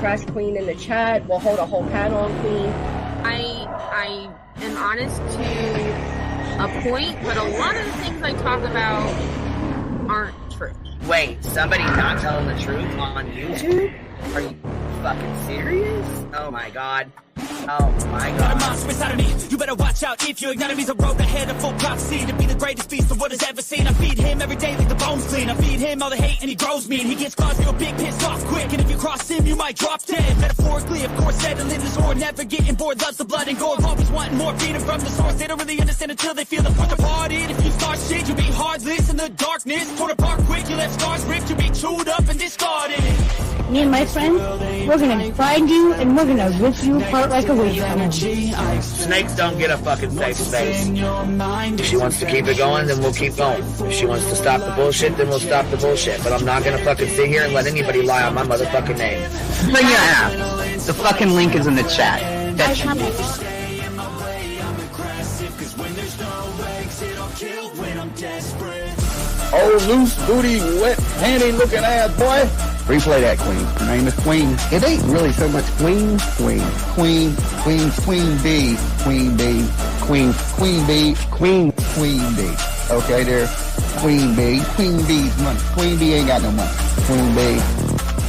trash Queen in the chat. We'll hold a whole panel on Queen. I am honest to a point, but a lot of the things I talk about aren't true. Wait, somebody not telling the truth on YouTube? Are you fucking serious? Oh my god. Oh my god. Got a monster inside of me. You better watch out if you ignite me. The road ahead of full prophecy to be the greatest beast the world has ever seen. I feed him every day like the bones clean. I feed him all the hate and he grows me. And he gets caused real big, pissed off quick. And if you cross him, you might drop dead. Metaphorically, of course, settling the sword. Never getting bored, loves the blood and gore. Always wanting more freedom from the source. They don't really understand until they feel the part departed. If you start shit, you'll be heartless in the darkness. Torn apart quick, you left scars ripped. You'll be chewed up and discarded. Me and my friends, we're gonna find you and we're gonna rip you apart like a wave hammer. Snakes don't get a fucking safe space. If she wants to keep it going, then we'll keep going. If she wants to stop the bullshit, then we'll stop the bullshit. But I'm not gonna fucking sit here and let anybody lie on my motherfucking name. Bring your ass. The fucking link is in the chat. That's Oh, loose booty, wet panty looking ass boy. Replay that, Queen. Her name is Queen. It ain't really so much Queen. Queen B. Queen B. Queen B. Queen B. Okay, there. Queen B. Queen B's money. Queen B ain't got no money. Queen B.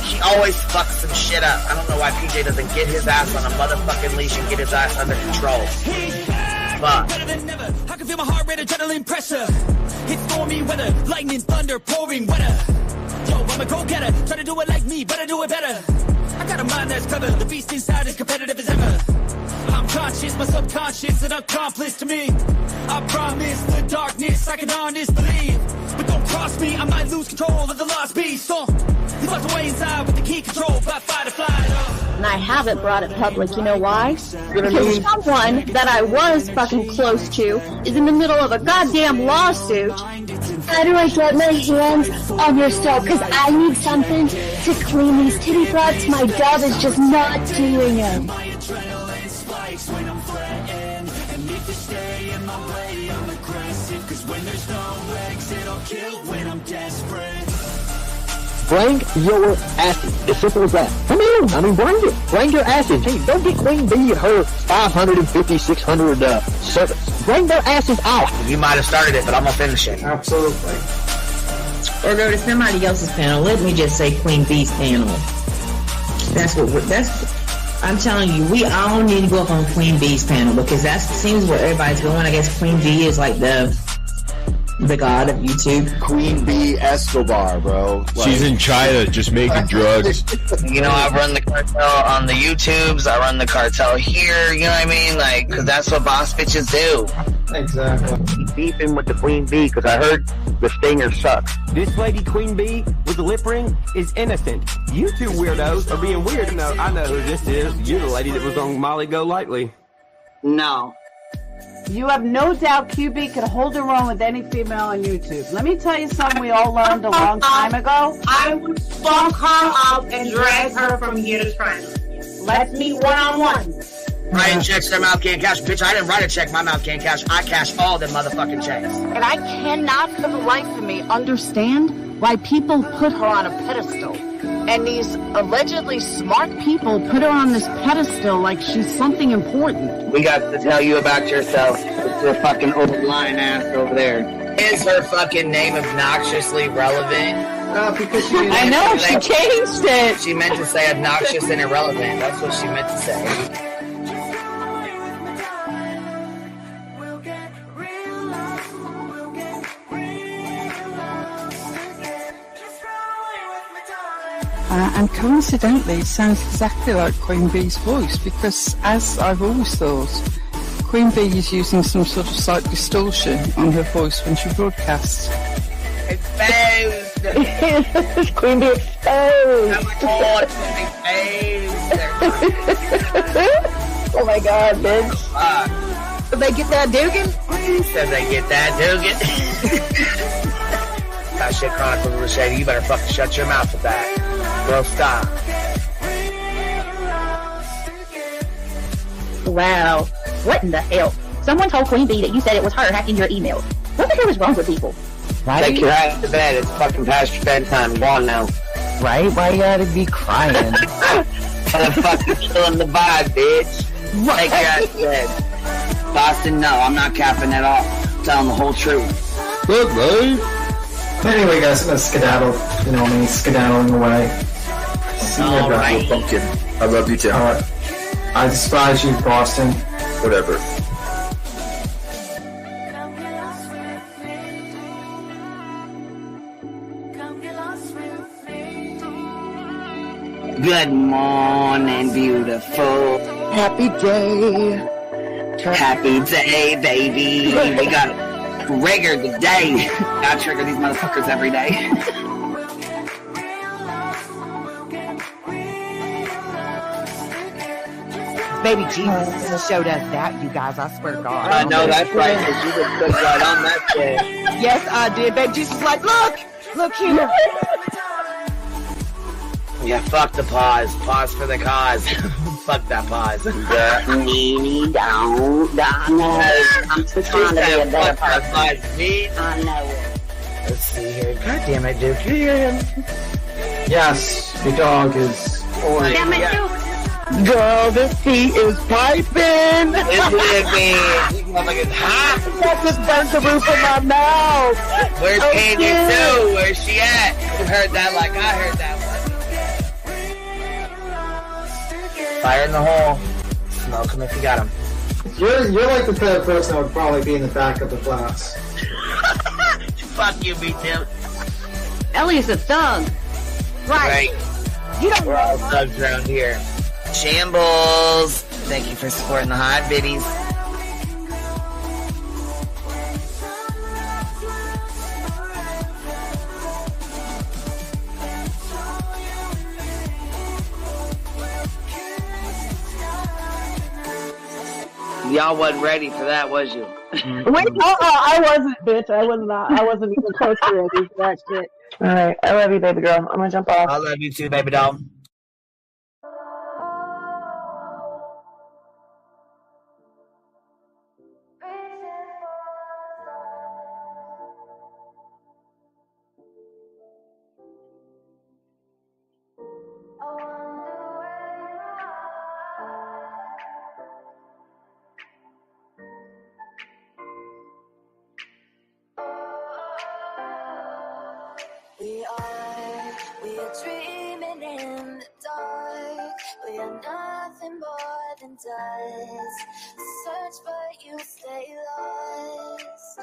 She always fucks some shit up. I don't know why PJ doesn't get his ass on a motherfucking leash and get his ass under control. Fuck. Better than never. I can feel my heart rate, adrenaline pressure. It's stormy weather, lightning, thunder, pouring weather. Yo, I'm a go-getter, try to do it like me, but I do it better. I got a mind that's clever, the beast inside is competitive as ever. I'm conscious, my subconscious, an accomplice to me. I promise the darkness, I can honest believe. But don't cross me, I might lose control of the lost beast. He's locked away inside with the key control by fight or flight. And I haven't brought it public, you know why? Because someone that I was fucking close to is in the middle of a goddamn lawsuit. How do I get my hands on your stove? Because I need something to clean these titty broads. My dove is just not doing it. Bring your asses. As simple as that. Come on. I mean, bring it. Bring your asses. Hey, don't get Queen B and her 550, 600 servants. Bring their asses out. You might have started it, but I'm gonna finish it. Absolutely. Or go to somebody else's panel. Let me just say Queen B's panel. I'm telling you, we all need to go up on Queen B's panel because that seems where everybody's going. I guess Queen B is like the god of YouTube. Queen B Escobar, bro. Like, she's in China just making drugs. You know, I run the cartel on the YouTubes. I run the cartel here. You know what I mean? Like, because that's what boss bitches do. Exactly. Keep beefing with the Queen B because I heard the stinger sucks. This lady Queen B with the lip ring is innocent. You two weirdos are being weird. No, I know who this is. You're the lady that was on Molly Go Lightly. No. You have no doubt QB could hold her own with any female on YouTube. Let me tell you something we all learned a long time ago. I would fuck her up and drag her from here to China. Let's meet one-on-one. Writing checks their mouth can't cash. Bitch, I didn't write a check my mouth can't cash. I cash all them motherfucking checks. And I cannot for the life of me understand why people put her on a pedestal. And these allegedly smart people put her on this pedestal like she's something important. We got to tell you about yourself. It's your fucking old lying ass over there. Is her fucking name obnoxiously relevant? No, because she I know, she changed it. She meant to say obnoxious and irrelevant. That's what she meant to say. And coincidentally, it sounds exactly like Queen Bee's voice because, as I've always thought, Queen Bee is using some sort of slight distortion on her voice when she broadcasts. Exposed! Queen Bee exposed! Oh my god, bitch. Did they get that Dugan? Said they get that Dugan. That shit Chronicle of Shady, you better fucking shut your mouth with that. Bro, stop. Wow. What in the hell? Someone told Queen Bee that you said it was her hacking your email. What the hell is wrong with people? Right? Take your ass to bed. It's fucking past your bedtime. Go on now. Right? Why you gotta be crying? Motherfucker killing the vibe, bitch. Take your ass to bed. Boston, no, I'm not capping at all. I'm telling the whole truth. Good, right? Anyway, guys, I'm gonna skedaddle. You know me, skedaddling away. See you guys. Pumpkin. I love you too. Alright. I despise you, Boston. Whatever. Good morning, beautiful. Happy day. Happy day, baby. We got trigger today. I trigger these motherfuckers every day. Baby Jesus showed us that, you guys. I swear to God. I know that's right, because you just put right on that shit. Yes, I did. Baby Jesus was like, look here. Yeah, fuck the pause. Pause for the cause. Fuck that pause. I'm just trying to be a better person. I know it. Let's see here. God damn it, Duke. You hear him? Yes, the dog is. Damn it, Duke. Girl, this tea is piping. Isn't it, man? Motherfucker's hot. That just burnt the roof of my mouth. Where's Candy Sue? Where's she at? You heard that like I heard that one. Fire in the hole. Smoke him if you got him. You're like the type of person that would probably be in the back of the class. Fuck you, me too. Ellie's a thug. Right. You don't We're all thugs around here. Shambles. Thank you for supporting the hot biddies. Y'all wasn't ready for that, was you? Wait, I wasn't, bitch. I was not. I wasn't even close to ready for that shit. All right, I love you, baby girl. I'm gonna jump off. I love you too, baby doll. We are dreaming in the dark. We are nothing more than dust. Search but you stay lost.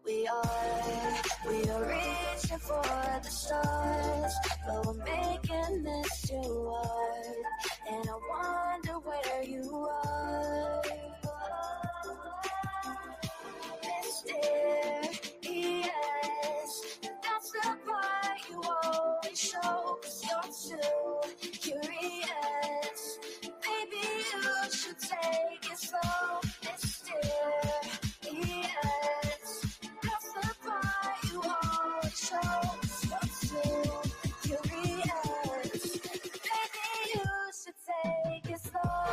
We are reaching for the stars, but we're making this too hard. And I wonder where you are. Mysterious, that's the part you always show. 'Cause you're too curious. Baby, you should take it slow. Mysterious, that's the part you always show. 'Cause you're too curious. Baby, you should take it slow.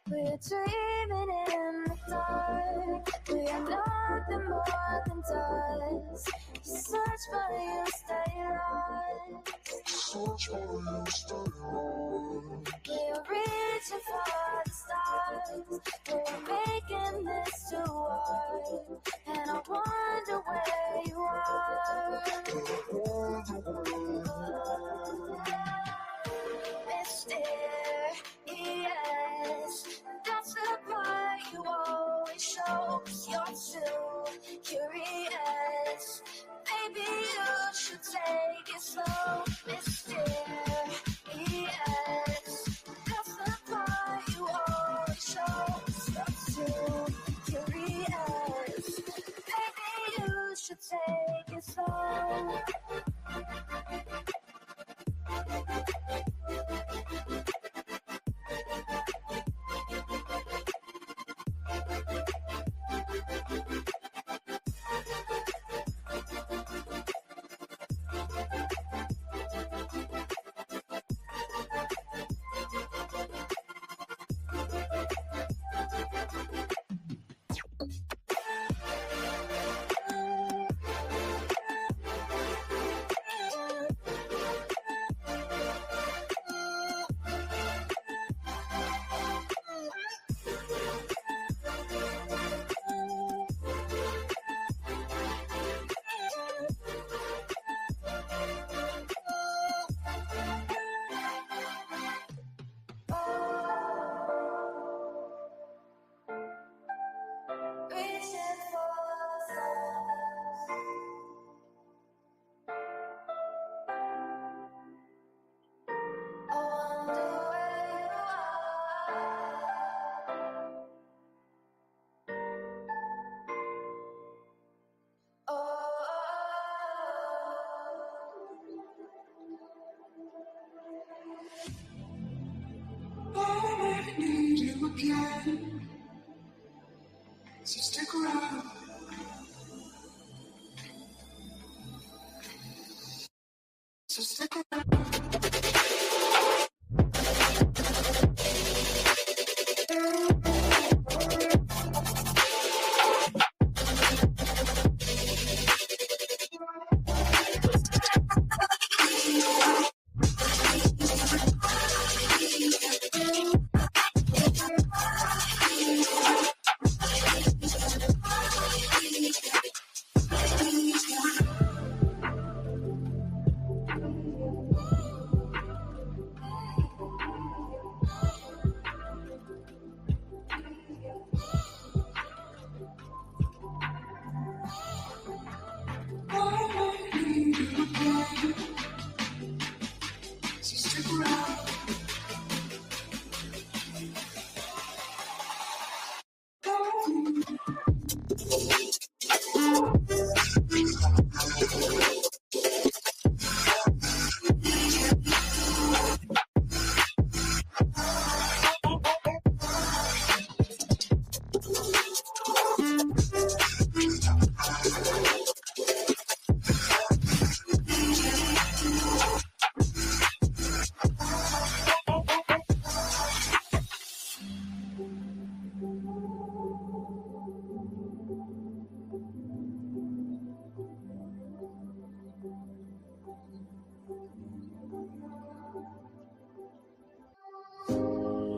We're dreaming in the dark. We are nothing more than dust. You search but you stay lost. Search but you stay lost. We're reaching for the stars. We're making this too hard. And I wonder where you are. Mysterious, that's the part you always show. 'Cause you're too curious. Baby, you should take it slow. Mysterious, that's the part you always show. 'Cause you're too curious. Baby, you should take it slow. again. So stick around. So stick around.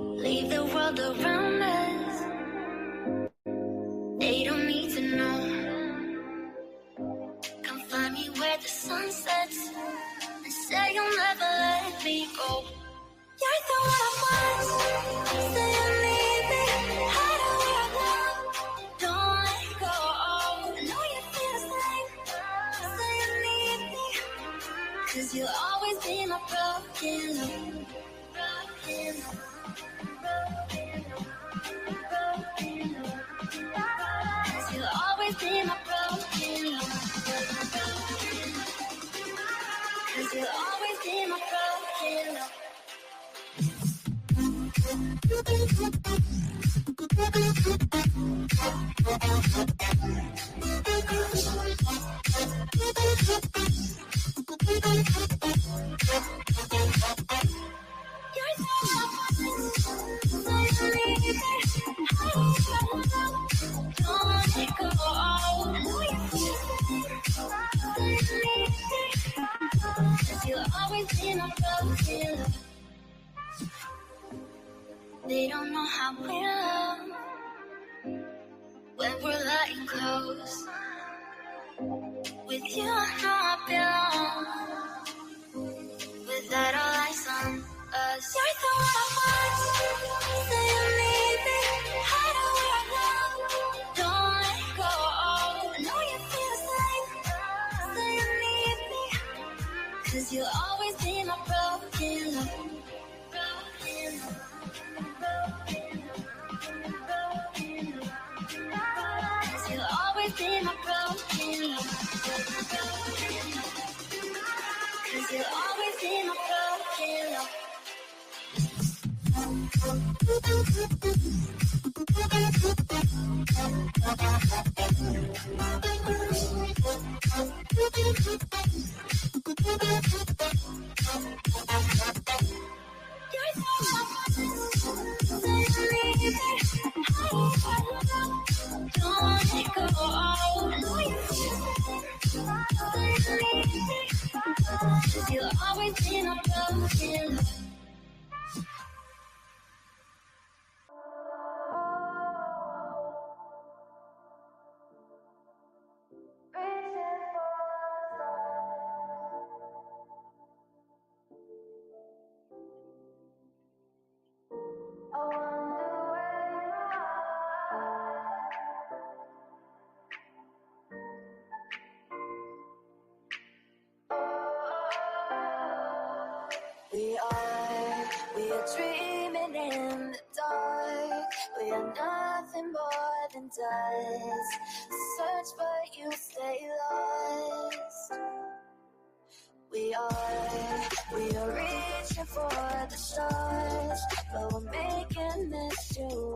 Leave the world around us. They don't need to know. Come find me where the sun sets and say you'll never let me go. You're the one I want. Say you need me. Hide away now. Don't let go. Know you feel the same. Say you need me. 'Cause you'll always be my broken love. Broken love. Cause you'll always be my broken love. Cause you'll always be my broken love. They don't know how we love when we're letting close. With you, I know I belong. Without all eyes on us, you're the one I want. Say you need me. Hide away now. Don't let go. Know you feel the same. Say you need me. 'Cause you'll always be my broken love. Broken love. Cause you'll always be my broken love. Cause you'll always be my broken love. You'll always be my broken love. We are dreaming in the dark. We are nothing more than dust. Search but you stay lost. We are reaching for the stars, but we're making this too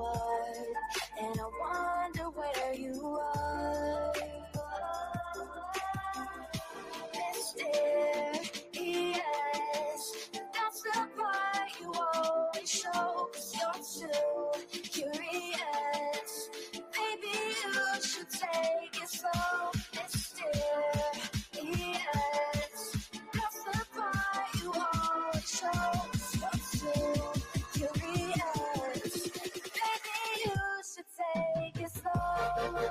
shows you're too curious. Maybe you should take it slow.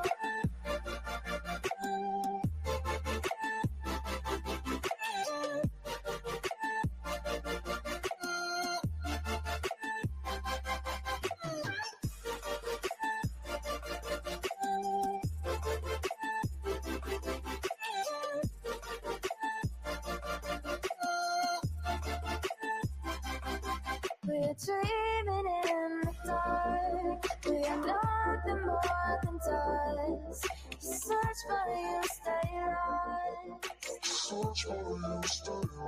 We're dreaming in the dark. We are nothing more than dust. You search but you stay lost. Search but you stay lost.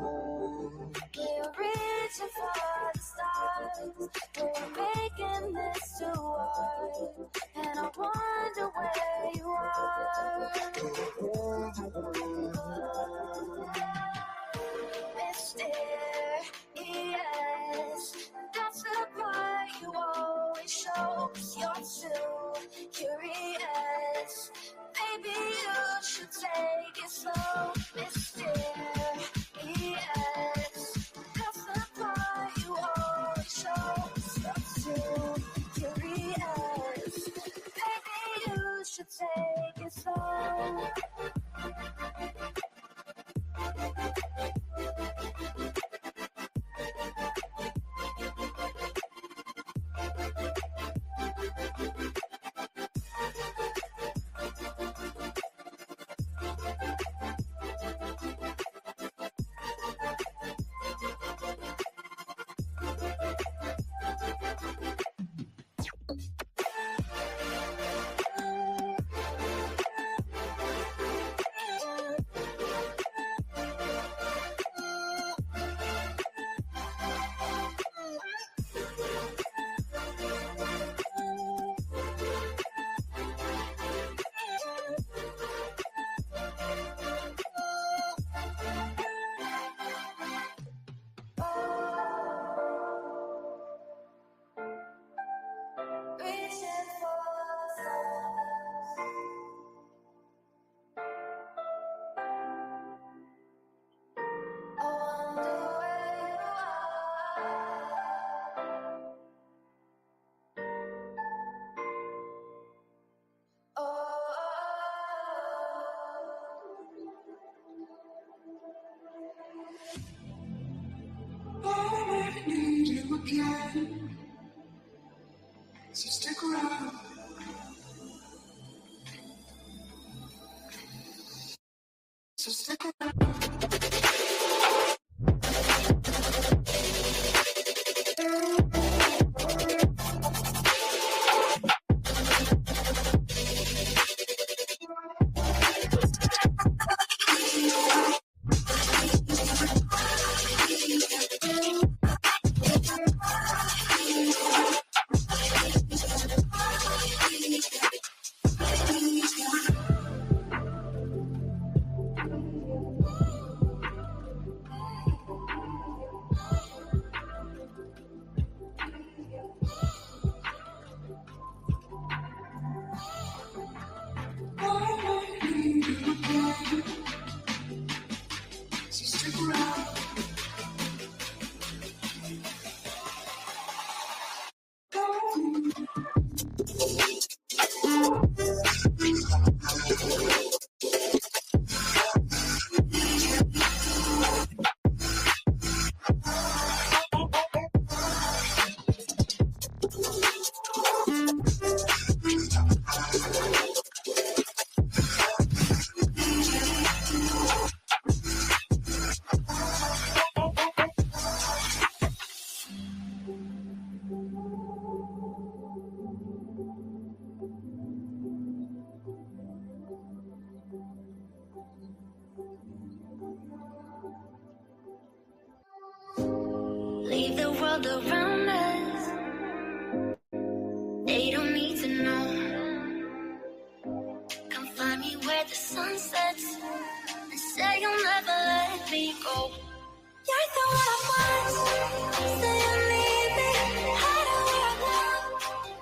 We're reaching for the stars. We're making this too hard. And I wonder where you are. Mysterious. That's the part you always show. You're too curious. Maybe you should take it slow. Mysterious. That's the part you always show. You're too curious. Maybe you should take it slow. I need you again, so stick around. So stick around. Leave the world around us. They don't need to know. Come find me where the sun sets and say you'll never let me go. You're the one I want. Say you need me. Hide where I love.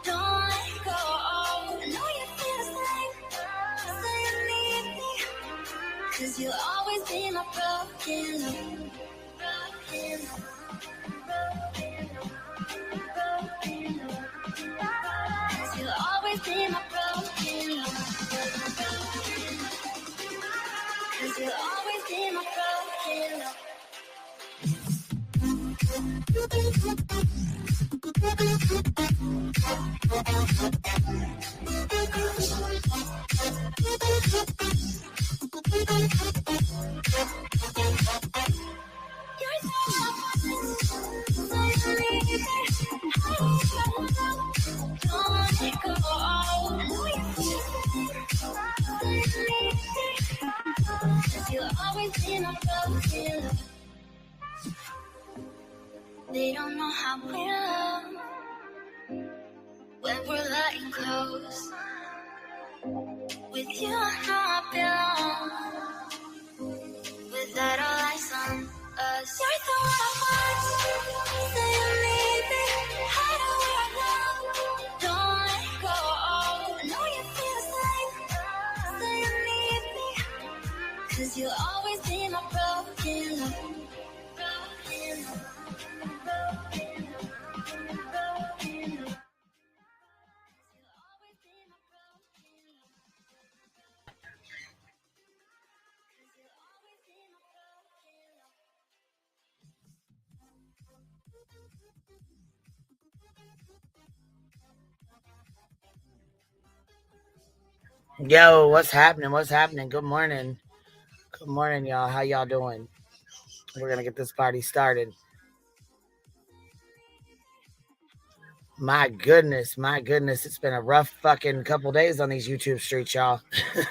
Don't let go. I know you feel the same. Say you need me. 'Cause you'll always be my broken love. Broken love. They don't know how we love when we're letting close. With you, I know I belong. Without all eyes on us, you're the one I want. Say you need me. Hide where I love. Don't let go. I know you feel the same. Say you need me. 'Cause you'll always be my broken love. Broken love. Yo, what's happening? What's happening? Good morning. Good morning, y'all. How y'all doing? We're going to get this party started. My goodness. It's been a rough fucking couple days on these YouTube streets, y'all.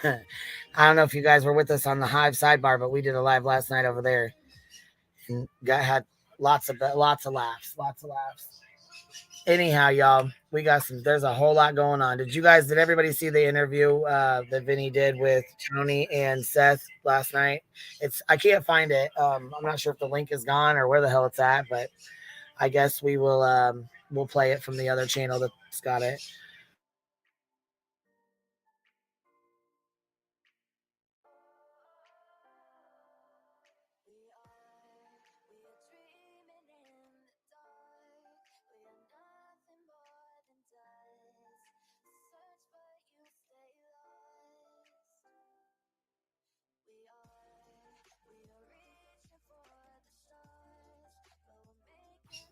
I don't know if you guys were with us on the Hive sidebar, but we did a live last night over there. And had lots of laughs. Anyhow, y'all, there's a whole lot going on. Did everybody see the interview that Vinnie did with Tony and Seth last night? I can't find it. I'm not sure if the link is gone or where the hell it's at, but I guess we'll play it from the other channel that's got it.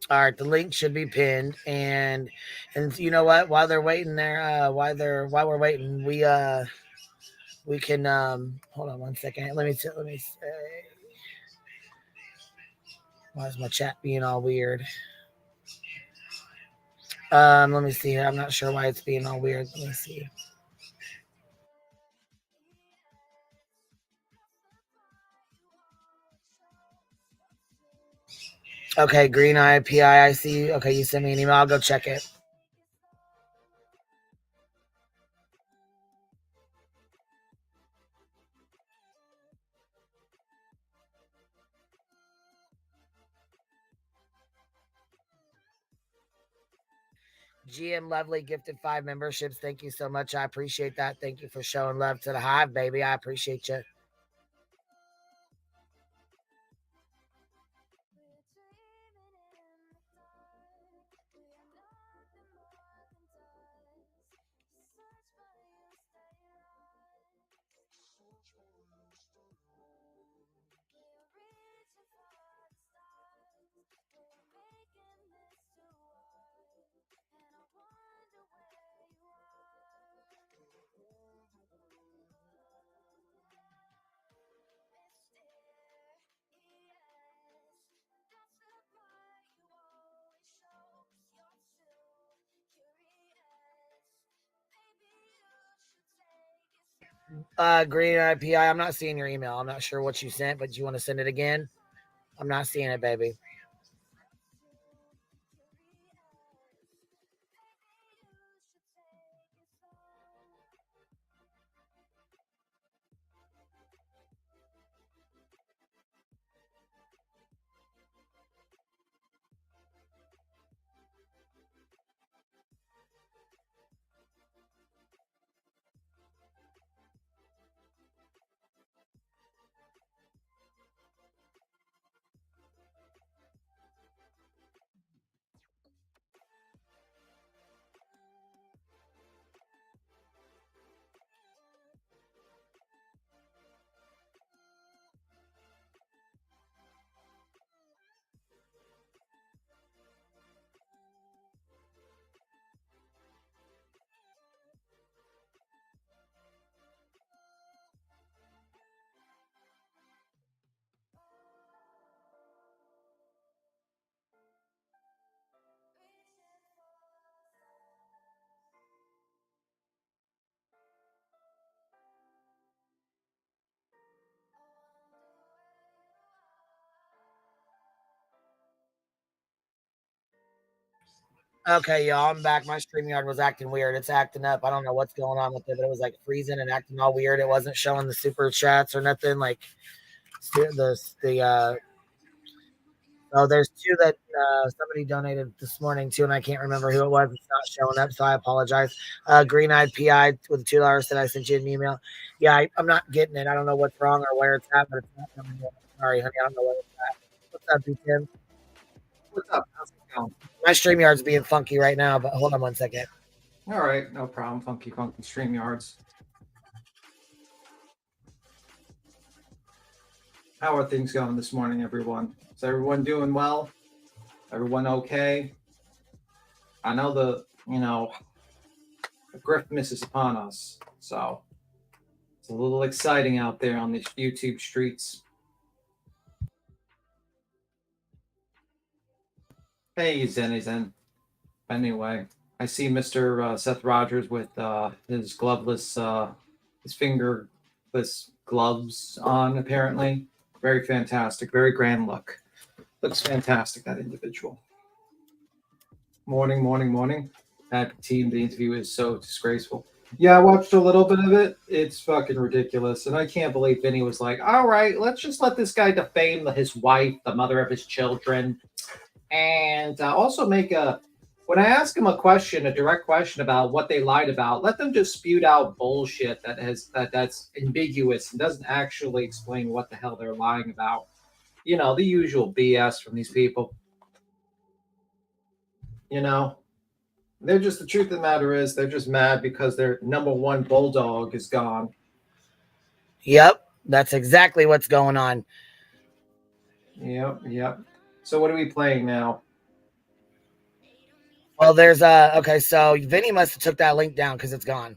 All right, the link should be pinned, and you know what? While they're waiting there, while we're waiting, we can hold on one second. Let me say, why is my chat being all weird? Let me see here. I'm not sure why it's being all weird. Let me see. Okay, Green Eye PI, I see you. Okay, you sent me an email. I'll go check it. GM Lovely gifted 5 memberships. Thank you so much. I appreciate that. Thank you for showing love to the Hive, baby. I appreciate you. Green IPI, I'm not seeing your email. I'm not sure what you sent, but do you want to send it again? I'm not seeing it, baby. Okay, y'all, I'm back. My StreamYard was acting weird. It's acting up. I don't know what's going on with it, but it was like freezing and acting all weird. It wasn't showing the super chats or nothing. Like oh, there's two that somebody donated this morning too, and I can't remember who it was. It's not showing up, so I apologize. Green Eyed PI with $2 said I sent you an email. Yeah, I'm not getting it. I don't know what's wrong or where it's at, but it's not coming in. Sorry, honey, I don't know where it's at. What's up, B-Tim? What's up? How's it going? My StreamYard's being funky right now, but hold on one second. All right, no problem. Funky StreamYards. How are things going this morning, everyone? Is everyone doing well? Everyone okay? I know the Griftmas is upon us, so it's a little exciting out there on these YouTube streets. Hey, Zen. Anyway, I see Mr. Seth Rogers with his gloveless, his fingerless gloves on, apparently. Very fantastic. Very grand look. Looks fantastic, that individual. Morning. Happy team. The interview is so disgraceful. Yeah, I watched a little bit of it. It's fucking ridiculous. And I can't believe Vinnie was like, all right, let's just let this guy defame his wife, the mother of his children. And also when I ask him a direct question about what they lied about, let them just spew out bullshit that's ambiguous and doesn't actually explain what the hell they're lying about. You know, the usual BS from these people. You know, they're just, the truth of the matter is they're just mad because their number one bulldog is gone. Yep, that's exactly what's going on. Yep. So what are we playing now? Well, there's okay, so Vinny must have took that link down because it's gone.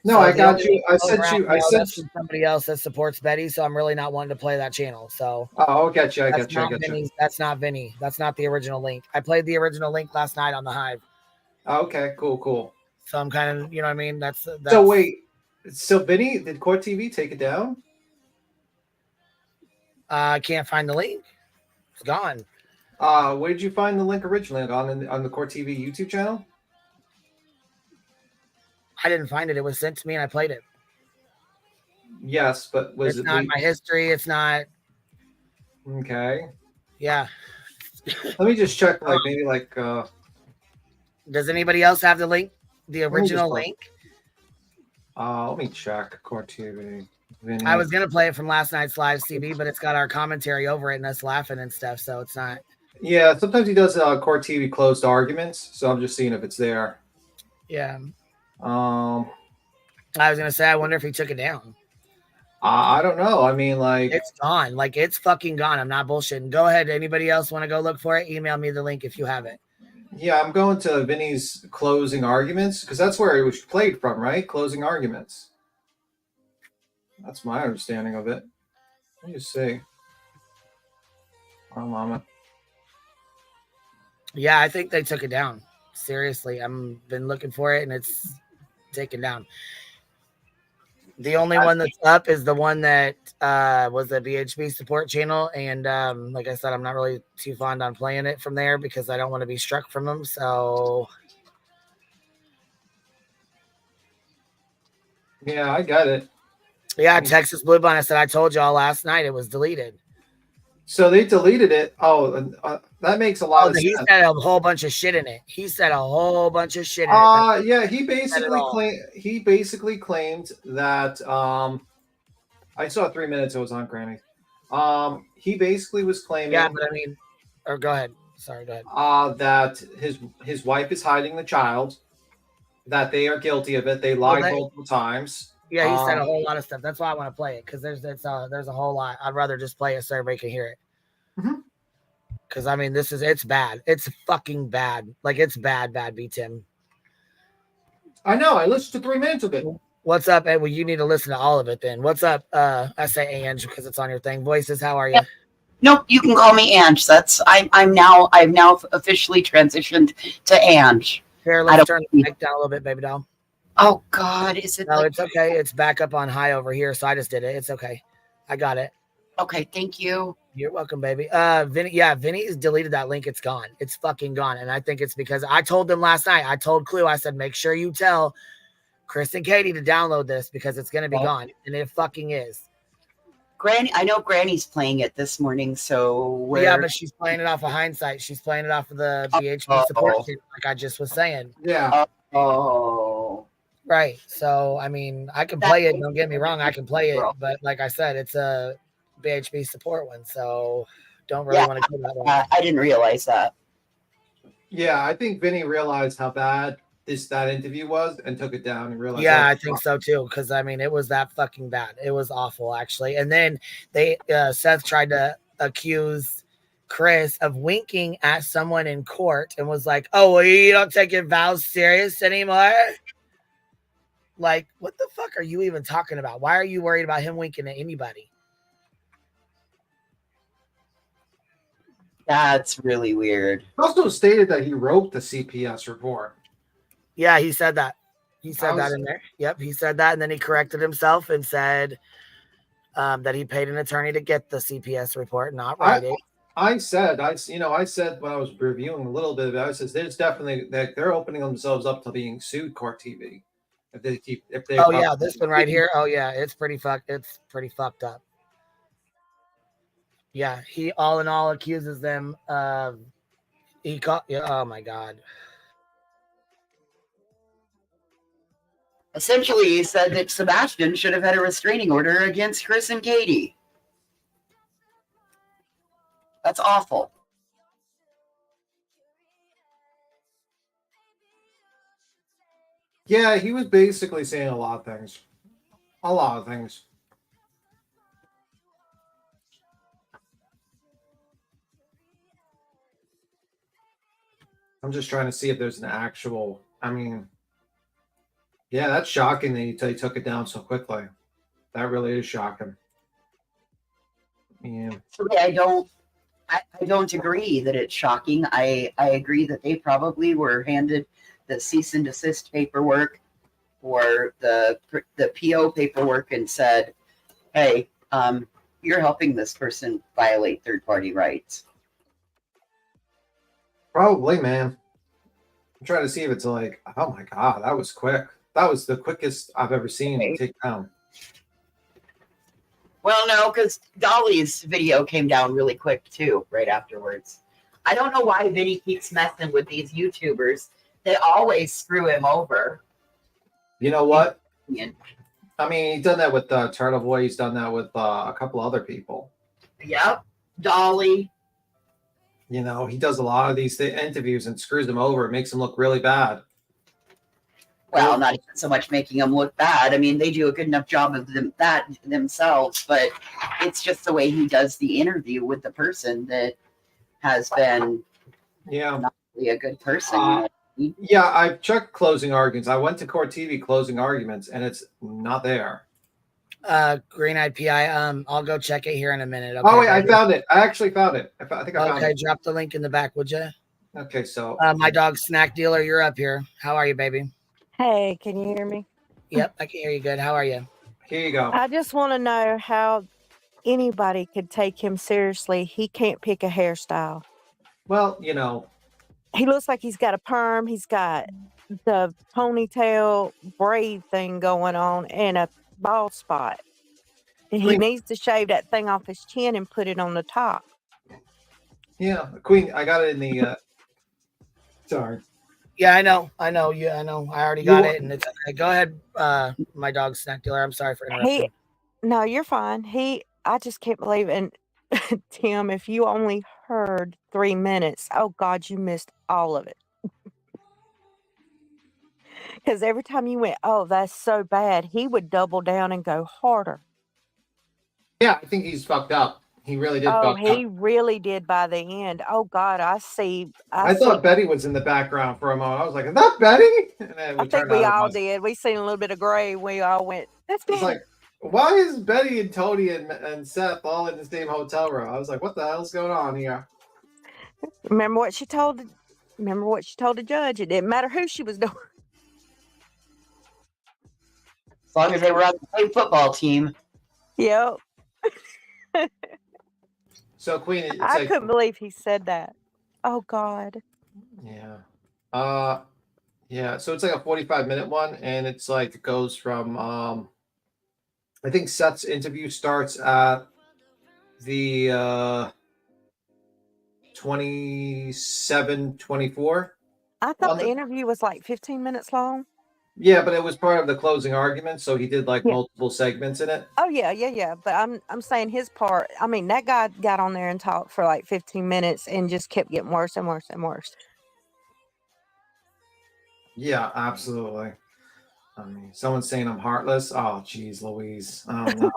No, So I got you. I sent somebody else that supports Betty, so I'm really not wanting to play that channel. So I'll get you. That's not Vinny. That's not the original link. I played the original link last night on the Hive. Oh, okay, cool. So I'm kind of, you know what I mean? That's so wait. So Vinny, did Court TV take it down? I can't find the link. It's gone. Where did you find the link originally? On the Court TV YouTube channel? I didn't find it. It was sent to me and I played it. Yes, but it's not my history. It's not. Okay. Yeah. Let me just check. Does anybody else have the link? The original link? Let me check. Court TV. Vinny. I was gonna play it from last night's live CB, but it's got our commentary over it and us laughing and stuff, so it's not. Yeah, sometimes he does Court TV closed arguments, so I'm just seeing if it's there. Yeah. I was gonna say, I wonder if he took it down. I don't know. I mean, it's gone. Like, it's fucking gone. I'm not bullshitting. Go ahead. Anybody else want to go look for it? Email me the link if you have it. Yeah, I'm going to Vinny's closing arguments because that's where it was played from, right? Closing arguments. That's my understanding of it. Let me just see. Oh, mama. Yeah, I think they took it down. Seriously, I've been looking for it and it's taken down. The only one that's up is the one that was the BHB support channel. And like I said, I'm not really too fond on playing it from there because I don't want to be struck from them. So. Yeah, I got it. Yeah, Texas Blue Bonnet said, I told y'all last night it was deleted. So they deleted it. Oh, that makes a lot of sense. He said a whole bunch of shit in it. Yeah, he basically claimed that I saw 3 minutes it was on Granny. He basically was claiming. Yeah, but I mean, or go ahead. Sorry, go ahead. That his wife is hiding the child, that they are guilty of it. They lied multiple times. Yeah, he said a whole lot of stuff. That's why I want to play it because there's a whole lot. I'd rather just play it so everybody can hear it. Because I mean, it's bad. It's fucking bad. Like, it's bad, B-Tim. I know. I listened to 3 minutes of it. What's up, Ed? Well, you need to listen to all of it then. What's up? I say Ange because it's on your thing. Voices, how are you? Nope, you can call me Ange. I've now officially transitioned to Ange. Here, let's turn the mic down a little bit, baby doll. Oh God, is it? No, it's okay. It's back up on high over here, so I just did it. It's okay. I got it. Okay, thank you. You're welcome, baby. Vinny, Vinny's deleted that link. It's gone. It's fucking gone. And I think it's because I told them last night. I told Clue, I said, make sure you tell Chris and Katie to download this because it's going to be gone. And it fucking is. Granny, I know Granny's playing it this morning, so Yeah, but she's playing it off of hindsight. She's playing it off of the BHP support team, like I just was saying. Yeah. Oh. Right. So, I mean, I can play it. Don't get me wrong. I can play it. But like I said, it's a BHP support one. So don't really want to go that way. I didn't realize that. Yeah, I think Vinny realized how bad that interview was and took it down and realized. Yeah, I think so too. Because I mean, it was that fucking bad. It was awful, actually. And then Seth tried to accuse Chris of winking at someone in court and was like, "Oh, well, you don't take your vows serious anymore." Like, what the fuck are you even talking about? Why are you worried about him winking at anybody? That's really weird. He also stated that he wrote the CPS report. Yeah, he said that. He said that in there. Yep, he said that, and then he corrected himself and said that he paid an attorney to get the CPS report, not write it. I said when I was reviewing a little bit of it, I said there's definitely that they're opening themselves up to being sued court TV if they. Oh yeah, this one right here. Oh yeah, it's pretty fucked up. Yeah, he all in all accuses them of oh my god. Essentially, he said that Sebastian should have had a restraining order against Chris and Katie. That's awful. Yeah, he was basically saying a lot of things. A lot of things. I'm just trying to see if there's an actual, yeah, that's shocking that he took it down so quickly. That really is shocking. Yeah. I don't agree that it's shocking. I agree that they probably were handed the cease and desist paperwork or the PO paperwork and said, "Hey, you're helping this person violate third-party rights." Probably, man. I'm trying to see if it's like, oh my god, that was quick. That was the quickest I've ever seen it take down. Well, no, because Dolly's video came down really quick too, right afterwards. I don't know why Vinny keeps messing with these YouTubers. They always screw him over. You know what? I mean, he's done that with Turtle Boy. He's done that with a couple other people. Yep. Dolly. You know, he does a lot of these interviews and screws them over. It makes them look really bad. Well, not even so much making them look bad. I mean, they do a good enough job of that themselves, but it's just the way he does the interview with the person that has been not really a good person. Yeah, I've checked closing arguments. I went to Court TV closing arguments, and it's not there. Green Eyed PI. I'll go check it here in a minute. Okay, wait, I found it. I actually found it. I think I found it. Okay, drop the link in the back, would you? Okay, so my dog Snack Dealer, you're up here. How are you, baby? Hey, can you hear me? Yep, I can hear you good. How are you? Here you go. I just want to know how anybody could take him seriously. He can't pick a hairstyle. Well, you know. He looks like he's got a perm. He's got the ponytail braid thing going on and a bald spot. And he needs to shave that thing off his chin and put it on the top. Yeah, Queen, I got it in the sorry. Yeah, I know. Yeah, I know. I already got it, and it's okay. Go ahead, my dog Snack Dealer. I'm sorry for interrupting. No, you're fine. I just can't believe it. And Tim, if you only heard 3 minutes, oh God, you missed all of it. Because every time you went, oh, that's so bad, he would double down and go harder. Yeah, I think he's fucked up. He really did. Oh, he really did by the end. Oh God, I see. I thought Betty was in the background for a moment. I was like, "Is that Betty?" And then I think we all did. We seen a little bit of gray. We all went, "That's Betty." It's like, why is Betty and Tony and Seth all in the same hotel room? I was like, "What the hell's going on here?" Remember what she told the judge. It didn't matter who she was doing. As long as they were on the same football team. Yep. So Queen, it's I like, couldn't believe he said that. Oh God. yeah. Yeah, so it's like a 45-minute one, and it's like it goes from I think Seth's interview starts at the 27:24. I thought the interview was like 15 minutes long. Yeah, but it was part of the closing argument, so he did like Yeah. multiple segments in it. Oh yeah. But I'm saying his part. I mean, that guy got on there and talked for like 15 minutes and just kept getting worse and worse and worse. Yeah, absolutely. I mean, someone's saying I'm heartless. Oh, geez, Louise. Oh no.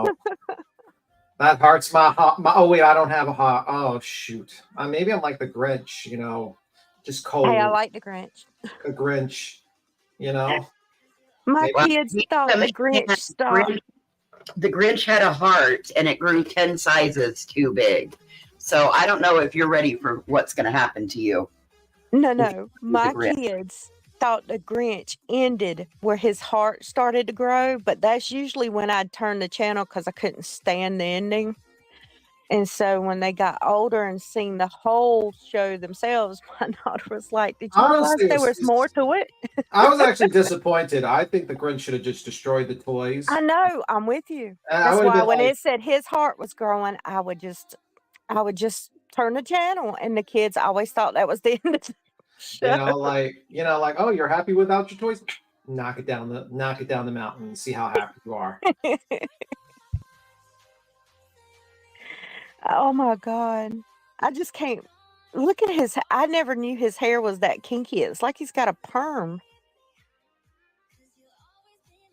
That hurts my heart. Oh wait, I don't have a heart. Oh shoot. Maybe I'm like the Grinch, just cold. Hey, I like the Grinch. A Grinch, you know. My Maybe- kids thought the Grinch stopped. The Grinch had a heart and it grew 10 sizes too big. So I don't know if you're ready for what's going to happen to you. No. My Grinch. kids thought the Grinch ended where his heart started to grow, but that's usually when I'd turn the channel because I couldn't stand the ending. And so when they got older and seen the whole show themselves, my daughter was like, "Did you Honestly, realize there was more to it?" I was actually disappointed. I think the Grinch should have just destroyed the toys. I know. I'm with you. I That's would've why been when like- it said his heart was growing, I would just turn the channel, and the kids always thought that was the end of the show. like, oh, you're happy without your toys? Knock it down the mountain and see how happy you are. Oh my God. I just can't look at his. I never knew his hair was that kinky. It's like he's got a perm.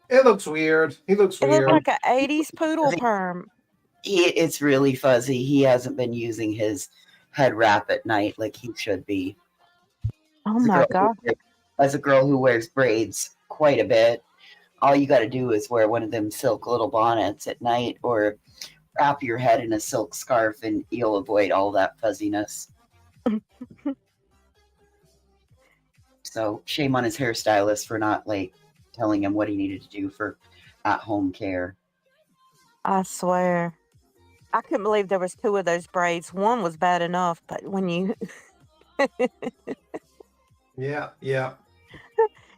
It looks weird. He looks It weird. looks like an 80s poodle perm. It's really fuzzy. He hasn't been using his head wrap at night like he should be. Oh my God. As a girl who wears braids quite a bit, all you got to do is wear one of them silk little bonnets at night or wrap your head in a silk scarf and you'll avoid all that fuzziness. So shame on his hairstylist for not telling him what he needed to do for at-home care. I swear. I couldn't believe there was 2 of those braids. One was bad enough, but when you Yeah.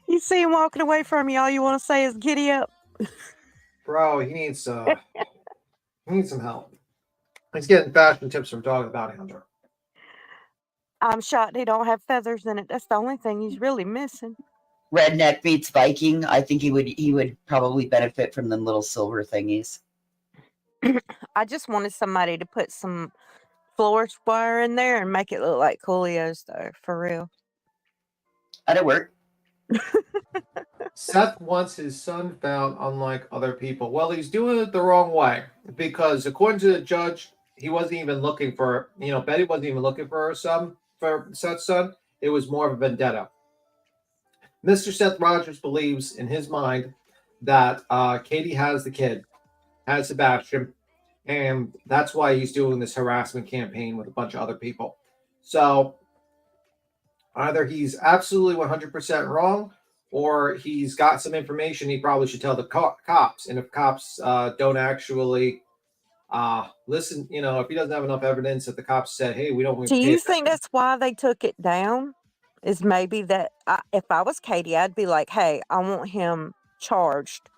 you see him walking away from you, all you want to say is giddy up. Bro, he needs some help. He's getting fashion tips from Dog the Bounty Hunter. I'm shocked he don't have feathers in it. That's the only thing he's really missing. Redneck meets Viking. I think he would probably benefit from them little silver thingies. I just wanted somebody to put some floor wire in there and make it look like Coolio's, though, for real. That'd work. Seth wants his son found unlike other people. Well, he's doing it the wrong way because according to the judge, he wasn't even looking for, Betty wasn't even looking for her son, for Seth's son. It was more of a vendetta. Mr. Seth Rogers believes in his mind that Katie has the kid, has Sebastian, and that's why he's doing this harassment campaign with a bunch of other people. So either he's absolutely 100% wrong, or he's got some information he probably should tell the cops. And if cops don't actually listen, if he doesn't have enough evidence that the cops said, hey, we don't. Do you think that's why they took it down? Is maybe that if I was Katie, I'd be like, hey, I want him charged.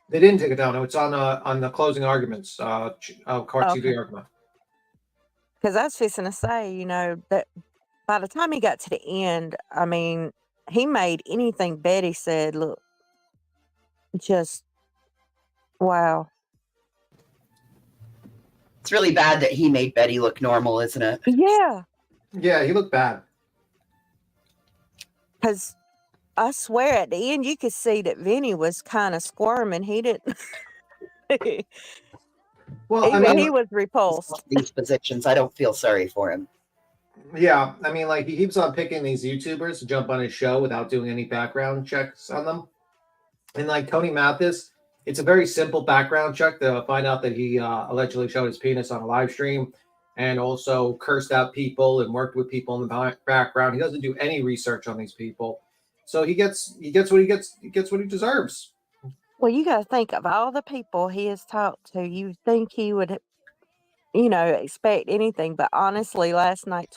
They didn't take it down. No, it's on the closing arguments, Court TV argument. Because I was fixing to say, that by the time he got to the end, I mean, he made anything Betty said look just wow. It's really bad that he made Betty look normal, isn't it? Yeah. Yeah, he looked bad. Because I swear at the end, you could see that Vinnie was kind of squirming. He didn't. Well, he was repulsed. These positions, I don't feel sorry for him. Yeah, I mean, he keeps on picking these YouTubers to jump on his show without doing any background checks on them. And Tony Mathis, it's a very simple background check to find out that he allegedly showed his penis on a live stream and also cursed out people and worked with people in the background. He doesn't do any research on these people. So he gets what he deserves. Well, you got to think of all the people he has talked to. You think he would, expect anything. But honestly, last night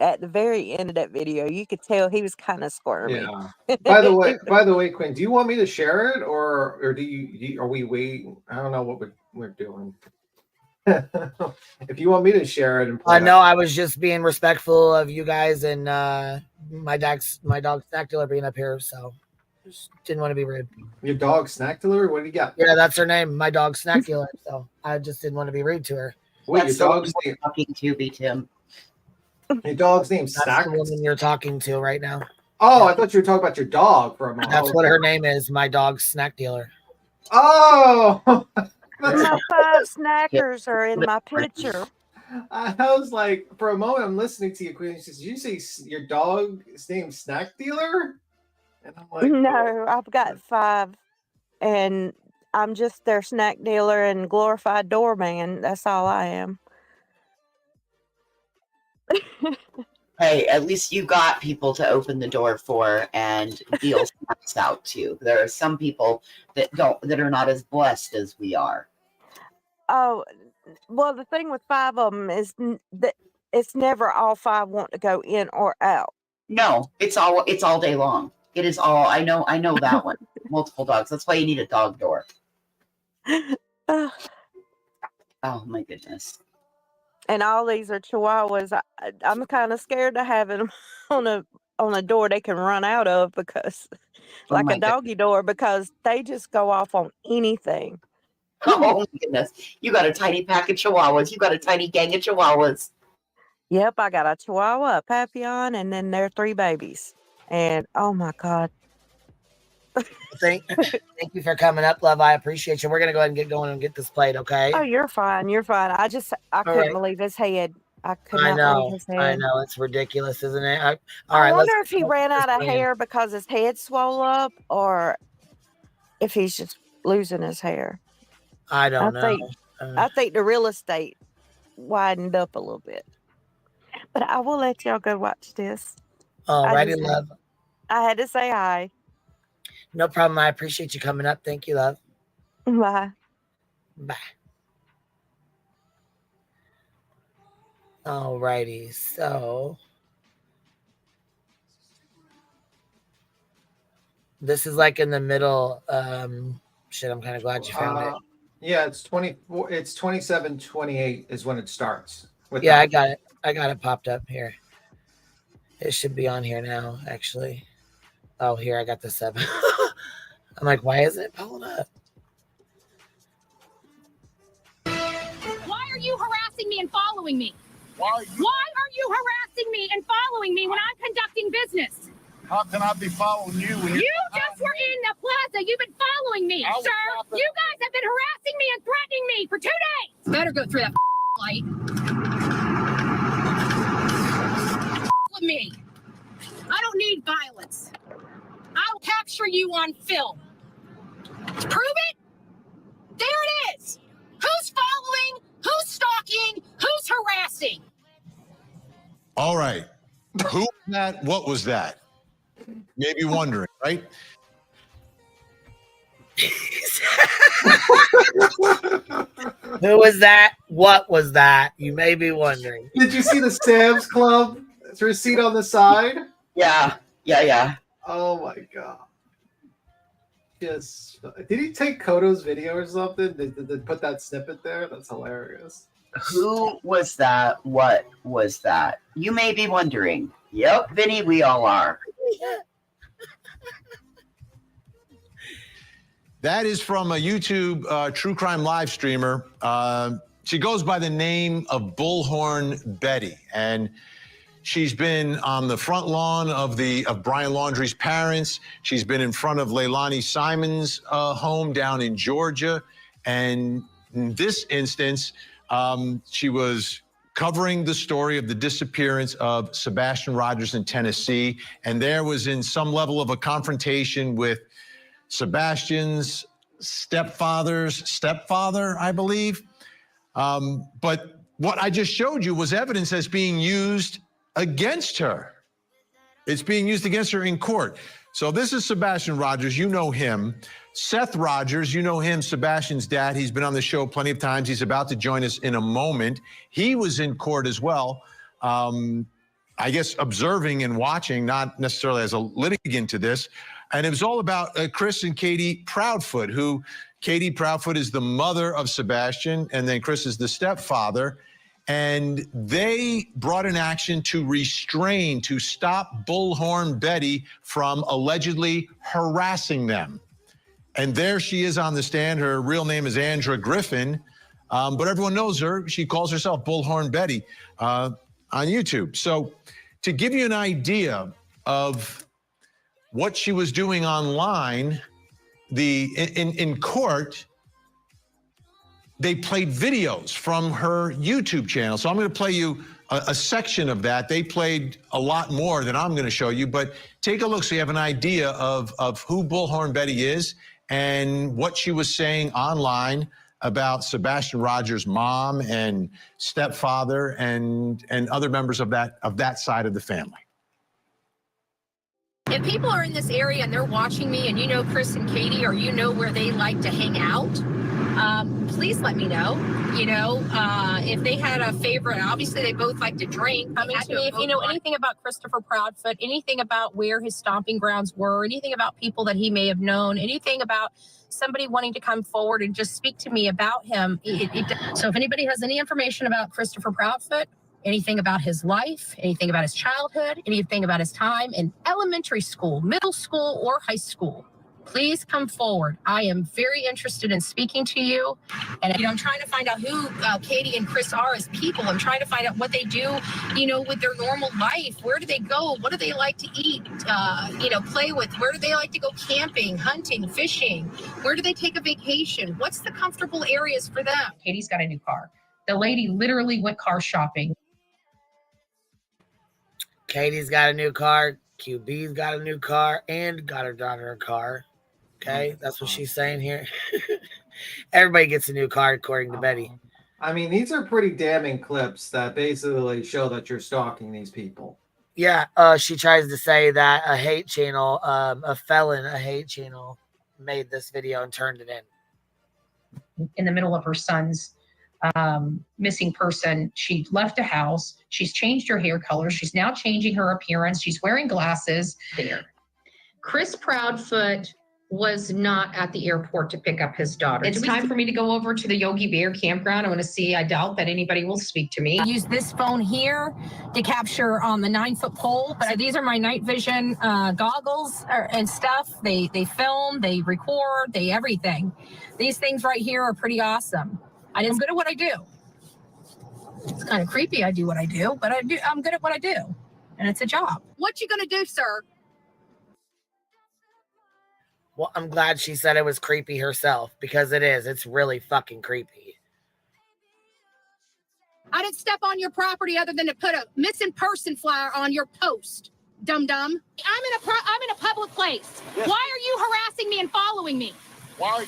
at the very end of that video, you could tell he was kind of squirmy. Yeah. By the way, Quinn, do you want me to share it or are we waiting? I don't know what we're doing. If you want me to share it and play No, I was just being respectful of you guys and my dog Snack Dealer being up here, so just didn't want to be rude. Your dog Snack Dealer? What do you got? Yeah, that's her name. My dog Snack Dealer. So I just didn't want to be rude to her. Wait, That's your dog's name talking to me, Tim. Your dog's name That's Snack? the woman you're talking to right now. Oh, I thought you were talking about your dog for a moment. That's what her name is. My dog Snack Dealer. Oh. My 5 snackers are in my picture. I was like, for a moment, I'm listening to you, Queen. She says, "Did you say your dog's name Snack Dealer?" And I'm like, No, I've got 5, and I'm just their snack dealer and glorified doorman. That's all I am. Hey, at least you got people to open the door for and deal snacks out to. There are some people that are not as blessed as we are. Oh, well, the thing with 5 of them is that it's never all 5 want to go in or out. No, it's all day long. It is all. I know that one. Multiple dogs. That's why you need a dog door. Oh my goodness. And all these are Chihuahuas. I'm kind of scared to have them on a door they can run out of because, like a doggy door, because they just go off on anything. Oh my goodness! You got a tiny pack of Chihuahuas. You got a tiny gang of Chihuahuas. Yep, I got a Chihuahua, a Papillon, and then their 3 babies. And oh my God. Thank you for coming up, love. I appreciate you. We're gonna go ahead and get going and get this played, okay? Oh, you're fine. You're fine. I couldn't believe his head. I could not believe his head. I know. It's ridiculous, isn't it? All I right. wonder if he ran out of hair because his head swole up or if he's just losing his hair. I don't know. I think the real estate widened up a little bit. But I will let y'all go watch this. All righty, love. I had to say hi. No problem. I appreciate you coming up. Thank you, love. Bye. Bye. All righty. So this is like in the middle. Shit, I'm kind of glad you found it. Yeah, it's 24. It's 27:28 is when it starts. Yeah, I got it. I got it popped up here. It should be on here now, actually. Oh, here I got the 7. I'm like, why isn't it pulling up? Why are you harassing me and following me? Why are you harassing me and following me when I'm conducting business? How can I be following you when you just were in the plaza? You've been following me, sir. You guys have been harassing me and threatening me for 2 days. Better go through that light. With me. I don't need violence. I'll capture you on film. Prove it. There it is. Who's following? Who's stalking? Who's harassing? All right. Who was that? What was that? Maybe wondering, right? Who was that? What was that? You may be wondering. Did you see the Sam's Club receipt on the side? Yeah. Oh my God. Did he take Kodo's video or something? Did they put that snippet there? That's hilarious. Who was that? What was that? You may be wondering. Yep, Vinnie, we all are. That is from a YouTube true crime live streamer. She goes by the name of Bullhorn Betty, and she's been on the front lawn of Brian Laundrie's parents. She's been in front of Leilani Simon's home down in Georgia, and in this instance, she was covering the story of the disappearance of Sebastian Rogers in Tennessee, and there was in some level of a confrontation with Sebastian's stepfather's stepfather, I believe. But what I just showed you was evidence that's being used against her. It's being used against her in court. So this is Sebastian Rogers. You know him. Seth Rogers, you know him, Sebastian's dad. He's been on the show plenty of times. He's about to join us in a moment. He was in court as well. I guess observing and watching, not necessarily as a litigant to this. And it was all about Chris and Katie Proudfoot, who Katie Proudfoot is the mother of Sebastian, and then Chris is the stepfather. And they brought an action to restrain, to stop Bullhorn Betty from allegedly harassing them. And there she is on the stand. Her real name is Andra Griffin, but everyone knows her. She calls herself Bullhorn Betty on YouTube. So to give you an idea of what she was doing online, in court, they played videos from her YouTube channel. So I'm going to play you a section of that. They played a lot more than I'm going to show you, but take a look so you have an idea of who Bullhorn Betty is and what she was saying online about Sebastian Rogers' mom and stepfather and other members of that side of the family. If people are in this area and they're watching me and you know Chris and Katie, or you know where they like to hang out, please let me know. You know, if they had a favorite, obviously they both like to drink. Come to me if you know anything about Christopher Proudfoot, anything about where his stomping grounds were, anything about people that he may have known, anything about somebody wanting to come forward and just speak to me about him. So if anybody has any information about Christopher Proudfoot, anything about his life, anything about his childhood, anything about his time in elementary school, middle school, or high school, please come forward. I am very interested in speaking to you. And I'm trying to find out who Katie and Chris are as people. I'm trying to find out what they do, with their normal life. Where do they go? What do they like to eat, play with? Where do they like to go camping, hunting, fishing? Where do they take a vacation? What's the comfortable areas for them? Katie's got a new car. The lady literally went car shopping. Katie's got a new car. QB's got a new car and got her daughter a car. Okay, that's what she's saying here. Everybody gets a new car, according to Betty. I mean, these are pretty damning clips that basically show that you're stalking these people. Yeah, she tries to say that a hate channel, a hate channel, made this video and turned it In the middle of her son's missing person. She left a house. She's changed her hair color. She's now changing her appearance. She's wearing glasses there. Chris Proudfoot was not at the airport to pick up his daughter. It's time for me to go over to the Yogi Bear campground. I want to see. I doubt that anybody will speak to me. I use this phone here to capture on the 9-foot pole. But these are my night vision goggles and stuff. They film, they record, they everything. These things right here are pretty awesome. I'm good at what I do. It's kind of creepy I do what I do, but I'm good at what I do. And it's a job. What you gonna do, sir? Well, I'm glad she said it was creepy herself, because it is. It's really fucking creepy. I didn't step on your property other than to put a missing person flyer on your post, dum-dum. I'm in a public place. Yes. Why are you harassing me and following me? Why are you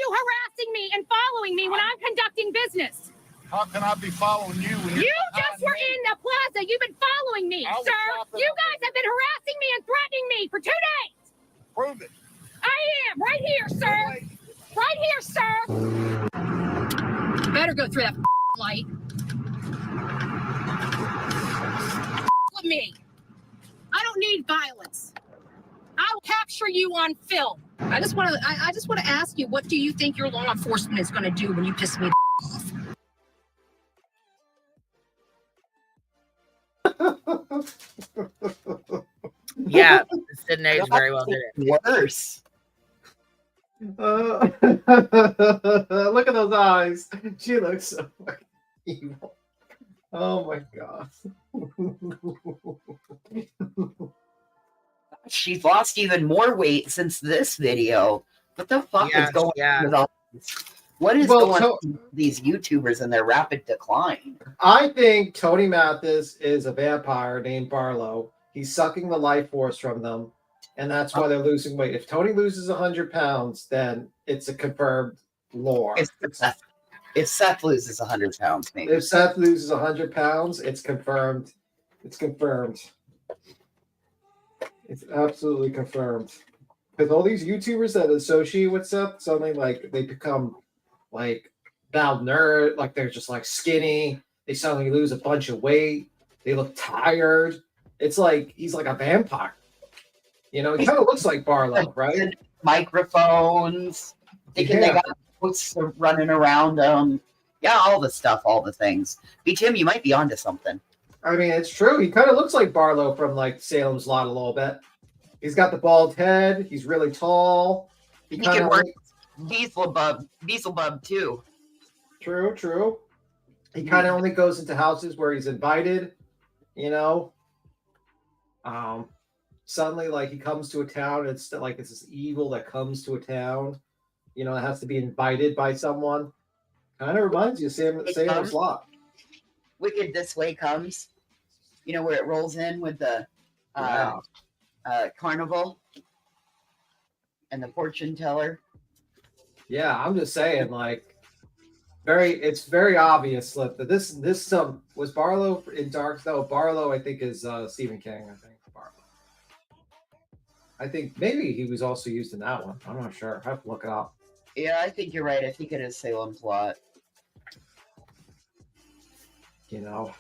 harassing me and following me when I'm conducting business? How can I be following you when you just were in the plaza? You've been following me, sir. You guys have been harassing me and threatening me for 2 days. Prove it. I am right here, sir. Right here, sir. Better go through that light. With me. I don't need violence. I'll capture you on film. I just want to ask you, what do you think your law enforcement is going to do when you piss me off? Yeah, this didn't age very well, did it? Worse. Look at those eyes. She looks so fucking evil. Oh my god. She's lost even more weight since this video. What the fuck is going on with all this? What is going on with these YouTubers and their rapid decline? I think Tony Mathis is a vampire named Barlow. He's sucking the life force from them, and that's why they're losing weight. If Tony loses 100 pounds, then it's a confirmed lore. If Seth loses 100 pounds, maybe. If Seth loses 100 pounds, it's confirmed. It's confirmed. It's absolutely confirmed. Because all these YouTubers that associate with stuff, suddenly like they become like malnourished, like they're just like skinny. They suddenly lose a bunch of weight. They look tired. It's like he's like a vampire. You know, he kind of looks like Barlow, right? Microphones. Thinking they got posts running around them. Yeah, all the stuff, all the things. Tim, you might be onto something. I mean, it's true. He kind of looks like Barlow from like Salem's Lot a little bit. He's got the bald head. He's really tall. He can work Beelzebub too. True. He kind of only goes into houses where he's invited, you know. Suddenly, like he comes to a town, it's like it's this evil that comes to a town, you know, it has to be invited by someone. Kind of reminds you of Salem's Lot. Wicked This Way Comes. You know, where it rolls in with the carnival and the fortune teller. Yeah, I'm just saying, like, it's very obvious that this was Barlow in Dark. No, Barlow I think is Stephen King. I think Barlow. I think maybe he was also used in that one. I'm not sure. I have to look it up. Yeah, I think you're right. I think it is Salem's Lot. You know,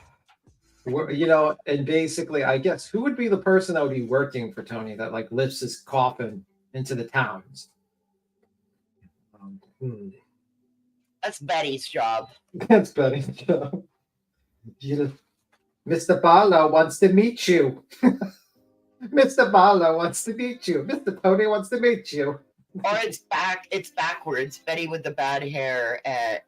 and basically, I guess who would be the person that would be working for Tony that like lifts his coffin into the towns? That's Betty's job. That's Betty's job. Mr. Barlow wants to meet you. Mr. Barlow wants to meet you. Mr. Tony wants to meet you. Or it's backwards. Betty with the bad hair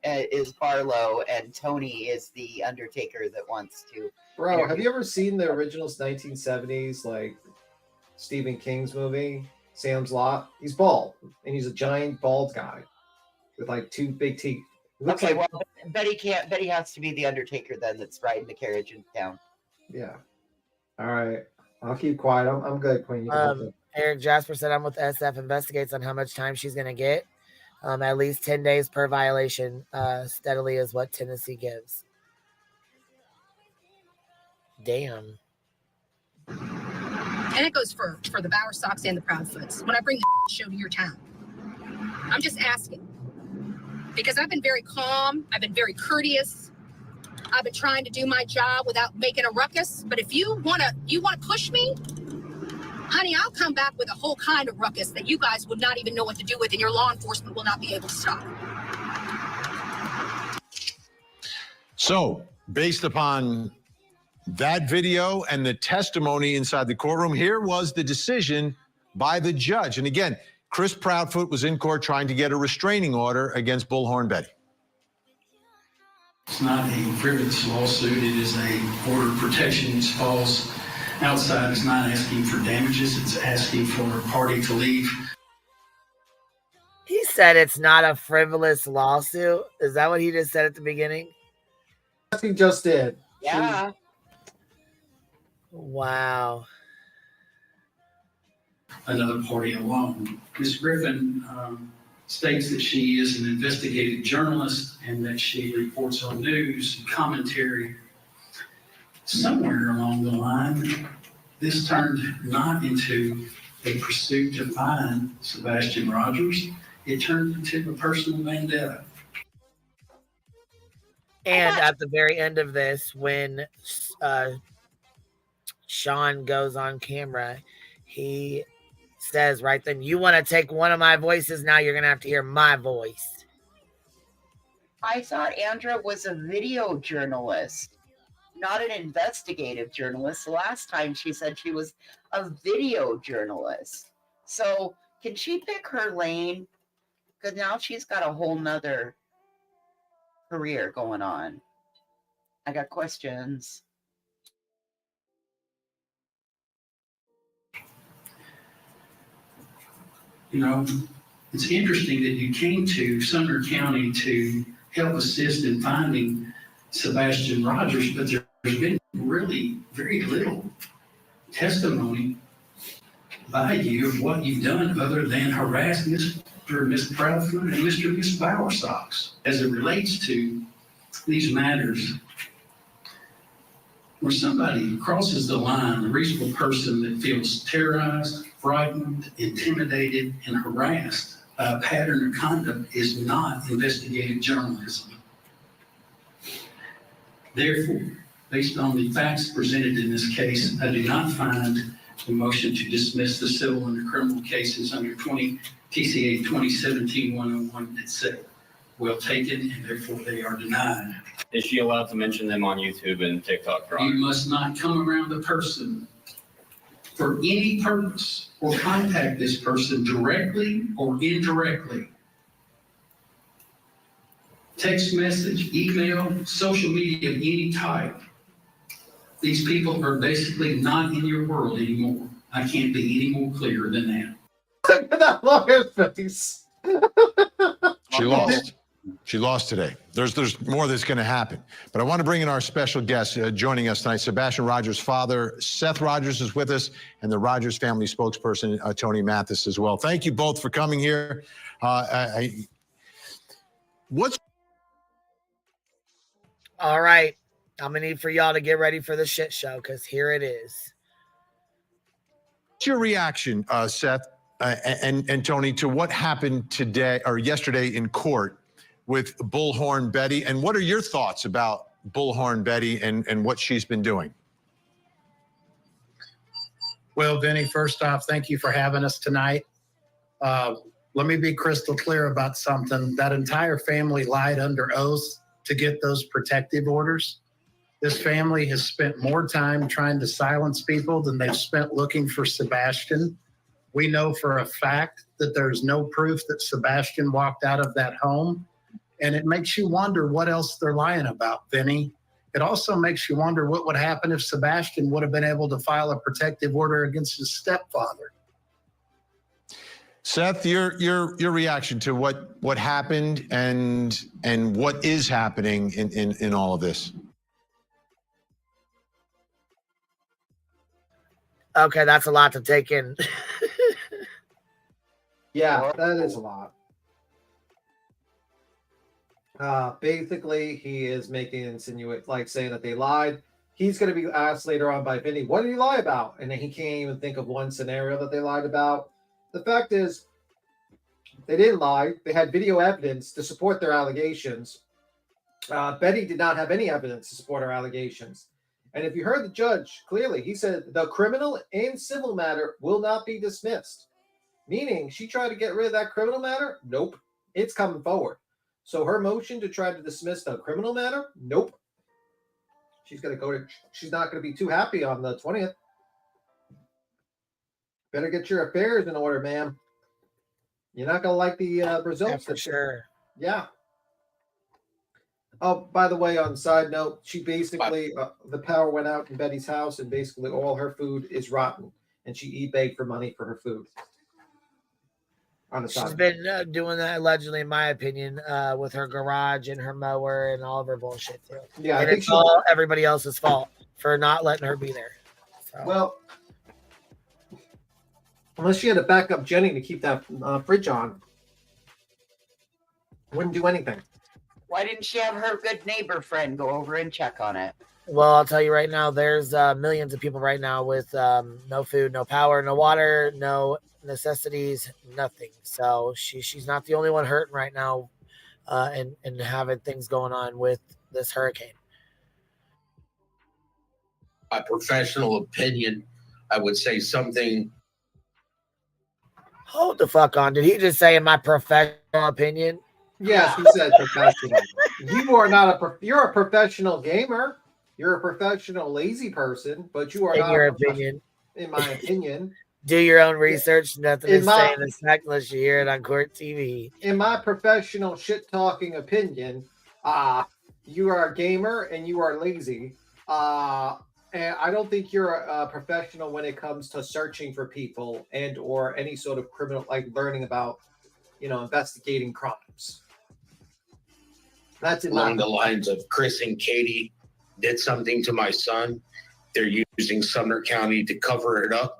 is Barlow, and Tony is the Undertaker that wants to. Bro, have you ever seen the original 1970s like Stephen King's movie, Salem's Lot? He's bald, and he's a giant bald guy with like two big teeth. Okay, well, Betty has to be the Undertaker then that's riding the carriage in town. Yeah. All right. I'll keep quiet. I'm good, Queen. Eric Jasper said I'm with SF investigates on how much time she's going to get. At least 10 days per violation. Steadily is what Tennessee gives. Damn. And it goes for the Bowerstocks and the Proudfoots. When I bring the show to your town, I'm just asking. Because I've been very calm. I've been very courteous. I've been trying to do my job without making a ruckus. But if you wanna push me, honey, I'll come back with a whole kind of ruckus that you guys would not even know what to do with, and your law enforcement will not be able to stop. So, based upon that video and the testimony inside the courtroom, here was the decision by the judge. And again, Chris Proudfoot was in court trying to get a restraining order against Bullhorn Betty. It's not a frivolous lawsuit. It is a order of protection. It falls outside. It's not asking for damages. It's asking for a party to leave. He said it's not a frivolous lawsuit. Is that what he just said at the beginning? He just did. Yeah. Wow. Another party alone. Ms. Griffin states that she is an investigative journalist and that she reports on news and commentary. Somewhere along the line, this turned not into a pursuit to find Sebastian Rogers. It turned into a personal vendetta. And at the very end of this, when Sean goes on camera, he says right then, you want to take one of my voices, now you're going to have to hear my voice. I thought Andra was a video journalist, not an investigative journalist. The last time she said she was a video journalist. So can she pick her lane? Because now she's got a whole nother career going on. I got questions. You know, it's interesting that you came to Sumner County to help assist in finding Sebastian Rogers, but there's been really very little testimony by you of what you've done other than harass Mr. and Ms. Proudfoot and Mr. and Ms. Bowerstocks as it relates to these matters. where somebody crosses the line, a reasonable person that feels terrorized, frightened, intimidated, and harassed by a pattern of conduct is not investigative journalism. Therefore, based on the facts presented in this case, I do not find the motion to dismiss the civil and the criminal cases under TCA 2017-101 etc. well taken, and therefore they are denied. Is she allowed to mention them on YouTube and TikTok? You must not come around the person for any purpose or contact this person directly or indirectly. Text message, email, social media of any type. These people are basically not in your world anymore. I can't be any more clear than that. Look at that lawyer's face. She lost. She lost today. There's more that's going to happen. But I want to bring in our special guest joining us tonight. Sebastian Rogers' father, Seth Rogers, is with us, and the Rogers family spokesperson, Tony Mathis, as well. Thank you both for coming here. All right. I'm going to need for y'all to get ready for the shit show, because here it is. What's your reaction, Seth and Tony, to what happened today or yesterday in court with Bullhorn Betty? And what are your thoughts about Bullhorn Betty and what she's been doing? Well, Vinnie, first off, thank you for having us tonight. Let me be crystal clear about something. That entire family lied under oath to get those protective orders. This family has spent more time trying to silence people than they've spent looking for Sebastian. We know for a fact that there's no proof that Sebastian walked out of that home. And it makes you wonder what else they're lying about, Vinnie. It also makes you wonder what would happen if Sebastian would have been able to file a protective order against his stepfather. Seth, your reaction to what happened and what is happening in all of this. Okay, that's a lot to take in. Yeah, that is a lot. Basically, he is making insinuate, like saying that they lied. He's going to be asked later on by Vinnie, what did he lie about? And then he can't even think of one scenario that they lied about. The fact is, they didn't lie. They had video evidence to support their allegations. Betty did not have any evidence to support her allegations. And if you heard the judge clearly, he said the criminal and civil matter will not be dismissed. Meaning, she tried to get rid of that criminal matter? Nope. It's coming forward. So her motion to try to dismiss the criminal matter? Nope. She's not going to be too happy on the 20th. Better get your affairs in order, ma'am. You're not going to like the results. Yeah, for sure. Yeah. Oh, by the way, on side note, she basically, the power went out in Betty's house, and basically all her food is rotten, and she eBayed for money for her food. On the side. She's been doing that, allegedly, in my opinion, with her garage and her mower and all of her bullshit, too. Yeah, and it's all everybody else's fault for not letting her be there. So. Well, unless she had a backup Jenny to keep that fridge on, wouldn't do anything. Why didn't she have her good neighbor friend go over and check on it? Well, I'll tell you right now, there's millions of people right now with no food, no power, no water, no necessities, nothing. So she's not the only one hurting right now and having things going on with this hurricane. My professional opinion, I would say something. Hold the fuck on. Did he just say in my professional opinion? Yes, he said professional. You are not you're a professional gamer. You're a professional lazy person, but you are in not your opinion. In my opinion. Do your own research. Nothing to say in this fact unless you hear it on court TV. In my professional shit talking opinion, you are a gamer and you are lazy. And I don't think you're a professional when it comes to searching for people and or any sort of criminal, like learning about, investigating crimes. That's along the lines of Chris and Katie did something to my son. They're using Sumner County to cover it up.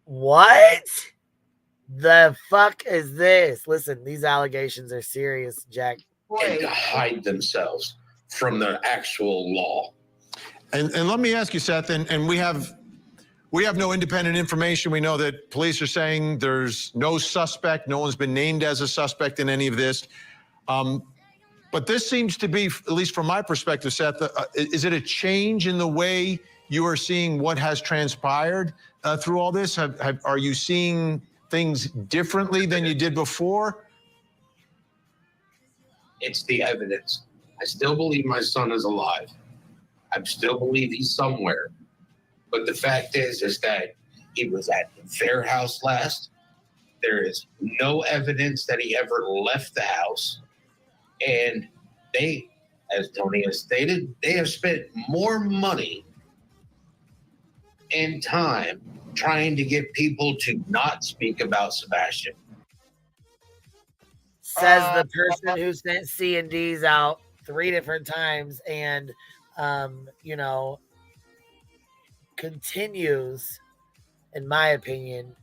What the fuck is this? Listen, these allegations are serious, Jack. And to hide themselves. from the actual law. And let me ask you, Seth, and we have no independent information. We know that police are saying there's no suspect. No one's been named as a suspect in any of this. But this seems to be, at least from my perspective, Seth, is it a change in the way you are seeing what has transpired through all this? Are you seeing things differently than you did before? It's the evidence. I still believe my son is alive. I still believe he's somewhere. But the fact is that he was at the fair house last. There is no evidence that he ever left the house. And they, as Tony has stated, they have spent more money and time trying to get people to not speak about Sebastian. Says the person who sent C and D's out 3 different times and, continues, in my opinion,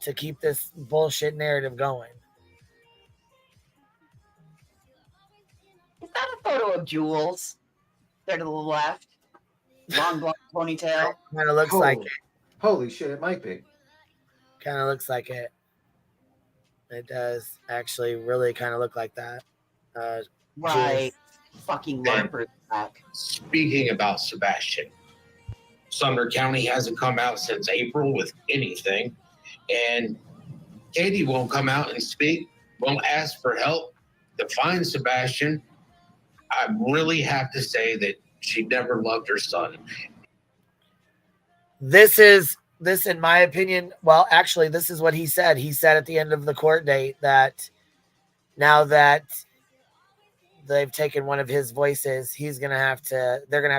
to keep this bullshit narrative going. Is that a photo of Jules? There to the left. Long blonde ponytail. Kind of looks like it. Holy shit, it might be. Kind of looks like it. It does actually really kind of look like that. Right. Fucking LARPers back. Speaking about Sebastian, Sumner County hasn't come out since April with anything. And Katie won't come out and speak, won't ask for help to find Sebastian. I really have to say that she never loved her son. This, in my opinion, well, actually, this is what he said. He said at the end of the court date that now that they've taken one of his voices, they're going to have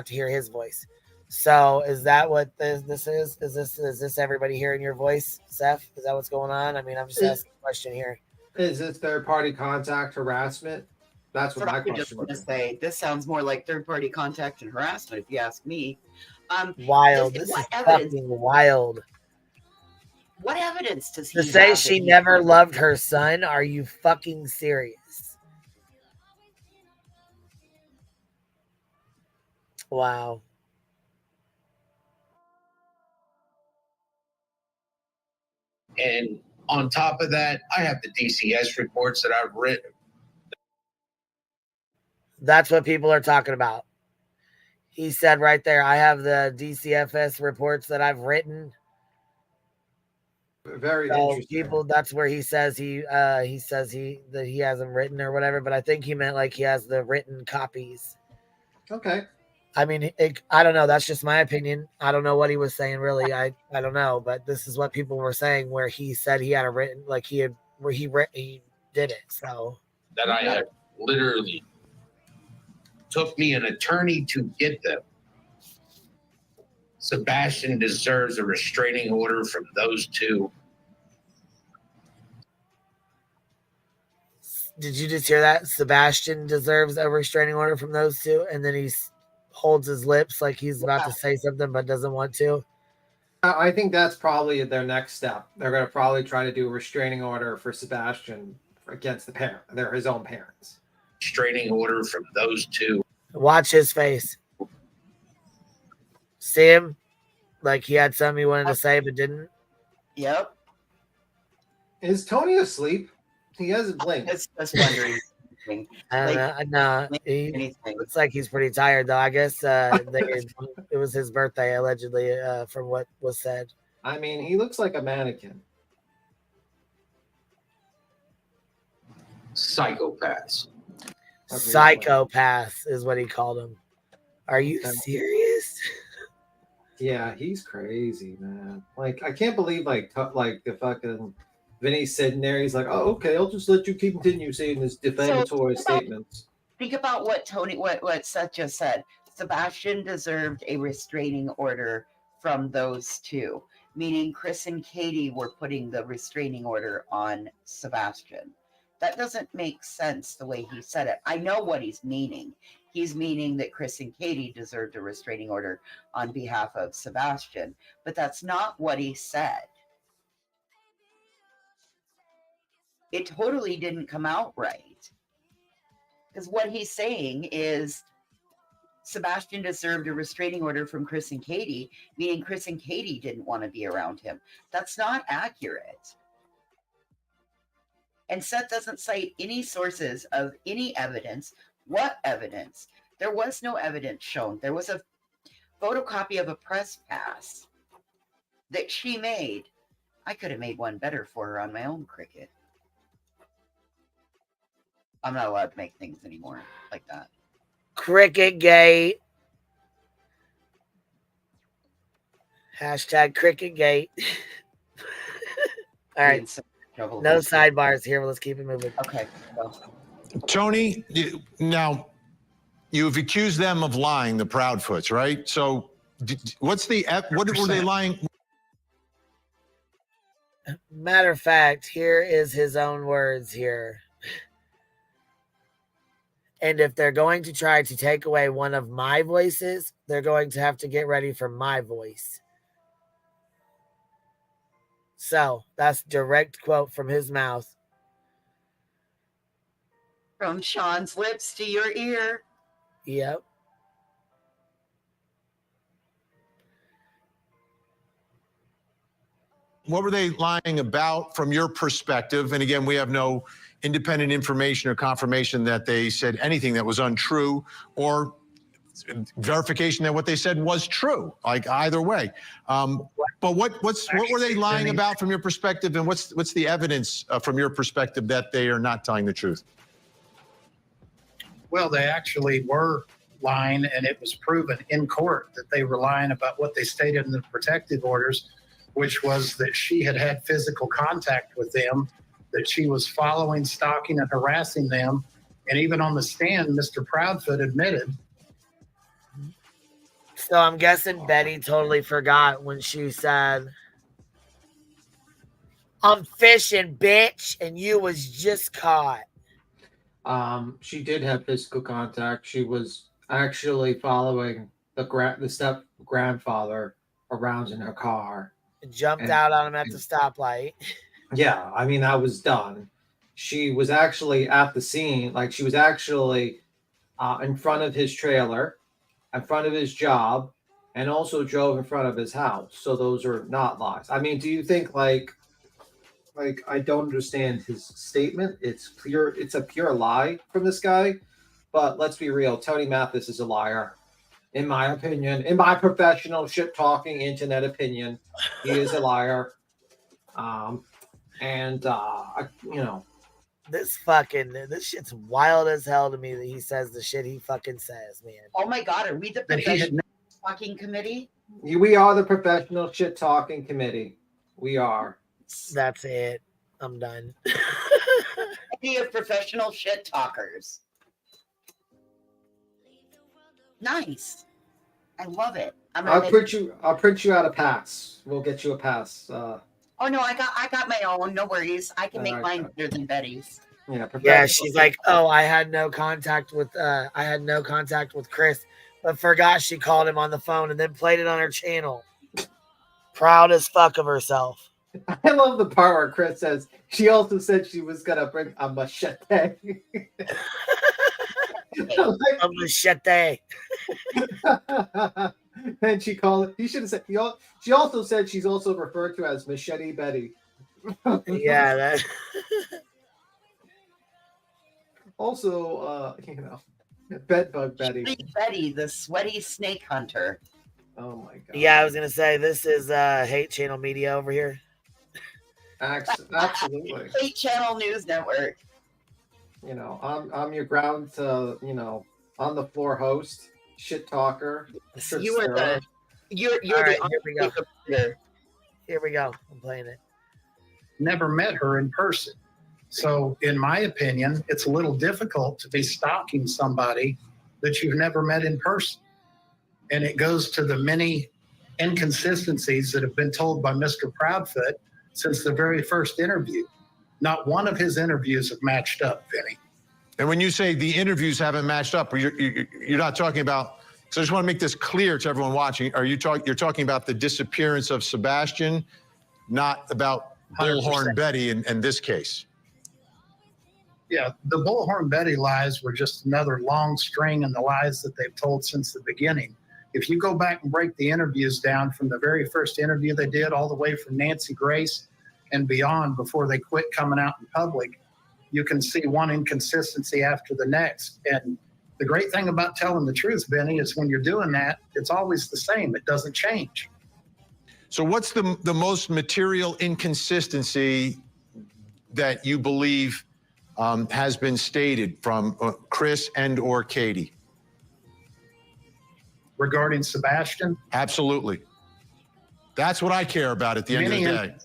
to hear his voice. So is that what this is? Is this everybody hearing your voice, Seth? Is that what's going on? I mean, I'm just asking a question here. Is this third-party contact harassment? That's what my question just want to say. This sounds more like third-party contact and harassment, if you ask me. Wild. This is fucking wild. What evidence does he to say have she never loved her son? Are you fucking serious? Wow. And on top of that, I have the DCS reports that I've written. That's what people are talking about. He said right there, I have the DCFS reports that I've written. Very interesting. People, that's where he says that he hasn't written or whatever, but I think he meant like he has the written copies. Okay. I mean, I don't know. That's just my opinion. I don't know what he was saying, really. I don't know, but this is what people were saying, where he said he had a written, like he did it. So that I had literally took me an attorney to get them. Sebastian deserves a restraining order from those two. Did you just hear that? Sebastian deserves a restraining order from those two, and then he holds his lips like he's about to say something but doesn't want to. I think that's probably their next step. They're going to probably try to do a restraining order for Sebastian against the parent. They're his own parents. Restraining order from those two. Watch his face. See him? Like he had something he wanted to say but didn't. Yep. Is Tony asleep? He hasn't blinked. I was wondering. No, he looks like he's pretty tired though. I guess it was his birthday allegedly, from what was said. I mean, he looks like a mannequin. Psychopaths. Psychopaths is what he called him. Are you serious? Yeah, he's crazy, man. Like, I can't believe like the fucking Vinnie's sitting there. He's like, "Oh, okay, I'll just let you continue saying this defamatory statements." Think about what Seth just said. Sebastian deserved a restraining order from those two, meaning Chris and Katie were putting the restraining order on Sebastian. That doesn't make sense the way he said it. I know what he's meaning. He's meaning that Chris and Katie deserved a restraining order on behalf of Sebastian, but that's not what he said. It totally didn't come out right. Because what he's saying is Sebastian deserved a restraining order from Chris and Katie, meaning Chris and Katie didn't want to be around him. That's not accurate. And Seth doesn't cite any sources of any evidence. What evidence? There was no evidence shown. There was a photocopy of a press pass that she made. I could have made one better for her on my own Cricket. I'm not allowed to make things anymore like that. Cricket gate. Hashtag Cricket gate. All right. No sidebars here. Let's keep it moving. Okay. Tony, now you've accused them of lying, the Proudfoots, right? So what were they lying? Matter of fact, here is his own words here. And if they're going to try to take away one of my voices, they're going to have to get ready for my voice. So that's direct quote from his mouth. From Sean's lips to your ear. Yep. What were they lying about from your perspective? And again, we have no independent information or confirmation that they said anything that was untrue or verification that what they said was true, like either way. But what were they lying about from your perspective, and what's the evidence from your perspective that they are not telling the truth? Well, they actually were lying, and it was proven in court that they were lying about what they stated in the protective orders, which was that she had had physical contact with them, that she was following, stalking, and harassing them. And even on the stand, Mr. Proudfoot admitted. So I'm guessing Betty totally forgot when she said, "I'm fishing, bitch," and you was just caught. She did have physical contact. She was actually following the step grandfather around in her car. Jumped out on him at the stoplight. Yeah, I mean, that was done. She was actually at the scene, like she was actually in front of his trailer, in front of his job, and also drove in front of his house. So those are not lies. I mean, do you think like I don't understand his statement? It's a pure lie from this guy. But let's be real, Tony Mathis is a liar. In my opinion, in my professional shit-talking internet opinion, he is a liar. This shit's wild as hell to me that he says the shit he fucking says, man. Oh my God, are we the professional talking committee? We are the professional shit-talking committee. We are. That's it. I'm done. Committee of professional shit talkers. Nice. I love it. I'll print you out a pass. We'll get you a pass. Oh no, I got my own. No worries. I can make mine better than Betty's. Yeah, she's like, "Oh, I had no contact with Chris, but forgot she called him on the phone and then played it on her channel." Proud as fuck of herself. I love the part where Chris says she also said she was gonna bring a machete. A machete. And she called it. He should have said. She also said she's also referred to as Machete Betty. Yeah. That. Also, Bedbug Betty. Betty, the sweaty snake hunter. Oh my God. Yeah, I was gonna say this is Hate Channel Media over here. Absolutely. Hate Channel News Network. I'm your ground, on the floor host, shit talker. You are the. You're right, the. Here we go. Here we go. I'm playing it. Never met her in person. So, in my opinion, it's a little difficult to be stalking somebody that you've never met in person. And it goes to the many inconsistencies that have been told by Mr. Proudfoot since the very first interview. Not one of his interviews have matched up, Vinnie. And when you say the interviews haven't matched up, you're not talking about. So I just want to make this clear to everyone watching. You're talking about the disappearance of Sebastian, not about Bullhorn 100%. Betty in this case. Yeah, the Bullhorn Betty lies were just another long string in the lies that they've told since the beginning. If you go back and break the interviews down from the very first interview they did all the way from Nancy Grace and beyond before they quit coming out in public, you can see one inconsistency after the next. And the great thing about telling the truth, Vinnie, is when you're doing that, it's always the same. It doesn't change. So what's the most material inconsistency that you believe has been stated from Chris and or Katie? Regarding Sebastian? Absolutely. That's what I care about at the end of the day.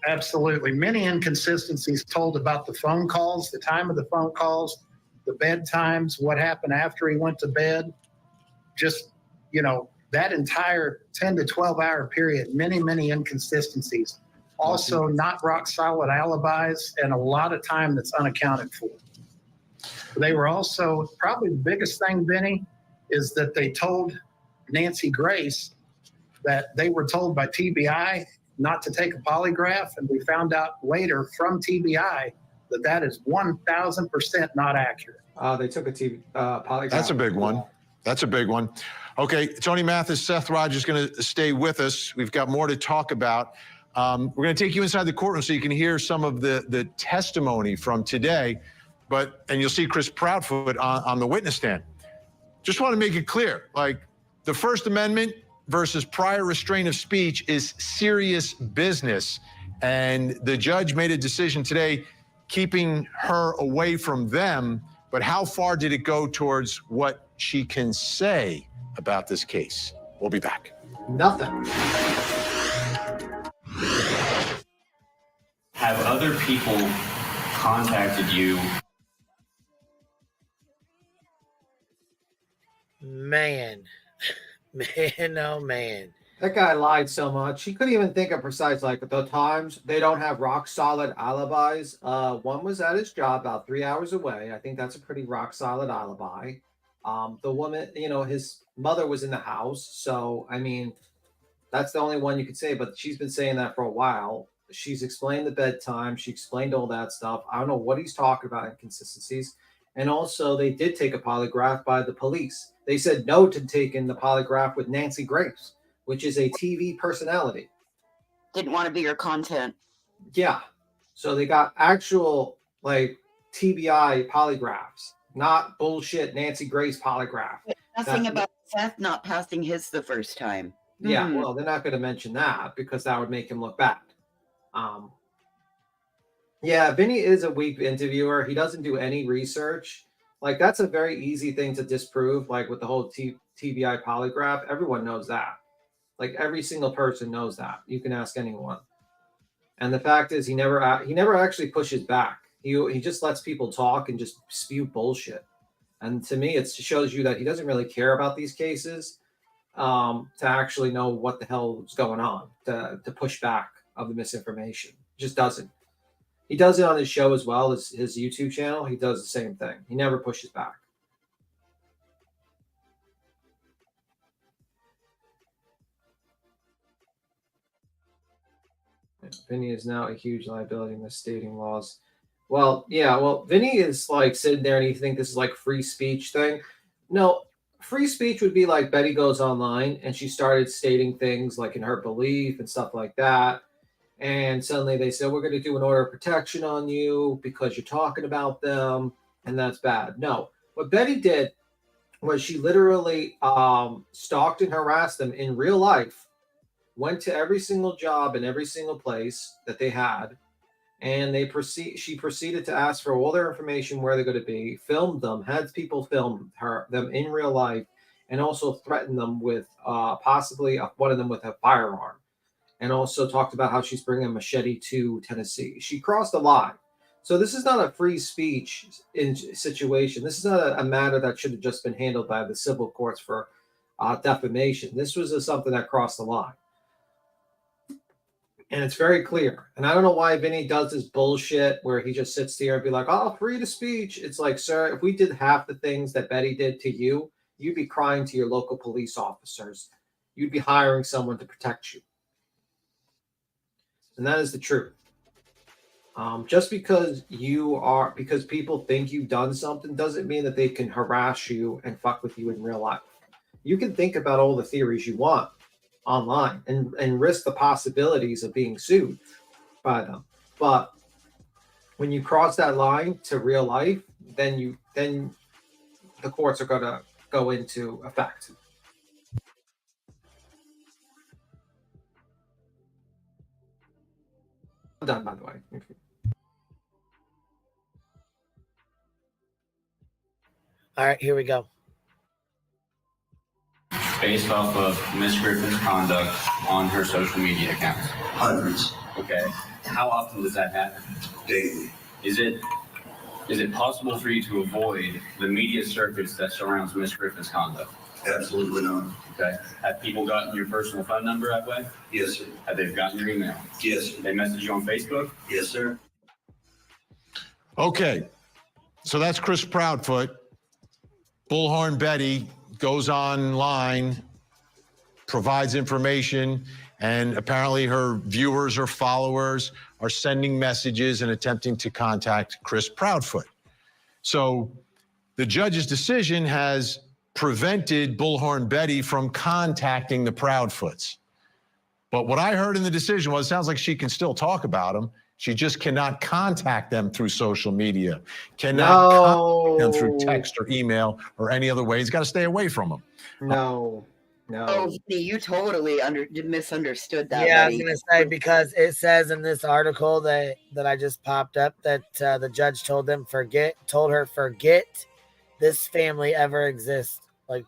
Absolutely. Many inconsistencies told about the phone calls, the time of the phone calls, the bed times, what happened after he went to bed. Just, you know, that entire 10 to 12 hour period, many inconsistencies. Also, not rock solid alibis and a lot of time that's unaccounted for. They were also, probably the biggest thing, Vinnie, is that they told Nancy Grace that they were told by TBI not to take a polygraph, and we found out later from TBI that that is 1,000% not accurate. They took a polygraph. That's a big one. That's a big one. Okay, Tony Mathis, Seth Rogers is going to stay with us. We've got more to talk about. We're going to take you inside the courtroom so you can hear some of the testimony from today, and you'll see Chris Proudfoot on the witness stand. Just want to make it clear, like, the First Amendment versus prior restraint of speech is serious business. And the judge made a decision today keeping her away from them. But how far did it go towards what she can say about this case? We'll be back. Nothing. Have other people contacted you? Man, oh man. That guy lied so much. He couldn't even think of precise, like, the times. They don't have rock solid alibis. One was at his job about 3 hours away. I think that's a pretty rock solid alibi. The woman, you know, his mother was in the house. So, I mean, that's the only one you could say, but she's been saying that for a while. She's explained the bedtime. She explained all that stuff. I don't know what he's talking about, inconsistencies. And also, they did take a polygraph by the police. They said no to taking the polygraph with Nancy Grace, which is a TV personality. Didn't want to be your content. Yeah. So they got actual, like, TBI polygraphs, not bullshit Nancy Grace polygraph. Nothing about Seth not passing his the first time. Yeah, well, they're not going to mention that because that would make him look bad. Yeah, Vinnie is a weak interviewer. He doesn't do any research. Like, that's a very easy thing to disprove, like with the whole TBI polygraph. Everyone knows that. Like, every single person knows that. You can ask anyone. And the fact is, he never actually pushes back. He just lets people talk and just spew bullshit. And to me, it shows you that he doesn't really care about these cases to actually know what the hell is going on, to push back of the misinformation. Just doesn't. He does it on his show as well as his YouTube channel. He does the same thing. He never pushes back. Vinnie is now a huge liability, misstating laws. Well, yeah, Vinnie is like sitting there and you think this is like free speech thing. No, free speech would be like Betty goes online and she started stating things like in her belief and stuff like that. And suddenly they said, we're going to do an order of protection on you because you're talking about them. And that's bad. No, what Betty did was she literally stalked and harassed them in real life, went to every single job in every single place that they had. And she proceeded to ask for all their information, where they're going to be, filmed them, had people film them in real life, and also threatened them with possibly one of them with a firearm. And also talked about how she's bringing a machete to Tennessee. She crossed the line. So this is not a free speech situation. This is not a matter that should have just been handled by the civil courts for defamation. This was something that crossed the line. And it's very clear. And I don't know why Vinnie does this bullshit where he just sits there and be like, oh, free to speech. It's like, sir, if we did half the things that Betty did to you, you'd be crying to your local police officers. You'd be hiring someone to protect you. And that is the truth. Just because because people think you've done something doesn't mean that they can harass you and fuck with you in real life. You can think about all the theories you want online and risk the possibilities of being sued by them. But when you cross that line to real life, then the courts are going to go into effect. I'm done, by the way. All right, here we go. Based off of Miss Griffin's conduct on her social media accounts? Hundreds. Okay. How often does that happen? Daily. Is it possible for you to avoid the media circus that surrounds Miss Griffin's conduct? Absolutely not. Okay. Have people gotten your personal phone number that way? Yes, sir. Have they gotten your email? Yes, sir. They message you on Facebook? Yes, sir. Okay. So that's Chris Proudfoot. Bullhorn Betty goes online, provides information, and apparently her viewers or followers are sending messages and attempting to contact Chris Proudfoot. So the judge's decision has prevented Bullhorn Betty from contacting the Proudfoots. But what I heard in the decision was, it sounds like she can still talk about them. She just cannot contact them through social media, cannot contact them through text or email or any other way. He's got to stay away from them. No. Oh, Vinnie, you totally misunderstood that. Yeah, buddy. I was going to say, because it says in this article that I just popped up that the judge told her, forget this family ever exists. Like,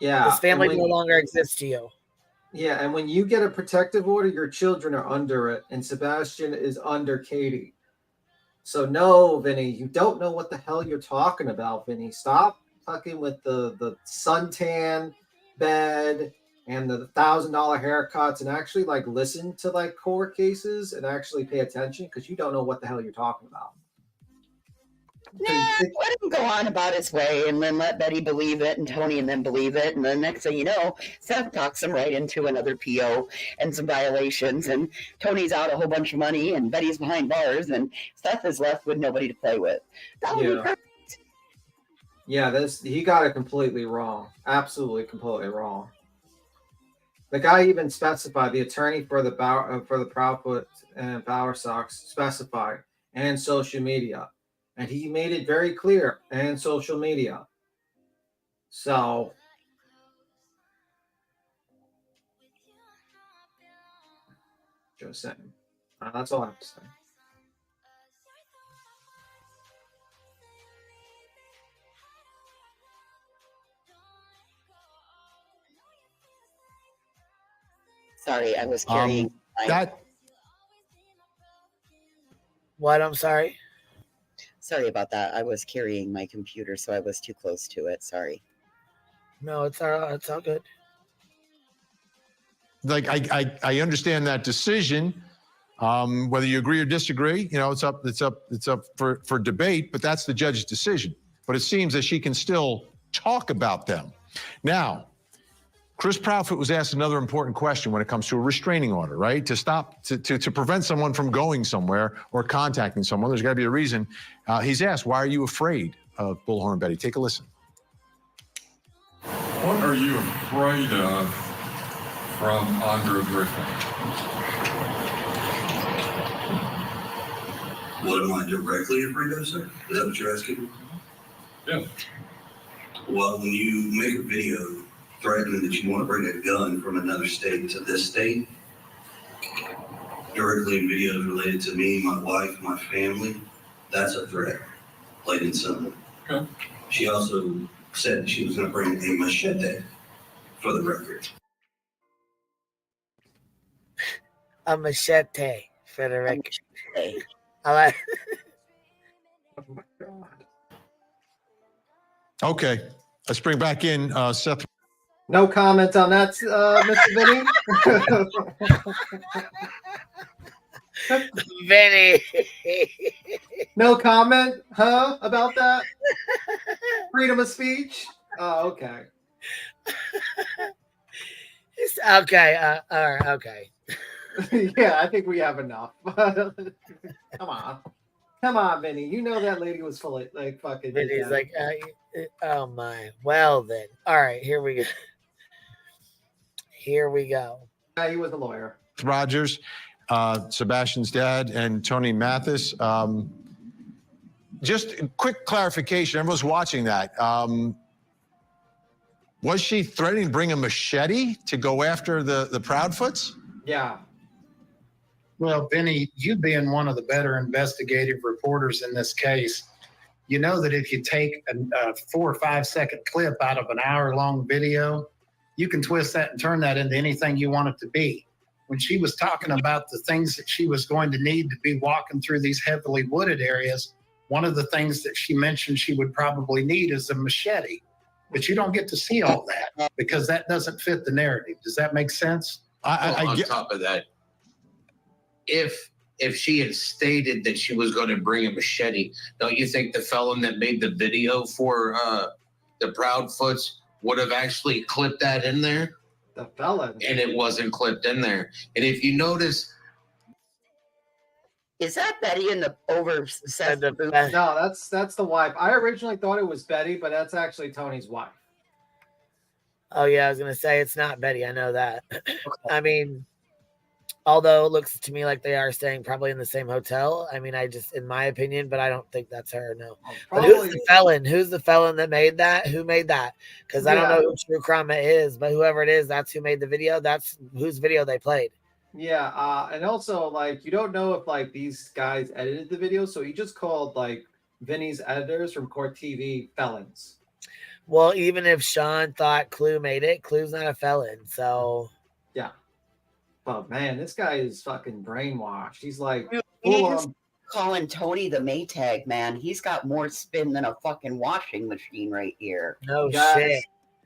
Yeah. this family no longer exists to you. Yeah, and when you get a protective order, your children are under it, and Sebastian is under Katie. So no, Vinny, you don't know what the hell you're talking about, Vinny. Stop fucking with the suntan bed and the $1,000 haircuts, and actually like listen to like court cases and actually pay attention, because you don't know what the hell you're talking about. Nah, let him go on about his way and then let Betty believe it and Tony and them believe it. And then next thing you know, Seth talks him right into another PO and some violations. And Tony's out a whole bunch of money and Betty's behind bars and Seth is left with nobody to play with. That would be perfect. Yeah, he got it completely wrong. Absolutely completely wrong. The guy even specified, the attorney for the Proudfoot and Bower Sox specified, and social media. And he made it very clear, and social media. So, just saying. That's all I have to say. Sorry, I was carrying What? I'm sorry. Sorry about that. I was carrying my computer, so I was too close to it. Sorry. No, it's all good. Like I understand that decision. Whether you agree or disagree, it's up for debate, but that's the judge's decision. But it seems that she can still talk about them. Now, Chris Proudfoot was asked another important question when it comes to a restraining order, right? To prevent someone from going somewhere or contacting someone, there's got to be a reason. He's asked, why are you afraid of Bullhorn Betty? Take a listen. What are you afraid of from Andrew Griffin? What am I directly afraid of, sir? Is that what you're asking? Yeah. Well, when you make a video threatening that you want to bring a gun from another state to this state, directly in videos related to me, my wife, my family, that's a threat, plain and simple. Okay. She also said she was going to bring a machete, for the record. A machete, for the record. I like. Oh my God. Okay, let's bring back in Seth. No comment on that, Mr. Vinny. Vinny. No comment, about that? Freedom of speech? Oh, okay. Okay. All right. Okay. Yeah, I think we have enough. Come on, Vinny. You know that lady was full of like fucking. Vinny's like, oh my. Well then, all right, here we go. Here we go. Yeah, he was a lawyer. Rogers, Sebastian's dad, and Tony Mathis. Just a quick clarification. Everyone's watching that. Was she threatening to bring a machete to go after the Proudfoots? Yeah. Well, Vinny, you being one of the better investigative reporters in this case, you know that if you take a 4 or 5 second clip out of an hour-long video, you can twist that and turn that into anything you want it to be. When she was talking about the things that she was going to need to be walking through these heavily wooded areas, one of the things that she mentioned she would probably need is a machete. But you don't get to see all that because that doesn't fit the narrative. Does that make sense? On top of that, if she had stated that she was going to bring a machete, don't you think the felon that made the video for the Proudfoots would have actually clipped that in there? The felon. And it wasn't clipped in there. And if you notice, is that Betty in the obsessed booth? No, that's the wife. I originally thought it was Betty, but that's actually Tony's wife. Oh yeah, I was gonna say it's not Betty. I know that. I mean, although it looks to me like they are staying probably in the same hotel. I mean, in my opinion, but I don't think that's her. No. But who's the felon? Who's the felon that made that? Who made that? Because I don't know who True Crime is, but whoever it is, that's who made the video. That's whose video they played. Yeah, and also like you don't know if like these guys edited the video, so he just called like Vinny's editors from Court TV felons. Well, even if Sean thought Clue made it, Clue's not a felon, so yeah. But man, this guy is fucking brainwashed. He's like calling Tony the Maytag man. He's got more spin than a fucking washing machine right here. No shit.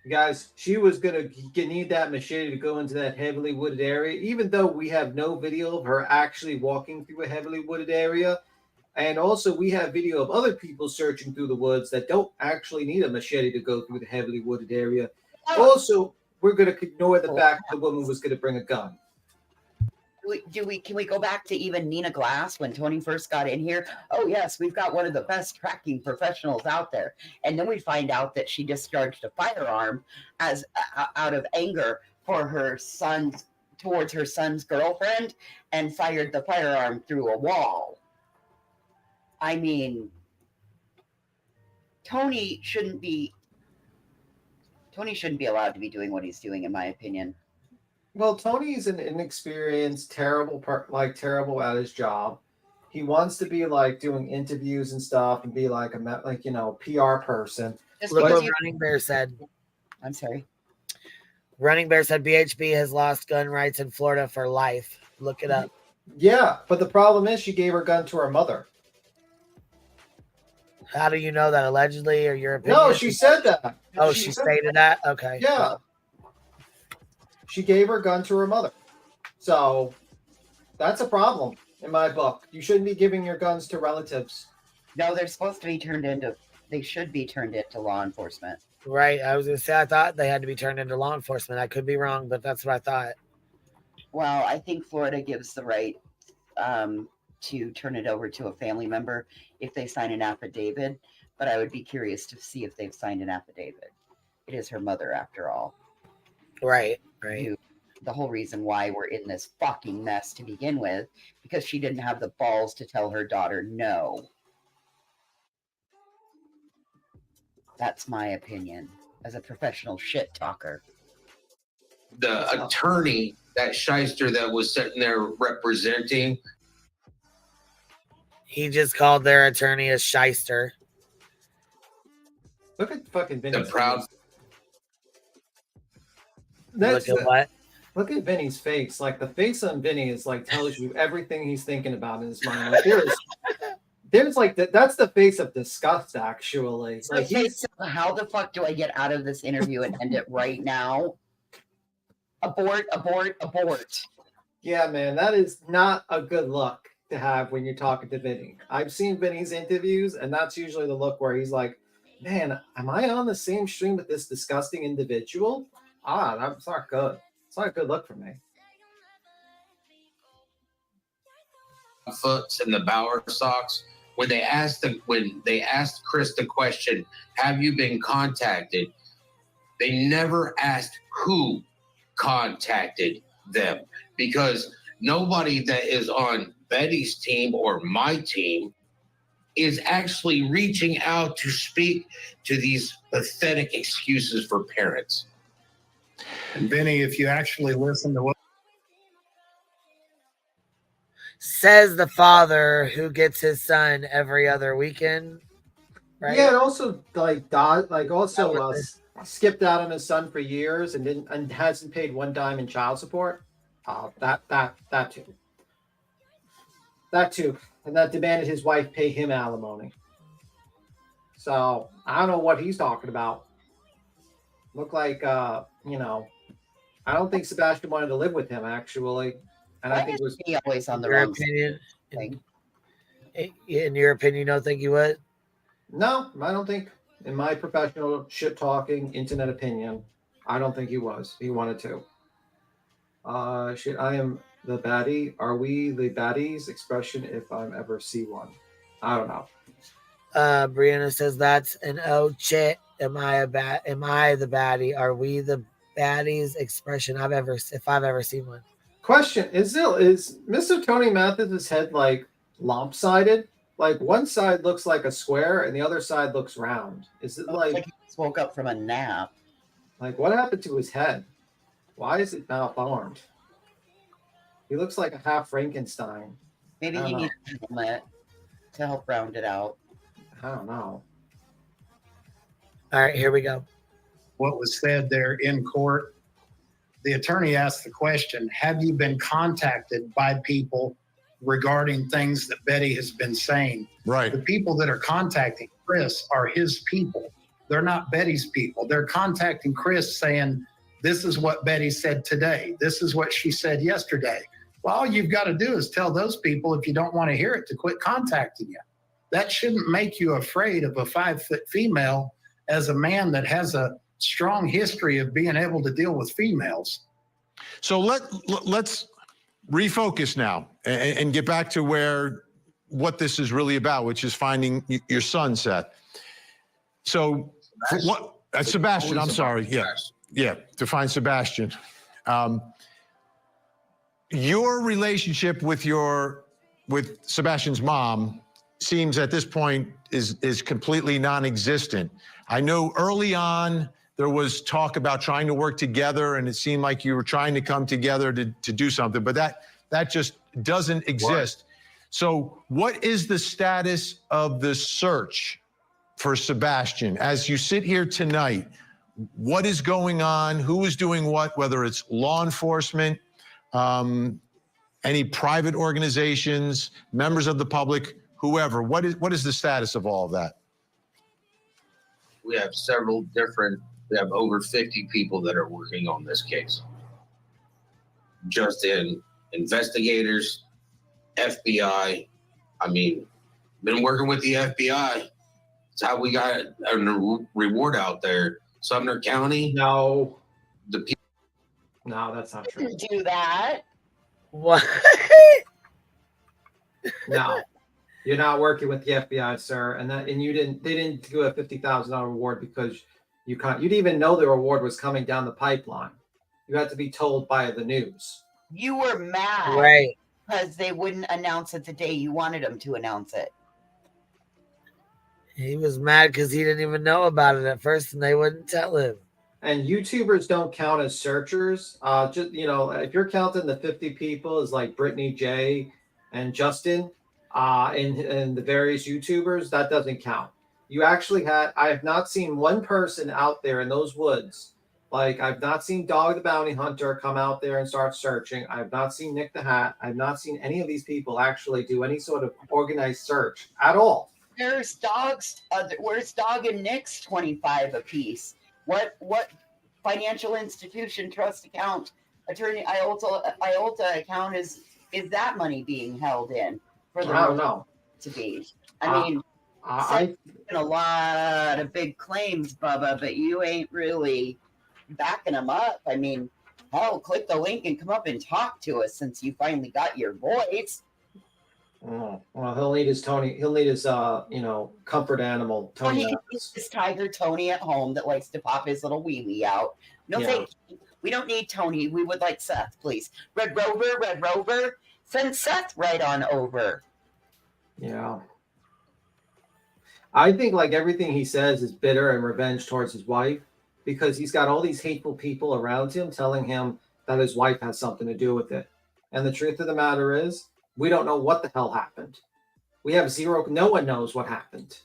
Guys, she was gonna need that machete to go into that heavily wooded area, even though we have no video of her actually walking through a heavily wooded area. And also we have video of other people searching through the woods that don't actually need a machete to go through the heavily wooded area. Also, we're gonna ignore the fact the woman was gonna bring a gun. Can we go back to even Nina Glass when Tony first got in here? Oh yes, we've got one of the best tracking professionals out there, and then we find out that she discharged a firearm as out of anger for towards her son's girlfriend, and fired the firearm through a wall. I mean, Tony shouldn't be allowed to be doing what he's doing, in my opinion. Well, Tony's an inexperienced, terrible at his job. He wants to be like doing interviews and stuff and be like a PR person. Look what Running Bear said. I'm sorry. Running Bear said BHB has lost gun rights in Florida for life. Look it up. Yeah, but the problem is she gave her gun to her mother. How do you know that? Allegedly, or your opinion? No, she said that. Oh, she stated that? Okay. Yeah. She gave her gun to her mother. So that's a problem in my book. You shouldn't be giving your guns to relatives. No, they're supposed to be they should be turned into law enforcement. Right. I was going to say, I thought they had to be turned into law enforcement. I could be wrong, but that's what I thought. Well, I think Florida gives the right to turn it over to a family member if they sign an affidavit, but I would be curious to see if they've signed an affidavit. It is her mother, after all. Right. The whole reason why we're in this fucking mess to begin with, because she didn't have the balls to tell her daughter no. That's my opinion as a professional shit talker. The attorney, that shyster that was sitting there representing, he just called their attorney a shyster. Look at fucking Vinny. The proud. Look at what? Look at Vinny's face. Like the face on Vinny is like tells you everything he's thinking about in his mind. Like there's like that's the face of disgust, actually. So like how the fuck do I get out of this interview and end it right now? Abort. Yeah, man, that is not a good look to have when you're talking to Vinny. I've seen Vinny's interviews, and that's usually the look where he's like, man, am I on the same stream with this disgusting individual? That's not good. It's not a good look for me. Foots and the Bauer Sox, when they asked Chris the question, "Have you been contacted?" They never asked who contacted them, because nobody that is on Betty's team or my team is actually reaching out to speak to these pathetic excuses for parents. And Vinny, if you actually listen to what says the father who gets his son every other weekend, right? Yeah, and also skipped out on his son for years and hasn't paid one dime in child support. That too, and that demanded his wife pay him alimony. So I don't know what he's talking about. Look like I don't think Sebastian wanted to live with him actually, and I think it was he always on the your wrong opinion. thing. In your opinion, you don't think you would? No, I don't think. In my professional shit talking internet opinion, I don't think he was. He wanted to. I am the baddie. Are we the baddies? Expression if I ever see one. I don't know. Brianna says that's an oh shit. Am I the baddie? Are we the baddies? Expression if I've ever seen one. Question: Is Mr. Tony Mathis' head like lopsided? Like one side looks like a square and the other side looks round. Is it like he just woke up from a nap? Like what happened to his head? Why is it malformed? He looks like a half Frankenstein. Maybe he needs a helmet to help round it out. I don't know. All right, here we go. What was said there in court, the attorney asked the question, have you been contacted by people regarding things that Betty has been saying? Right. The people that are contacting Chris are his people. They're not Betty's people. They're contacting Chris saying, this is what Betty said today. This is what she said yesterday. Well, all you've got to do is tell those people, if you don't want to hear it, to quit contacting you. That shouldn't make you afraid of a 5-foot female as a man that has a strong history of being able to deal with females. So let's refocus now and get back to what this is really about, which is finding your son, Seth. So Sebastian, I'm sorry. Yeah, to find Sebastian. Your relationship with Sebastian's mom seems at this point is completely non-existent. I know early on there was talk about trying to work together, and it seemed like you were trying to come together to do something, but that just doesn't exist. So what is the status of the search for Sebastian? As you sit here tonight, what is going on? Who is doing what, whether it's law enforcement, any private organizations, members of the public, whoever? What is the status of all of that? We have we have over 50 people that are working on this case. Just in investigators, FBI. I mean, been working with the FBI. It's how we got a reward out there. Sumner County. No. No, that's not true. Didn't do that. What? No. You're not working with the FBI, sir, and they didn't do a $50,000 reward because you didn't even know the reward was coming down the pipeline. You had to be told by the news. You were mad, right? Because they wouldn't announce it the day you wanted them to announce it. He was mad because he didn't even know about it at first, and they wouldn't tell him. And YouTubers don't count as searchers. Just if you're counting the 50 people as like Brittany J and Justin, and the various YouTubers, that doesn't count. You actually I have not seen one person out there in those woods. Like, I've not seen Dog the Bounty Hunter come out there and start searching. I've not seen Nick the Hat. I've not seen any of these people actually do any sort of organized search at all. Where's Dog and Nick's 25 apiece? What financial institution, trust account, attorney IOLTA account is that money being held in? I don't know. To be. I mean, I've a lot of big claims, Bubba, but you ain't really backing them up. I mean, hell, click the link and come up and talk to us since you finally got your voice. Oh, well, he'll need his Tony. He'll need his comfort animal. Well, Tony. he can use his tiger Tony at home that likes to pop his little wee wee out. No, Yeah. thank you. We don't need Tony. We would like Seth, please. Red Rover, send Seth right on over. Yeah. I think like everything he says is bitter and revenge towards his wife because he's got all these hateful people around him telling him that his wife has something to do with it. And the truth of the matter is, we don't know what the hell happened. We have no one knows what happened.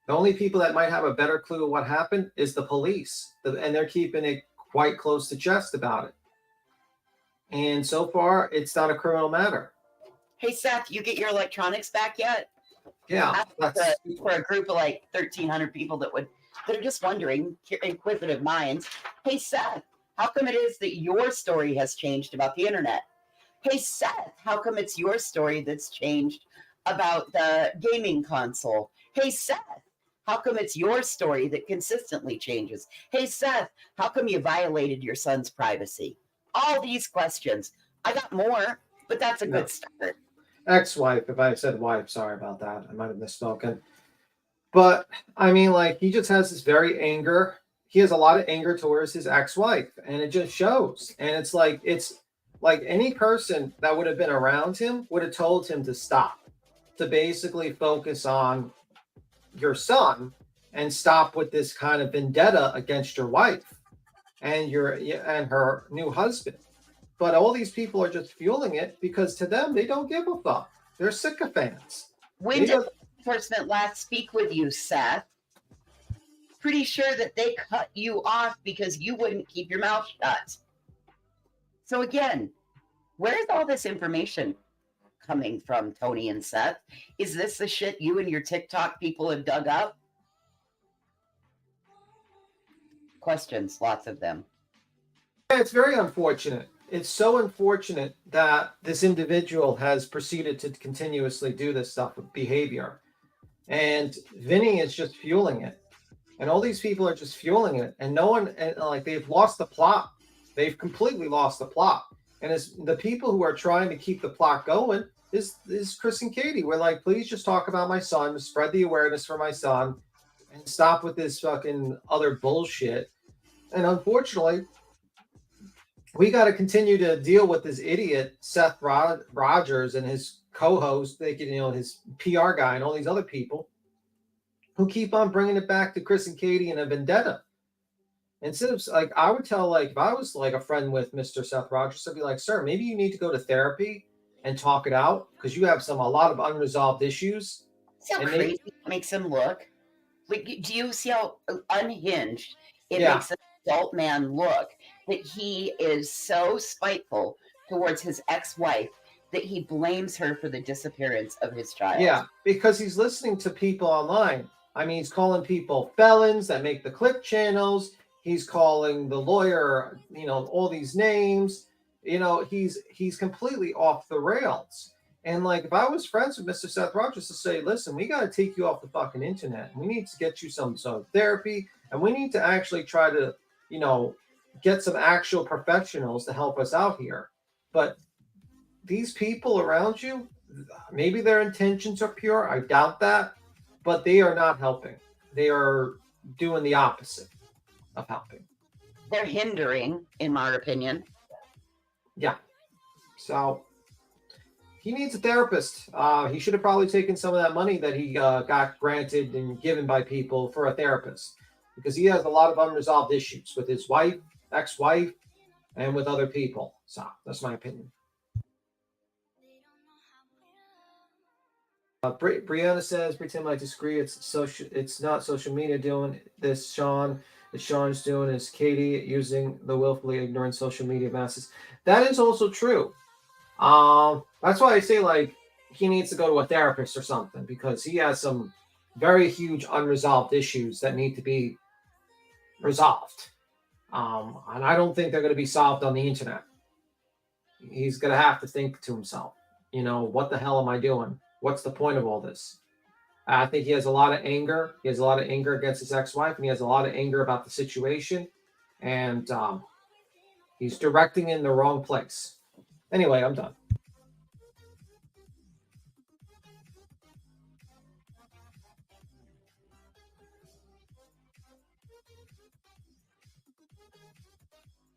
The only people that might have a better clue of what happened is the police. And they're keeping it quite close to chest about it. And so far, it's not a criminal matter. Hey, Seth, you get your electronics back yet? Yeah. For a group of like 1,300 people that are just wondering, inquisitive minds. Hey, Seth, how come it is that your story has changed about the internet? Hey, Seth, how come it's your story that's changed about the gaming console? Hey, Seth, how come it's your story that consistently changes? Hey, Seth, how come you violated your son's privacy? All these questions. I got more, but that's a good start. Ex-wife, if I said wife, sorry about that. I might have misspoken. But, I mean, like, he just has this very anger. He has a lot of anger towards his ex-wife, and it just shows. And it's like any person that would have been around him would have told him to stop, to basically focus on your son and stop with this kind of vendetta against your wife and her new husband. But all these people are just fueling it because to them, they don't give a fuck. They're sycophants. When did law enforcement last speak with you, Seth? Pretty sure that they cut you off because you wouldn't keep your mouth shut. So again, where's all this information coming from, Tony and Seth? Is this the shit you and your TikTok people have dug up? Questions, lots of them. Yeah, it's very unfortunate. It's so unfortunate that this individual has proceeded to continuously do this stuff with behavior. And Vinnie is just fueling it. And all these people are just fueling it. And no one, they've lost the plot. They've completely lost the plot. And it's the people who are trying to keep the plot going is Chris and Katie. We're like, please just talk about my son, spread the awareness for my son, and stop with this fucking other bullshit. And unfortunately, we got to continue to deal with this idiot Seth Rogers and his co-host, his PR guy, and all these other people who keep on bringing it back to Chris and Katie and a vendetta. Instead of I would tell if I was a friend with Mr. Seth Rogers, I'd be like, sir, maybe you need to go to therapy and talk it out because you have a lot of unresolved issues. See how crazy it makes him look? Do you see how unhinged it makes an adult man look? That he is so spiteful towards his ex-wife that he blames her for the disappearance of his child. Yeah, because he's listening to people online. I mean, he's calling people felons that make the click channels. He's calling the lawyer, all these names. He's completely off the rails. And if I was friends with Mr. Seth Rogers to say, listen, we got to take you off the fucking internet. We need to get you some sort of therapy, and we need to actually try to, get some actual professionals to help us out here. But these people around you, maybe their intentions are pure. I doubt that, but they are not helping. They are doing the opposite of helping. They're hindering, in my opinion. Yeah. So he needs a therapist. He should have probably taken some of that money that he got granted and given by people for a therapist because he has a lot of unresolved issues with his wife, ex-wife, and with other people. So that's my opinion. Brianna says, pretend I disagree. It's not social media doing this, Sean. What Sean's doing is Katie using the willfully ignorant social media masses. That is also true. That's why I say he needs to go to a therapist or something because he has some very huge unresolved issues that need to be resolved. And I don't think they're going to be solved on the internet. He's going to have to think to himself, what the hell am I doing? What's the point of all this? I think he has a lot of anger. He has a lot of anger against his ex-wife, and he has a lot of anger about the situation. And he's directing in the wrong place. Anyway, I'm done.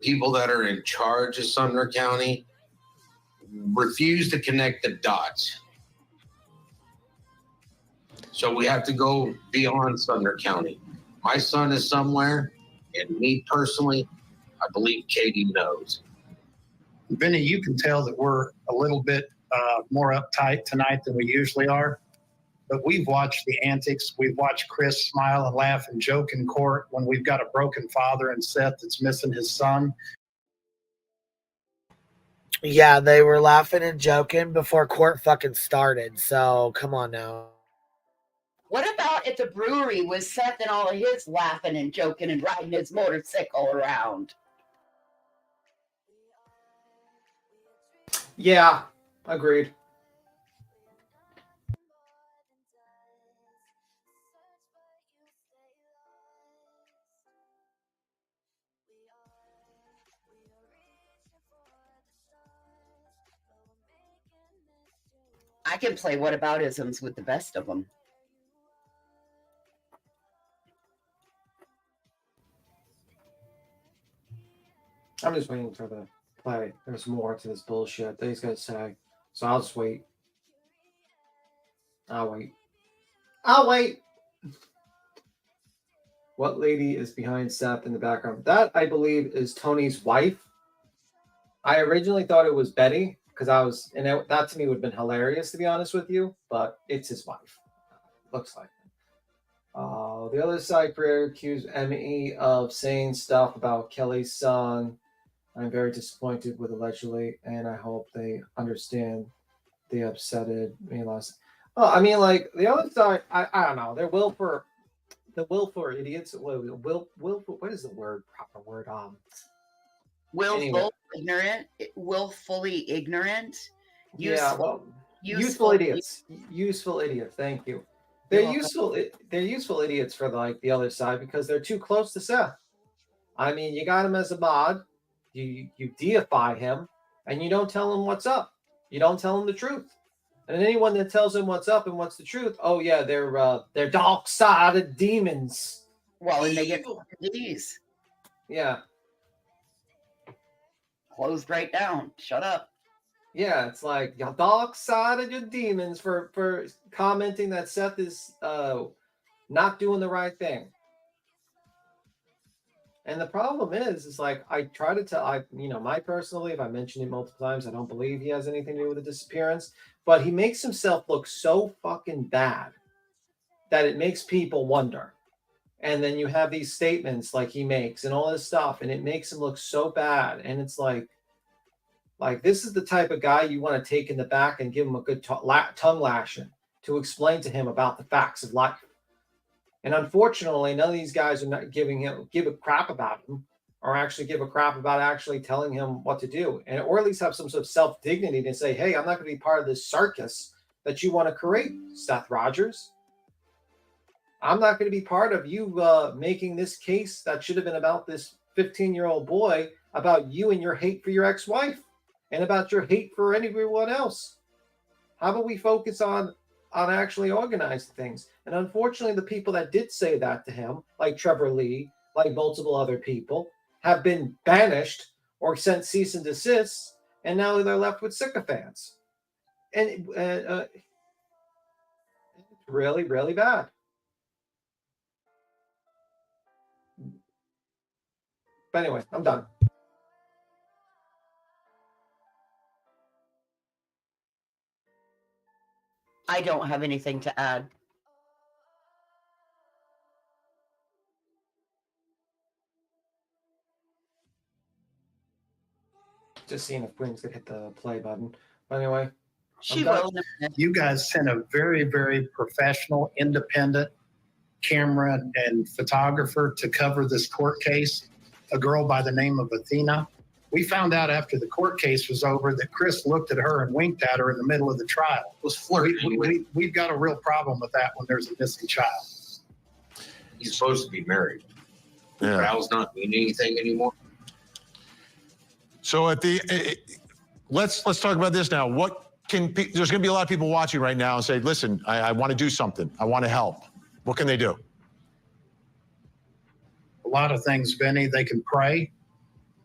people that are in charge of Sumner County refuse to connect the dots. So we have to go beyond Sumner County. My son is somewhere, and me personally, I believe Katie knows. Vinnie, you can tell that we're a little bit more uptight tonight than we usually are. But we've watched the antics. We've watched Chris smile and laugh and joke in court when we've got a broken father and Seth that's missing his son. Yeah, they were laughing and joking before court fucking started. So come on now. What about at the brewery with Seth and all of his laughing and joking and riding his motorcycle around? Yeah, agreed. I can play whataboutisms with the best of them. I'm just waiting for the play. There's more to this bullshit that he's gonna say. So I'll just wait. I'll wait. I'll wait. What lady is behind Seth in the background? That, I believe, is Tony's wife. I originally thought it was Betty because that to me would have been hilarious, to be honest with you, but it's his wife. Looks like it. The other side creator accused Emmy of saying stuff about Kelly's son. I'm very disappointed with allegedly, and I hope they understand the upsetted me last. Well, I mean, like the other side, I don't know. They're willful idiots. What is the word? Proper word? Willfully ignorant. Useful idiots. Useful idiots. Thank you. They're useful. They're useful idiots for like the other side because they're too close to Seth. I mean, you got him as a mod. You deify him, and you don't tell him what's up. You don't tell him the truth. And anyone that tells him what's up and what's the truth, oh yeah, they're dark-sided demons. Well, and they get these. Yeah. Closed right down. Shut up. Yeah, it's like your dark-sided your demons for commenting that Seth is not doing the right thing. And the problem is like I try to tell, my personal belief, I mentioned it multiple times, I don't believe he has anything to do with the disappearance, but he makes himself look so fucking bad that it makes people wonder. And then you have these statements like he makes and all this stuff, and it makes him look so bad. And it's like this is the type of guy you want to take in the back and give him a good tongue lashing to explain to him about the facts of life. And unfortunately, none of these guys are not give a crap about him, or actually give a crap about actually telling him what to do, and or at least have some sort of self-dignity to say, "Hey, I'm not going to be part of this circus that you want to create, Seth Rogers. I'm not going to be part of you making this case that should have been about this 15-year-old boy about you and your hate for your ex-wife, and about your hate for everyone else. How about we focus on actually organized things?" And unfortunately, the people that did say that to him, like Trevor Lee, like multiple other people, have been banished or sent cease and desist, and now they're left with sycophants. And it's really, really bad. But anyway, I'm done. I don't have anything to add. Just seeing if Queen's gonna hit the play button. But anyway, she will. You guys sent a very, very professional, independent camera and photographer to cover this court case, a girl by the name of Athena. We found out after the court case was over that Chris looked at her and winked at her in the middle of the trial. Was flirting. We've got a real problem with that when there's a missing child. He's supposed to be married. Yeah. Val's not doing anything anymore. So let's talk about this now. There's going to be a lot of people watching right now and say, listen, I want to do something. I want to help. What can they do? A lot of things, Vinnie. They can pray.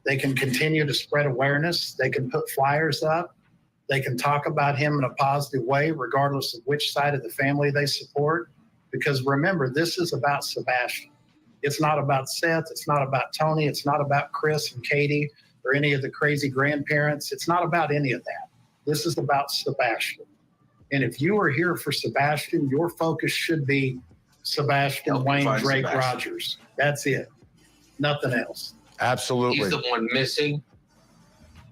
They can continue to spread awareness. They can put flyers up. They can talk about him in a positive way, regardless of which side of the family they support. Because remember, this is about Sebastian. It's not about Seth. It's not about Tony. It's not about Chris and Katie or any of the crazy grandparents. It's not about any of that. This is about Sebastian. And if you are here for Sebastian, your focus should be Sebastian, Wayne, Drake, Sebastian. Rogers. That's it. Nothing else. Absolutely. He's the one missing.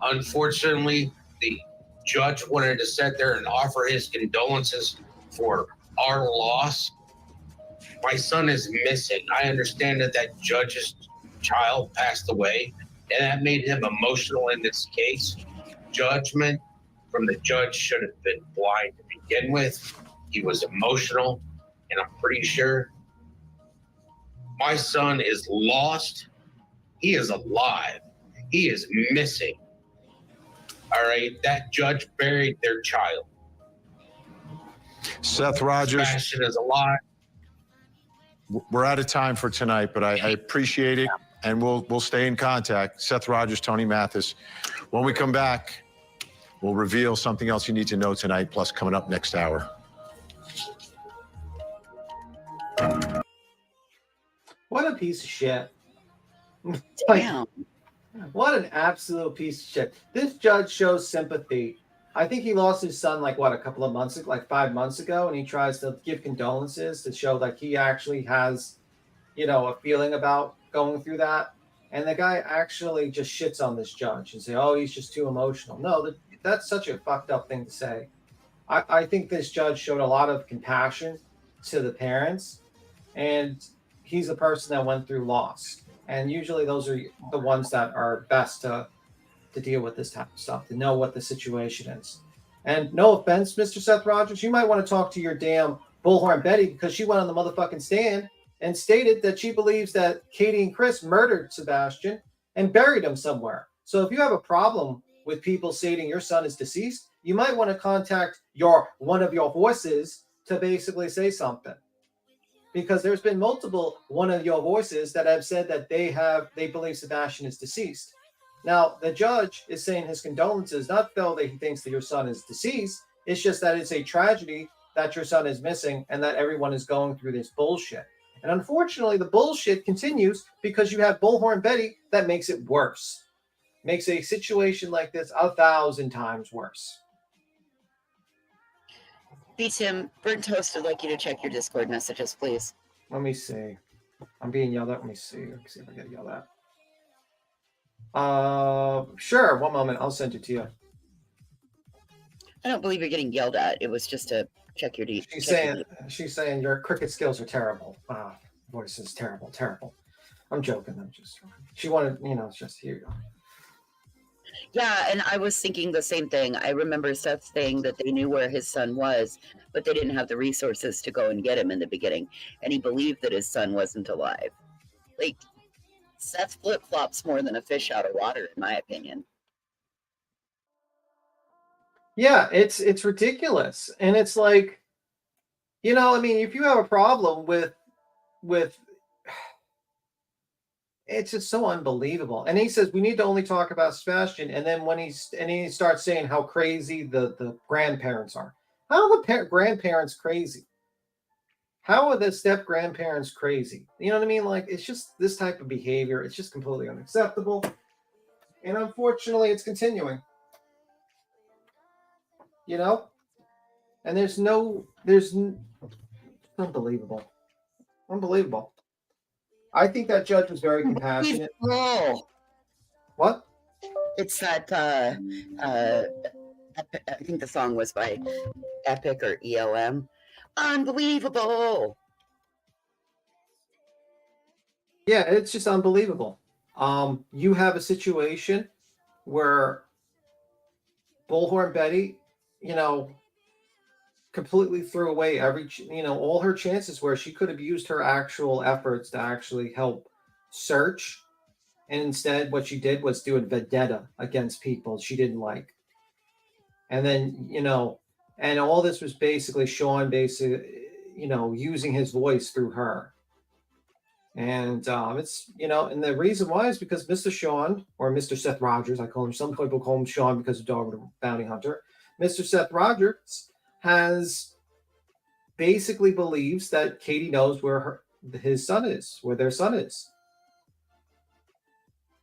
Unfortunately, the judge wanted to sit there and offer his condolences for our loss. My son is missing. I understand that that judge's child passed away, and that made him emotional in this case. Judgment from the judge should have been blind to begin with. He was emotional, and I'm pretty sure my son is lost. He is alive. He is missing. All right, that judge buried their child. Seth Rogers. Sebastian is alive. We're out of time for tonight, but I appreciate it, and we'll stay in contact. Seth Rogers, Tony Mathis. When we come back, we'll reveal something else you need to know tonight, plus coming up next hour. What a piece of shit. Damn. What an absolute piece of shit. This judge shows sympathy. I think he lost his son like a couple of months ago, like 5 months ago, and he tries to give condolences to show that he actually has, a feeling about going through that. And the guy actually just shits on this judge and say, oh, he's just too emotional. No, that's such a fucked up thing to say. I think this judge showed a lot of compassion to the parents, and he's a person that went through loss. And usually those are the ones that are best to deal with this type of stuff, to know what the situation is. And no offense, Mr. Seth Rogers, you might want to talk to your damn Bullhorn Betty, because she went on the motherfucking stand and stated that she believes that Katie and Chris murdered Sebastian and buried him somewhere. So if you have a problem with people stating your son is deceased, you might want to contact one of your voices to basically say something. Because there's been multiple one of your voices that have said that they believe Sebastian is deceased. Now, the judge is saying his condolences, not though that he thinks that your son is deceased. It's just that it's a tragedy that your son is missing and that everyone is going through this bullshit. And unfortunately, the bullshit continues because you have Bullhorn Betty that makes it worse. Makes a situation like this 1,000 times worse. Hey, Tim, Burnt Toast would like you to check your Discord messages, please. Let me see. I'm being yelled at. Let me see. Let's see if I get yelled at. Sure. One moment. I'll send it to you. I don't believe you're getting yelled at. It was just to check your deep. She's saying your cricket skills are terrible. Voice is terrible. I'm joking. She wanted, it's just, here you go. Yeah, and I was thinking the same thing. I remember Seth saying that they knew where his son was, but they didn't have the resources to go and get him in the beginning. And he believed that his son wasn't alive. Like, Seth flip-flops more than a fish out of water, in my opinion. Yeah, it's ridiculous. And it's like, if you have a problem with it's just so unbelievable. And he says we need to only talk about Sebastian. And then when he starts saying how crazy the grandparents are. How are the grandparents crazy? How are the step grandparents crazy? You know what I mean? Like, it's just this type of behavior. It's just completely unacceptable. And unfortunately, it's continuing. And there's unbelievable. I think that judge was very compassionate. What? It's that, I think the song was by Epic or ELM. Unbelievable. Yeah, it's just unbelievable. You have a situation where Bullhorn Betty, completely threw away all her chances where she could have used her actual efforts to actually help search. And instead, what she did was do a vendetta against people she didn't like. And then, and all this was basically Sean using his voice through her. And it's, and the reason why is because Mr. Sean, or Mr. Seth Rogers, I call him, some people call him Sean because of Dog Bounty Hunter. Mr. Seth Rogers has basically believes that Katie knows where his son is, where their son is.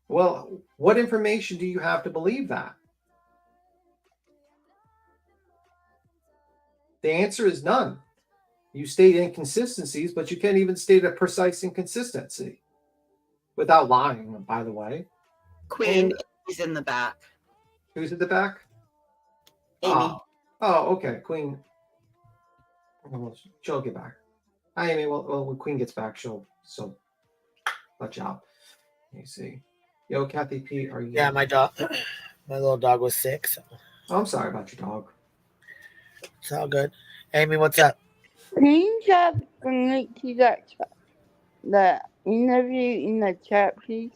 Well, what information do you have to believe that? The answer is none. You state inconsistencies, but you can't even state a precise inconsistency without lying, by the way. Queen is in the back. Who's in the back? Amy. Oh, okay. Queen. She'll get back. Hi, Amy. Well, when Queen gets back, she'll let you out. Let me see. Yo, Kathy P, are you? Yeah, my little dog was sick. So. Oh, I'm sorry about your dog. It's all good. Amy, what's up? Can you drop the link to the interview in the chat, please?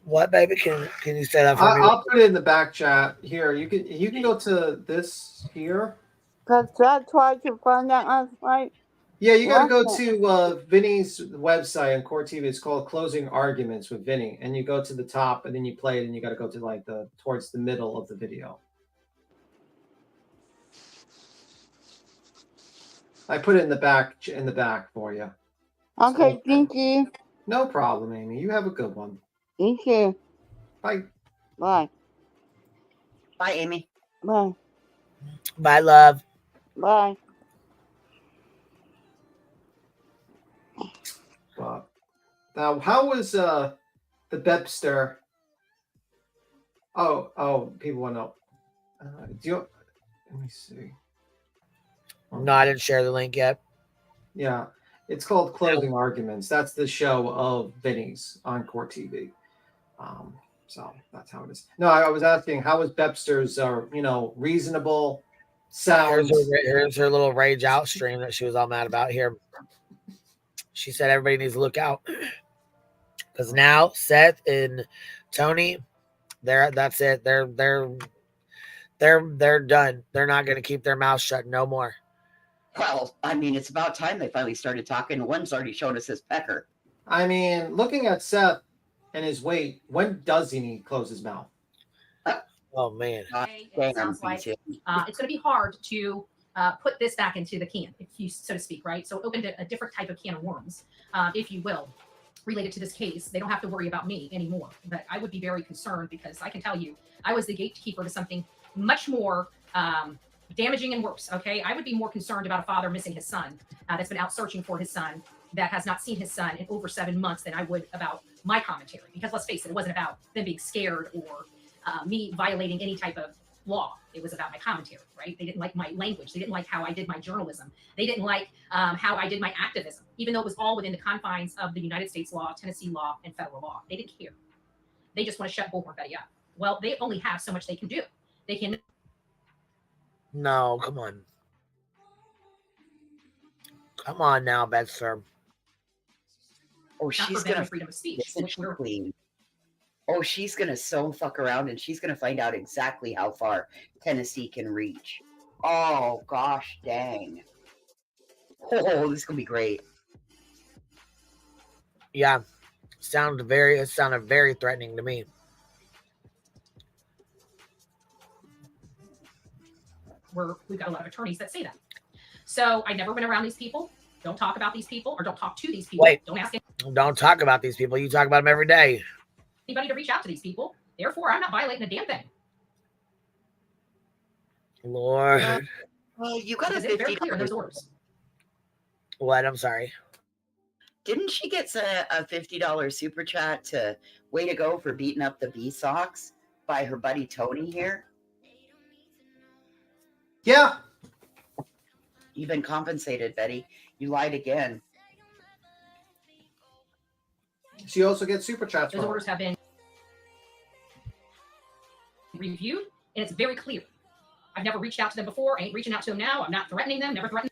What, baby? Can you say that for me? I'll put it in the back chat here. You can go to this here. Because I tried to find out last night. Yeah, you got to go to Vinnie's website on Core TV. It's called Closing Arguments with Vinnie, and you go to the top, and then you play it, and you got to go to towards the middle of the video. I put it in the back for you. Okay, thank you. No problem, Amy. You have a good one. Thank you. Bye. Bye. Bye, Amy. Bye. Bye, love. Bye. Now, how was the Bepster? Oh, people want to know. Let me see. No, I didn't share the link yet. Yeah, it's called Closing Arguments. That's the show of Vinnie's on Core TV. So that's how it is. No, I was asking, how was Bepster's, reasonable sounds? Here's her little rage out stream that she was all mad about here. She said everybody needs to look out because now Seth and Tony, that's it. They're done. They're not going to keep their mouth shut no more. Well, I mean, it's about time they finally started talking. One's already shown us his pecker. I mean, looking at Seth and his weight, when does he need to close his mouth? Oh, man. It sounds like it's going to be hard to put this back into the can, if you so to speak, right? So opened a different type of can of worms, if you will, related to this case. They don't have to worry about me anymore. But I would be very concerned because I can tell you, I was the gatekeeper to something much more damaging and worse, okay? I would be more concerned about a father missing his son that's been out searching for his son, that has not seen his son in over 7 months than I would about my commentary. Because let's face it, it wasn't about them being scared or me violating any type of law. It was about my commentary, right? They didn't like my language. They didn't like how I did my journalism. They didn't like how I did my activism, even though it was all within the confines of the United States law, Tennessee law, and federal law. They didn't care. They just want to shut Bullhorn Betty up. Well, they only have so much they can do. They can. No, come on. Come on now, Betsy. Oh, she's gonna freedom of speech. Oh, she's gonna so fuck around, and she's gonna find out exactly how far Tennessee can reach. Oh gosh, dang! Oh, this is gonna be great. Yeah, it sounded very threatening to me. We've got a lot of attorneys that say that. So I never went around these people. Don't talk about these people, or don't talk to these people. Wait, don't ask don't talk about these people. You talk about them every day. Anybody to reach out to these people. Therefore, I'm not violating a damn thing. Lord. Well, you got a very clear in those orders. What? I'm sorry. Didn't she get a $50 super chat to way to go for beating up the Bee Sox by her buddy Tony here? Yeah. You've been compensated, Betty. You lied again. She also gets super chats. Those orders have been reviewed, and it's very clear. I've never reached out to them before. I ain't reaching out to them now. I'm not threatening them. Never threatened.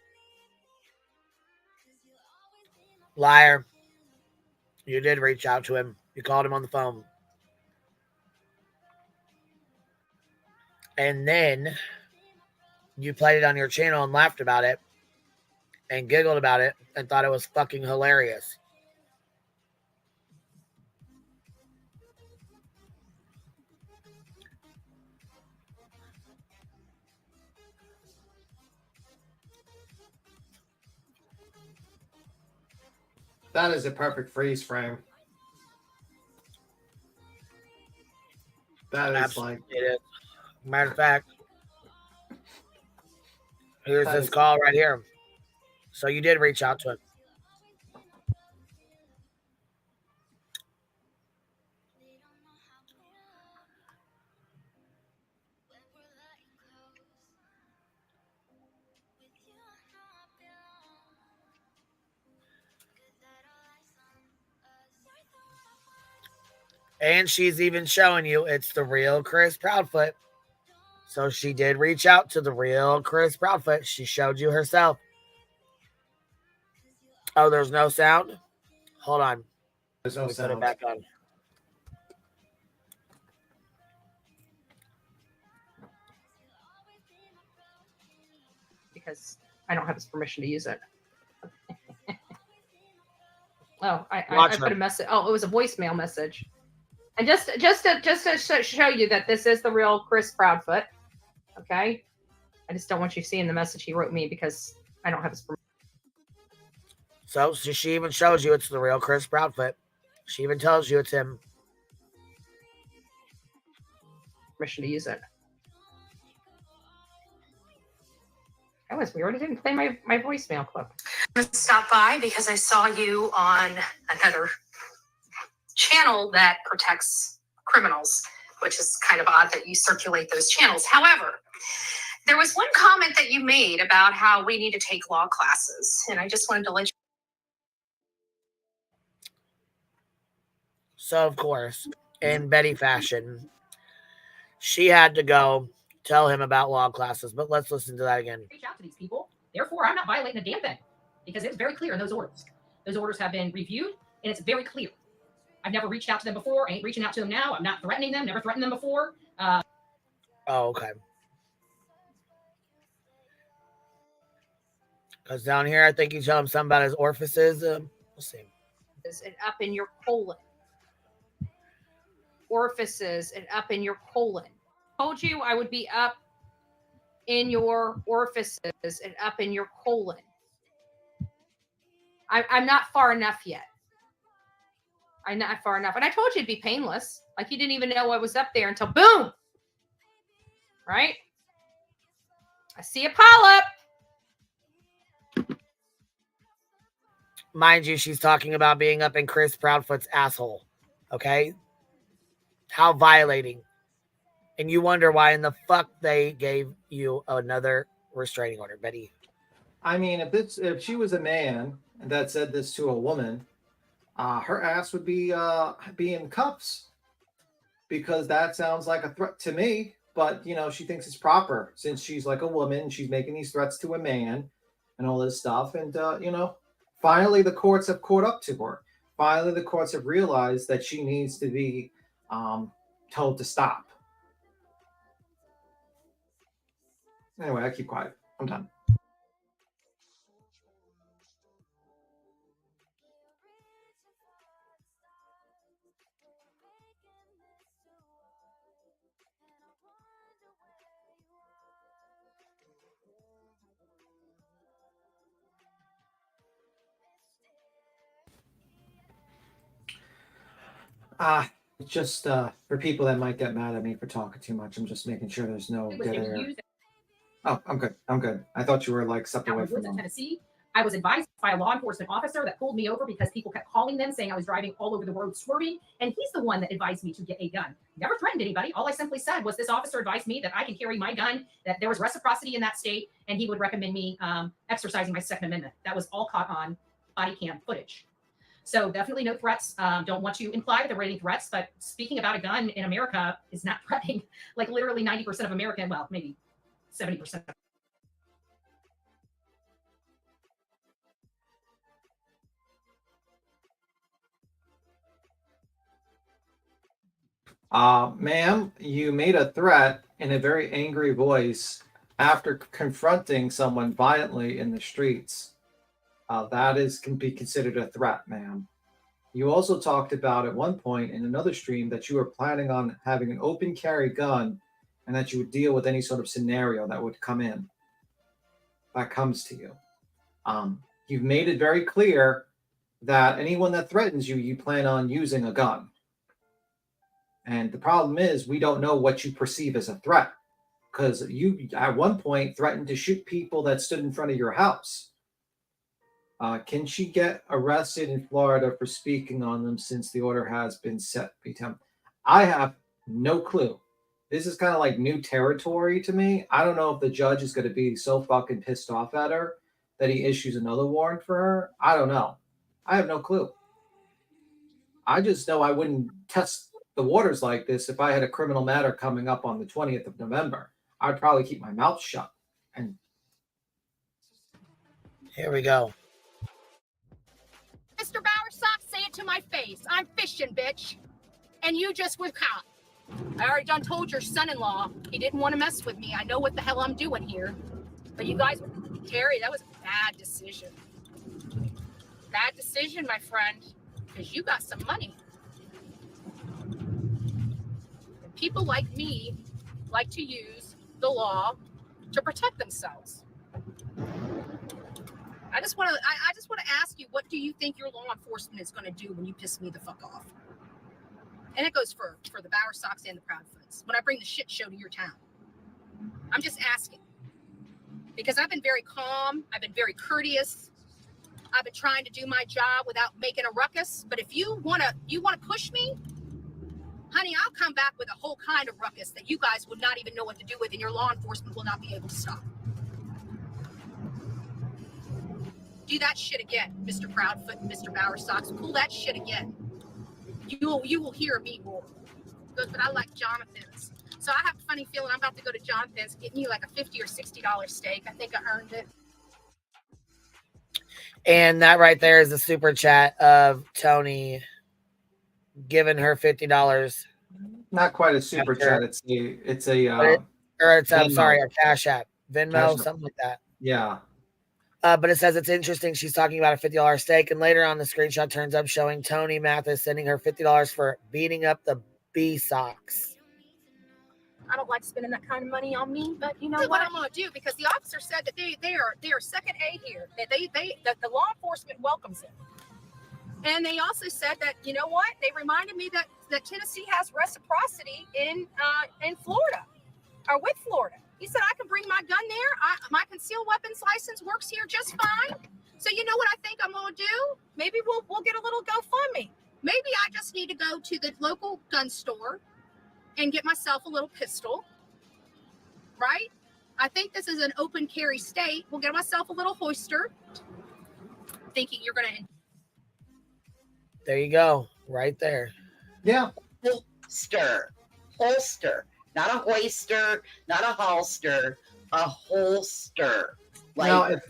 Liar. You did reach out to him. You called him on the phone. And then you played it on your channel and laughed about it and giggled about it and thought it was fucking hilarious. That is a perfect freeze frame. That is Absolutely like. it is. Matter of fact, here's That this is- call right here. So you did reach out to him. And she's even showing you it's the real Chris Proudfoot. So she did reach out to the real Chris Proudfoot. She showed you herself. Oh, there's no sound? Hold on. There's no Let me sound. put it back on. Because I don't have his permission to use it. Oh, I put a message. Oh, it was a voicemail message. And just to show you that this is the real Chris Proudfoot. Okay. I just don't want you seeing the message he wrote me because I don't have his permission. So she even shows you it's the real Chris Proudfoot. She even tells you it's him. Permission to use it. That was weird. I didn't play my voicemail clip. Stop by because I saw you on another channel that protects criminals, which is kind of odd that you circulate those channels. However, there was one comment that you made about how we need to take law classes, and I just wanted to let you. So, of course, in Betty fashion, she had to go tell him about law classes. But let's listen to that again. Reach out to these people. Therefore, I'm not violating a damn thing because it's very clear in those orders. Those orders have been reviewed, and it's very clear. I've never reached out to them before. I ain't reaching out to them now. I'm not threatening them. Never threatened them before. Oh, okay. Because down here, I think you tell him something about his orifices. We'll see. And up in your colon. Orifices and up in your colon. Told you I would be up in your orifices and up in your colon. I'm not far enough yet. I'm not far enough. And I told you it'd be painless. Like you didn't even know I was up there until boom. Right? I see a polyp. Mind you, she's talking about being up in Chris Proudfoot's asshole. Okay? How violating. And you wonder why in the fuck they gave you another restraining order, Betty. I mean, if she was a man that said this to a woman, her ass would be in cuffs, because that sounds like a threat to me. But she thinks it's proper since she's like a woman. She's making these threats to a man and all this stuff. And finally the courts have caught up to her. Finally, the courts have realized that she needs to be told to stop. Anyway, I keep quiet. I'm done. Just for people that might get mad at me for talking too much, I'm just making sure there's no dead air. Oh, I'm good. I'm good. I thought you were like stepped away from them. Tennessee, I was advised by a law enforcement officer that pulled me over because people kept calling them saying I was driving all over the road swerving, and he's the one that advised me to get a gun. Never threatened anybody. All I simply said was this officer advised me that I can carry my gun, that there was reciprocity in that state, and he would recommend me exercising my Second Amendment. That was all caught on body cam footage. So definitely no threats. Don't want to imply that there were any threats, but speaking about a gun in America is not threatening. Like literally 90% of America, well, maybe 70%. Ma'am, you made a threat in a very angry voice after confronting someone violently in the streets. That can be considered a threat, ma'am. You also talked about at one point in another stream that you were planning on having an open carry gun and that you would deal with any sort of scenario that would come in, that comes to you. You've made it very clear that anyone that threatens you, you plan on using a gun. And the problem is we don't know what you perceive as a threat, because you at one point threatened to shoot people that stood in front of your house. Can she get arrested in Florida for speaking on them since the order has been set? I have no clue. This is kind of like new territory to me. I don't know if the judge is going to be so fucking pissed off at her that he issues another warrant for her. I don't know. I have no clue. I just know I wouldn't test the waters like this if I had a criminal matter coming up on the 20th of November. I'd probably keep my mouth shut. And here we go. Mr. Bowersock, say it to my face. I'm fishing, bitch. And you just were caught. I already done told your son-in-law he didn't want to mess with me. I know what the hell I'm doing here. But you guys, Terry, that was a bad decision. Bad decision, my friend, because you got some money. And people like me like to use the law to protect themselves. I just want to ask you, what do you think your law enforcement is going to do when you piss me the fuck off? And it goes for the Bowersocks and the Proudfoots. When I bring the shit show to your town, I'm just asking, because I've been very calm, I've been very courteous, I've been trying to do my job without making a ruckus. But if you wanna push me, honey, I'll come back with a whole kind of ruckus that you guys would not even know what to do with, and your law enforcement will not be able to stop. Do that shit again, Mr. Proudfoot and Mr. Bowersocks. Pull that shit again. You will hear me roar. Good, but I like Jonathan's. So I have a funny feeling I'm about to go to Jonathan's, get me like a $50 or $60 steak. I think I earned it. And that right there is a super chat of Tony giving her $50. not quite a super chat. It's a I'm sorry, Venmo. a Cash App, Venmo, Cash App. something like that. Yeah. But it says it's interesting. She's talking about a $50 steak, and later on the screenshot turns up showing Tony Mathis sending her $50 for beating up the B socks. I don't like spending that kind of money on me, but you know what I'm gonna do, because the officer said that they are second A here. That that the law enforcement welcomes it. And they also said that, you know what? They reminded me that Tennessee has reciprocity in Florida, or with Florida. He said I can bring my gun there. My concealed weapons license works here just fine. So you know what I think I'm gonna do? Maybe we'll get a little GoFundMe. Maybe I just need to go to the local gun store and get myself a little pistol, right? I think this is an open carry state. We'll get myself a little holster. Thinking you're gonna. There you go, right there. Yeah. Holster, not a hoister, not a holster, a holster. Like Now, if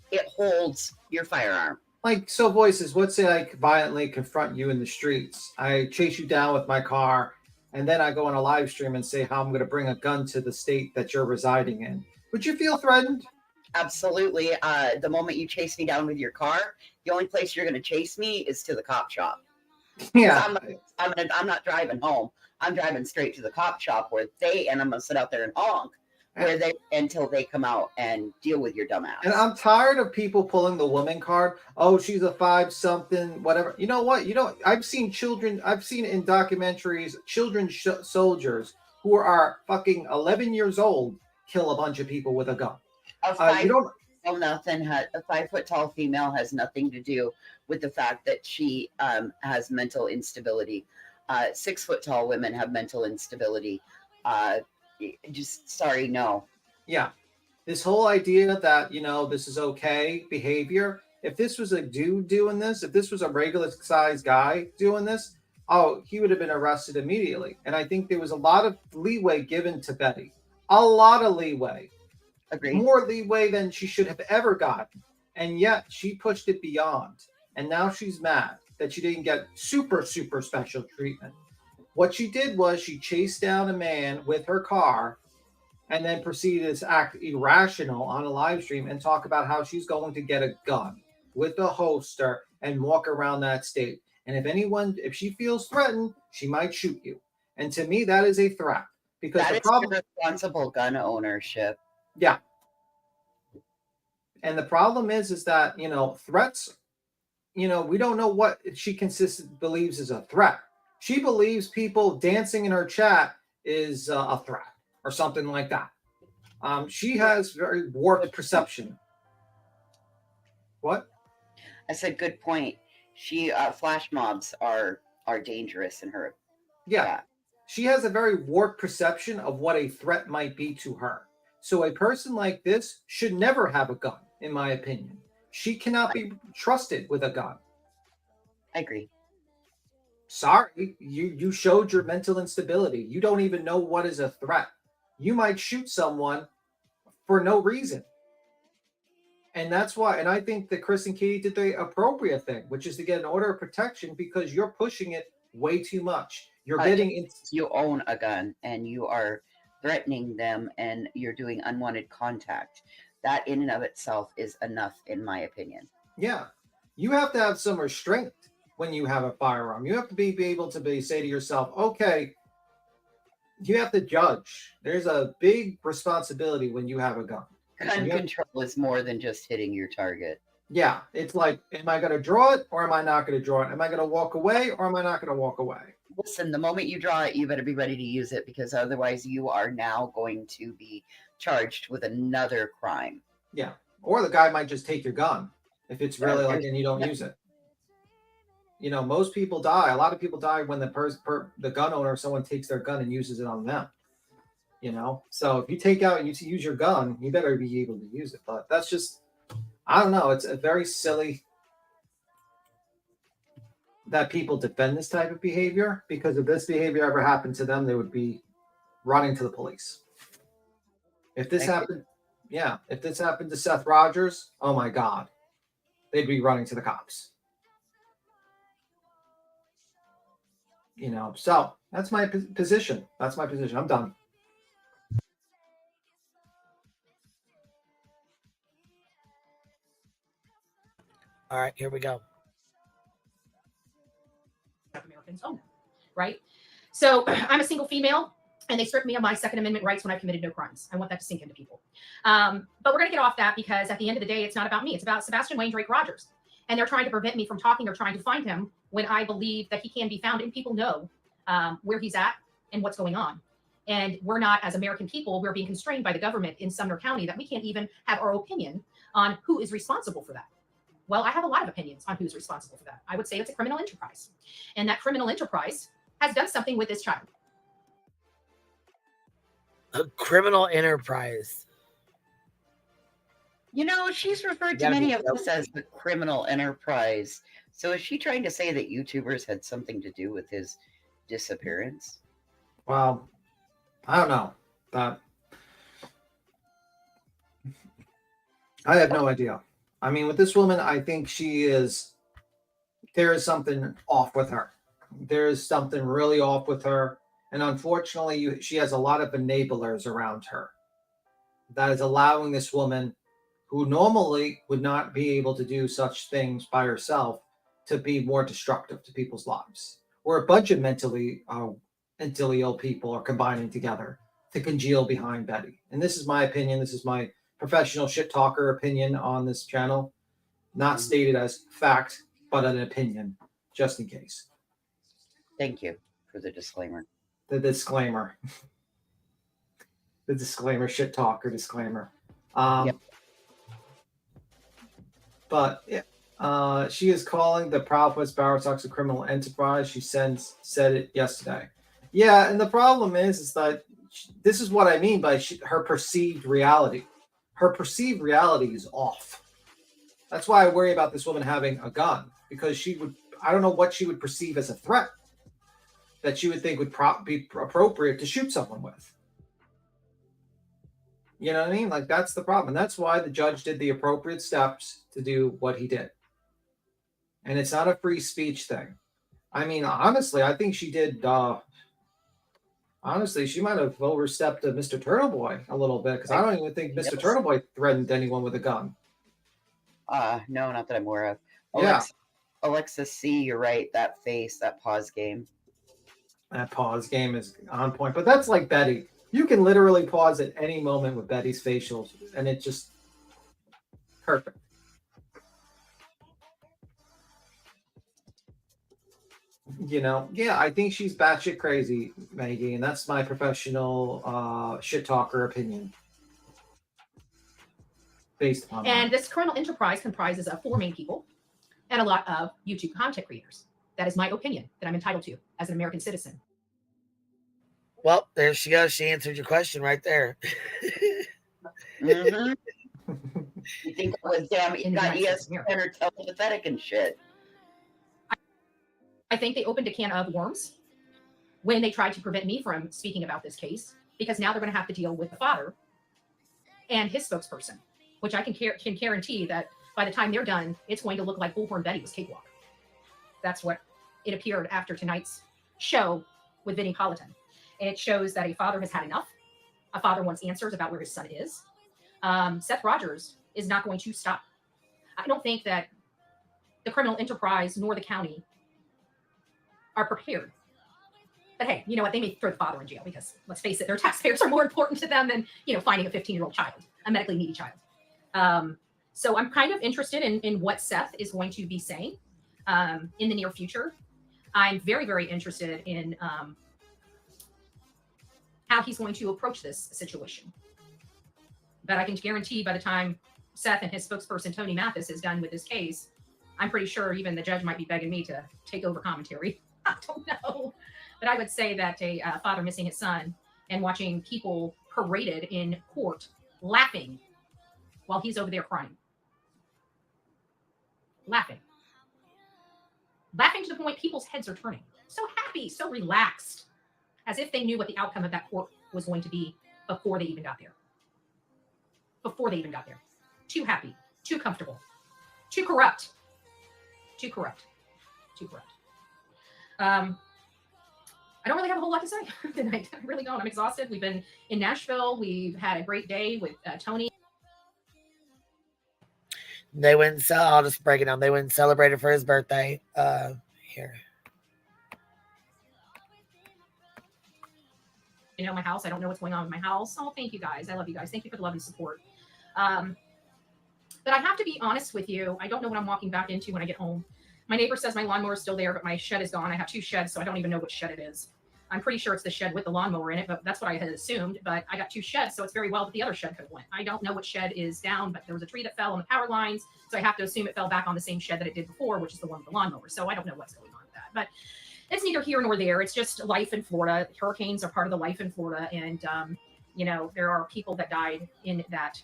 it holds your firearm. Like, so voices, let's say I violently confront you in the streets. I chase you down with my car, and then I go on a live stream and say how I'm going to bring a gun to the state that you're residing in. Would you feel threatened? Absolutely. The moment you chase me down with your car, the only place you're going to chase me is to the cop shop. Yeah. I'm not driving home. I'm driving straight to the cop shop and I'm going to sit out there and honk until they come out and deal with your dumb ass. And I'm tired of people pulling the woman card. Oh, she's a 5-something, whatever. You know what? I've seen in documentaries, soldiers who are fucking 11 years old kill a bunch of people with a gun. A 5-foot-tall female has nothing to do with the fact that she has mental instability. 6-foot-tall women have mental instability. No. Yeah. This whole idea that, this is okay behavior. If this was a dude doing this, if this was a regular sized guy doing this, he would have been arrested immediately. And I think there was a lot of leeway given to Betty. A lot of leeway. Agreed. More leeway than she should have ever gotten. And yet she pushed it beyond. And now she's mad that she didn't get super, super special treatment. What she did was she chased down a man with her car and then proceeded to act irrational on a live stream and talk about how she's going to get a gun with a holster and walk around that state. And if she feels threatened, she might shoot you. And to me, that is a threat. Because That the is problem, irresponsible gun ownership. yeah. And the problem is that, threats, we don't know what she believes is a threat. She believes people dancing in her chat is a threat or something like that. She has very warped perception. What? I said, good point. She flash mobs are dangerous in her. Yeah. She has a very warped perception of what a threat might be to her. So a person like this should never have a gun, in my opinion. She cannot be trusted with a gun. I agree. Sorry, you showed your mental instability. You don't even know what is a threat. You might shoot someone for no reason. And that's why, and I think that Chris and Katie did the appropriate thing, which is to get an order of protection because you're pushing it way too much. You're getting in. You own a gun and you are threatening them and you're doing unwanted contact. That in and of itself is enough, in my opinion. Yeah. You have to have some restraint when you have a firearm. You have to be able to say to yourself, okay, you have to judge. There's a big responsibility when you have a gun. Gun control is more than just hitting your target. Yeah. It's like, am I going to draw it or am I not going to draw it? Am I going to walk away or am I not going to walk away? Listen, the moment you draw it, you better be ready to use it because otherwise you are now going to be charged with another crime. Yeah. Or the guy might just take your gun if it's really like, and you don't use it. Most people die. A lot of people die when the gun owner, someone takes their gun and uses it on them. So if you take out and you use your gun, you better be able to use it. But that's just, I don't know. It's a very silly that people defend this type of behavior because if this behavior ever happened to them, they would be running to the police. If this happened to Seth Rogers, oh my God, they'd be running to the cops. So that's my position. That's my position. I'm done. All right, here we go. Americans own them, right? So I'm a single female, and they stripped me of my Second Amendment rights when I committed no crimes. I want that to sink into people. But we're going to get off that because at the end of the day, it's not about me. It's about Sebastian Wayne Drake Rogers. And they're trying to prevent me from talking or trying to find him when I believe that he can be found and people know where he's at and what's going on. And we're not, as American people, we're being constrained by the government in Sumner County that we can't even have our opinion on who is responsible for that. Well, I have a lot of opinions on who's responsible for that. I would say it's a criminal enterprise. And that criminal enterprise has done something with this child. A criminal enterprise. She's referred to many of us as the criminal enterprise. So is she trying to say that YouTubers had something to do with his disappearance? Well, I don't know. I have no idea. I mean, with this woman, I think there is something off with her. There is something really off with her. And unfortunately, she has a lot of enablers around her that is allowing this woman, who normally would not be able to do such things by herself, to be more destructive to people's lives. Or a bunch of mentally ill people are combining together to congeal behind Betty. And this is my opinion. This is my professional shit talker opinion on this channel, not stated as fact, but an opinion, just in case. Thank you for the disclaimer. The disclaimer. The disclaimer, shit talker disclaimer. Yep. But she is calling the Proud West Bower Sox a criminal enterprise. She said it yesterday. Yeah, and the problem is that this is what I mean by her perceived reality. Her perceived reality is off. That's why I worry about this woman having a gun, because I don't know what she would perceive as a threat that she would think would be appropriate to shoot someone with. You know what I mean? Like, that's the problem. And that's why the judge did the appropriate steps to do what he did. And it's not a free speech thing. I mean, honestly, I think she did. Honestly, she might have overstepped Mr. Turtleboy a little bit, because I don't even think Mr. Turtleboy threatened anyone with a gun. No, not that I'm aware of. Yeah. Alexis C, you're right. That face, that pause game. That pause game is on point, but that's like Betty. You can literally pause at any moment with Betty's facials, and it just perfect. You know, yeah, I think she's batshit crazy, Maggie, and that's my professional shit talker opinion. Based upon And this criminal enterprise comprises of 4 main people and a lot of YouTube content creators. That is my opinion that I'm entitled to as an American citizen. Well, there she goes. She answered your question right there. Mm-hmm. You think it was damn? You got ESPN or telepathetic and shit. I think they opened a can of worms when they tried to prevent me from speaking about this case, because now they're going to have to deal with the father and his spokesperson, which I can guarantee that by the time they're done, it's going to look like Bullhorn Betty was cakewalk. That's what it appeared after tonight's show with Vinnie Politan. And it shows that a father has had enough. A father wants answers about where his son is. Seth Rogers is not going to stop. I don't think that the criminal enterprise nor the county are prepared. But hey, you know what? They may throw the father in jail because, let's face it, their taxpayers are more important to them than, finding a 15-year-old child, a medically needy child. So I'm kind of interested in what Seth is going to be saying in the near future. I'm very, very interested in how he's going to approach this situation. But I can guarantee by the time Seth and his spokesperson, Tony Mathis, is done with this case, I'm pretty sure even the judge might be begging me to take over commentary. I don't know. But I would say that a father missing his son and watching people paraded in court laughing while he's over there crying. Laughing to the point people's heads are turning. So happy, so relaxed, as if they knew what the outcome of that court was going to be before they even got there. Too happy, too comfortable, too corrupt. I don't really have a whole lot to say tonight. I really don't. I'm exhausted. We've been in Nashville. We've had a great day with Tony. They went and I'll just break it down. They went and celebrated for his birthday. Here. My house. I don't know what's going on with my house. Oh, thank you guys. I love you guys. Thank you for the love and support. But I have to be honest with you. I don't know what I'm walking back into when I get home. My neighbor says my lawnmower is still there, but my shed is gone. I have 2 sheds, so I don't even know which shed it is. I'm pretty sure it's the shed with the lawnmower in it, but that's what I had assumed. But I got 2 sheds, so it's very well that the other shed could have went. I don't know which shed is down, but there was a tree that fell on the power lines, so I have to assume it fell back on the same shed that it did before, which is the one with the lawnmower. So I don't know what's going on with that. But it's neither here nor there. It's just life in Florida. Hurricanes are part of the life in Florida, and there are people that died in that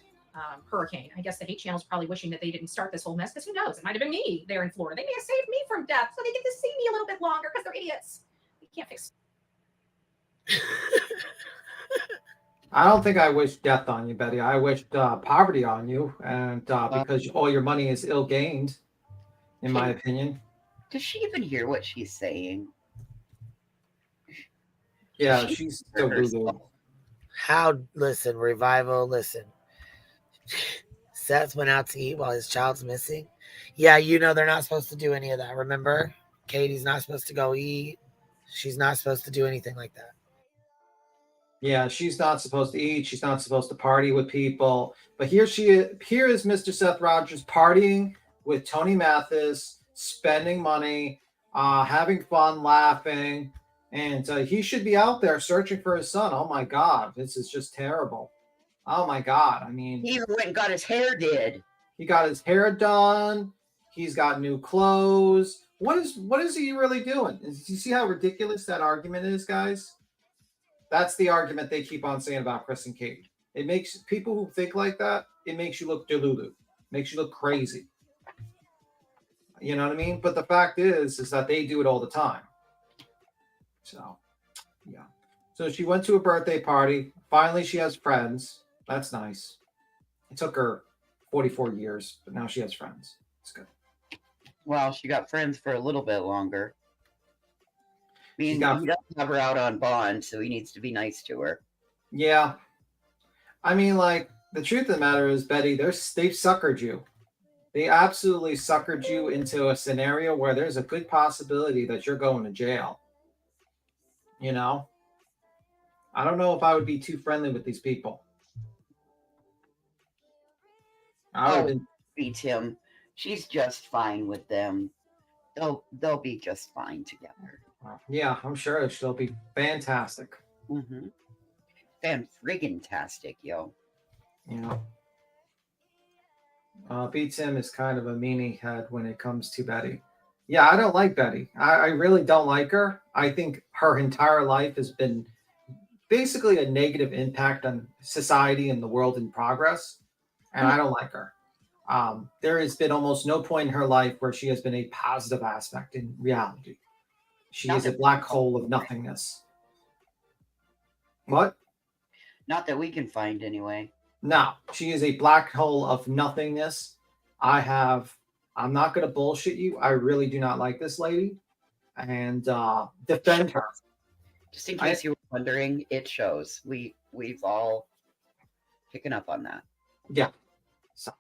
hurricane. I guess the hate channel is probably wishing that they didn't start this whole mess, because who knows? It might have been me there in Florida. They may have saved me from death, so they get to see me a little bit longer because they're idiots. You can't fix. I don't think I wish death on you, Betty. I wished poverty on you, and because all your money is ill-gained, in my opinion. Does she even hear what she's saying? Yeah, she's so boo-boo. Listen, Revival, listen. Seth went out to eat while his child's missing. Yeah, they're not supposed to do any of that, remember? Katie's not supposed to go eat. She's not supposed to do anything like that. Yeah, she's not supposed to eat. She's not supposed to party with people. But here is Mr. Seth Rogers partying with Tony Mathis, spending money, having fun, laughing. And he should be out there searching for his son. Oh, my God. This is just terrible. Oh, my God. I mean, he even went and got his hair did. He got his hair done. He's got new clothes. What is he really doing? Do you see how ridiculous that argument is, guys? That's the argument they keep on saying about Chris and Kate. It makes people who think like that, it makes you look delulu. Makes you look crazy. You know what I mean? But the fact is that they do it all the time. So, yeah. So she went to a birthday party. Finally, she has friends. That's nice. It took her 44 years, but now she has friends. It's good. Well, she got friends for a little bit longer. I mean, he doesn't have her out on bond, so he needs to be nice to her. Yeah. I mean, like, the truth of the matter is, Betty, they've suckered you. They absolutely suckered you into a scenario where there's a good possibility that you're going to jail. You know? I don't know if I would be too friendly with these people. I would have been. Be Tim. She's just fine with them. They'll be just fine together. Yeah, I'm sure she'll be fantastic. Mm-hmm. Fan-friggin-tastic, yo. Yeah. B. Tim is kind of a meanie head when it comes to Betty. Yeah, I don't like Betty. I really don't like her. I think her entire life has been basically a negative impact on society and the world in progress. And I don't like her. There has been almost no point in her life where she has been a positive aspect in reality. She is a black hole of nothingness. What? Not that we can find, anyway. No, she is a black hole of nothingness. I'm not going to bullshit you. I really do not like this lady. And defend her. Just in case you were wondering, it shows. We've all picking up on that. Yeah. So,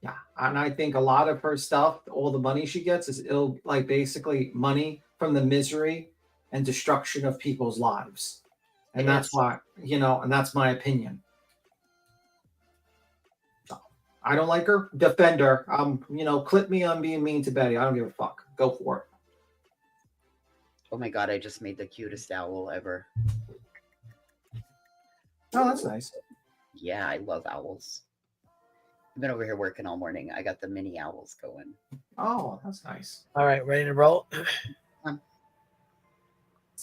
yeah. And I think a lot of her stuff, all the money she gets is basically money from the misery and destruction of people's lives. And that's why, and that's my opinion. So, I don't like her. Defend her. Clip me on being mean to Betty. I don't give a fuck. Go for it. Oh my God, I just made the cutest owl ever. Oh, that's nice. Yeah, I love owls. I've been over here working all morning. I got the mini owls going. Oh, that's nice. All right, ready to roll?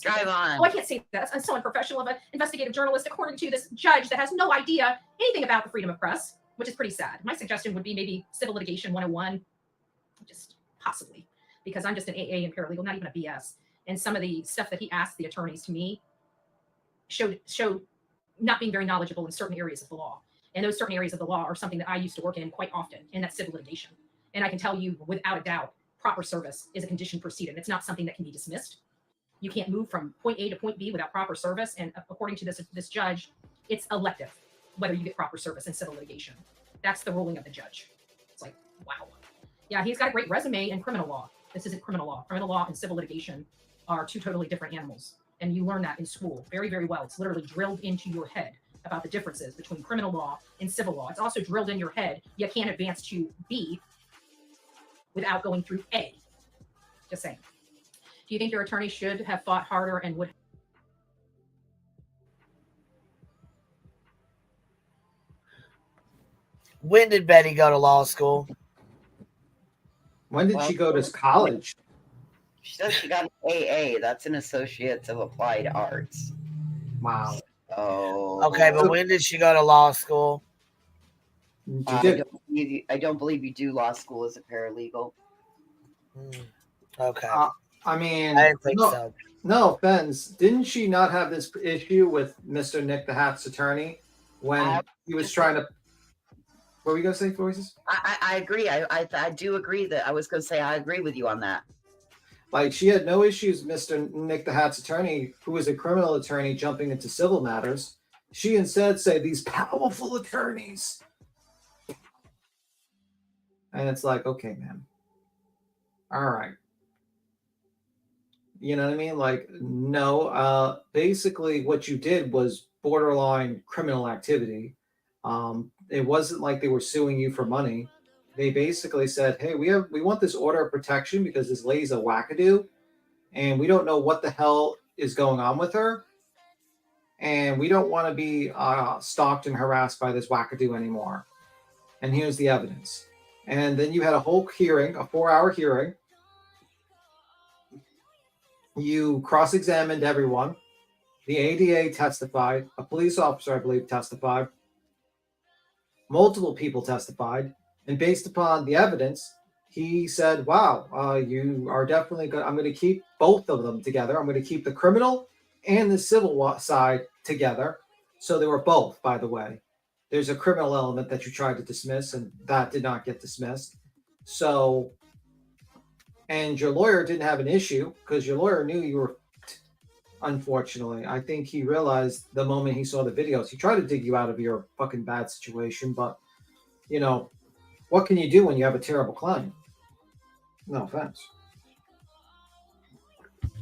Drive on. Oh, I can't say that. I'm so unprofessional of an investigative journalist, according to this judge that has no idea anything about the freedom of press, which is pretty sad. My suggestion would be maybe civil litigation 101, just possibly, because I'm just an AA and paralegal, not even a BS. And some of the stuff that he asked the attorneys to me showed not being very knowledgeable in certain areas of the law. And those certain areas of the law are something that I used to work in quite often, and that's civil litigation. And I can tell you without a doubt, proper service is a condition precedent. It's not something that can be dismissed. You can't move from point A to point B without proper service. And according to this judge, it's elective whether you get proper service in civil litigation. That's the ruling of the judge. It's like, wow. Yeah, he's got a great resume in criminal law. This isn't criminal law. Criminal law and civil litigation are two totally different animals. And you learn that in school very, very well. It's literally drilled into your head about the differences between criminal law and civil law. It's also drilled in your head. You can't advance to B without going through A. Just saying. Do you think your attorney should have fought harder and would? When did Betty go to law school? When did she go to college? She says she got an AA. That's an Associates of Applied Arts. Wow. Oh. Okay, but when did she go to law school? I don't believe you do law school as a paralegal. Okay. I mean, I didn't think so. No offense. Didn't she not have this issue with Mr. Nick the Hat's attorney when he was trying to? What were you going to say, Voices? I agree. I do agree that I was going to say I agree with you on that. Like, she had no issues, Mr. Nick the Hat's attorney, who was a criminal attorney, jumping into civil matters. She instead said, these powerful attorneys. And it's like, okay, man. All right. You know what I mean? Like, no. Basically, what you did was borderline criminal activity. It wasn't like they were suing you for money. They basically said, hey, we want this order of protection because this lady's a wackadoo and we don't know what the hell is going on with her. And we don't want to be stalked and harassed by this wackadoo anymore. And here's the evidence. And then you had a whole hearing, a 4-hour hearing. You cross-examined everyone. The ADA testified. A police officer, I believe, testified. Multiple people testified. And based upon the evidence, he said, wow, you are definitely good. I'm going to keep both of them together. I'm going to keep the criminal and the civil side together. So they were both, by the way. There's a criminal element that you tried to dismiss, and that did not get dismissed. So, and your lawyer didn't have an issue because your lawyer knew you were, unfortunately. I think he realized the moment he saw the videos. He tried to dig you out of your fucking bad situation, but, you know, What can you do when you have a terrible client? No offense.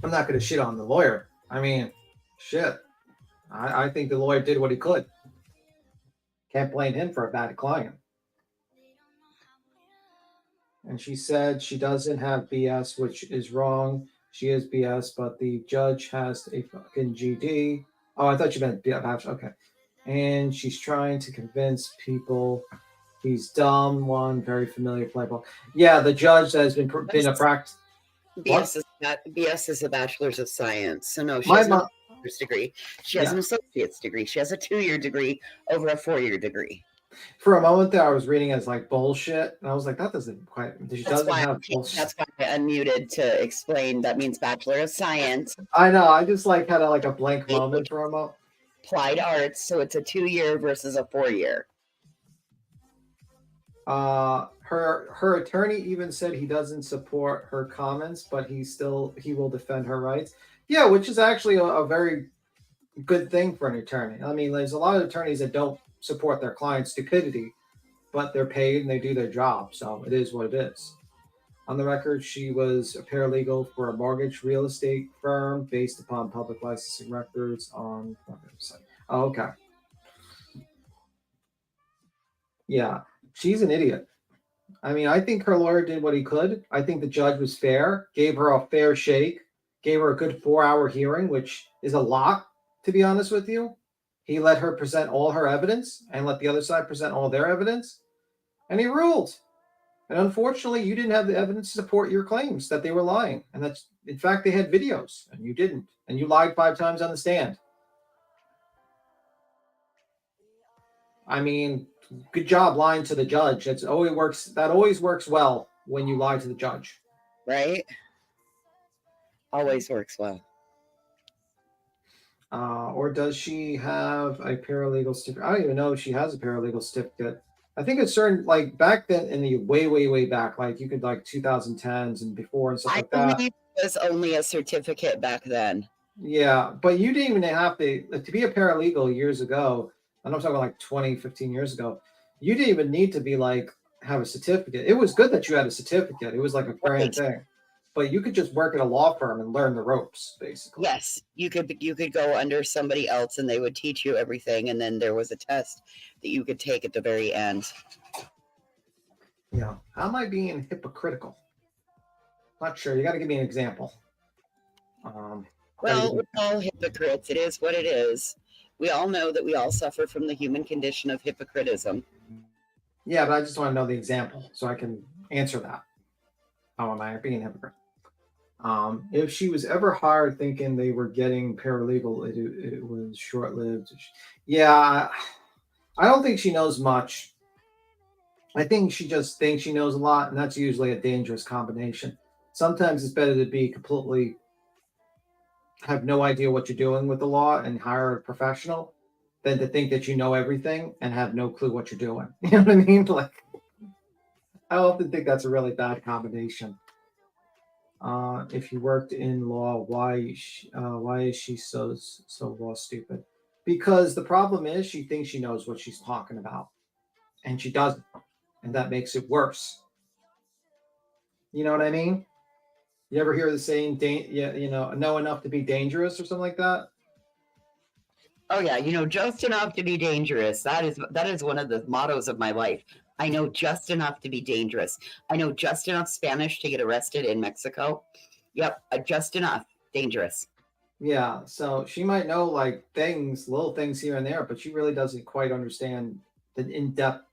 I'm not going to shit on the lawyer. I mean, shit. I think the lawyer did what he could. Can't blame him for a bad client. And she said she doesn't have BS, which is wrong. She is BS, but the judge has a fucking GD. Oh, I thought you meant BS. Okay. And she's trying to convince people he's dumb. One very familiar playbook. Yeah, the judge has been a practice. BS is a bachelor's of science. So no, she has no bachelor's degree. She has an associate's degree. She has a 2-year degree over a 4-year degree. For a moment there, I was reading as like bullshit, and I was like, that doesn't quite. She doesn't have bullshit. That's why I unmuted to explain. That means Bachelor of Science. I know. I just like had a blank moment for a moment. Applied arts, so it's a 2-year versus a 4-year. Her attorney even said he doesn't support her comments, but he will defend her rights. Yeah, which is actually a very good thing for an attorney. I mean, there's a lot of attorneys that don't support their client's stupidity, but they're paid and they do their job, so it is what it is. On the record, she was a paralegal for a mortgage real estate firm based upon public licensing records on website. Oh, okay. Yeah, she's an idiot. I mean, I think her lawyer did what he could. I think the judge was fair, gave her a fair shake, gave her a good 4-hour hearing, which is a lot, to be honest with you. He let her present all her evidence and let the other side present all their evidence, and he ruled. And unfortunately, you didn't have the evidence to support your claims that they were lying. And that's, in fact, they had videos, and you didn't. And you lied 5 times on the stand. I mean, good job lying to the judge. That always works well when you lie to the judge. Right? Always works well. Or does she have a paralegal certificate? I don't even know if she has a paralegal certificate. I think it's certain, like back then in the way back, like you could 2010s and before and stuff like that. I believe it was only a certificate back then. Yeah, but you didn't even have to be a paralegal years ago. I'm talking 20, 15 years ago. You didn't even need to be have a certificate. It was good that you had a certificate. It was like a grand thing. But you could just work at a law firm and learn the ropes, basically. Yes, you could go under somebody else and they would teach you everything, and then there was a test that you could take at the very end. Yeah. How am I being hypocritical? Not sure. You got to give me an example. Well, we're all hypocrites. It is what it is. We all know that we all suffer from the human condition of hypocritism. Yeah, but I just want to know the example so I can answer that. How am I being a hypocrite? If she was ever hired thinking they were getting paralegal, it was short-lived. Yeah, I don't think she knows much. I think she just thinks she knows a lot, and that's usually a dangerous combination. Sometimes it's better to be completely have no idea what you're doing with the law and hire a professional than to think that you know everything and have no clue what you're doing. You know what I mean? I often think that's a really bad combination. If you worked in law, why is she so law stupid? Because the problem is she thinks she knows what she's talking about, and she doesn't, and that makes it worse. You know what I mean? You ever hear the saying, know enough to be dangerous or something like that? Oh yeah, just enough to be dangerous. That is one of the mottos of my life. I know just enough to be dangerous. I know just enough Spanish to get arrested in Mexico. Yep, just enough. Dangerous. Yeah, so she might know little things here and there, but she really doesn't quite understand the in-depth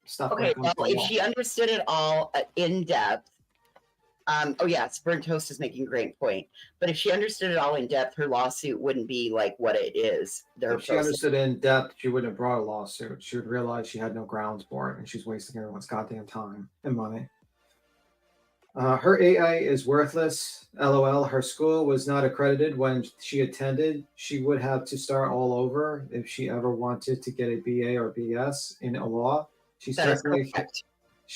stuff. Okay, well, if she understood it all in depth, oh yeah, Burnt Toast is making a great point. But if she understood it all in depth, her lawsuit wouldn't be like what it is. If she understood it in depth, she wouldn't have brought a lawsuit. She would realize she had no grounds for it, and she's wasting everyone's goddamn time and money. Her AI is worthless. LOL. Her school was not accredited when she attended. She would have to start all over if she ever wanted to get a BA or BS in a law. She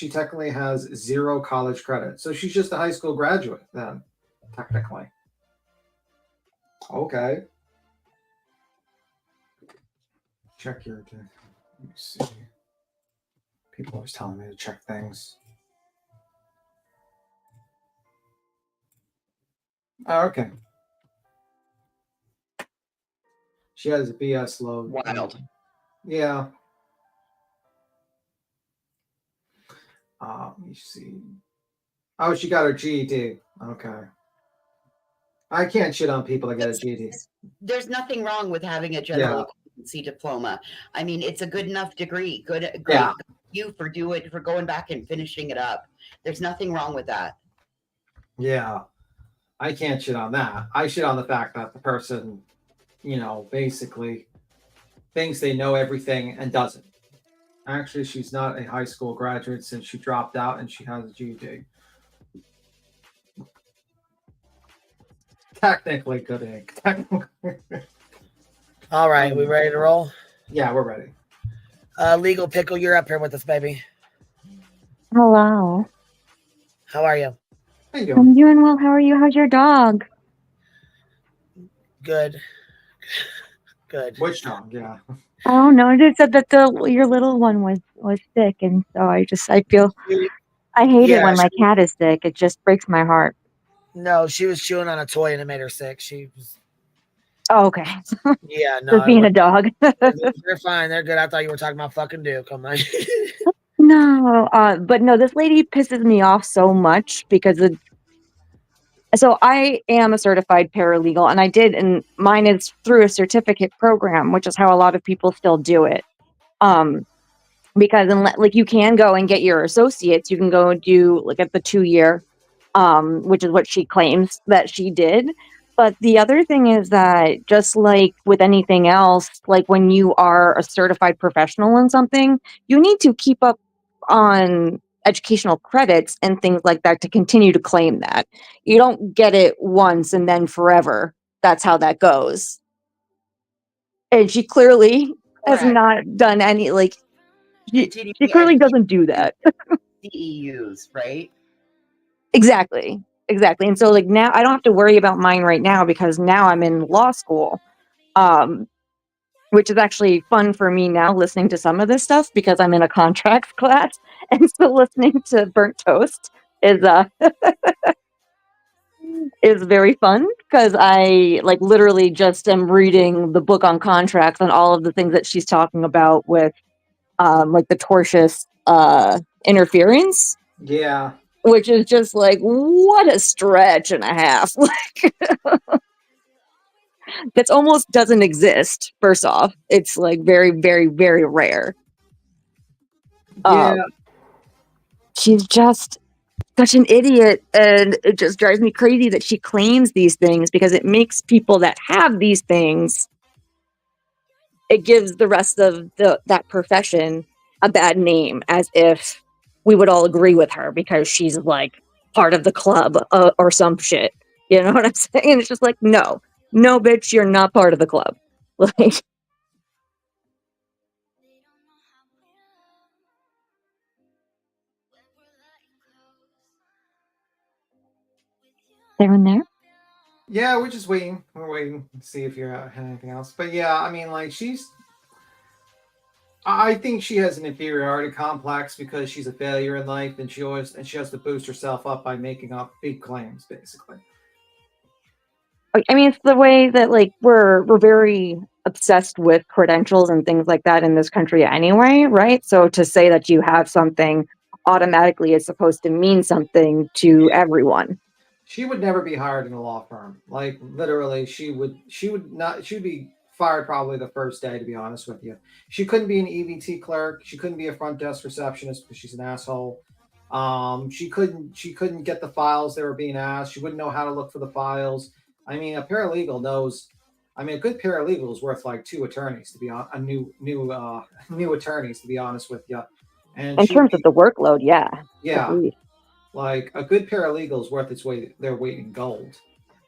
technically has 0 college credit. So she's just a high school graduate then, technically. Okay. Check your... Let me see. People always telling me to check things. Oh, okay. She has a BS load. Wild. Yeah. Let me see. Oh, she got her GED. Okay. I can't shit on people that get a GED. There's nothing wrong with having a general competency diploma. I mean, it's a good enough degree. Great Yeah. you for going back and finishing it up. There's nothing wrong with that. Yeah. I can't shit on that. I shit on the fact that the person, basically thinks they know everything and doesn't. Actually, she's not a high school graduate since she dropped out and she has a GED. Technically, good ink. All right, we ready to roll? Yeah, we're ready. Legal Pickle, you're up here with us, baby. Hello. How are you? How you doing? I'm doing well. How are you? How's your dog? Good. Good. Which dog? Yeah. Oh no, I just said that your little one was sick, and so I feel I hate it when my cat is sick. It just breaks my heart. No, she was chewing on a toy and it made her sick. She was. Oh, okay. Yeah, no. Just being a dog. They're fine. They're good. I thought you were talking about fucking Duke. Come on. No, but no, this lady pisses me off so much because so I am a certified paralegal, and mine is through a certificate program, which is how a lot of people still do it. Because like you can go and get your associates, you can go and do like at the 2-year, which is what she claims that she did. But the other thing is that just like with anything else, like when you are a certified professional in something, you need to keep up on educational credits and things like that to continue to claim that. You don't get it once and then forever. That's how that goes. And she clearly has not done any, like, she clearly doesn't do that. CEUs, right? Exactly. And so like now I don't have to worry about mine right now because now I'm in law school. Which is actually fun for me now listening to some of this stuff because I'm in a contracts class, and so listening to Burnt Toast is is very fun because I like literally just am reading the book on contracts and all of the things that she's talking about with like the tortious interference. Yeah. Which is just like, what a stretch and a half. Like, that almost doesn't exist, first off. It's like very, very, very rare. Yeah. She's just such an idiot, and it just drives me crazy that she claims these things because it makes people that have these things, it gives the rest of that profession a bad name, as if we would all agree with her because she's like part of the club or some shit. You know what I'm saying? It's just like, no, bitch, you're not part of the club. Like, they're in there. Yeah, we're just waiting. We're waiting to see if you're had anything else. But yeah, I mean, like I think she has an inferiority complex because she's a failure in life, and she has to boost herself up by making up big claims, basically. I mean, it's the way that like we're very obsessed with credentials and things like that in this country anyway, right? So to say that you have something automatically is supposed to mean something to everyone. She would never be hired in a law firm. Like literally, she would be fired probably the first day, to be honest with you. She couldn't be an EVT clerk. She couldn't be a front desk receptionist because she's an asshole. She couldn't get the files that were being asked. She wouldn't know how to look for the files. I mean, a paralegal knows. I mean, a good paralegal is worth like 2 attorneys to be on new attorneys, to be honest with you. And in terms of the workload, yeah. Agreed. Like a good paralegal is worth their weight in gold.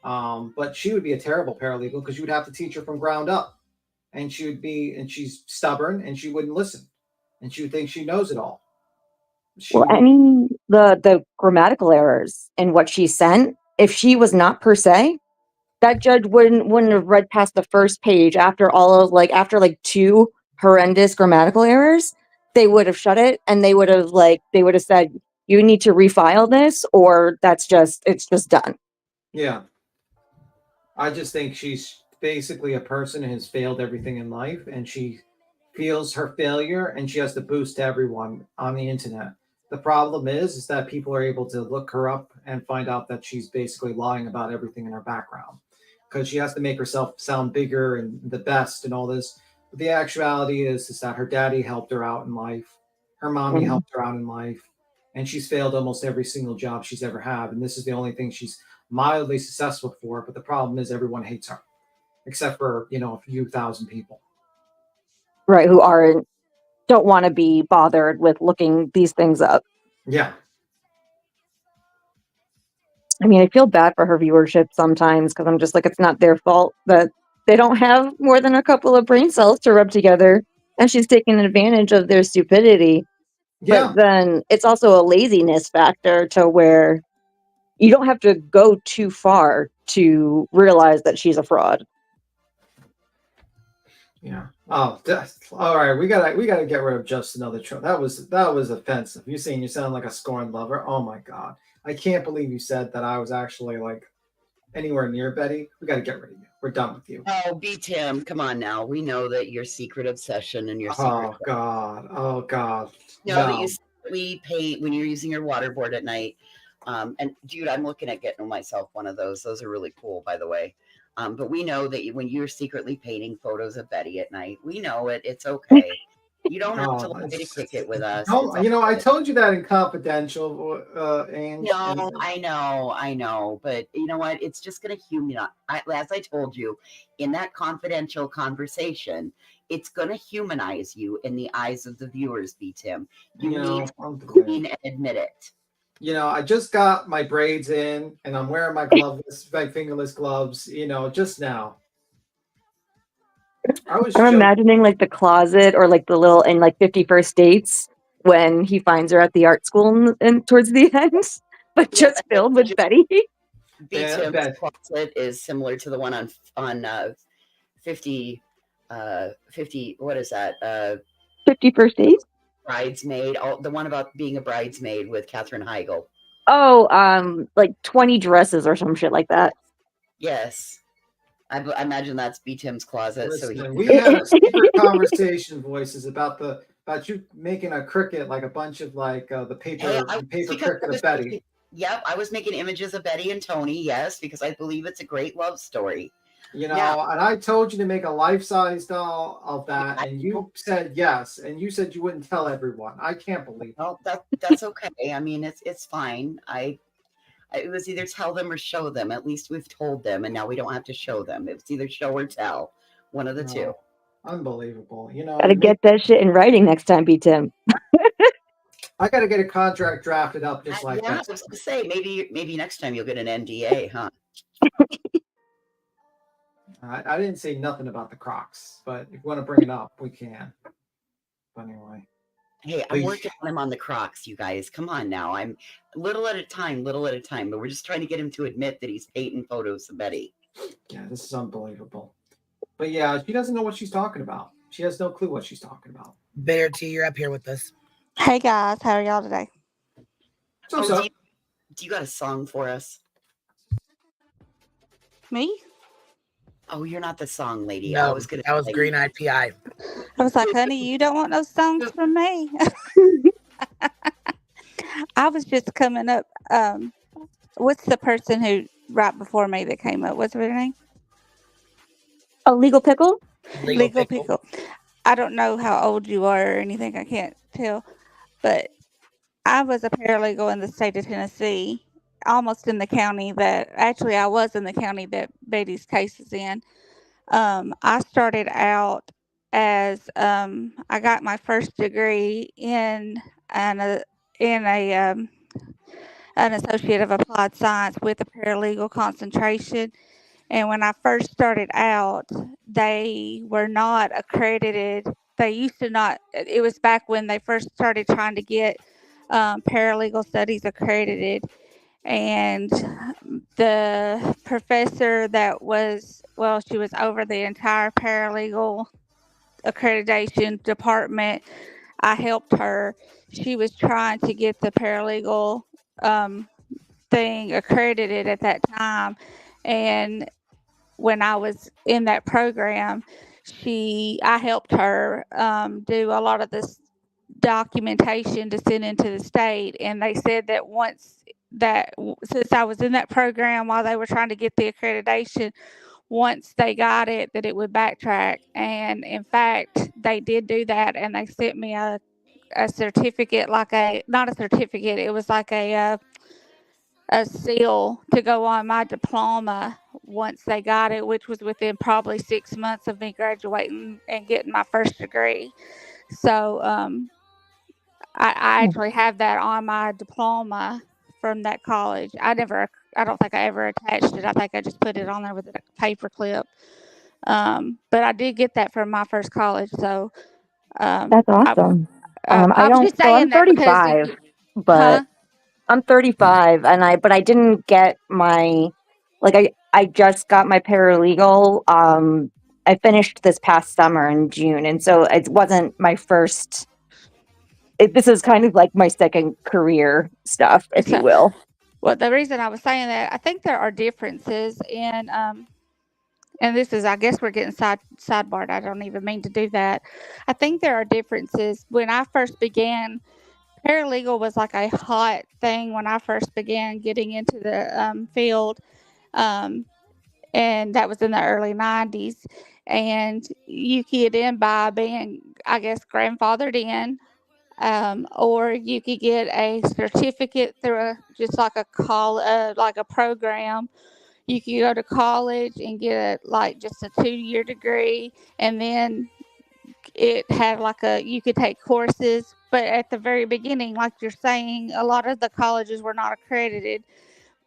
But she would be a terrible paralegal because you would have to teach her from ground up, and she's stubborn and she wouldn't listen, and she would think she knows it all. The grammatical errors in what she sent, if she was not per se, that judge wouldn't have read past the first page after 2 horrendous grammatical errors. they would have shut it, and they would have said, you need to refile this, or it's just done. Yeah. I just think she's basically a person who has failed everything in life, and she feels her failure, and she has to boost everyone on the internet. The problem is that people are able to look her up and find out that she's basically lying about everything in her background, because she has to make herself sound bigger and the best and all this. But the actuality is that her daddy helped her out in life, her mommy helped her out in life, and she's failed almost every single job she's ever had. And this is the only thing she's mildly successful for. But the problem is everyone hates her, except for a few thousand people. Right, who don't want to be bothered with looking these things up. Yeah. I mean, I feel bad for her viewership sometimes, because I'm just like, it's not their fault that they don't have more than a couple of brain cells to rub together, and she's taking advantage of their stupidity. Yeah. But then it's also a laziness factor, to where you don't have to go too far to realize that she's a fraud. Yeah. Oh, all right. We gotta get rid of just another troll. That was offensive. You're saying you sound like a scorned lover. Oh my god. I can't believe you said that I was actually like anywhere near Betty. We gotta get rid of you. We're done with you. Oh, B Tim, come on now. We know that your secret obsession and your Oh secret. god. Oh god. Know that you secretly paint when you're using your water board at night. And dude, I'm looking at getting myself one of those. Those are really cool, by the way. But we know that when you're secretly painting photos of Betty at night, we know it. It's okay. You don't have to light a cricket with us. Oh, I told you that in confidential, Ange. No, I know. But you know what? It's just going to humanize. As I told you, in that confidential conversation, it's going to humanize you in the eyes of the viewers, B Tim. You need to be clean and admit it. I just got my braids in, and I'm wearing my fingerless gloves, just now. I'm imagining like the closet, or like the little in like 50 First Dates, when he finds her at the art school and towards the end, but just filled with Betty. B Tim's closet is similar to the one on 50. What is that? 50 First Dates. Bridesmaid. The one about being a bridesmaid with Katherine Heigl. Oh, like 20 dresses or some shit like that. Yes. I imagine that's B Tim's closet. Listen, we had a secret conversation, voices, about you making a cricket, like a bunch of like the paper cricket of Betty. Yep, I was making images of Betty and Tony, yes, because I believe it's a great love story. And I told you to make a life-size doll of that, and you said yes, and you said you wouldn't tell everyone. I can't believe it. Well, that's okay. I mean, it's fine. It was either tell them or show them. At least we've told them, and now we don't have to show them. It's either show or tell. One of the two. Unbelievable. Gotta get that shit in writing next time, B Tim. I gotta get a contract drafted up just like that. I was gonna say maybe next time you'll get an NDA, huh? I didn't say nothing about the Crocs, but if you want to bring it up, we can. But anyway. Hey, I'm working on him on the Crocs, you guys. Come on now. I'm little at a time, but we're just trying to get him to admit that he's painting photos of Betty. Yeah, this is unbelievable. But yeah, she doesn't know what she's talking about. She has no clue what she's talking about. Bear T, you're up here with us. Hey guys, how are y'all today? Do you got a song for us? Me? Oh, you're not the song lady. No, that was Green Eyed PI. I was like, honey, you don't want no songs from me. I was just coming up. What's the person who right before me that came up? What's her name? Oh, Legal Pickle? Legal Pickle. I don't know how old you are or anything. I can't tell. But I was a paralegal in the state of Tennessee, almost in the county that, actually I was in the county that Betty's case is in. I started out as, I got my first degree in an associate of applied science with a paralegal concentration. And when I first started out, they were not accredited. They used to not, it was back when they first started trying to get paralegal studies accredited. And the professor that was, she was over the entire paralegal accreditation department. I helped her. She was trying to get the paralegal thing accredited at that time, and when I was in that program, I helped her do a lot of this documentation to send into the state, and they said that since I was in that program while they were trying to get the accreditation, once they got it, that it would backtrack. And in fact, they did do that, and they sent me a certificate, not a certificate, it was like a seal to go on my diploma once they got it, which was within probably 6 months of me graduating and getting my first degree. So I actually have that on my diploma from that college. I don't think I ever attached it. I think I just put it on there with a paper clip. But I did get that from my first college. So That's awesome. I was just saying I'm that because 35, but I'm 35 and I didn't get my, I just got my paralegal. I finished this past summer in June. And so it wasn't my first, this is kind of like my second career stuff, if you will. Well, the reason I was saying that, I think there are differences in, and this is, I guess we're getting sidebarred. I don't even mean to do that. I think there are differences. When I first began, paralegal was like a hot thing when I first began getting into the field. And that was in the early 90s. And you get in by being, I guess, grandfathered in. Or you could get a certificate through just like a program. You could go to college and get just a 2-year degree, and then it had you could take courses. But at the very beginning, like you're saying, a lot of the colleges were not accredited.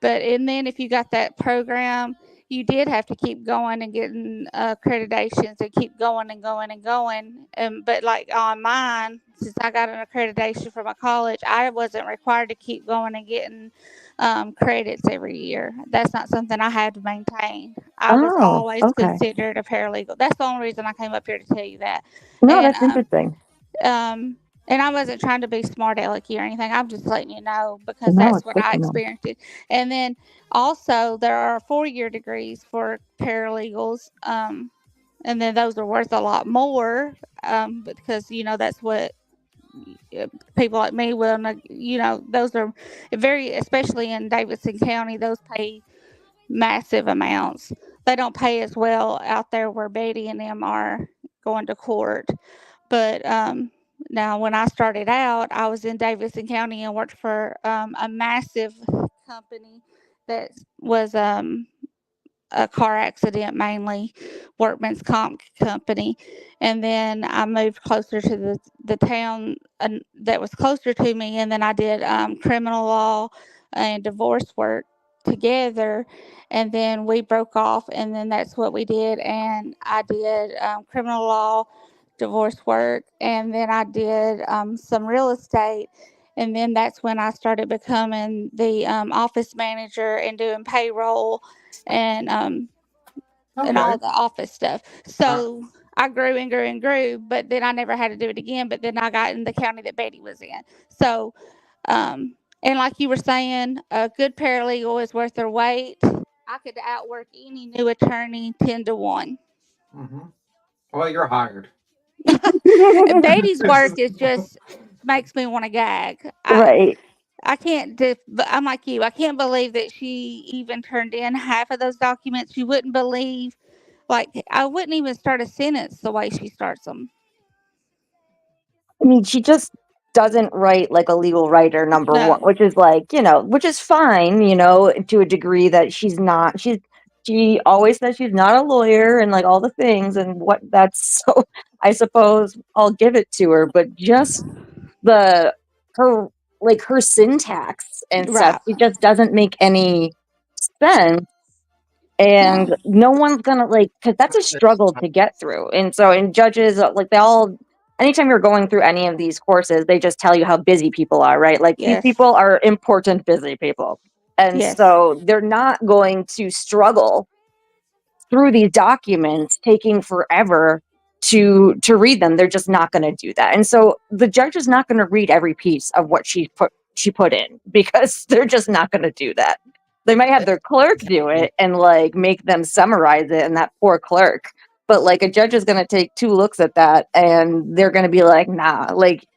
And then if you got that program, you did have to keep going and getting accreditations and keep going and going and going. But like on mine, since I got an accreditation from a college, I wasn't required to keep going and getting credits every year. That's not something I had to maintain. I was always considered a paralegal. That's the only reason I came up here to tell you that. No, that's interesting. And I wasn't trying to be smart alecky or anything. I'm just letting you know because that's what I experienced. And then also there are 4-year degrees for paralegals. And then those are worth a lot more because, that's what people like me will, those are especially in Davidson County, those pay massive amounts. They don't pay as well out there where Betty and them are going to court. But now, when I started out, I was in Davidson County and worked for a massive company that was a car accident, mainly workman's comp company. And then I moved closer to the town that was closer to me. And then I did criminal law and divorce work together. And then we broke off, and then that's what we did. And I did criminal law, divorce work, and then I did some real estate. And then that's when I started becoming the office manager and doing payroll and all the office stuff. So I grew and grew and grew, but then I never had to do it again. But then I got in the county that Betty was in. So, and like you were saying, a good paralegal is worth their weight. I could outwork any new attorney 10 to 1. Mm-hmm. Well, you're hired. Betty's work is just makes me want to gag. Right. I can't. I'm like you. I can't believe that she even turned in half of those documents. You wouldn't believe. I wouldn't even start a sentence the way she starts them. I mean, she just doesn't write like a legal writer, number one, which is which is fine, to a degree that she's not. She always says she's not a lawyer and all the things, and so I suppose I'll give it to her, but just her syntax and stuff, it just doesn't make any sense. And no one's gonna because that's a struggle to get through. And so, and judges, anytime you're going through any of these courses, they just tell you how busy people are, right? These people are important, busy people. And so they're not going to struggle through these documents taking forever to read them. They're just not going to do that. And so the judge is not going to read every piece of what she put in, because they're just not going to do that. They might have their clerk do it and like make them summarize it, and that poor clerk. But like a judge is going to take 2 looks at that and they're going to be like, nah, like,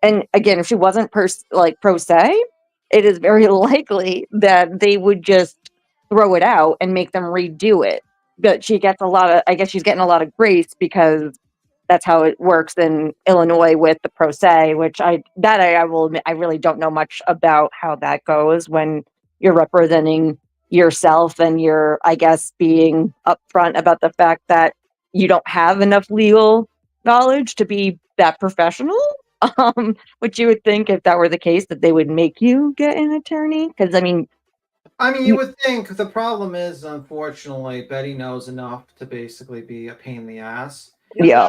and again, if she wasn't pro se, it is very likely that they would just throw it out and make them redo it. But she gets I guess she's getting a lot of grace because that's how it works in Illinois with the pro se, which I will admit, I really don't know much about how that goes when you're representing yourself and you're, I guess, being upfront about the fact that you don't have enough legal knowledge to be that professional. Which you would think, if that were the case, that they would make you get an attorney. Because I mean, you would think. The problem is, unfortunately, Betty knows enough to basically be a pain in the ass. Yeah.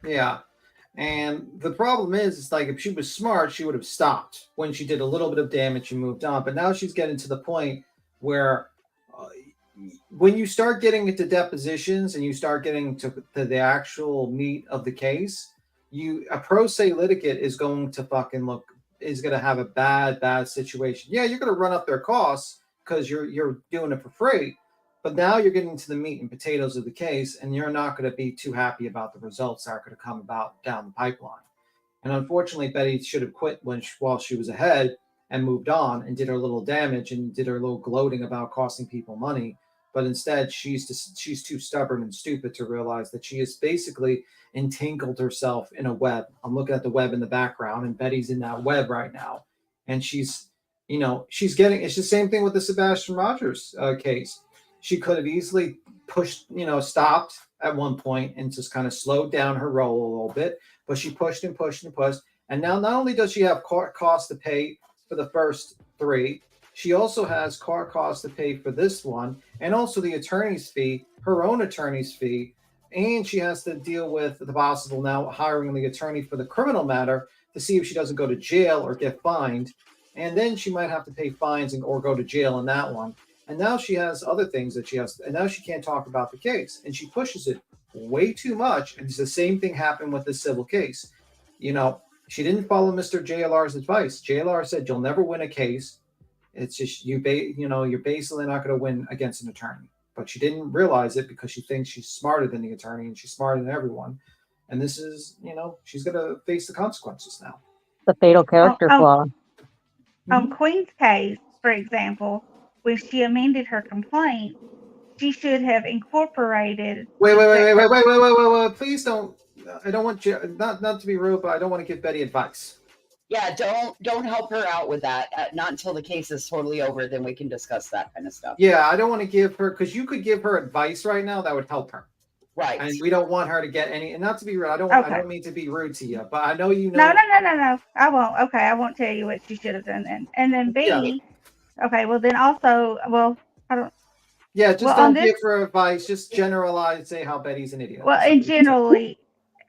Yeah. And the problem is like, if she was smart, she would have stopped when she did a little bit of damage and moved on. But now she's getting to the point where when you start getting into depositions and you start getting to the actual meat of the case, a pro se litigant is going to have a bad situation. Yeah, you're going to run up their costs because you're doing it for free. But now you're getting to the meat and potatoes of the case, and you're not going to be too happy about the results that are going to come about down the pipeline. And unfortunately, Betty should have quit while she was ahead and moved on and did her little damage and did her little gloating about costing people money. But instead, she's too stubborn and stupid to realize that she has basically entangled herself in a web. I'm looking at the web in the background, and Betty's in that web right now. And it's the same thing with the Sebastian Rogers case. She could have easily stopped at one point and just kind of slowed down her roll a little bit, but she pushed and pushed and pushed. And now not only does she have costs to pay for the first 3, she also has costs to pay for this one, and also the attorney's fee, her own attorney's fee, and she has to deal with the possible now hiring the attorney for the criminal matter to see if she doesn't go to jail or get fined, and then she might have to pay fines or go to jail in that one. And now she has other things that she has, and now she can't talk about the case, and she pushes it way too much. And it's the same thing happened with this civil case. She didn't follow Mr. JLR's advice. JLR said you'll never win a case. It's just you're basically not going to win against an attorney. But she didn't realize it because she thinks she's smarter than the attorney and she's smarter than everyone. And this is, she's going to face the consequences now. The fatal character flaw. On Queen's case, for example, when she amended her complaint, she should have incorporated. Wait. Please don't. I don't want you, not to be rude, but I don't want to give Betty advice. Yeah, don't help her out with that. Not until the case is totally over, then we can discuss that kind of stuff. Yeah, I don't want to give her, because you could give her advice right now that would help her. Right. And we don't want her to get any, and not to be rude, I don't mean to be rude to you, but I know you know. No. I won't. Okay, I won't tell you what she should have done then. And then B. Yeah. Okay, well then also, I don't. Yeah, just don't give her advice. Just generalize, say how Betty's an idiot. Well, and generally,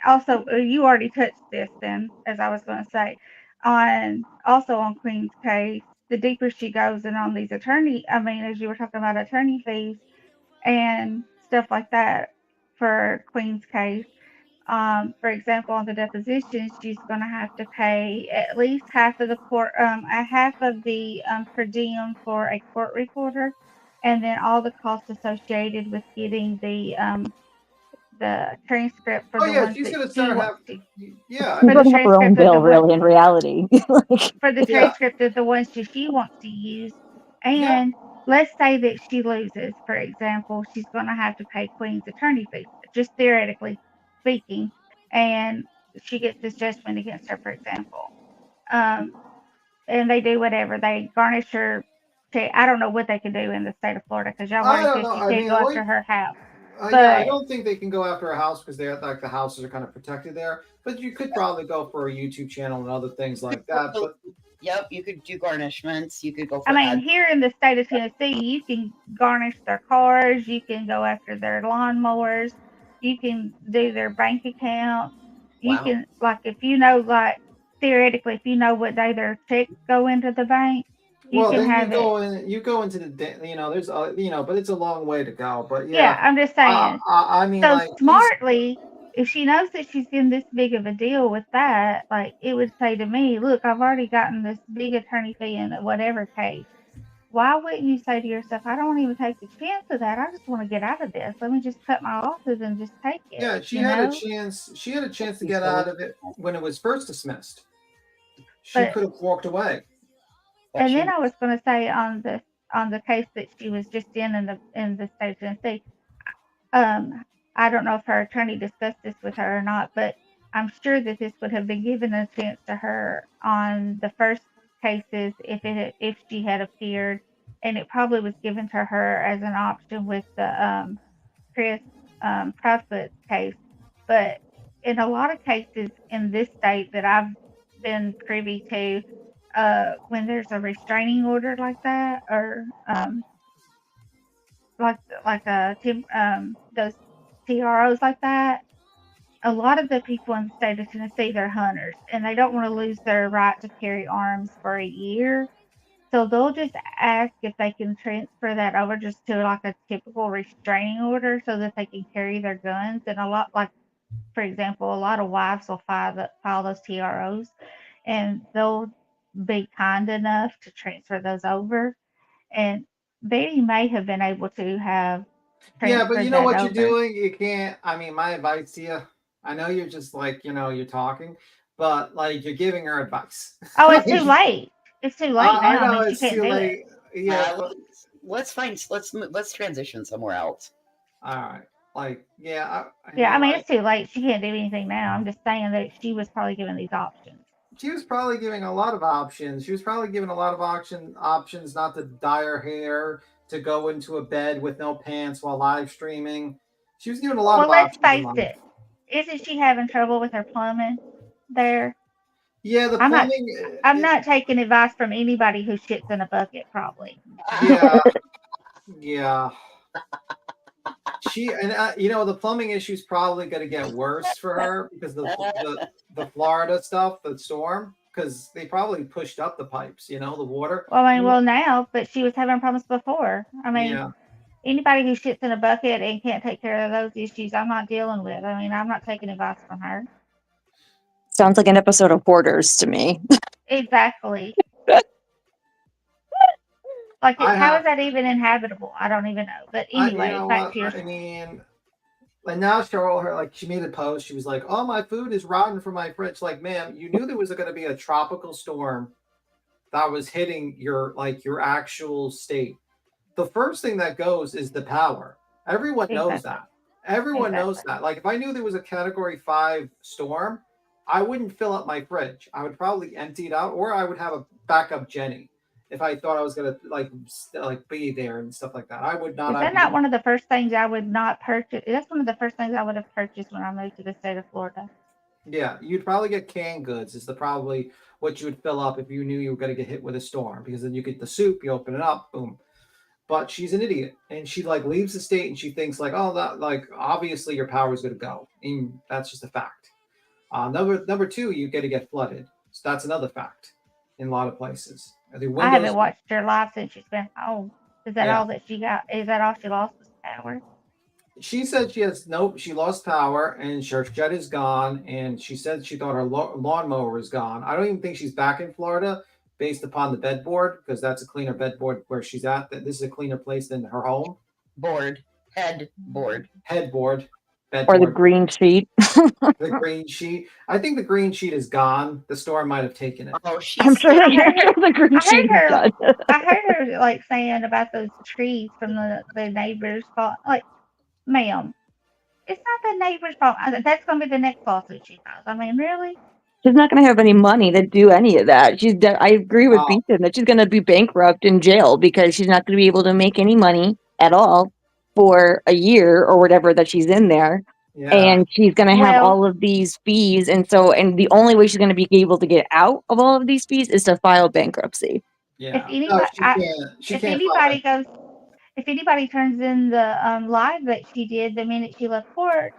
also, you already touched this then, as I was going to say. On Queen's case, the deeper she goes in on these as you were talking about attorney fees and stuff like that for Queen's case. For example, on the deposition, she's going to have to pay at least half of the per diem for a court reporter, and then all the costs associated with getting the transcript for the ones she's that going to she start wants having. Yeah, she's going to have her own bill, really, in reality. For the transcript of the ones that she wants to use, and let's say that she loses, for example, she's going to have to pay Queen's attorney fees, just theoretically speaking, and she gets this judgment against her, for example. And they do whatever. They garnish her. I don't know what they can do in the state of Florida, because y'all already said she can't go after her house. I don't think they can go after a house because they're like the houses are kind of protected there. But you could probably go for a YouTube channel and other things like that. But yep, you could do garnishments. You could go for here in the state of Tennessee, you can garnish their cars. You can go after their lawnmowers. You can do their bank account. You can, if you know, theoretically, if you know what day their checks go into the bank, Well, can then have it. you go into the there's but it's a long way to go. But Yeah, I'm just saying. I mean, So like smartly, if she knows that she's in this big of a deal with that, like it would say to me, look, I've already gotten this big attorney fee in whatever case. Why wouldn't you say to yourself, I don't even take the chance of that. I just want to get out of this. Let me just cut my losses and just take it. yeah, she you had a know? chance. She had a chance to get out of it when it was first dismissed. She But could have walked away. and then I was going to say on the case that she was just in the state of Tennessee, I don't know if her attorney discussed this with her or not, but I'm sure that this would have been given a chance to her on the first cases if she had appeared, and it probably was given to her as an option with the Chris Proudfoot's case. But in a lot of cases in this state that I've been privy to, when there's a restraining order like that, or those TROs like that, a lot of the people in the state of Tennessee, they're hunters and they don't want to lose their right to carry arms for a year. So they'll just ask if they can transfer that over just to like a typical restraining order so that they can carry their guns. And a lot, like, for example, a lot of wives will file those TROs and they'll be kind enough to transfer those over. And Betty may have been able to have Yeah, but transferred you know that what you're over. doing? You can't. I mean, my advice to you. I know you're just like you're talking, but like you're giving her advice. Oh, it's too late. It's too late I now. I know mean, she it's can't too do it. late. Yeah, but let's transition somewhere else. all right. Like, yeah, Yeah, I mean, like, it's too late. She can't do anything now. I'm just saying that she was probably given these options. she was probably giving a lot of options. She was probably given a lot of options not to dye her hair, to go into a bed with no pants while live streaming. She was given a lot Well, of let's options in face life. it. Isn't she having trouble with her plumbing there? Yeah, the I'm not. plumbing. I'm not taking advice from anybody who shits in a bucket. Probably. Yeah, yeah. She and the plumbing issue is probably going to get worse for her because the Florida stuff, the storm, because they probably pushed up the pipes. The water. Well, I mean, now, but she was having problems before. I mean, Yeah. anybody who shits in a bucket and can't take care of those issues, I'm not dealing with. I mean, I'm not taking advice from her. Sounds like an episode of Hoarders to me. Exactly. Like, how is that even inhabitable? I don't even know. But anyway, back to your. I mean, and now she made a post. She was like, "Oh, my food is rotten from my fridge." Like, ma'am, you knew there was going to be a tropical storm that was hitting your actual state. The first thing that goes is the power. Everyone knows that. Everyone knows that. Like, if I knew there was a Category 5 storm, I wouldn't fill up my fridge. I would probably empty it out, or I would have a backup Jenny if I thought I was gonna be there and stuff like that. I would not. Is that not one of the first things I would not purchase? That's one of the first things I would have purchased when I moved to the state of Florida. Yeah, you'd probably get canned goods. Is probably what you would fill up if you knew you were going to get hit with a storm, because then you get the soup, you open it up, boom. But she's an idiot, and she leaves the state, and she thinks oh, that obviously your power is going to go, and that's just a fact. Number two, you get flooded. So that's another fact in a lot of places. I haven't watched her live since she's been home. Is that all that she got? Is that all she lost was power? She said she lost power, and her jet is gone, and she said she thought her lawnmower is gone. I don't even think she's back in Florida based upon the bedboard, because that's a cleaner bedboard where she's at. This is a cleaner place than her home. Headboard. Bedboard. Or the green sheet. The green sheet. I think the green sheet is gone. The storm might have taken it. Oh, I'm sure the green sheet is gone. I heard her saying about those trees from the neighbor's fault. Like, ma'am, it's not the neighbor's fault. That's going to be the next lawsuit she files. I mean, really? She's not going to have any money to do any of that. I agree with Beaton that she's going to be bankrupt in jail because she's not going to be able to make any money at all for a year or whatever that she's in there. Yeah. And she's going to have all of these fees. And the only way she's going to be able to get out of all of these fees is to file bankruptcy. Yeah. If anybody turns in the live that she did the minute she left court,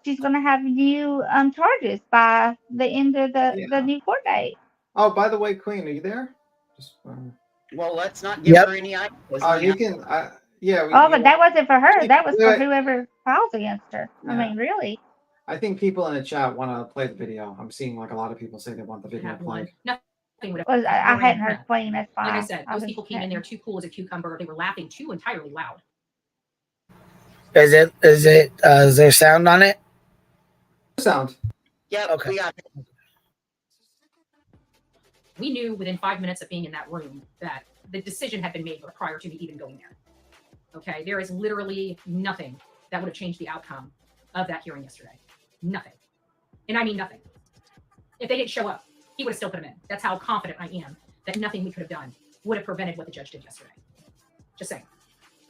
she's going to have new charges by the end of the new court date. Oh, by the way, Queen, are you there? Well, let's not give her any ideas. You can. Yeah. Oh, but that wasn't for her. That was for Wait. whoever files against her. I Yeah. mean, really. I think people in the chat want to play the video. I'm seeing like a lot of people say they want the video played. Nothing would have. Well, I hadn't heard playing. That's fine. Like I said, those people came in there too cool as a cucumber. They were laughing too entirely loud. Is there sound on it? Sound. Yep. Okay. We knew within 5 minutes of being in that room that the decision had been made prior to me even going there. Okay, there is literally nothing that would have changed the outcome of that hearing yesterday. Nothing. And I mean nothing. If they didn't show up, he would have still put them in. That's how confident I am that nothing we could have done would have prevented what the judge did yesterday. Just saying.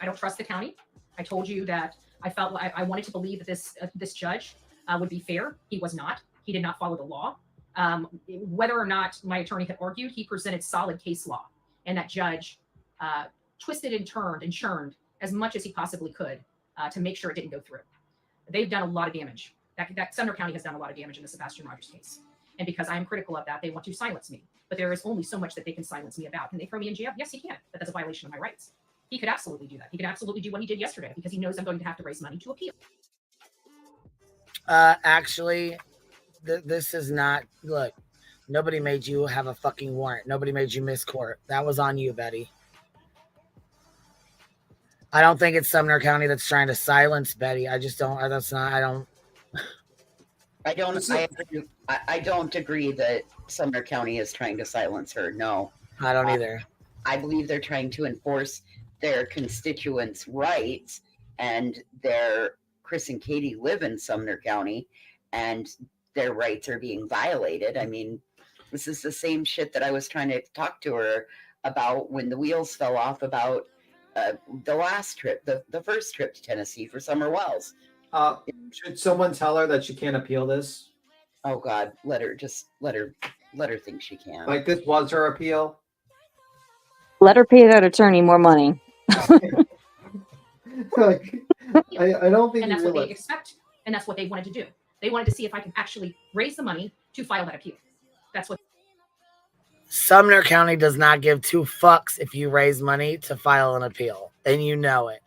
I don't trust the county. I told you that I felt like I wanted to believe that this judge would be fair. He was not. He did not follow the law. Whether or not my attorney had argued, he presented solid case law. And that judge twisted and turned and churned as much as he possibly could to make sure it didn't go through. They've done a lot of damage. That Sumner County has done a lot of damage in the Sebastian Rogers case. And because I am critical of that, they want to silence me. But there is only so much that they can silence me about. Can they throw me in jail? Yes, he can. But that's a violation of my rights. He could absolutely do that. He could absolutely do what he did yesterday because he knows I'm going to have to raise money to appeal. Actually, this is not. Look, nobody made you have a fucking warrant. Nobody made you miss court. That was on you, Betty. I don't think it's Sumner County that's trying to silence Betty. I just don't. That's not. I don't. I don't agree that Sumner County is trying to silence her. No, I don't either. I believe they're trying to enforce their constituents' rights, and Chris and Katie live in Sumner County, and their rights are being violated. I mean, this is the same shit that I was trying to talk to her about when the wheels fell off about the last trip, the first trip to Tennessee for Summer Wells. Should someone tell her that she can't appeal this? Oh God, let her think she can. Like this was her appeal. Let her pay that attorney more money. Like, I don't think. And that's what they expect, and that's what they wanted to do. They wanted to see if I can actually raise the money to file that appeal. That's what. Sumner County does not give two fucks if you raise money to file an appeal, and you know it.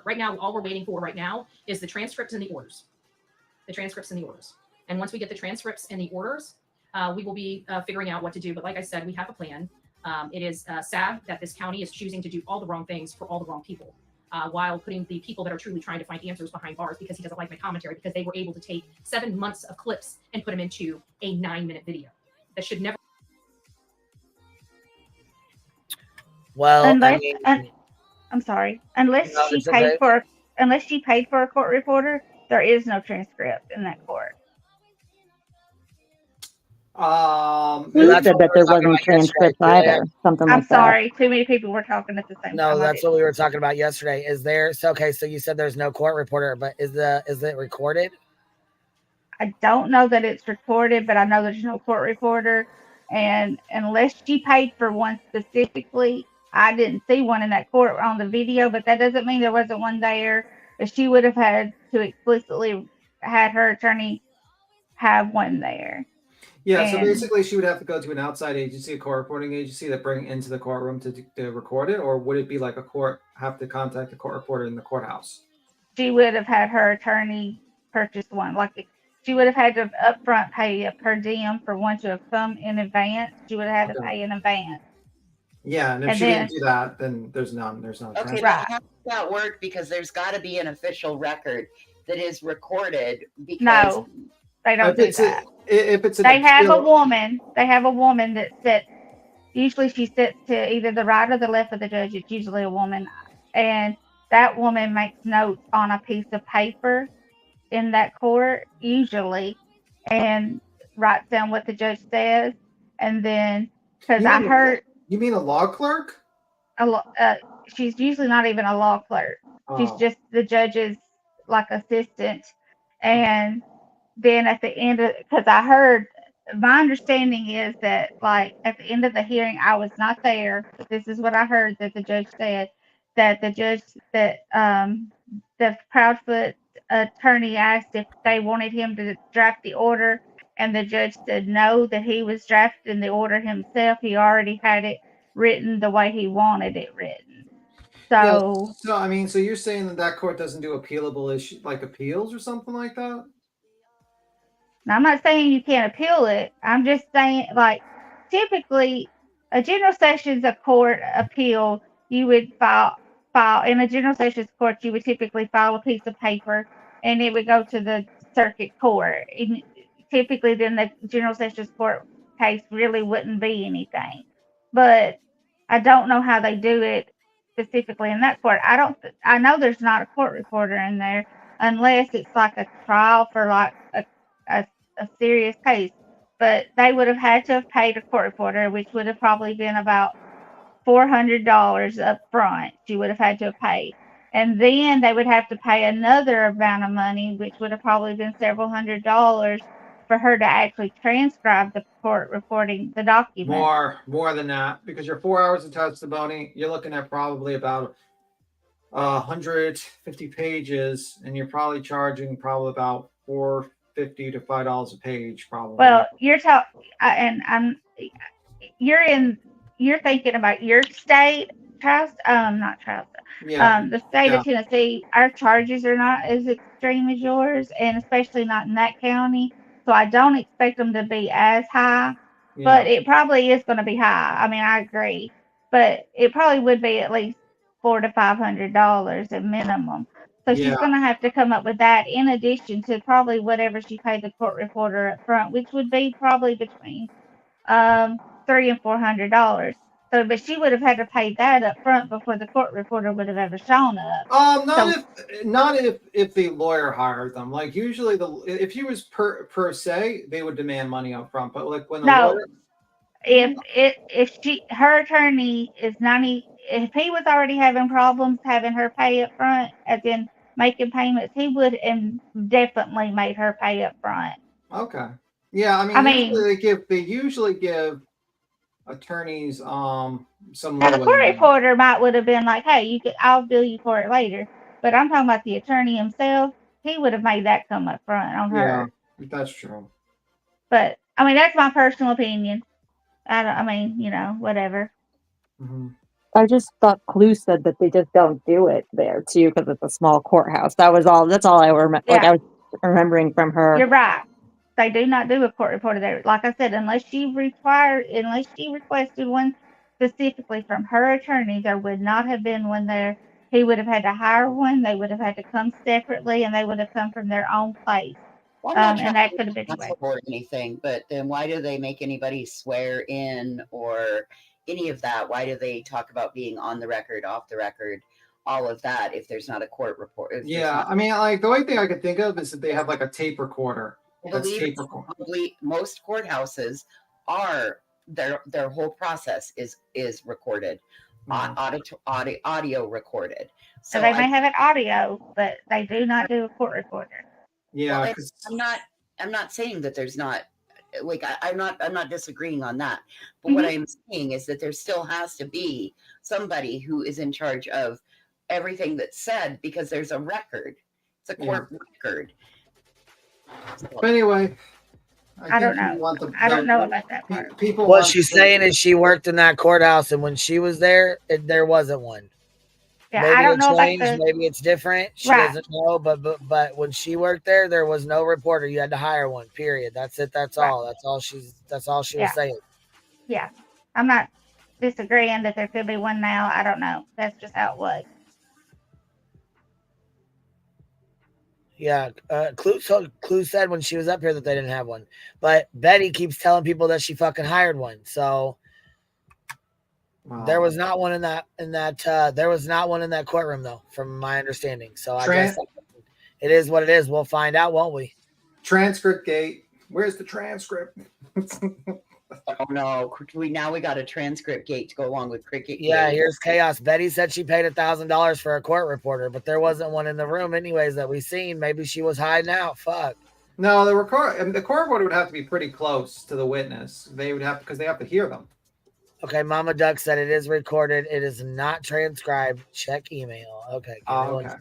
Right now, all we're waiting for right now is the transcripts and the orders. The transcripts and the orders. And once we get the transcripts and the orders, we will be figuring out what to do. But like I said, we have a plan. It is sad that this county is choosing to do all the wrong things for all the wrong people, while putting the people that are truly trying to find answers behind bars because he doesn't like my commentary, because they were able to take 7 months of clips and put them into a 9-minute video. That should never. Well, unless, I'm sorry. Unless No, she it's paid okay. for a court reporter, there is no transcript in that court. You said that there wasn't transcript either. Something I'm like that. sorry. Too many people were talking at the same time. No, I that's didn't- what we were talking about yesterday. Is there? So okay, so you said there's no court reporter, but is it recorded? I don't know that it's recorded, but I know there's no court reporter. And unless she paid for one specifically, I didn't see one in that court on the video, but that doesn't mean there wasn't one there. But she would have had to explicitly had her attorney have one there. Yeah, so And- basically she would have to go to an outside agency, a court reporting agency, that bring it into the courtroom to record it, or would it be like a court have to contact a court reporter in the courthouse? She would have had her attorney purchase one. Like she would have had to upfront pay a per diem for one to have come in advance. She would have had to pay in advance. Yeah, and if And she then- didn't do that, then there's none. There's no. Okay, transcript. but how does that work? Because there's got to be an official record that is recorded. Because No, they don't do that. If it's an They have a appeal- woman. They have a woman that sits. Usually, she sits to either the right or the left of the judge. It's usually a woman, and that woman makes notes on a piece of paper in that court, usually, and writes down what the judge says. And then, because I heard You mean a law clerk? she's usually not even a law clerk. She's Oh. just the judge's like assistant. And then at the end of, because I heard, my understanding is that like at the end of the hearing, I was not there, but this is what I heard that the judge said, that the Proudfoot attorney asked if they wanted him to draft the order, and the judge said no, that he was drafting the order himself. He already had it written the way he wanted it written. So, So I mean, so you're saying that that court doesn't do appealable issue like appeals or something like that? now I'm not saying you can't appeal it. I'm just saying, like, typically, a general sessions a court appeal, you would file in a general sessions court. You would typically file a piece of paper, and it would go to the circuit court. And typically, then the general sessions court case really wouldn't be anything. But I don't know how they do it specifically in that court. I know there's not a court reporter in there unless it's like a trial for like a serious case. But they would have had to have paid a court reporter, which would have probably been about $400 up front. She would have had to have paid. And then they would have to pay another amount of money, which would have probably been several $100s for her to actually transcribe the court reporting the document. More than that, because your 4 hours of testimony, you're looking at probably about 150 pages, and you're probably charging probably about $4.50 to $5 a page, probably. Well, you're talking, and you're thinking about your state, not trial. Yeah. The state Yeah. of Tennessee, our charges are not as extreme as yours, and especially not in that county. So I don't expect them to be as high, but it probably is going to be high. I mean, I agree, but it probably would be at least $400 to $500 at minimum. So she's Yeah. going to have to come up with that in addition to probably whatever she paid the court reporter up front, which would be probably between $300 and $400. So, but she would have had to pay that up front before the court reporter would have ever shown up. Not if the lawyer hired them. Like usually if he was per se, they would demand money up front. But like when the lawyer, if her attorney is if he was already having problems having her pay up front, as in making payments, he would have definitely made her pay up front. okay, yeah, I mean they usually give attorneys some Now, the court reporter would have been like, "Hey, I'll bill you for it later." But I'm talking about the attorney himself. He would have made that come up front on her. Yeah, that's true. But I mean, that's my personal opinion. Whatever. Mm-hmm. I just thought Clue said that they just don't do it there too because it's a small courthouse. That's all I remember. Yeah. Like I was remembering from her. You're right. They do not do a court reporter there. Like I said, unless she requested one specifically from her attorney, there would not have been one there. He would have had to hire one. They would have had to come separately, and they would have come from their own place. Well, I'm not and that could have been anyway. or anything, but then why do they make anybody swear in or any of that? Why do they talk about being on the record, off the record, all of that if there's not a court report? Yeah, I mean, like the only thing I could think of is that they have like a tape recorder. Probably most courthouses are their whole process is recorded, audio recorded. So they may have it audio, but they do not do a court recorder. Yeah, well, I'm not saying that there's not, like I'm not disagreeing on that, but what I'm saying is that there still has to be somebody who is in charge of everything that's said because there's a record. It's a court record. But anyway, I don't know. I don't know about that part. What she's saying is she worked in that courthouse, and when she was there, there wasn't one. Yeah, maybe I don't know changed, about maybe it's different. She doesn't know, but when she worked there was no reporter. You had to hire one. Period. That's it. That's all. That's all she was saying. Yeah, I'm not disagreeing that there could be one now. I don't know. That's just how it was. Yeah, Clue said when she was up here that they didn't have one, but Betty keeps telling people that she fucking hired one. So there was not one in that there was not one in that courtroom though, from my understanding. So I guess it is what it is. We'll find out, won't we? Transcript gate. Where's the transcript? Oh no! We got a transcript gate to go along with cricket. Yeah, here's chaos. Betty said she paid $1,000 for a court reporter, but there wasn't one in the room anyways that we seen. Maybe she was hiding out. Fuck. No, the court reporter would have to be pretty close to the witness. They would have because they have to hear them. Okay, Mama Duck said it is recorded. It is not transcribed. Check email. Okay. Okay.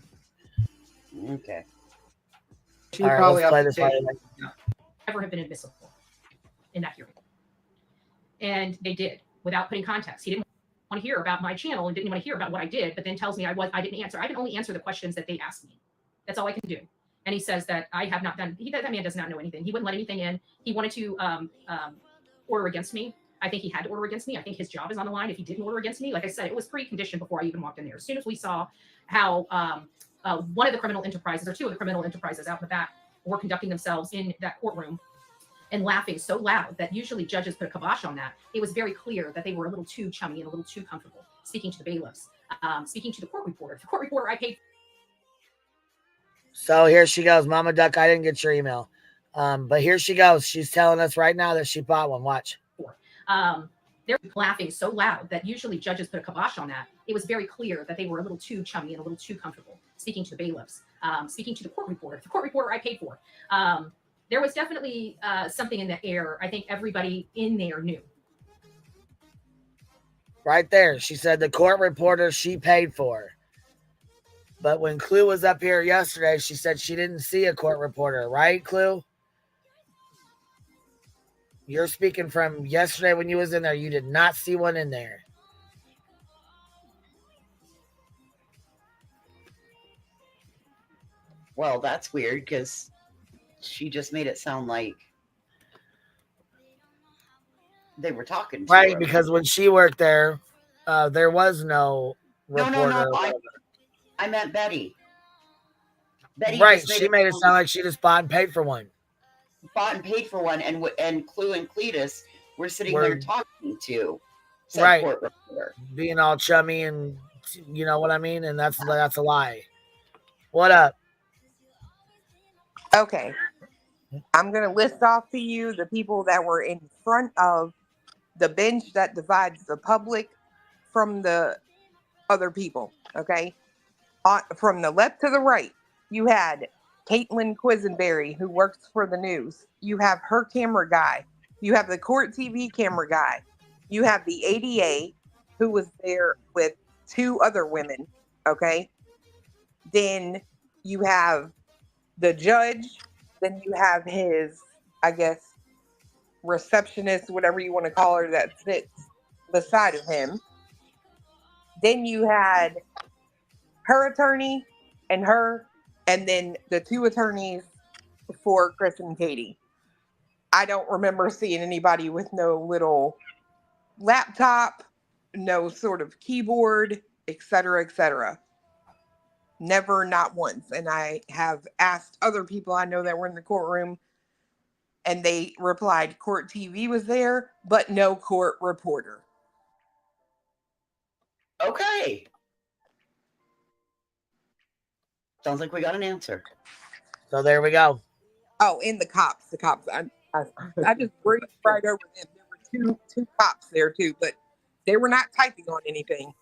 Okay. All right, let's play this. Never have been admissible. in that hearing. And they did, without putting context. He didn't want to hear about my channel and didn't want to hear about what I did, but then tells me I didn't answer. I can only answer the questions that they asked me. That's all I can do. And he says that I have not done, that man does not know anything. He wouldn't let anything in. He wanted to order against me. I think he had to order against me. I think his job is on the line if he didn't order against me. Like I said, it was preconditioned before I even walked in there. As soon as we saw how one of the criminal enterprises, or two of the criminal enterprises out in the back, were conducting themselves in that courtroom and laughing so loud that usually judges put a kibosh on that, it was very clear that they were a little too chummy and a little too comfortable speaking to the bailiffs, speaking to the court reporter. The court reporter I paid. So here she goes. Mama Duck, I didn't get your email. But here she goes. She's telling us right now that she bought one. Watch. They're laughing so loud that usually judges put a kibosh on that. It was very clear that they were a little too chummy and a little too comfortable speaking to the bailiffs, speaking to the court reporter I paid for. There was definitely something in the air. I think everybody in there knew. Right there. She said the court reporter she paid for. But when Clue was up here yesterday, she said she didn't see a court reporter. Right, Clue? You're speaking from yesterday when you was in there. You did not see one in there. Well, that's weird because she just made it sound like they were talking to Right, her. because when she worked there, there was no reporter. No. I meant Betty. Betty Right, just she made it sound like she just bought and paid for one. Bought and paid for one, and Clue and Cletus were sitting there talking to said right, court reporter. Being all chummy and you know what I mean, and that's a lie. What up? Okay, I'm gonna list off to you the people that were in front of the bench that divides the public from the other people. Okay, from the left to the right, you had Caitlin Quisenberry, who works for the news. You have her camera guy. You have the court TV camera guy. You have the ADA, who was there with two other women. Okay. Then you have the judge. Then you have his, I guess, receptionist, whatever you want to call her, that sits beside of him. Then you had her attorney and her, and then the two attorneys for Chris and Katie. I don't remember seeing anybody with no little laptop, no sort of keyboard, etc., etc. Never, not once. And I have asked other people I know that were in the courtroom, and they replied court TV was there, but no court reporter. Okay. Sounds like we got an answer. So there we go. Oh, and the cops. I just breezed right over them. There were two cops there too, but they were not typing on anything.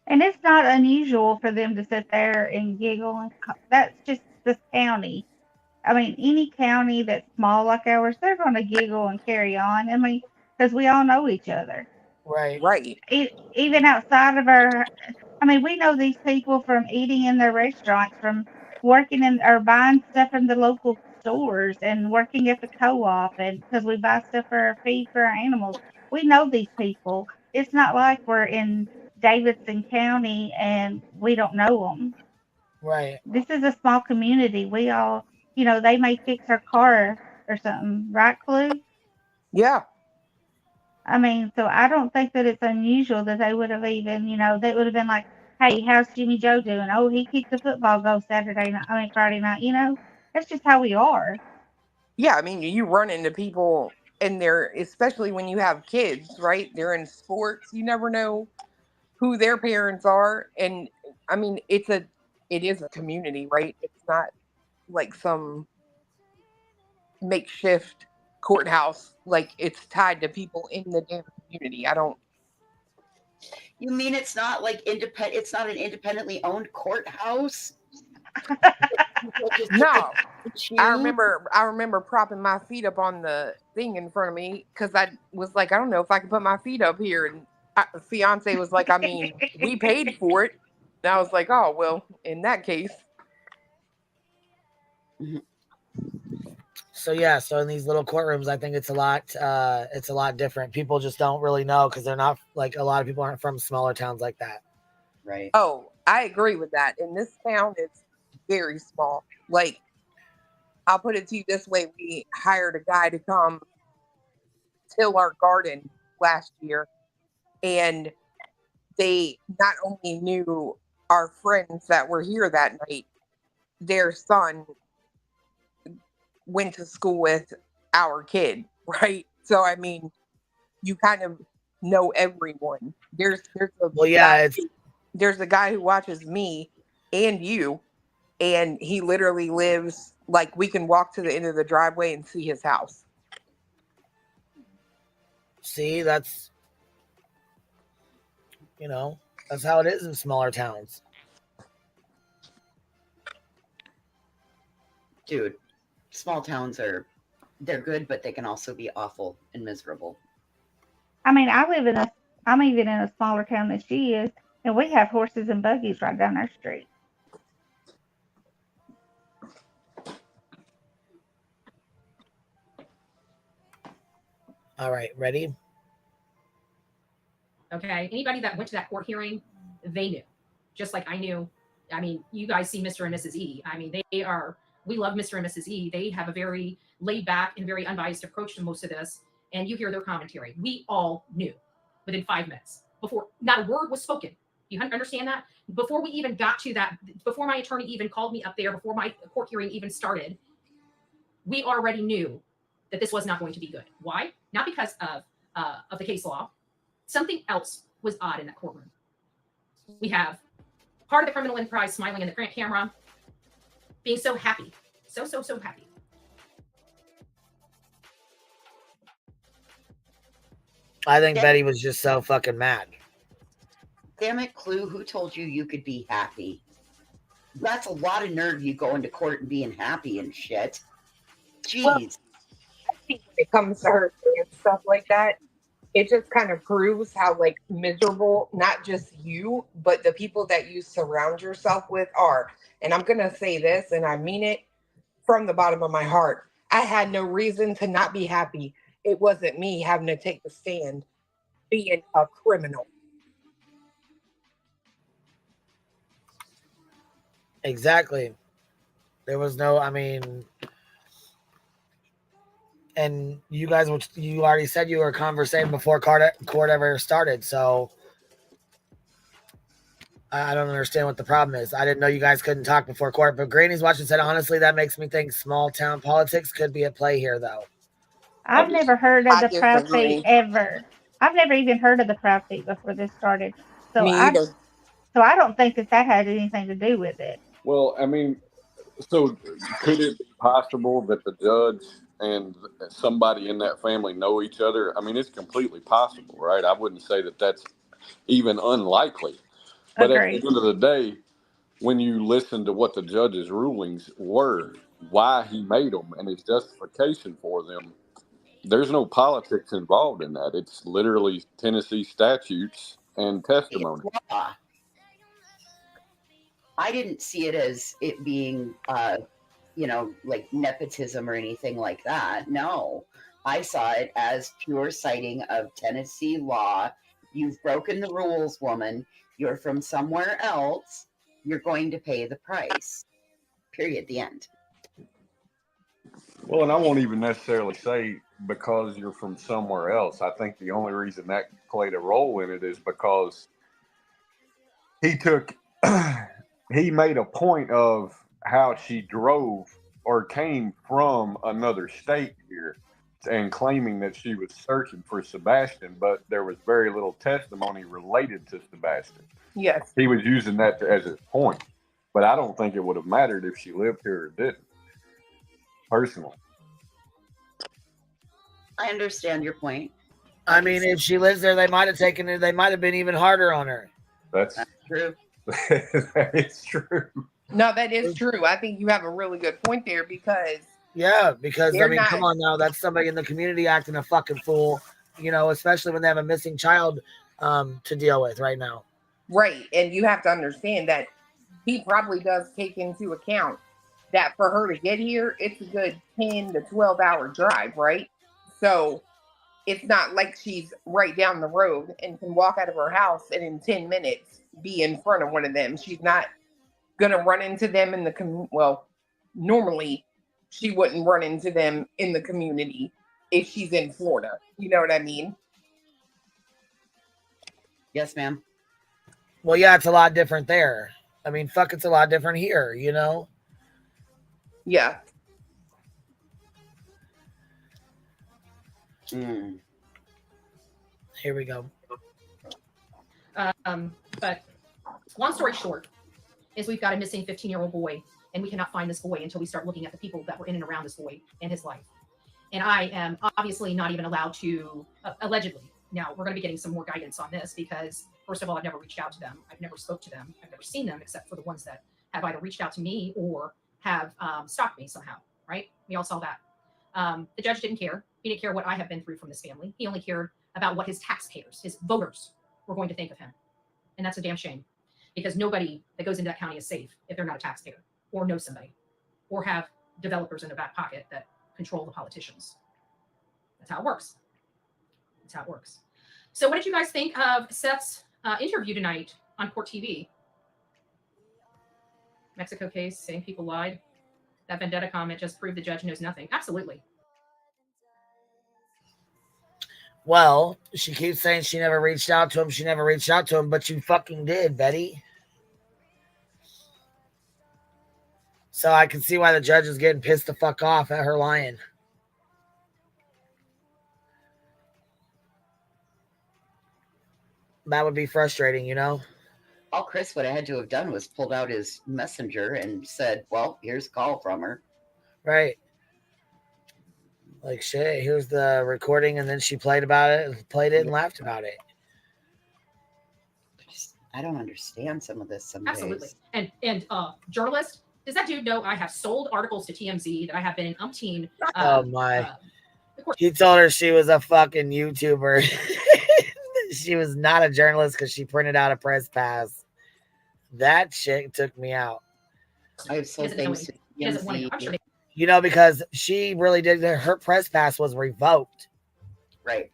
And it's not unusual for them to sit there and giggle. And that's just this county. I mean, any county that's small like ours, they're going to giggle and carry on. I mean, because we all know each other. Right. Right. Even outside of our, I mean, we know these people from eating in their restaurants, from working in or buying stuff in the local stores and working at the co-op, and because we buy stuff for our feed for our animals. We know these people. It's not like we're in Davidson County and we don't know them. Right. This is a small community. We all, they may fix our car or something, right, Clue? Yeah. I mean, so I don't think that it's unusual that they would have even, they would have been like, hey, how's Jimmy Joe doing? Oh, he kicked the football goal Friday night. That's just how we are. Yeah, I mean, you run into people and they're, especially when you have kids, right? They're in sports. You never know who their parents are. And I mean, it is a community, right? It's not like some makeshift courthouse. Like it's tied to people in the damn community. You mean it's not like independent? It's not an independently owned courthouse? No. I remember propping my feet up on the thing in front of me because I was like, I don't know if I can put my feet up here. And fiance was like, I mean, we paid for it. And I was like, oh, well, in that case. So in these little courtrooms, I think it's a lot different. People just don't really know because they're not like a lot of people aren't from smaller towns like that. Right. Oh, I agree with that. And this town is very small. Like, I'll put it to you this way: we hired a guy to come till our garden last year, and they not only knew our friends that were here that night, their son went to school with our kid, right? So I mean, you kind of know everyone. There's a guy who watches me and you, and he literally lives like we can walk to the end of the driveway and see his house. See, that's that's how it is in smaller towns. Dude, small towns they're good, but they can also be awful and miserable. I mean, I'm even in a smaller town than she is, and we have horses and buggies right down our street. All right, ready? Okay. Anybody that went to that court hearing, they knew, just like I knew. I mean, you guys see Mr. and Mrs. E. I mean, we love Mr. and Mrs. E. They have a very laid back and very unbiased approach to most of this. And you hear their commentary. We all knew within 5 minutes before not a word was spoken. You understand that? Before we even got to that, before my attorney even called me up there, before my court hearing even started, we already knew that this was not going to be good. Why? Not because of the case law. Something else was odd in that courtroom. We have part of the criminal enterprise smiling in the camera, being so happy, so happy. I think Betty was just so fucking mad. Damn it, Clue, who told you could be happy? That's a lot of nerve, you going to court and being happy and shit. Jeez. Well, I think when it comes to her and stuff like that, it just kind of proves how like miserable not just you, but the people that you surround yourself with are. And I'm going to say this, and I mean it from the bottom of my heart. I had no reason to not be happy. It wasn't me having to take the stand being a criminal. Exactly. There was no, and you guys, you already said you were conversating before court ever started, so I don't understand what the problem is. I didn't know you guys couldn't talk before court, but Granny's watching said, honestly, that makes me think small town politics could be at play here, though. I've never heard of the Proud Fate ever. I've never even heard of the Proud Fate before this started. So Me either. So I don't think that had anything to do with it. Well, I mean, so could it be possible that the judge and somebody in that family know each other? I mean, it's completely possible, right? I wouldn't say that that's even unlikely. But at the end of the day, when you listen to what the judge's rulings were, why he made them, and his justification for them, there's no politics involved in that. It's literally Tennessee statutes and testimony. I didn't see it as it being, like nepotism or anything like that. No, I saw it as pure citing of Tennessee law. You've broken the rules, woman. You're from somewhere else. You're going to pay the price. Period. The end. Well, and I won't even necessarily say because you're from somewhere else. I think the only reason that played a role in it is because he made a point of how she drove or came from another state here and claiming that she was searching for Sebastian, but there was very little testimony related to Sebastian. Yes. He was using that as his point, but I don't think it would have mattered if she lived here or didn't. Personally. I understand your point. I mean, if she lives there, they might have taken it. They might have been even harder on her. That's true. That is true. No, that is true. I think you have a really good point there because come on now, that's somebody in the community acting a fucking fool, especially when they have a missing child to deal with right now. Right. And you have to understand that he probably does take into account that for her to get here, it's a good 10 to 12 hour drive, right? So it's not like she's right down the road and can walk out of her house and in 10 minutes be in front of one of them. She's not going to run into them in the well, normally she wouldn't run into them in the community if she's in Florida. You know what I mean? Yes, ma'am. Well, yeah, it's a lot different there. I mean, fuck, it's a lot different here, you know? Yeah. Here we go. But long story short is we've got a missing 15-year-old boy, and we cannot find this boy until we start looking at the people that were in and around this boy and his life. And I am obviously not even allowed to, allegedly. Now, we're going to be getting some more guidance on this because, first of all, I've never reached out to them. I've never spoke to them. I've never seen them except for the ones that have either reached out to me or have stalked me somehow, right? We all saw that. The judge didn't care. He didn't care what I have been through from this family. He only cared about what his taxpayers, his voters, were going to think of him. And that's a damn shame because nobody that goes into that county is safe if they're not a taxpayer or know somebody or have developers in their back pocket that control the politicians. That's how it works. That's how it works. So what did you guys think of Seth's interview tonight on Court TV? Mexico case, saying people lied. That vendetta comment just proved the judge knows nothing. Absolutely. Well, she keeps saying she never reached out to him. She never reached out to him, but you fucking did, Betty. So I can see why the judge is getting pissed the fuck off at her lying. That would be frustrating, you know? All Chris would have had to have done was pulled out his messenger and said, well, here's a call from her. Right. Like, shit, here's the recording, and then she played it and laughed about it. I don't understand some of this some Absolutely. days. And journalist, does that dude know I have sold articles to TMZ that I have been in umpteen? Oh my. He told her she was a fucking YouTuber. She was not a journalist because she printed out a press pass. That shit took me out. I have sold things to TMZ. You know, because she really did. Her press pass was revoked. Right.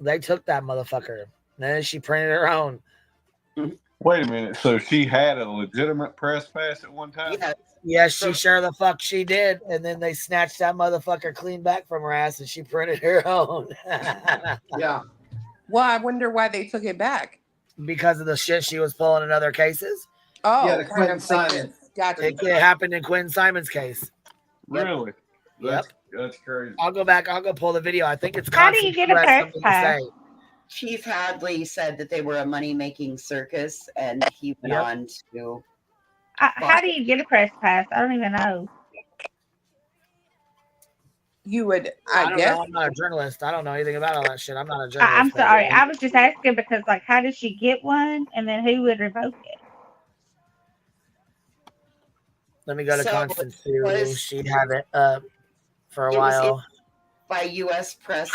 They took that motherfucker. Then she printed her own. Wait a minute. So she had a legitimate press pass at one time? Yes, she sure the fuck she did. And then they snatched that motherfucker clean back from her ass and she printed her own. Yeah. Well, I wonder why they took it back. Because of the shit she was pulling in other cases. Oh, yeah, the Quentin Simon. Gotcha. It happened in Quentin Simon's case. Really? Yep. That's crazy. I'll go back. I'll go pull the video. I think it's How do you get a press pass? say. Chief Hadley said that they were a money-making circus, and he went on to. How do you get a press pass? I don't even know. You would, I guess. Know. I'm not a journalist. I don't know anything about all that shit. I'm not a journalist. I'm sorry. I was just asking because, like, how did she get one, and then who would revoke it? Let me go to Constance Sue. She had it for a while. By U.S. Press,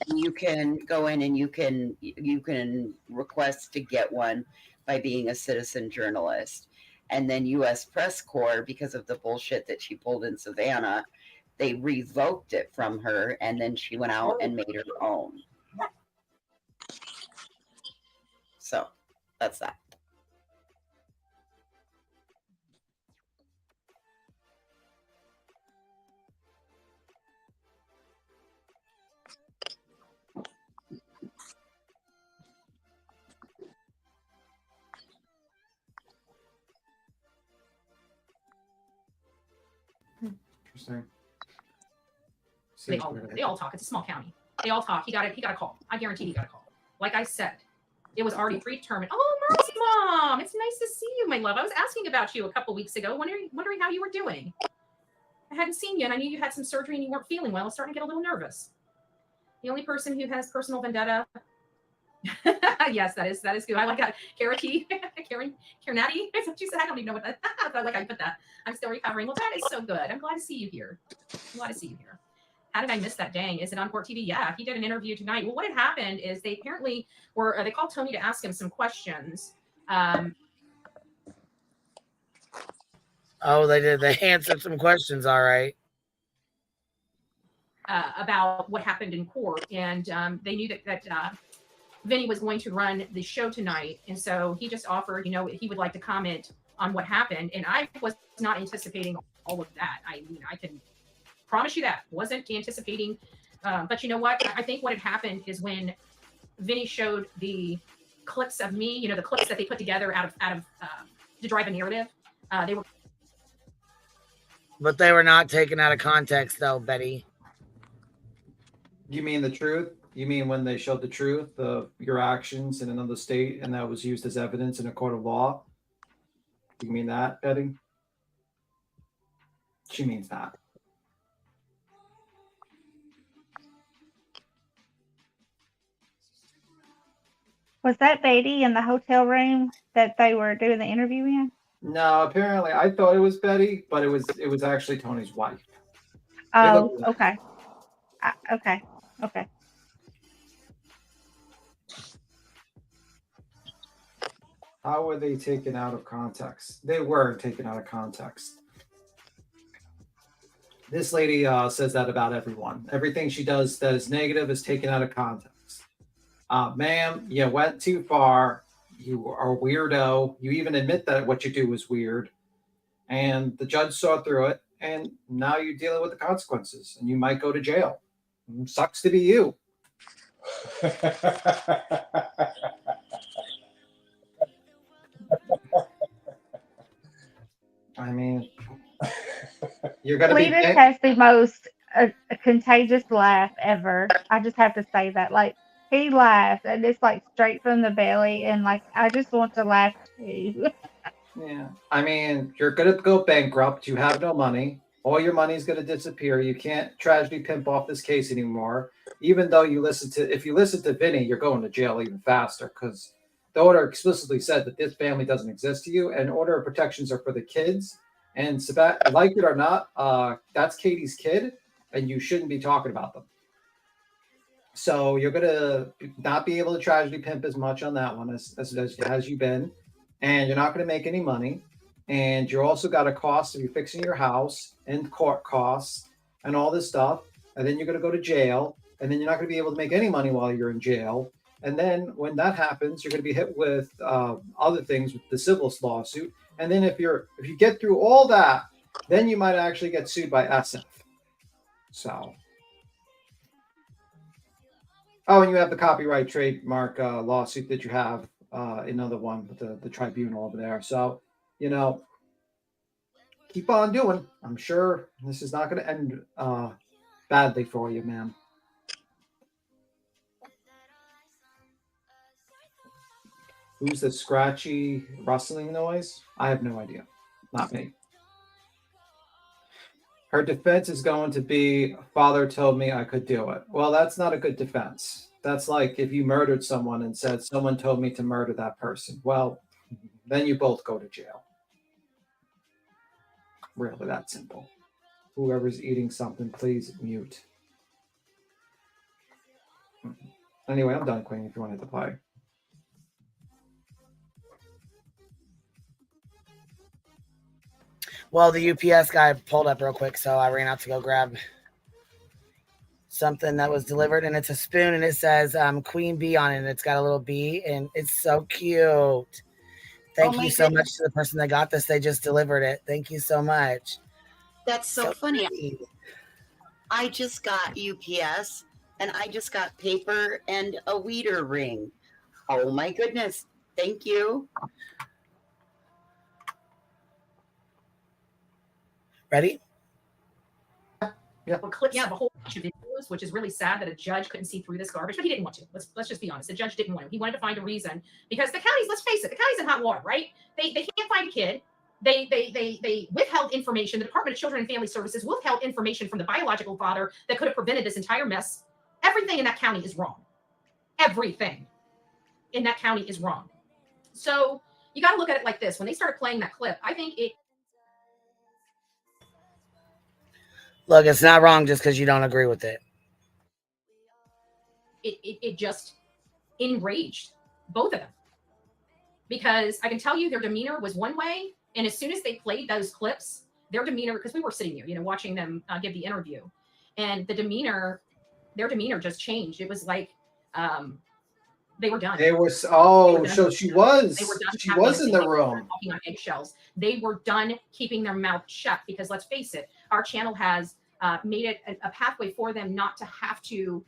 and you can go in and you can request to get one by being a citizen journalist, and then U.S. Press Corps, because of the bullshit that she pulled in Savannah, they revoked it from her, and then she went out and made her own. So that's that. Interesting. They all talk. It's a small county. They all talk. He got a call. I guarantee he got a call. Like I said, it was already predetermined. Oh, Mercy Mom, it's nice to see you, my love. I was asking about you a couple weeks ago, wondering how you were doing. I hadn't seen you, and I knew you had some surgery and you weren't feeling well. I was starting to get a little nervous. The only person who has personal vendetta. Yes, that is good. I like that. Karenati. That's what you said. I don't even know what that. I like how you put that. I'm still recovering. Well, that is so good. I'm glad to see you here. How did I miss that? Dang. Is it on Court TV? Yeah, he did an interview tonight. Well, what had happened is they apparently were, they called Tony to ask him some questions. Oh, they did. They answered some questions. All right. About what happened in court, and they knew that Vinnie was going to run the show tonight, and so he just offered, he would like to comment on what happened, and I was not anticipating all of that. I mean, I can promise you that wasn't anticipating, but you know what? I think what had happened is when Vinnie showed the clips of me, the clips that they put together out of to drive a narrative, they were. But they were not taken out of context, though, Betty. You mean the truth? You mean when they showed the truth of your actions in another state and that was used as evidence in a court of law? You mean that, Betty? She means that. Was that Betty in the hotel room that they were doing the interview in? No, apparently I thought it was Betty, but it was actually Tony's wife. Oh, okay. Okay. Okay. How were they taken out of context? They were taken out of context. This lady says that about everyone. Everything she does that is negative is taken out of context. Ma'am, you went too far. You are a weirdo. You even admit that what you do is weird. And the judge saw through it, and now you're dealing with the consequences, and you might go to jail. Sucks to be you. I mean, you're gonna be. Cletus has the most contagious laugh ever. I just have to say that. Like, he laughs, and it's like straight from the belly, and like I just want to laugh too. Yeah, I mean, you're gonna go bankrupt. You have no money. All your money is gonna disappear. You can't tragedy pimp off this case anymore. Even though if you listen to Vinnie, you're going to jail even faster because the order explicitly said that this family doesn't exist to you, and order of protections are for the kids. And like it or not, that's Katie's kid, and you shouldn't be talking about them. So you're gonna not be able to tragedy pimp as much on that one as you've been, and you're not gonna make any money. And you're also got a cost of you fixing your house and court costs and all this stuff. And then you're gonna go to jail, and then you're not gonna be able to make any money while you're in jail. And then when that happens, you're gonna be hit with other things with the civil lawsuit. And then if you get through all that, then you might actually get sued by SF. So. Oh, and you have the copyright trademark lawsuit that you have, another one with the tribunal over there. So, keep on doing. I'm sure this is not going to end badly for you, ma'am. Who's the scratchy rustling noise? I have no idea. Not me. Her defense is going to be, father told me I could do it. Well, that's not a good defense. That's like if you murdered someone and said, someone told me to murder that person. Well, then you both go to jail. Really that simple. Whoever's eating something, please mute. Anyway, I'm done, Queen, if you wanted to play. Well, the UPS guy pulled up real quick, so I ran out to go grab something that was delivered, and it's a spoon, and it says Queen Bee on it, and it's got a little bee, and it's so cute. Thank you so much to the person that got this. They just delivered it. Thank you so much. That's so funny. I just got UPS, and I just got paper and a weeder ring. Oh my goodness. Thank you. Ready? Yeah. Clips of a whole bunch of videos, which is really sad that a judge couldn't see through this garbage, but he didn't want to. Let's just be honest. The judge didn't want to. He wanted to find a reason because the counties, let's face it, the county's in hot water, right? They can't find a kid. They withheld information. The Department of Children and Family Services withheld information from the biological father that could have prevented this entire mess. Everything in that county is wrong. Everything in that county is wrong. So you got to look at it like this. When they started playing that clip, I think it. Look, it's not wrong just because you don't agree with it. It just enraged both of them. Because I can tell you their demeanor was one way, And as soon as they played those clips, their demeanor, because we were sitting here, you know, watching them give the interview, and their demeanor just changed. It was like they were done. They were They oh, were done. so she They were was done she tapping was and in the singing, room. walking on eggshells. They were done keeping their mouth shut, because let's face it, our channel has made it a pathway for them not to have to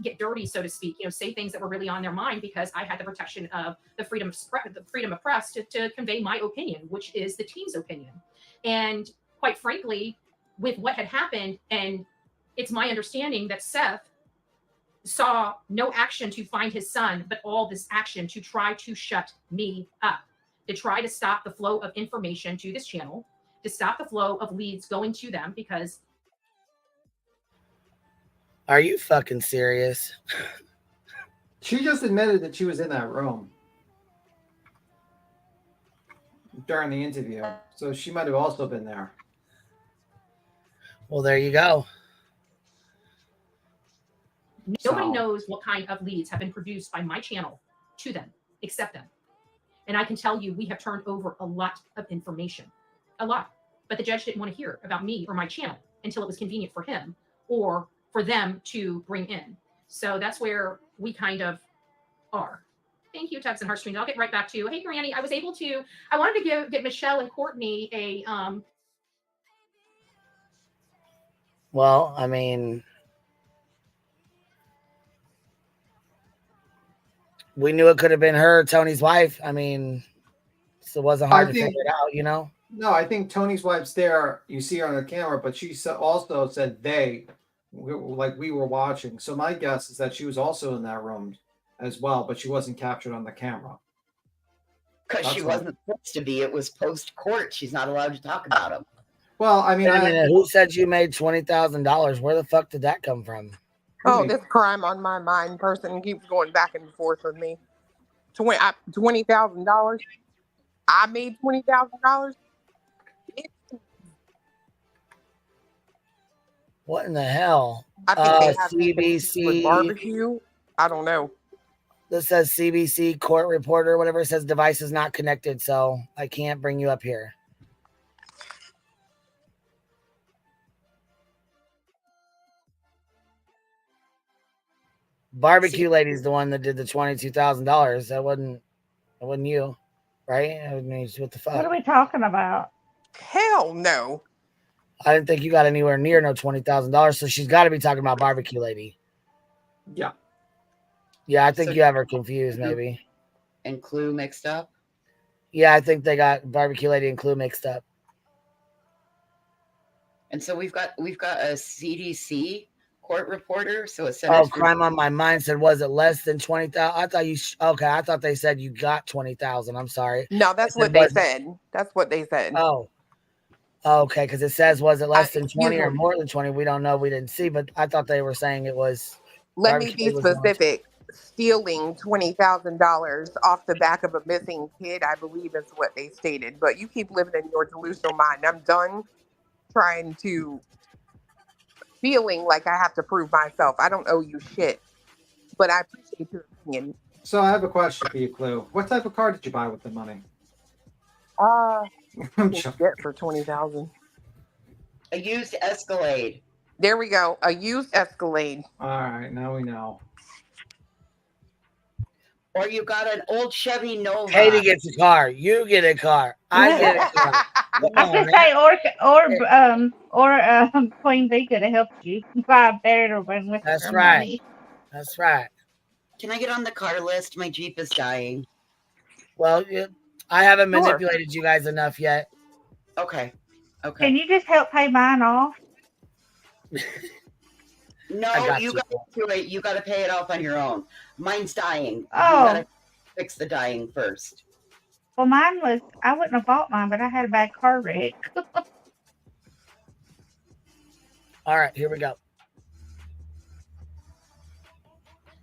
get dirty, so to speak, you know, say things that were really on their mind, because I had the protection of the freedom of press to convey my opinion, which is the team's opinion. And quite frankly, with what had happened, and it's my understanding that Seth saw no action to find his son, but all this action to try to shut me up, to try to stop the flow of information to this channel, to stop the flow of leads going to them, because... Are you fucking serious? She just admitted that she was in that room during the interview. So she might have also been there. Well, there you go. Nobody knows what kind of leads have been produced by my channel to them, except them. And I can tell you, we have turned over a lot of information, a lot. But the judge didn't want to hear about me or my channel until it was convenient for him or for them to bring in. So that's where we kind of are. Thank you, Tubbs and Heartstrings. I'll get right back to you. Hey, Granny, I wanted to get Michelle and Courtney a... Well, I mean, we knew it could have been her, Tony's wife. I mean, so it wasn't hard to figure it out, you know? No, I think Tony's wife's there. You see her on the camera, but she also said like we were watching. So my guess is that she was also in that room as well, but she wasn't captured on the camera. Because she wasn't supposed to be. It was post-court. She's not allowed to talk about him. Well, I mean, who said you made $20,000? Where the fuck did that come from? Oh, this crime on my mind person keeps going back and forth with me. $20,000. I made $20,000. What in the hell? I think they have CBC with barbecue. I don't know. This says CBC court reporter, whatever. It says device is not connected, so I can't bring you up here. Barbecue lady's the one that did the $22,000. That wasn't you, right? I mean, what the fuck? What are we talking about? Hell no. I didn't think you got anywhere near no $20,000. So she's got to be talking about barbecue lady. Yeah. Yeah, I think you have her confused, maybe. And Clue mixed up? Yeah, I think they got barbecue lady and Clue mixed up. And so we've got a CDC court reporter. So it's crime on my mind said, was it less than 20,000? I thought you I thought they said you got 20,000. I'm sorry. No, that's what they said. That's what they said. Oh, okay, because it says, was it less than 20 or more than 20? We don't know. We didn't see, but I thought they were saying it was. Let me be specific. Stealing $20,000 off the back of a missing kid, I believe is what they stated. But you keep living in your delusional mind. I'm done trying to feeling like I have to prove myself. I don't owe you shit, but I appreciate your opinion. So I have a question for you, Clue. What type of car did you buy with the money? Get for $20,000. A used Escalade. There we go. A used Escalade. All right, now we know. Or you got an old Chevy Nova. Katie gets a car. You get a car. I get a car. I was gonna say, Queen B could have helped you buy a better one with That's her right. money. That's right. Can I get on the car list? My Jeep is dying. Well, I haven't manipulated you guys enough yet. Okay. Can you just help pay mine off? No, you got to do it. You got to pay it off on your own. Mine's dying. Oh. You got to fix the dying first. Well, mine was, I wouldn't have bought mine, but I had a bad car wreck. All right, here we go.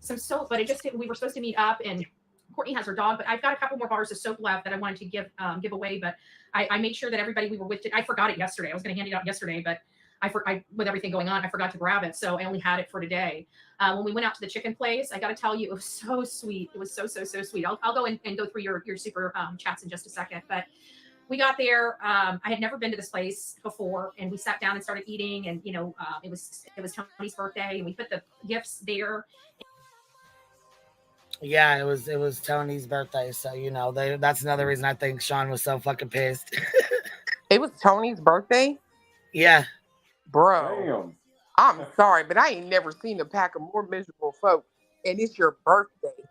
Some soap, but it just didn't. We were supposed to meet up, and Courtney has her dog, but I've got a couple more bars of soap left that I wanted to give away. But I made sure that everybody we were with, I forgot it yesterday. I was going to hand it out yesterday, but with everything going on, I forgot to grab it. So I only had it for today. When we went out to the chicken place, I got to tell you, it was so sweet. It was so sweet. I'll go and go through your super chats in just a second. But we got there. I had never been to this place before, and we sat down and started eating. And it was Tony's birthday, and we put the gifts there. Yeah, it was Tony's birthday, so that's another reason I think Sean was so fucking pissed. It was Tony's birthday? Yeah. Bro. Damn. I'm sorry, but I ain't never seen a pack of more miserable folk, and it's your birthday.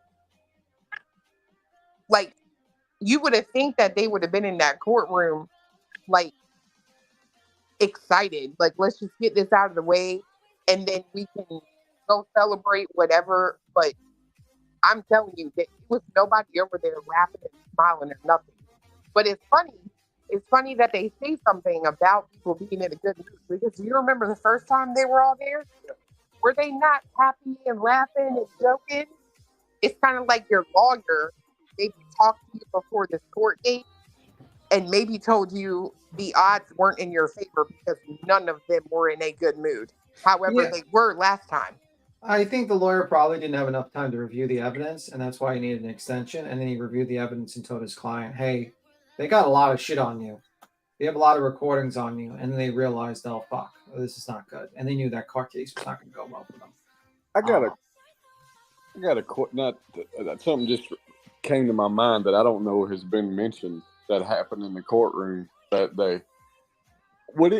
Like, you would have think that they would have been in that courtroom, like, excited. Like, let's just get this out of the way, and then we can go celebrate whatever. But I'm telling you, that it was nobody over there laughing and smiling or nothing. But it's funny. It's funny that they say something about people being in a good mood, because you remember the first time they were all there? Were they not happy and laughing and joking? It's kind of like your lawyer maybe talked to you before this court date and maybe told you the odds weren't in your favor because none of them were in a good mood. However, they were last time. I think the lawyer probably didn't have enough time to review the evidence, and that's why he needed an extension. And then he reviewed the evidence and told his client, hey, they got a lot of shit on you. They have a lot of recordings on you. And then they realized, oh, fuck, this is not good. And they knew that court case was not going to go well for them. I got a something just came to my mind that I don't know has been mentioned that happened in the courtroom that day.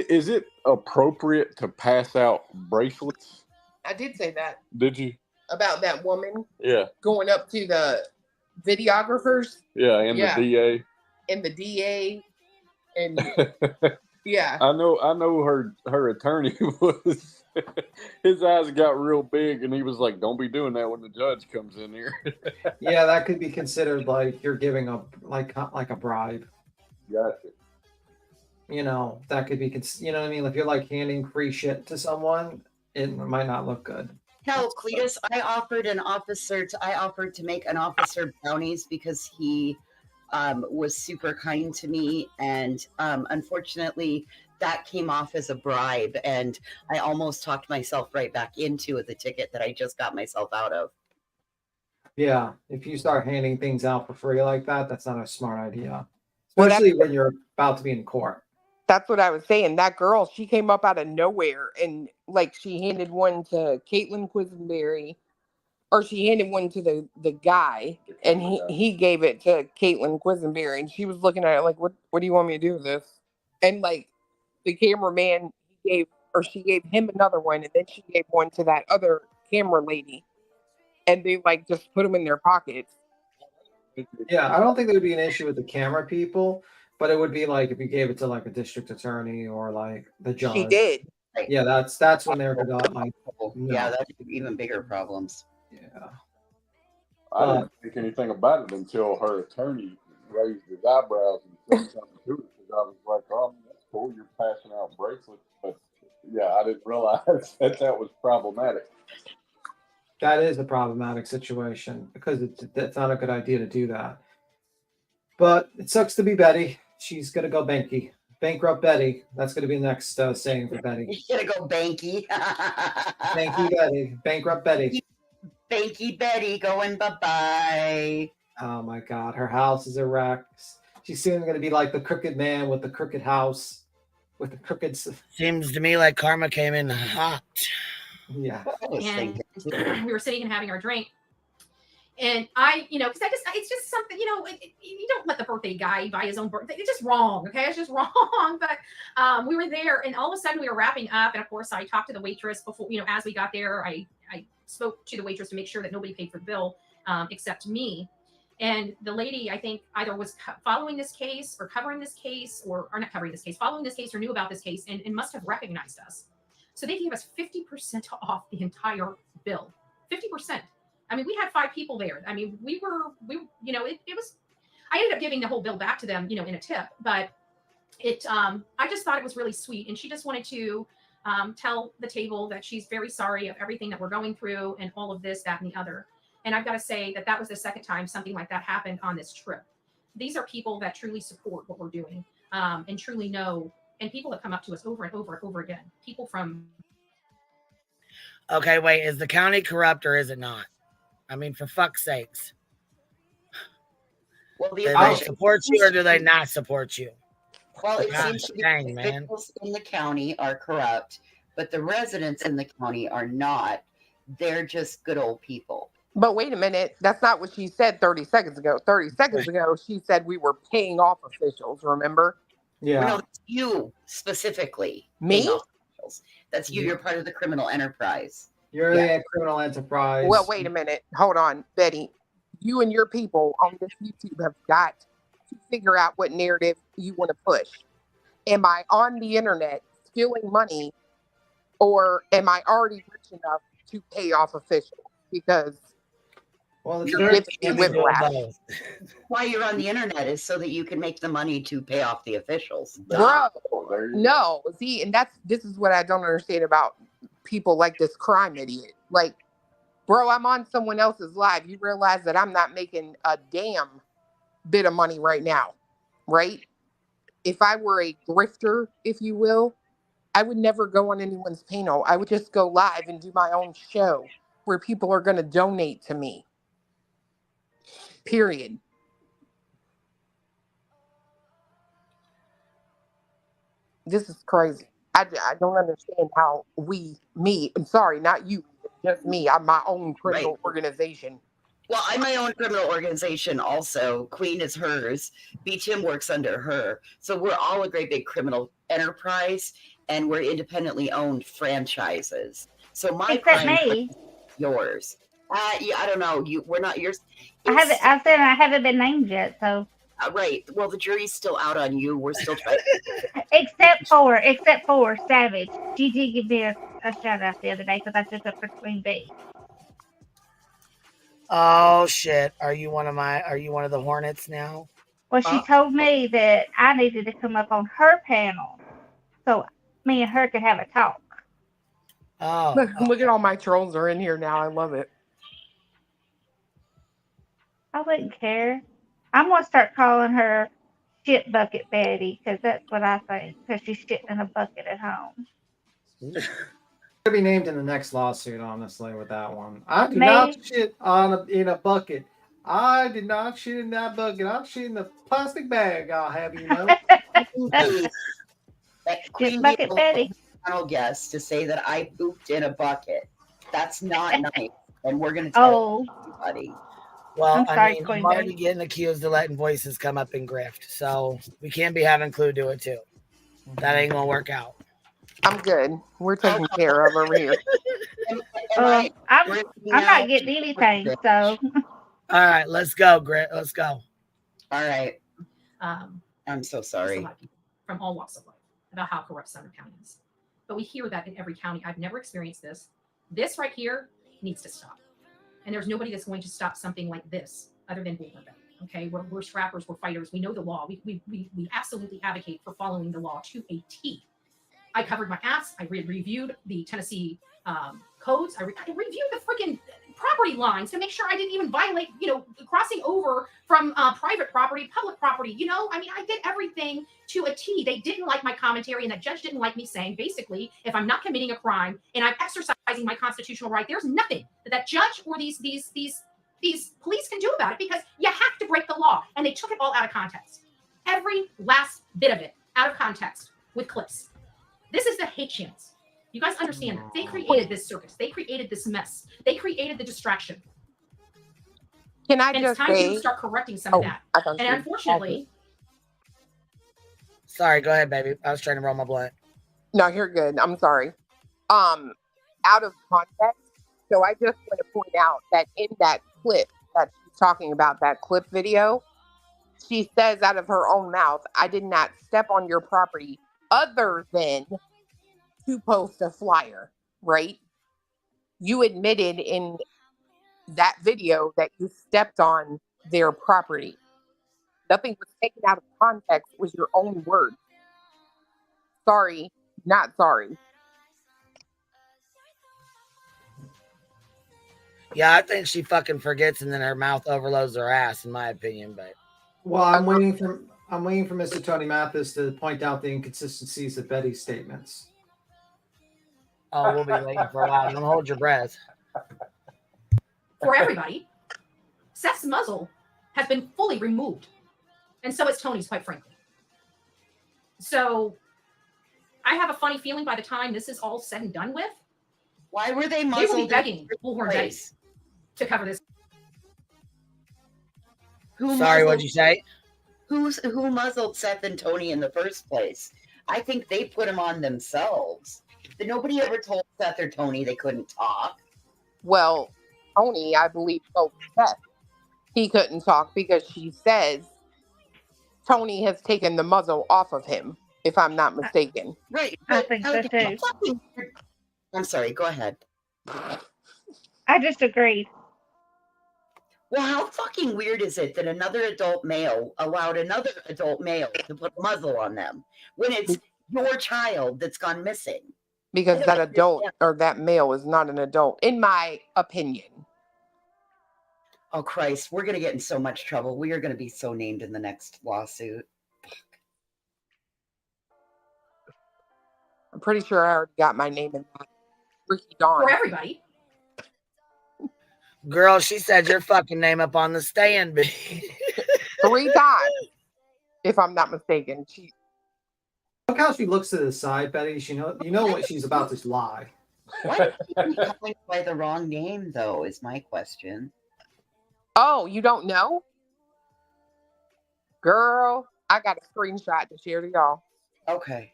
Is it appropriate to pass out bracelets? I did say that. Did you? About that woman Yeah. going up to the videographers. Yeah, and the DA. And the DA. And yeah. I know her attorney was his eyes got real big and he was like, don't be doing that when the judge comes in here. Yeah, that could be considered like you're giving a like a bribe. Gotcha. That could be what I mean? If you're like handing free shit to someone, it might not look good. Hell, Cletus, I offered to make an officer brownies because he was super kind to me, and unfortunately that came off as a bribe, and I almost talked myself right back into the ticket that I just got myself out of. Yeah, if you start handing things out for free like that, that's not a smart idea, especially when you're about to be in court. That's what I was saying. That girl, she came up out of nowhere, and like she handed one to Caitlin Quisenberry, or she handed one to the guy, and he gave it to Caitlin Quisenberry, and she was looking at it like, what do you want me to do with this? And like the cameraman, she gave him another one, and then she gave one to that other camera lady, and they like just put them in their pockets. Yeah, I don't think there would be an issue with the camera people, but it would be like if you gave it to like a district attorney or like the judge. She did. Yeah, that's when they're gonna like. Yeah, that's even bigger problems. Yeah. I didn't think anything about it until her attorney raised his eyebrows and said something to it, because I was like, oh, that's cool, you're passing out bracelets. But yeah, I didn't realize that was problematic. That is a problematic situation because it's not a good idea to do that. But it sucks to be Betty. She's gonna go banky. Bankrupt Betty. That's gonna be the next saying for Betty. She's gonna go banky. Banky Betty. Bankrupt Betty. Banky Betty going bye-bye. Oh my God. Her house is a wreck. She's soon going to be like the crooked man with the crooked house. With the crooked... Seems to me like karma came in hot. Yeah. And we were sitting and having our drink. And I, because it's just something, you don't let the birthday guy buy his own birthday. It's just wrong. Okay. It's just wrong. But we were there, and all of a sudden we were wrapping up. And of course I talked to the waitress before, as we got there, I spoke to the waitress to make sure that nobody paid for the bill except me. And the lady, I think, either was following this case or covering this case or not covering this case, following this case or knew about this case and must have recognized us. So they gave us 50% off the entire bill. 50%. I mean, we had 5 people there. I mean, it was, I ended up giving the whole bill back to them, in a tip, but I just thought it was really sweet. And she just wanted to tell the table that she's very sorry of everything that we're going through and all of this, that, and the other. And I've got to say that was the second time something like that happened on this trip. These are people that truly support what we're doing and truly know, and people that come up to us over and over and over again. People from... Okay, wait, is the county corrupt or is it not? I mean, for fuck's sakes. Well, do they support you or do they not support you? Well, it God seems to be dang, the man. officials in the county are corrupt, but the residents in the county are not. They're just good old people. But wait a minute, that's not what she said 30 seconds ago. 30 seconds ago, she said we were paying off officials, remember? Well, no, that's you specifically. Me? paying off officials. That's you. You're part of the criminal enterprise. You're Yeah. the criminal enterprise. Well, wait a minute. Hold on, Betty. You and your people on this YouTube have got to figure out what narrative you want to push. Am I on the internet stealing money, or am I already rich enough to pay off officials? Because you're giving me whiplash. Why you're on the internet is so that you can make the money to pay off the officials. Bro, no. See, and this is what I don't understand about people like this crime idiot. Like, bro, I'm on someone else's live. You realize that I'm not making a damn bit of money right now, right? If I were a grifter, if you will, I would never go on anyone's panel. I would just go live and do my own show where people are going to donate to me. Period. This is crazy. I don't understand how I'm sorry, not you, just me. I'm my own criminal organization. Well, I'm my own criminal organization also. Queen is hers. B. Tim works under her. So we're all a great big criminal enterprise, and we're independently owned franchises. So my Except me. yours. Yeah, I don't know. We're not yours. I said I haven't been named yet, so. Right. Well, the jury's still out on you. We're still trying. except for Savage. She did give me a shout out the other day because I took up for Queen B. Oh shit! Are you one of the Hornets now? Well, she told me that I needed to come up on her panel, so me and her could have a talk. Oh, look at all my trolls are in here now. I love it. I wouldn't care. I'm gonna start calling her Shit Bucket Betty because that's what I think. Because she's shitting in a bucket at home. Could be named in the next lawsuit, honestly, with that one. I do not shit in a bucket. I did not shit in that bucket. I'm shit in the plastic bag. I'll have you know. Queen Bucket Betty. Final guest to say that I pooped in a bucket. That's not nice, and we're gonna tell everybody. Well, I'm sorry, I'm already getting accused of letting voices come up and grift, so we can't be having Clue do it too. That ain't gonna work out. I'm good. We're taken care of over here. I'm not getting anything, so. All right, let's go, Grit. Let's go. All right. I'm so sorry. From all walks of life about how corrupt Sumner County is. But we hear that in every county. I've never experienced this. This right here needs to stop. And there's nobody that's going to stop something like this other than Bullhorn Betty. Okay, we're scrappers, we're fighters, we know the law. We absolutely advocate for following the law to a T. I covered my ass. I reviewed the Tennessee codes. I reviewed the freaking property lines to make sure I didn't even violate, crossing over from private property to public property. I did everything to a T. They didn't like my commentary, and the judge didn't like me saying, basically, if I'm not committing a crime and I'm exercising my constitutional right, there's nothing that judge or these police can do about it, because you have to break the law. And they took it all out of context. Every last bit of it out of context with clips. This is the hate channels. You guys understand that. They created this circus. They created this mess. They created the distraction. Can I and just it's time say, to start correcting some of that. And unfortunately, sorry, go ahead, baby. I was trying to roll my blunt. No, you're good. I'm sorry. Out of context. So I just want to point out that in that clip that she's talking about, that clip video, she says out of her own mouth, I did not step on your property other than to post a flyer, right? You admitted in that video that you stepped on their property. Nothing was taken out of context. It was your own word. Sorry, not sorry. Yeah, I think she fucking forgets and then her mouth overloads her ass, in my opinion. But well, I'm waiting for Mr. Tony Mathis to point out the inconsistencies of Betty's statements. Oh, we'll be waiting for a while. Don't hold your breath. For everybody, Seth's muzzle has been fully removed. And so is Tony's, quite frankly. So I have a funny feeling by the time this is all said and done with, why were they they will be muzzled? begging Bullhorn Betty to cover this. Sorry, what'd you say? Who muzzled Seth and Tony in the first place? I think they put them on themselves. Nobody ever told Seth or Tony they couldn't talk. Well, Tony, I believe, told Seth he couldn't talk because she says Tony has taken the muzzle off of him, if I'm not mistaken. Right. I think so too. I'm sorry, go ahead. I disagree. Well, how fucking weird is it that another adult male allowed another adult male to put a muzzle on them when it's your child that's gone missing? Because that adult or that male is not an adult, in my opinion. Oh, Christ, we're going to get in so much trouble. We are going to be so named in the next lawsuit. I'm pretty sure I already got my name in that. Ricky Dawn. For everybody. Girl, she said your fucking name up on the stand, bitch. 3 times, if I'm not mistaken. Look how she looks to the side, Betty. You know what she's about to lie. Why did you keep calling by the wrong name, though, is my question. Oh, you don't know? Girl, I got a screenshot to share to y'all. Okay.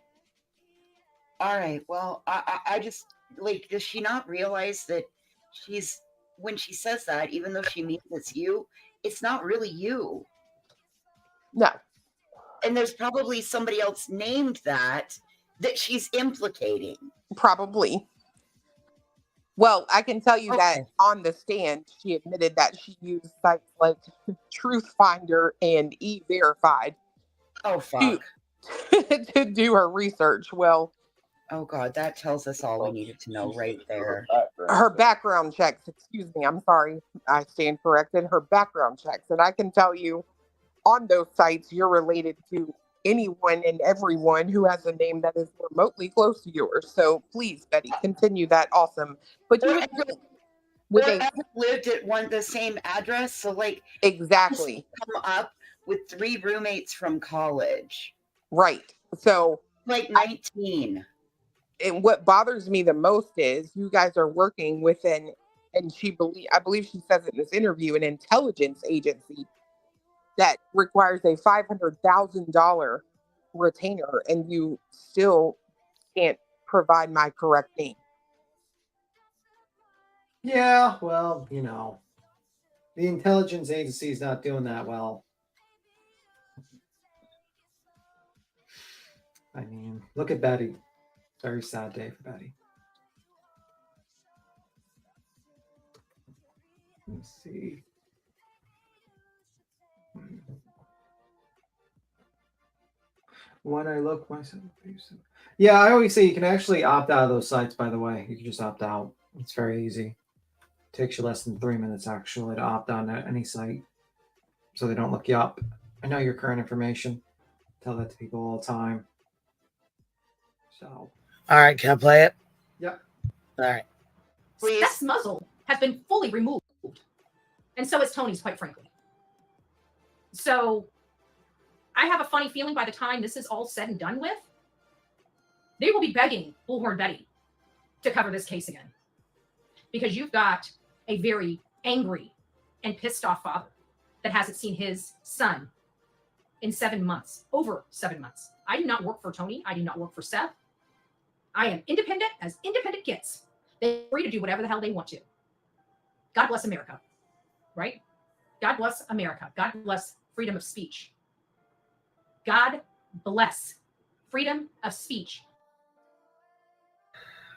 All right. Well, I just, like, does she not realize that when she says that, even though she means it's you, it's not really you? No. And there's probably somebody else named that she's implicating. Probably. Well, I can tell you that on the stand, she admitted that she used sites like Truth Finder and E-Verified. Oh, fuck. To do her research. Well, oh, God, that tells us all we needed to know right there. Her background checks, excuse me, I'm sorry, I stand corrected. Her background checks. And I can tell you on those sites, you're related to anyone and everyone who has a name that is remotely close to yours. So please, Betty, continue that awesome. But you lived at the same address. So, like, exactly, come up with 3 roommates from college. Right. So, like 19. And what bothers me the most is you guys are working with I believe she says it in this interview, an intelligence agency that requires a $500,000 retainer, and you still can't provide my correct name. Yeah, well, the intelligence agency is not doing that well. I mean, look at Betty. Very sad day for Betty. Let's see. When I look myself, yeah, I always say you can actually opt out of those sites. By the way, you can just opt out. It's very easy. It takes you less than 3 minutes actually to opt out to any site, so they don't look you up. I know your current information. Tell that to people all the time. So. All right, can I play it? Yep. All right. Seth's muzzle has been fully removed. And so is Tony's, quite frankly. So I have a funny feeling by the time this is all said and done with, they will be begging Bullhorn Betty to cover this case again. Because you've got a very angry and pissed off father that hasn't seen his son in 7 months, over 7 months. I do not work for Tony. I do not work for Seth. I am independent as independent gets. They're free to do whatever the hell they want to. God bless America, right? God bless America. God bless freedom of speech. God bless freedom of speech.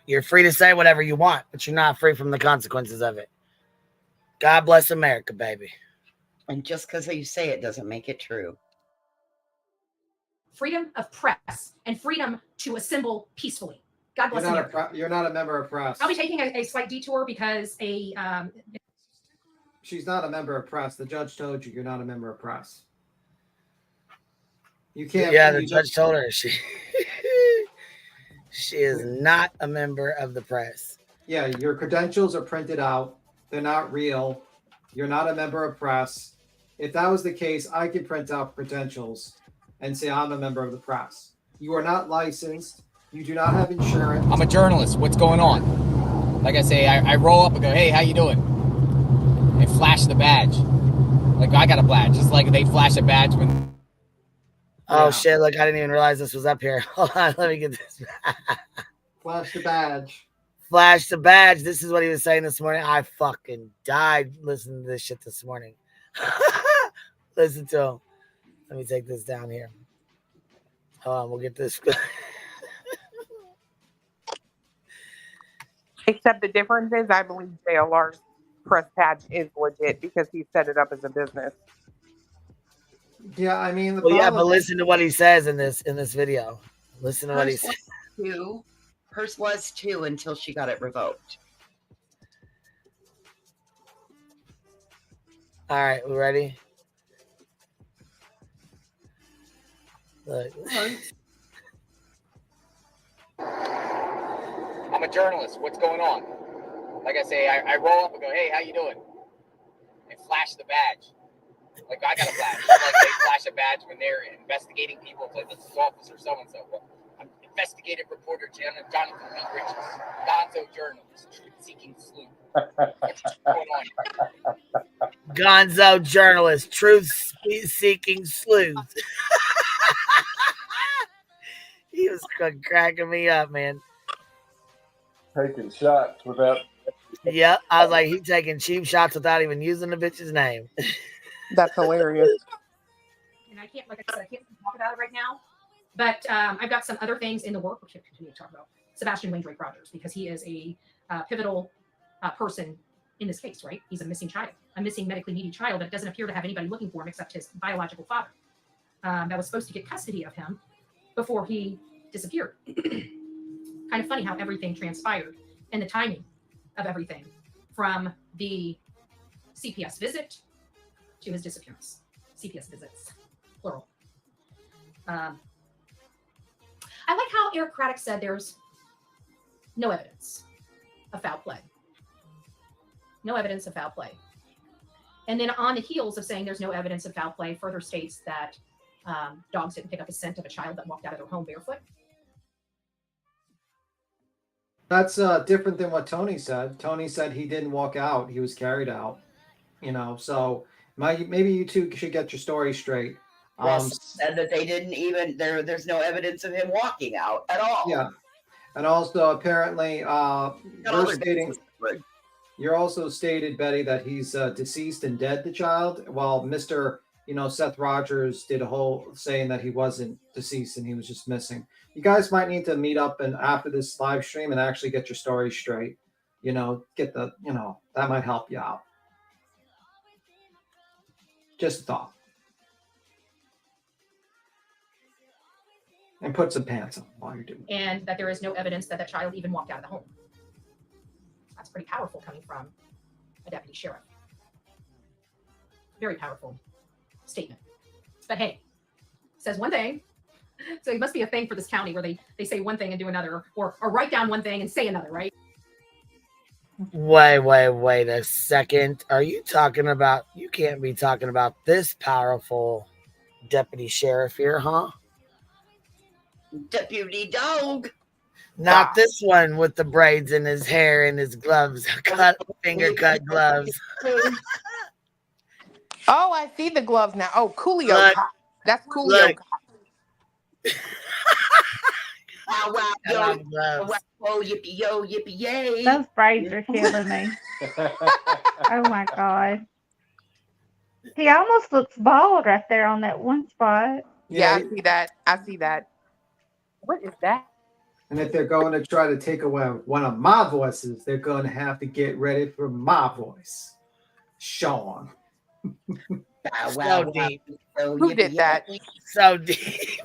You're free to say whatever you want, but you're not free from the consequences of it. God bless America, baby. And just because you say it doesn't make it true. Freedom of press and freedom to assemble peacefully. God bless America. You're not a member of press. I'll be taking a slight detour because she's not a member of press. The judge told you you're not a member of press. You can't. Yeah, the judge told her she is not a member of the press. Yeah, your credentials are printed out. They're not real. You're not a member of press. If that was the case, I could print out credentials and say I'm a member of the press. You are not licensed. You do not have insurance. I'm a journalist. What's going on? Like I say, I roll up and go, hey, how you doing? And flash the badge. Like I got a badge. Just like they flash a badge when... Oh, shit. Look, I didn't even realize this was up here. Hold on. Let me get this. Flash the badge. Flash the badge. This is what he was saying this morning. I fucking died listening to this shit this morning. Listen to him. Let me take this down here. Hold on. We'll get this. Except the difference is, I believe JLR's press badge is legit because he set it up as a business. Yeah, I mean, well, yeah, but listen to what he says in this video. Listen to what he Hers says. was too. Hers was too until she got it revoked. All right, we ready? Look. I'm a journalist. What's going on? Like I say, I roll up and go, hey, how you doing? And flash the badge. Like I got a badge. Like they flash a badge when they're investigating people. It's like, this is Officer so-and-so. Well, I'm investigative reporter Jonathan B. Richards. Gonzo journalist. Truth-seeking sleuth. What's going on? Gonzo journalist. Truth-seeking sleuth. He was cracking me up, man. Taking shots without. Yep, I was like, he taking cheap shots without even using the bitch's name. That's hilarious. And I can't, like I said, I can't talk about it right now. But I've got some other things in the work, which I continue to talk about. Sebastian Wayne Drake Rogers, because he is a pivotal person in this case, right? He's a missing child, a missing medically needy child that doesn't appear to have anybody looking for him except his biological father. That was supposed to get custody of him before he disappeared. Kind of funny how everything transpired and the timing of everything from the CPS visit to his disappearance. CPS visits, plural. I like how Eric Craddock said there's no evidence of foul play. No evidence of foul play. And then on the heels of saying there's no evidence of foul play, further states that dogs didn't pick up a scent of a child that walked out of their home barefoot. That's different than what Tony said. Tony said he didn't walk out; he was carried out. You know, so maybe you two should get your story straight. Russ said that they didn't even there's no evidence of him walking out at all. Yeah, and also apparently you're also stated, Betty, that he's deceased and dead, the child, while Mr. Seth Rogers did a whole saying that he wasn't deceased and he was just missing. You guys might need to meet up and after this live stream and actually get your story straight. Get the, that might help you out. Just a thought. And put some pants on while you're doing it. And that there is no evidence that that child even walked out of the home. That's pretty powerful coming from a deputy sheriff. Very powerful statement. But hey, says one thing. So it must be a thing for this county where they say one thing and do another, or write down one thing and say another, right? Wait a second. Are you talking about, you can't be talking about this powerful deputy sheriff here, huh? Deputy dog. Not this one with the braids in his hair and his gloves, finger cut gloves. Oh, I see the gloves now. Oh, Coolio. That's Coolio. Whoa, yippee yo, yippee yay. Those braids are killing me. Oh my god. He almost looks bald right there on that one spot. Yeah, I see that. I see that. What is that? And if they're going to try to take away one of my voices, they're going to have to get ready for my voice. Sean. So deep. Who did that? So deep.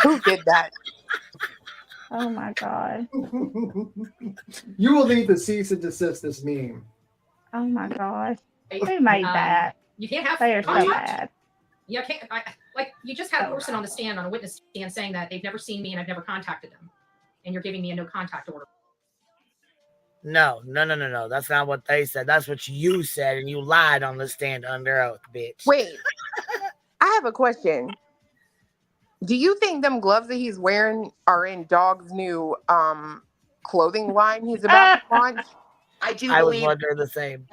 Who did that? Oh my god. You will need to cease and desist this meme. Oh my gosh. Who made that? You can't have. They are so bad. You can't. Like you just had a person on the stand, on a witness stand, saying that they've never seen me and I've never contacted them, and you're giving me a no contact order. No. That's not what they said. That's what you said, and you lied on the stand under oath, bitch. Wait, I have a question. Do you think them gloves that he's wearing are in Dog's new clothing line he's about to launch? I do I was believe wondering the same.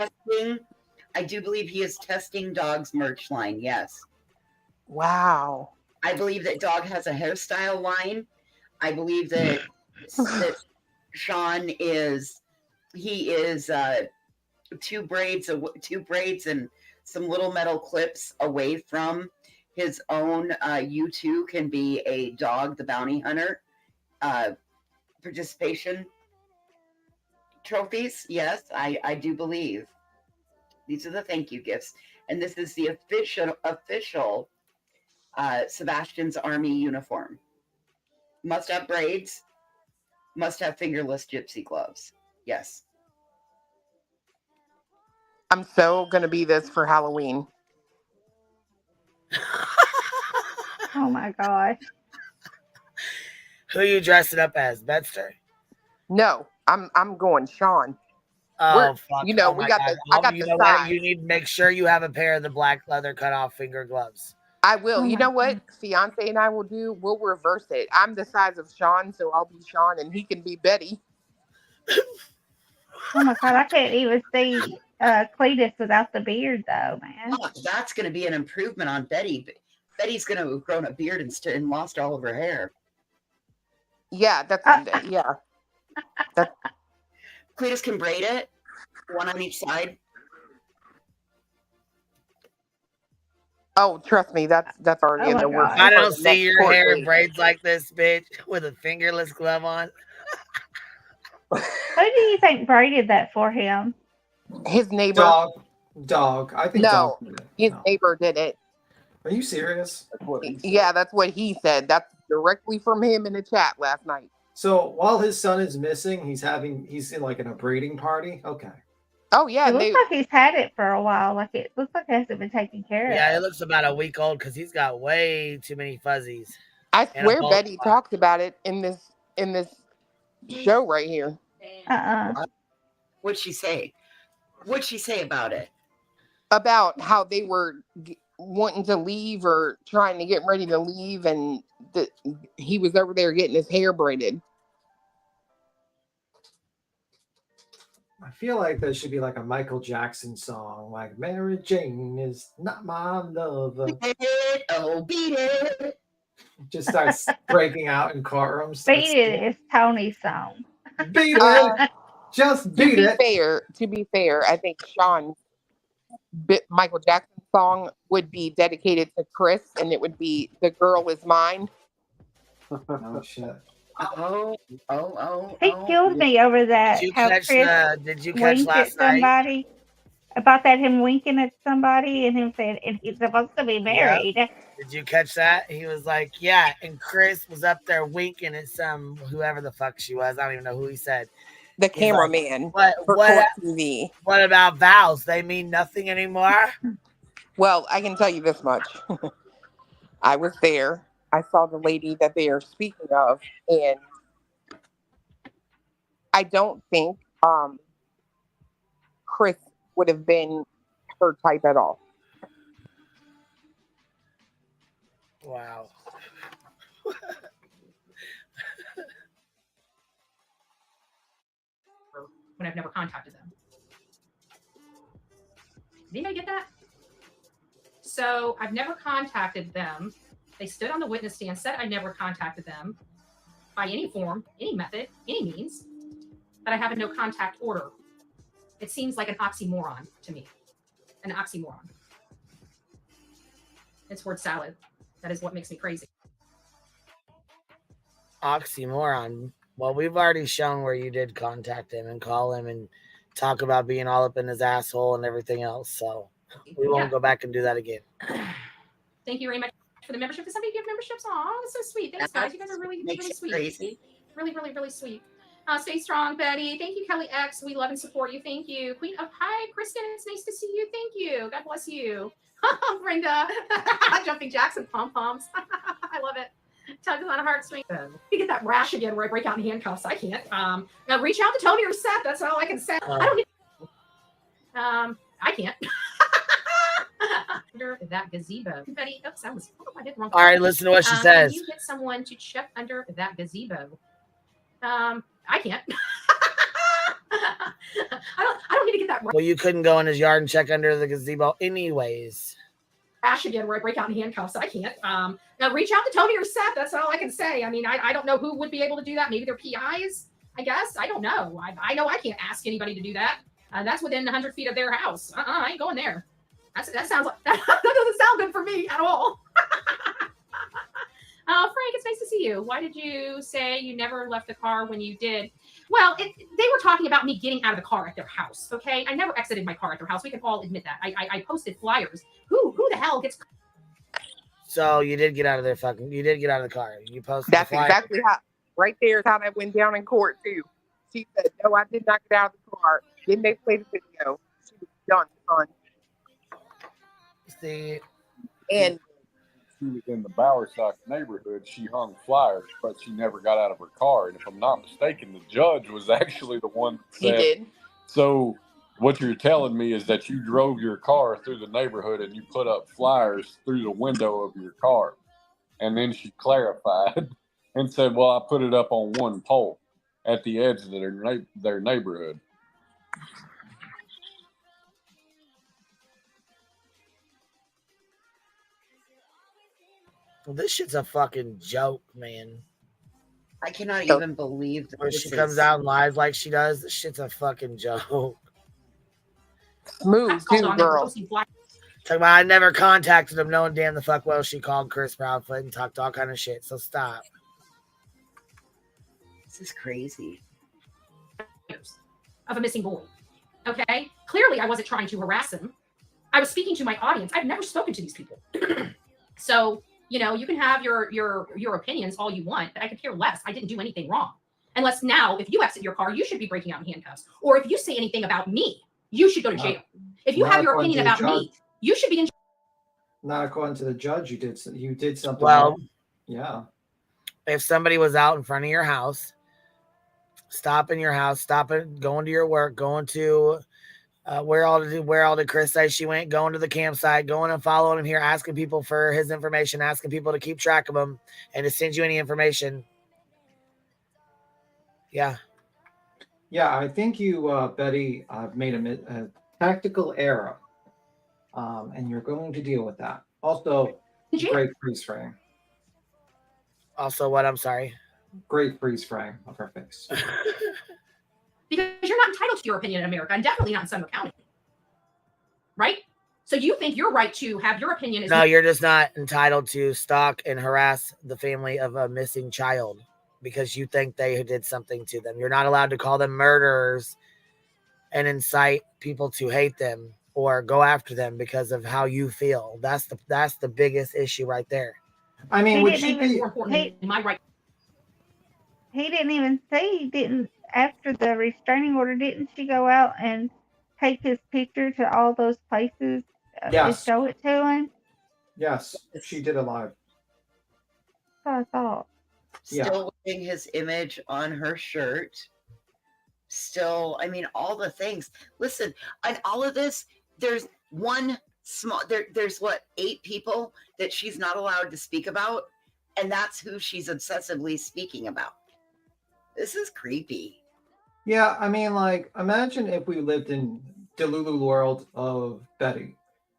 I do believe he is testing Dog's merch line. Yes. Wow. I believe that Dog has a hairstyle line. I believe that that Sean is two braids and some little metal clips away from his own U2 can be a Dog the Bounty Hunter participation trophies. Yes, I do believe these are the thank you gifts, and this is the official Sebastian's Army uniform. Must have braids, must have fingerless gypsy gloves. Yes. I'm so gonna be this for Halloween. Oh my gosh. Who are you dressing up as, Bedster? No, I'm going Sean. Oh fuck! You know, oh we my got God. the I got You the know what? size. You need to make sure you have a pair of the black leather cutoff finger gloves. I will. Oh You my know what? Fiance and I we'll reverse it. I'm the size of Sean, so I'll be Sean and he can be Betty. Oh my god, I can't even see Cletus without the beard though, man. Oh, that's going to be an improvement on Betty. Betty's going to have grown a beard and lost all of her hair. Yeah, that's yeah. Cletus can braid it, one on each side. Oh, trust me, that's already Oh in my the works. god. I for don't the see next your court hair in date. braids like this, bitch, with a fingerless glove on. Who do you think braided that for him? His neighbor. Dog. I think No, Dog did it. his No. neighbor did it. Are you serious? Yeah, that's what he said. That's directly from him in the chat last night. So while his son is missing, he's in like in a breeding party. Okay. Oh yeah, It looks like he's had it for a while. Like it looks like it hasn't been taken care Yeah, of. it looks about a week old because he's got way too many fuzzies. I And a swear bald Betty spot. talked about it in this show right here. What'd she say? What'd she say about it? About how they were wanting to leave or trying to get ready to leave, and he was over there getting his hair braided. I feel like there should be like a Michael Jackson song, like Mary Jane is not my lover. Beat it, oh, beat it. Just starts breaking out in courtrooms. Beat It is Tony's song. Beat it. Just beat it. To be fair, I think Sean's Michael Jackson song would be dedicated to Chris, and it would be "The Girl Is Mine." Oh shit. He killed me over that. Did you how catch Chris did you catch winked at last night? somebody? About that, him winking at somebody and him saying, and he's supposed to be married. Yep. Did you catch that? He was like, yeah, and Chris was up there winking at some whoever the fuck she was. I don't even know who he said. The He's like, cameraman what for Court TV. What about vows? They mean nothing anymore? Well, I can tell you this much. I was there. I saw the lady that they are speaking of, and I don't think Chris would have been her type at all. Wow. When I've never contacted them. Did anybody get that? So I've never contacted them. They stood on the witness stand, said I never contacted them by any form, any method, any means, but I have a no contact order. It seems like an oxymoron to me. An oxymoron. It's word salad. That is what makes me crazy. Oxymoron. Well, we've already shown where you did contact him and call him and talk about being all up in his asshole and everything else. So we won't go back and do that again. Thank you very much for the membership. Did somebody give memberships? Oh, that's so sweet. Thanks, guys. You guys are really, really sweet. Crazy. Really, really, really sweet. Stay strong, Betty. Thank you, Kelly X. We love and support you. Thank you. Queen of Hi, Kristen. It's nice to see you. Thank you. God bless you. Brenda. Jumping jacks and pom-poms. I love it. Tugs on a heartstring. You get that rash again where I break out in handcuffs. I can't. Now reach out to Tony or Seth. That's all I can say. I don't need. I can't. under that gazebo. Betty, oops, I did the wrong. All right, listen to what she Can says. you get someone to check under that gazebo? I can't. I don't need to get that Well, you couldn't go in his yard and check under the gazebo anyways. rash again where I break out in handcuffs. I can't. Now reach out to Tony or Seth. That's all I can say. I mean, I don't know who would be able to do that. Maybe they're PIs, I guess. I don't know. I know I can't ask anybody to do that. That's within 100 feet of their house. I ain't going there. That sounds like that doesn't sound good for me at all. Frank, it's nice to see you. Why did you say you never left the car when you did? Well, they were talking about me getting out of the car at their house. Okay, I never exited my car at their house. We can all admit that. I posted flyers. Who the hell gets? So you did get out of there, you did get out of the car. You posted. That's exactly how. Right there is how that went down in court too. She said, "No, I did not get out of the car." Then they played the video. She was done, son. See, and she was in the Bowersock neighborhood. She hung flyers, but she never got out of her car. And if I'm not mistaken, the judge was actually the one that said, he did. So what you're telling me is that you drove your car through the neighborhood and you put up flyers through the window of your car. And then she clarified and said, well, I put it up on one pole at the edge of their neighborhood. Well, this shit's a fucking joke, man. I cannot even believe that where she comes out and lies like she does. This shit's a fucking joke. Smooth too, girl. Talking about I never contacted him, knowing damn the fuck well she called Chris Proudfoot and talked all kind of shit. So stop. This is crazy. Of a missing boy. Okay, clearly I wasn't trying to harass him. I was speaking to my audience. I've never spoken to these people. So, you know, you can have your opinions all you want, but I could care less. I didn't do anything wrong. Unless now, if you exit your car, you should be breaking out in handcuffs. Or if you say anything about me, you should go to jail. If you have your opinion about me, you should be in jail. Not according to the judge, you did something Well, wrong. Yeah. If somebody was out in front of your house, stopping your house, stopping, going to your work, going to where all did Chris say she went, going to the campsite, going and following him here, asking people for his information, asking people to keep track of him and to send you any information. Yeah. Yeah, I think you, Betty, made a tactical error, and you're going to deal with that. Also, great freeze frame. Also, what? I'm sorry. Great freeze frame of her face. Because you're not entitled to your opinion in America, and definitely not in Sumner County. Right? So you think you're right to have your opinion. No, you're just not entitled to stalk and harass the family of a missing child because you think they did something to them. You're not allowed to call them murderers and incite people to hate them or go after them because of how you feel. That's the biggest issue right there. I mean, would she be more important than my right? He didn't even say he didn't. After the restraining order, didn't she go out and take his picture to all those places to show it to him? Yes, she did it live. That's what I thought. Still wearing his image on her shirt. Still, I mean, all the things. Listen, on all of this, there's one small, there's what, 8 people that she's not allowed to speak about, and that's who she's obsessively speaking about. This is creepy. Yeah, I mean, like, imagine if we lived in Delulu world of Betty,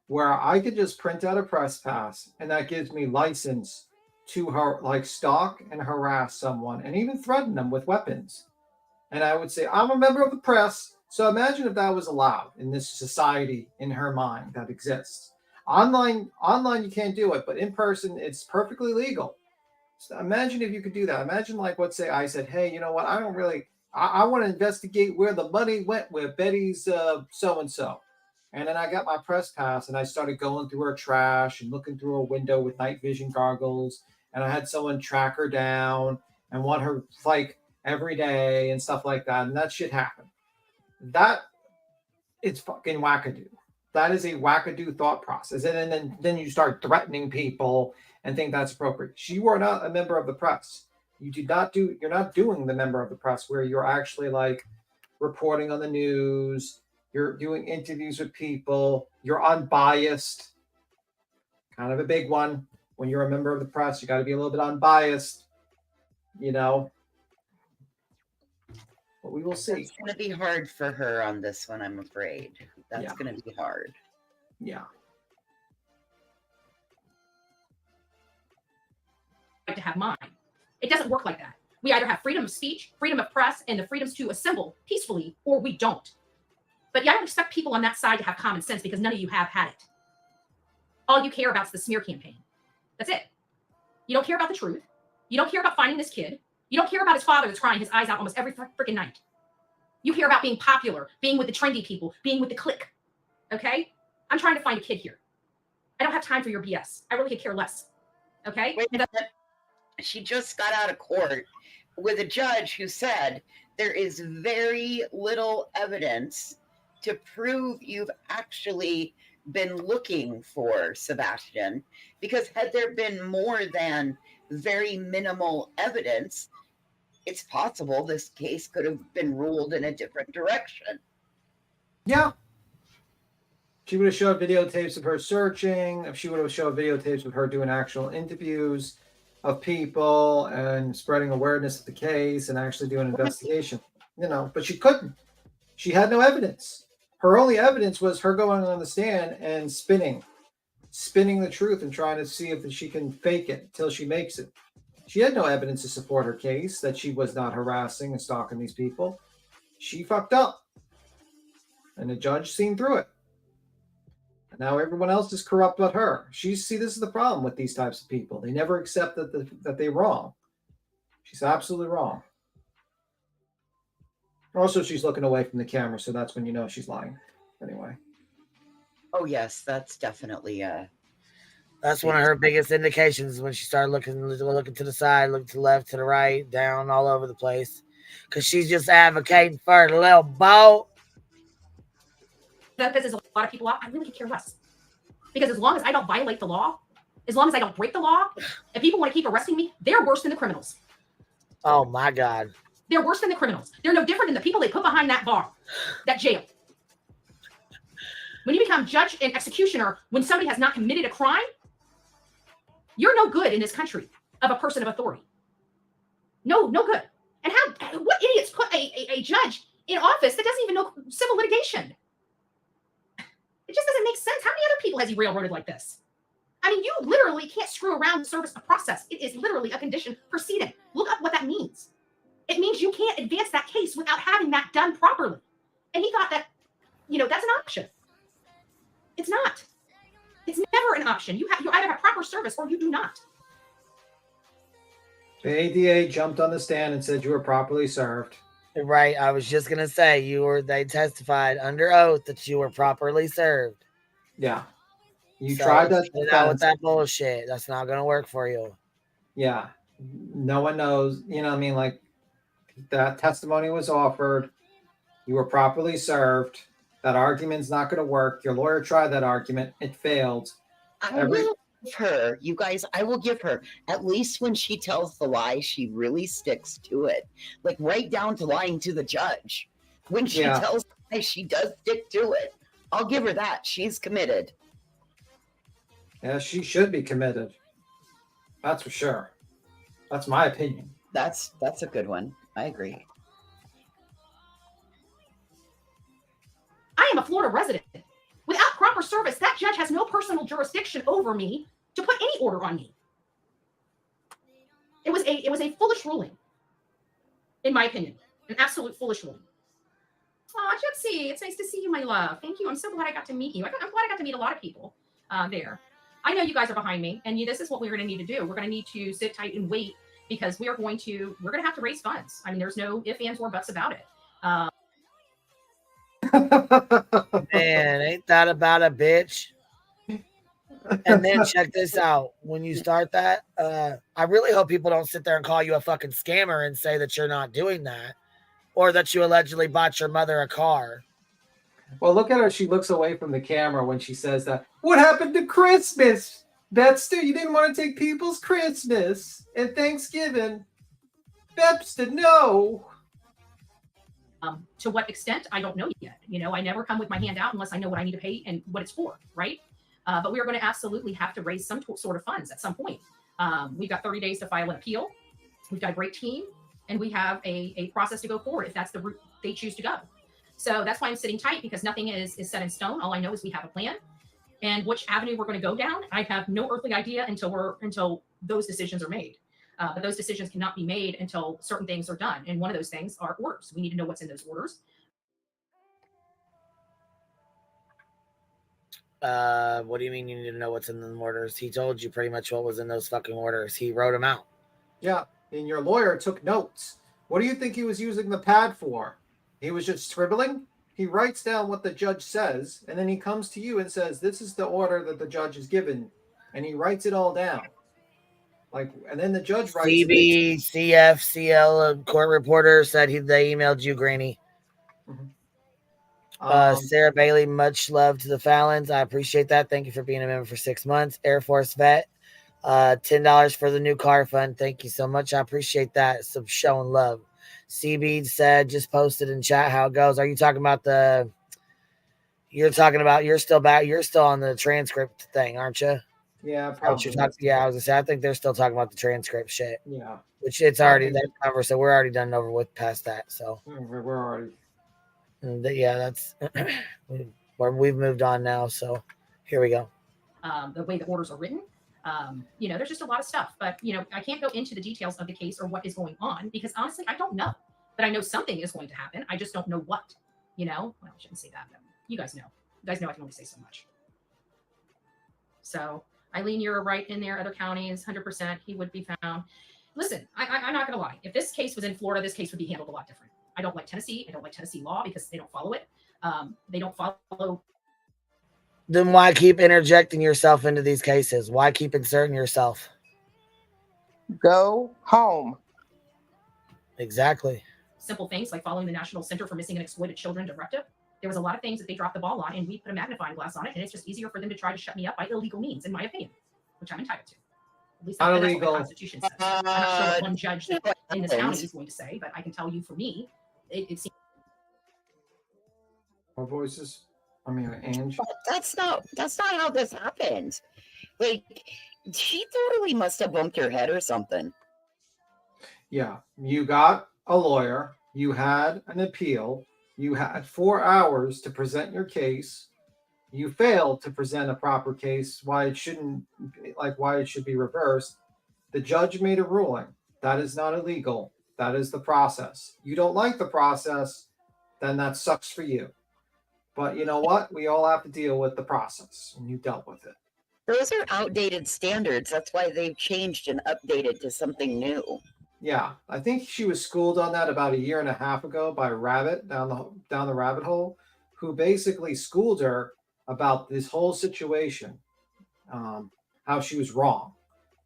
where I could just print out a press pass, and that gives me license to like stalk and harass someone, and even threaten them with weapons. And I would say, I'm a member of the press. So imagine if that was allowed in this society in her mind that exists. Online, you can't do it, but in person, it's perfectly legal. So imagine if you could do that. Imagine, like, let's say I said, hey, you know what? I want to investigate where the money went with Betty's so-and-so. And then I got my press pass and I started going through her trash and looking through her window with night vision goggles. And I had someone track her down and want her, like, every day and stuff like that. And that shit happened. It's fucking wackadoo. That is a wackadoo thought process. And then you start threatening people and think that's appropriate. You are not a member of the press. You're not doing the member of the press where you're actually like reporting on the news. You're doing interviews with people. You're unbiased. kind of a big one. When you're a member of the press, you got to be a little bit unbiased, But we will see. It's going to be hard for her on this one, I'm afraid. That's going to be hard. Yeah. To have mine. It doesn't work like that. We either have freedom of speech, freedom of press, and the freedoms to assemble peacefully, or we don't. But I don't expect people on that side to have common sense because none of you have had it. All you care about is the smear campaign. That's it. You don't care about the truth. You don't care about finding this kid. You don't care about his father that's crying his eyes out almost every freaking night. You care about being popular, being with the trendy people, being with the clique. Okay? I'm trying to find a kid here. I don't have time for your BS. I really could care less. Okay? Wait a minute. She just got out of court with a judge who said there is very little evidence to prove you've actually been looking for Sebastian, because had there been more than very minimal evidence, it's possible this case could have been ruled in a different direction. Yeah. She would have showed videotapes of her searching. If she would have showed videotapes of her doing actual interviews of people and spreading awareness of the case and actually doing an investigation, but she couldn't. She had no evidence. Her only evidence was her going on the stand and spinning the truth and trying to see if she can fake it until she makes it. She had no evidence to support her case that she was not harassing and stalking these people. She fucked up. And the judge seen through it. And now everyone else is corrupt but her. This is the problem with these types of people. They never accept that they're wrong. She's absolutely wrong. Also, she's looking away from the camera, so that's when you know she's lying. Anyway. Oh, yes, that's definitely That's one of her biggest indications when she started looking to the side, looking to the left, to the right, down, all over the place. Because she's just advocating for the little boat. That pisses a lot of people off. I really could care less. Because as long as I don't violate the law, as long as I don't break the law, if people want to keep arresting me, they're worse than the criminals. Oh, my God. They're worse than the criminals. They're no different than the people they put behind that bar, that jail. When you become judge and executioner, when somebody has not committed a crime, you're no good in this country of a person of authority. No good. And what idiots put a judge in office that doesn't even know civil litigation? It just doesn't make sense. How many other people has he railroaded like this? I mean, you literally can't screw around the service of process. It is literally a condition precedent. Look up what that means. It means you can't advance that case without having that done properly. And he thought that, that's an option. It's not. It's never an option. You either have proper service or you do not. The ADA jumped on the stand and said you were properly served. Right. I was just going to say they testified under oath that you were properly served. Yeah. You tried that. Out with that bullshit. That's not going to work for you. Yeah. No one knows. Like that testimony was offered. You were properly served. That argument's not going to work. Your lawyer tried that argument. It failed. I will give her, you guys, I will give her, at least when she tells the lie, she really sticks to it. Like right down to lying to the judge. When she tells the lie, she does stick to it. I'll give her that. She's committed. Yeah, she should be committed. That's for sure. That's my opinion. That's a good one. I agree. I am a Florida resident. Without proper service, that judge has no personal jurisdiction over me to put any order on me. It was a foolish ruling, in my opinion, an absolute foolish ruling. Oh, Gypsy, it's nice to see you, my love. Thank you. I'm so glad I got to meet you. I'm glad I got to meet a lot of people there. I know you guys are behind me, and this is what we're going to need to do. We're going to need to sit tight and wait because we're going to have to raise funds. I mean, there's no ifs, ands, or buts about it. Man, ain't that about a bitch? And then check this out. When you start that, I really hope people don't sit there and call you a fucking scammer and say that you're not doing that or that you allegedly bought your mother a car. Well, look at her. She looks away from the camera when she says that. What happened to Christmas? Bepster, you didn't want to take people's Christmas and Thanksgiving. Bepster, no. To what extent, I don't know yet. I never come with my hand out unless I know what I need to pay and what it's for, right? But we are going to absolutely have to raise some sort of funds at some point. We've got 30 days to file an appeal. We've got a great team, and we have a process to go forward if that's the route they choose to go. So that's why I'm sitting tight, because nothing is set in stone. All I know is we have a plan, and which avenue we're going to go down, I have no earthly idea until those decisions are made. But those decisions cannot be made until certain things are done. And one of those things are orders. We need to know what's in those orders. What do you mean you need to know what's in the orders? He told you pretty much what was in those fucking orders. He wrote them out. Yeah, and your lawyer took notes. What do you think he was using the pad for? He was just scribbling? He writes down what the judge says, and then he comes to you and says, this is the order that the judge has given, and he writes it all down. Like, and then the judge writes CB, CF, CL, court reporter said they emailed you, Granny. Sarah Bailey, much love to the Fallons. I appreciate that. Thank you for being a member for 6 months. Air Force vet, $10 for the new car fund. Thank you so much. I appreciate that. Some showing love. CB said, just posted in chat how it goes. Are you talking about you're still back? You're still on the transcript thing, aren't you? Yeah, probably. Yeah, I was gonna say, I think they're still talking about the transcript shit. Yeah. Which it's already that cover, so we're already done over with past that. So we're already. Yeah, that's we've moved on now. So here we go. The way the orders are written, there's just a lot of stuff. But I can't go into the details of the case or what is going on, because honestly, I don't know. But I know something is going to happen. I just don't know what. Well, I shouldn't say that. But you guys know. You guys know I can only say so much. So Eileen, you're right in there. Other counties, 100%, he would be found. Listen, I'm not going to lie. If this case was in Florida, this case would be handled a lot different. I don't like Tennessee. I don't like Tennessee law because they don't follow it. They don't follow. Then why keep interjecting yourself into these cases? Why keep inserting yourself? Go home. Exactly. Simple things like following the National Center for Missing and Exploited Children directive. There was a lot of things that they dropped the ball on, and we put a magnifying glass on it, and it's just easier for them to try to shut me up by illegal means, in my opinion, which I'm entitled to. At least that's what the Constitution says. I'm not sure what one judge in this county is going to say, but I can tell you, for me, it seems. More voices. I mean, Ange. But that's not how this happened. Like, she totally must have bumped her head or something. Yeah, you got a lawyer. You had an appeal. You had 4 hours to present your case. You failed to present a proper case. Why it should be reversed. The judge made a ruling. That is not illegal. That is the process. You don't like the process, then that sucks for you. But you know what? We all have to deal with the process, and you dealt with it. Those are outdated standards. That's why they've changed and updated to something new. Yeah, I think she was schooled on that about 1.5 years ago by a rabbit down the rabbit hole, who basically schooled her about this whole situation, how she was wrong,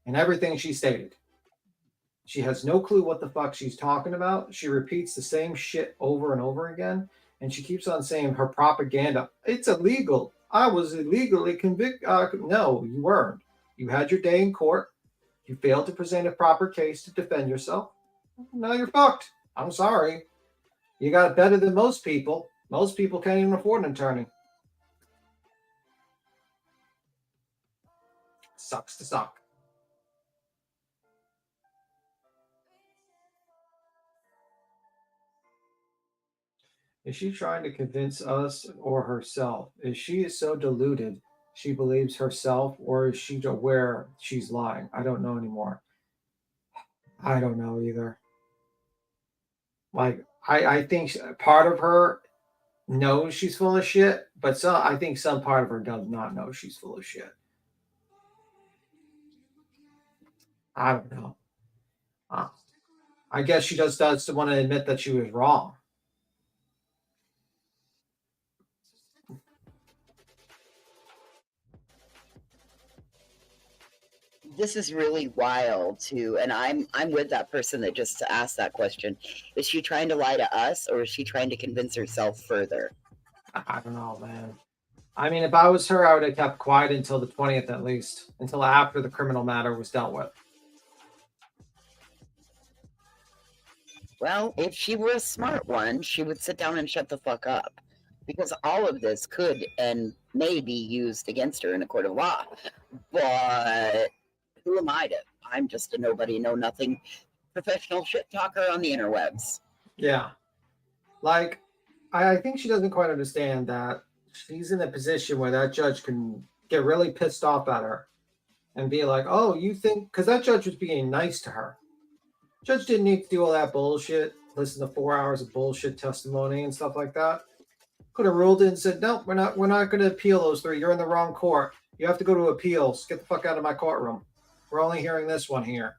and everything she stated. She has no clue what the fuck she's talking about. She repeats the same shit over and over again, and she keeps on saying her propaganda. It's illegal. I was illegally convicted. No, you weren't. You had your day in court. You failed to present a proper case to defend yourself. Now you're fucked. I'm sorry. You got it better than most people. Most people can't even afford an attorney. Sucks to suck. Is she trying to convince us or herself? Is she so deluded she believes herself, or is she aware she's lying? I don't know anymore. I don't know either. Like, I think part of her knows she's full of shit, but I think some part of her does not know she's full of shit. I don't know. I guess she just does want to admit that she was wrong. This is really wild too, and I'm with that person that just asked that question. Is she trying to lie to us, or is she trying to convince herself further? I don't know, man. I mean, if I was her, I would have kept quiet until the 20th at least, until after the criminal matter was dealt with. Well, if she were a smart one, she would sit down and shut the fuck up, because all of this could and may be used against her in a court of law. But who am I to? I'm just a nobody, know nothing professional shit talker on the interwebs. Yeah. Like, I think she doesn't quite understand that she's in a position where that judge can get really pissed off at her and be like, oh, you think, because that judge was being nice to her. Judge didn't need to do all that bullshit, listen to 4 hours of bullshit testimony and stuff like that. Could have ruled it and said, no, we're not going to appeal those three. You're in the wrong court. You have to go to appeals. Get the fuck out of my courtroom. We're only hearing this one here.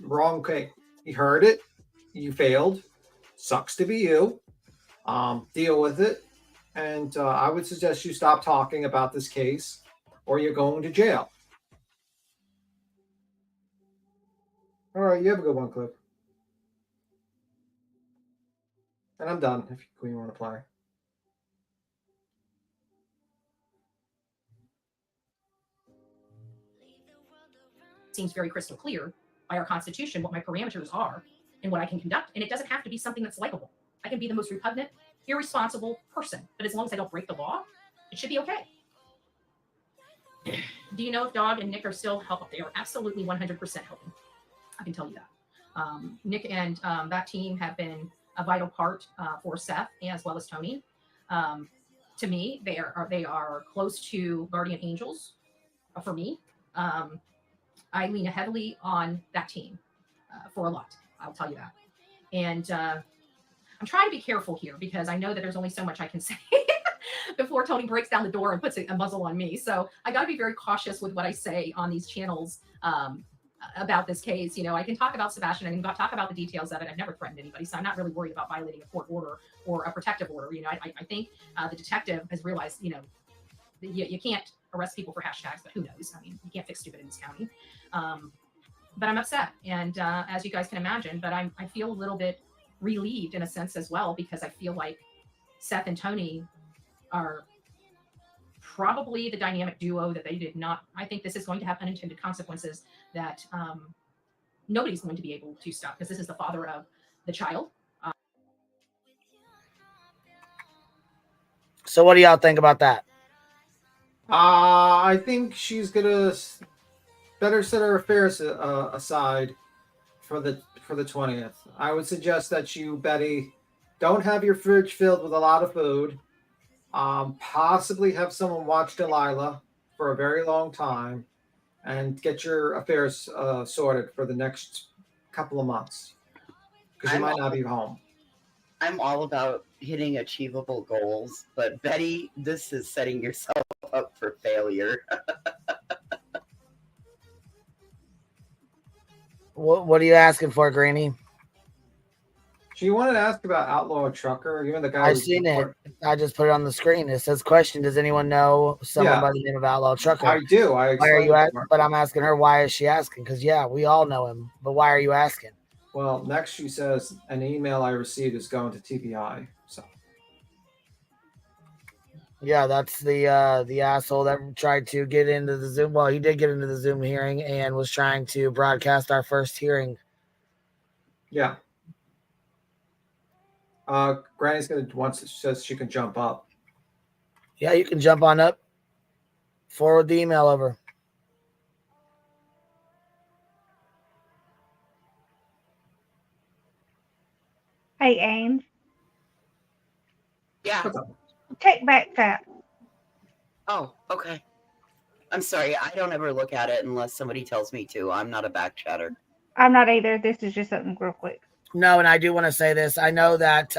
Wrong case. You heard it. You failed. Sucks to be you. Deal with it. And I would suggest you stop talking about this case or you're going to jail. All right, you have a good one, Cliff. And I'm done if you want to play. Seems very crystal clear by our Constitution what my parameters are and what I can conduct. And it doesn't have to be something that's likable. I can be the most repugnant, irresponsible person. But as long as I don't break the law, it should be okay. Do you know if Dog and Nick are still helping? They are absolutely 100% helping. I can tell you that. Nick and that team have been a vital part for Seth as well as Tony. To me, they are close to guardian angels for me. I lean heavily on that team for a lot. I'll tell you that. And I'm trying to be careful here because I know that there's only so much I can say before Tony breaks down the door and puts a muzzle on me. So I got to be very cautious with what I say on these channels about this case. You know, I can talk about Sebastian. I can talk about the details of it. I've never threatened anybody, so I'm not really worried about violating a court order or a protective order. You know, I think the detective has realized, you know, you can't arrest people for hashtags, but who knows? I mean, you can't fix stupid in this county. But I'm upset, and as you guys can imagine, but I feel a little bit relieved in a sense as well, because I feel like Seth and Tony are probably the dynamic duo that they did not. I think this is going to have unintended consequences that nobody's going to be able to stop, because this is the father of the child. So what do y'all think about that? I think she's gonna better set her affairs aside for the 20th. I would suggest that you, Betty, don't have your fridge filled with a lot of food. Possibly have someone watch Delilah for a very long time, and get your affairs sorted for the next couple of months, because you might not be home. I'm all about hitting achievable goals, but Betty, this is setting yourself up for failure. What are you asking for, Granny? She wanted to ask about Outlaw Trucker. Even the guy. I've seen it. I just put it on the screen. It says, "Question: Does anyone know someone by the name of Outlaw Trucker?" I do. Why are you asking? But I'm asking her, why is she asking? Because yeah, we all know him. But why are you asking? Well, next she says an email I received is going to TBI. So yeah, that's the asshole that tried to get into the Zoom. Well, he did get into the Zoom hearing and was trying to broadcast our first hearing. Yeah. Granny's says she can jump up. Yeah, you can jump on up. Forward the email over. Hey, Ames. Yeah. Take back chat. Oh, okay. I'm sorry. I don't ever look at it unless somebody tells me to. I'm not a back chatter. I'm not either. This is just something real quick. No, and I do want to say this. I know that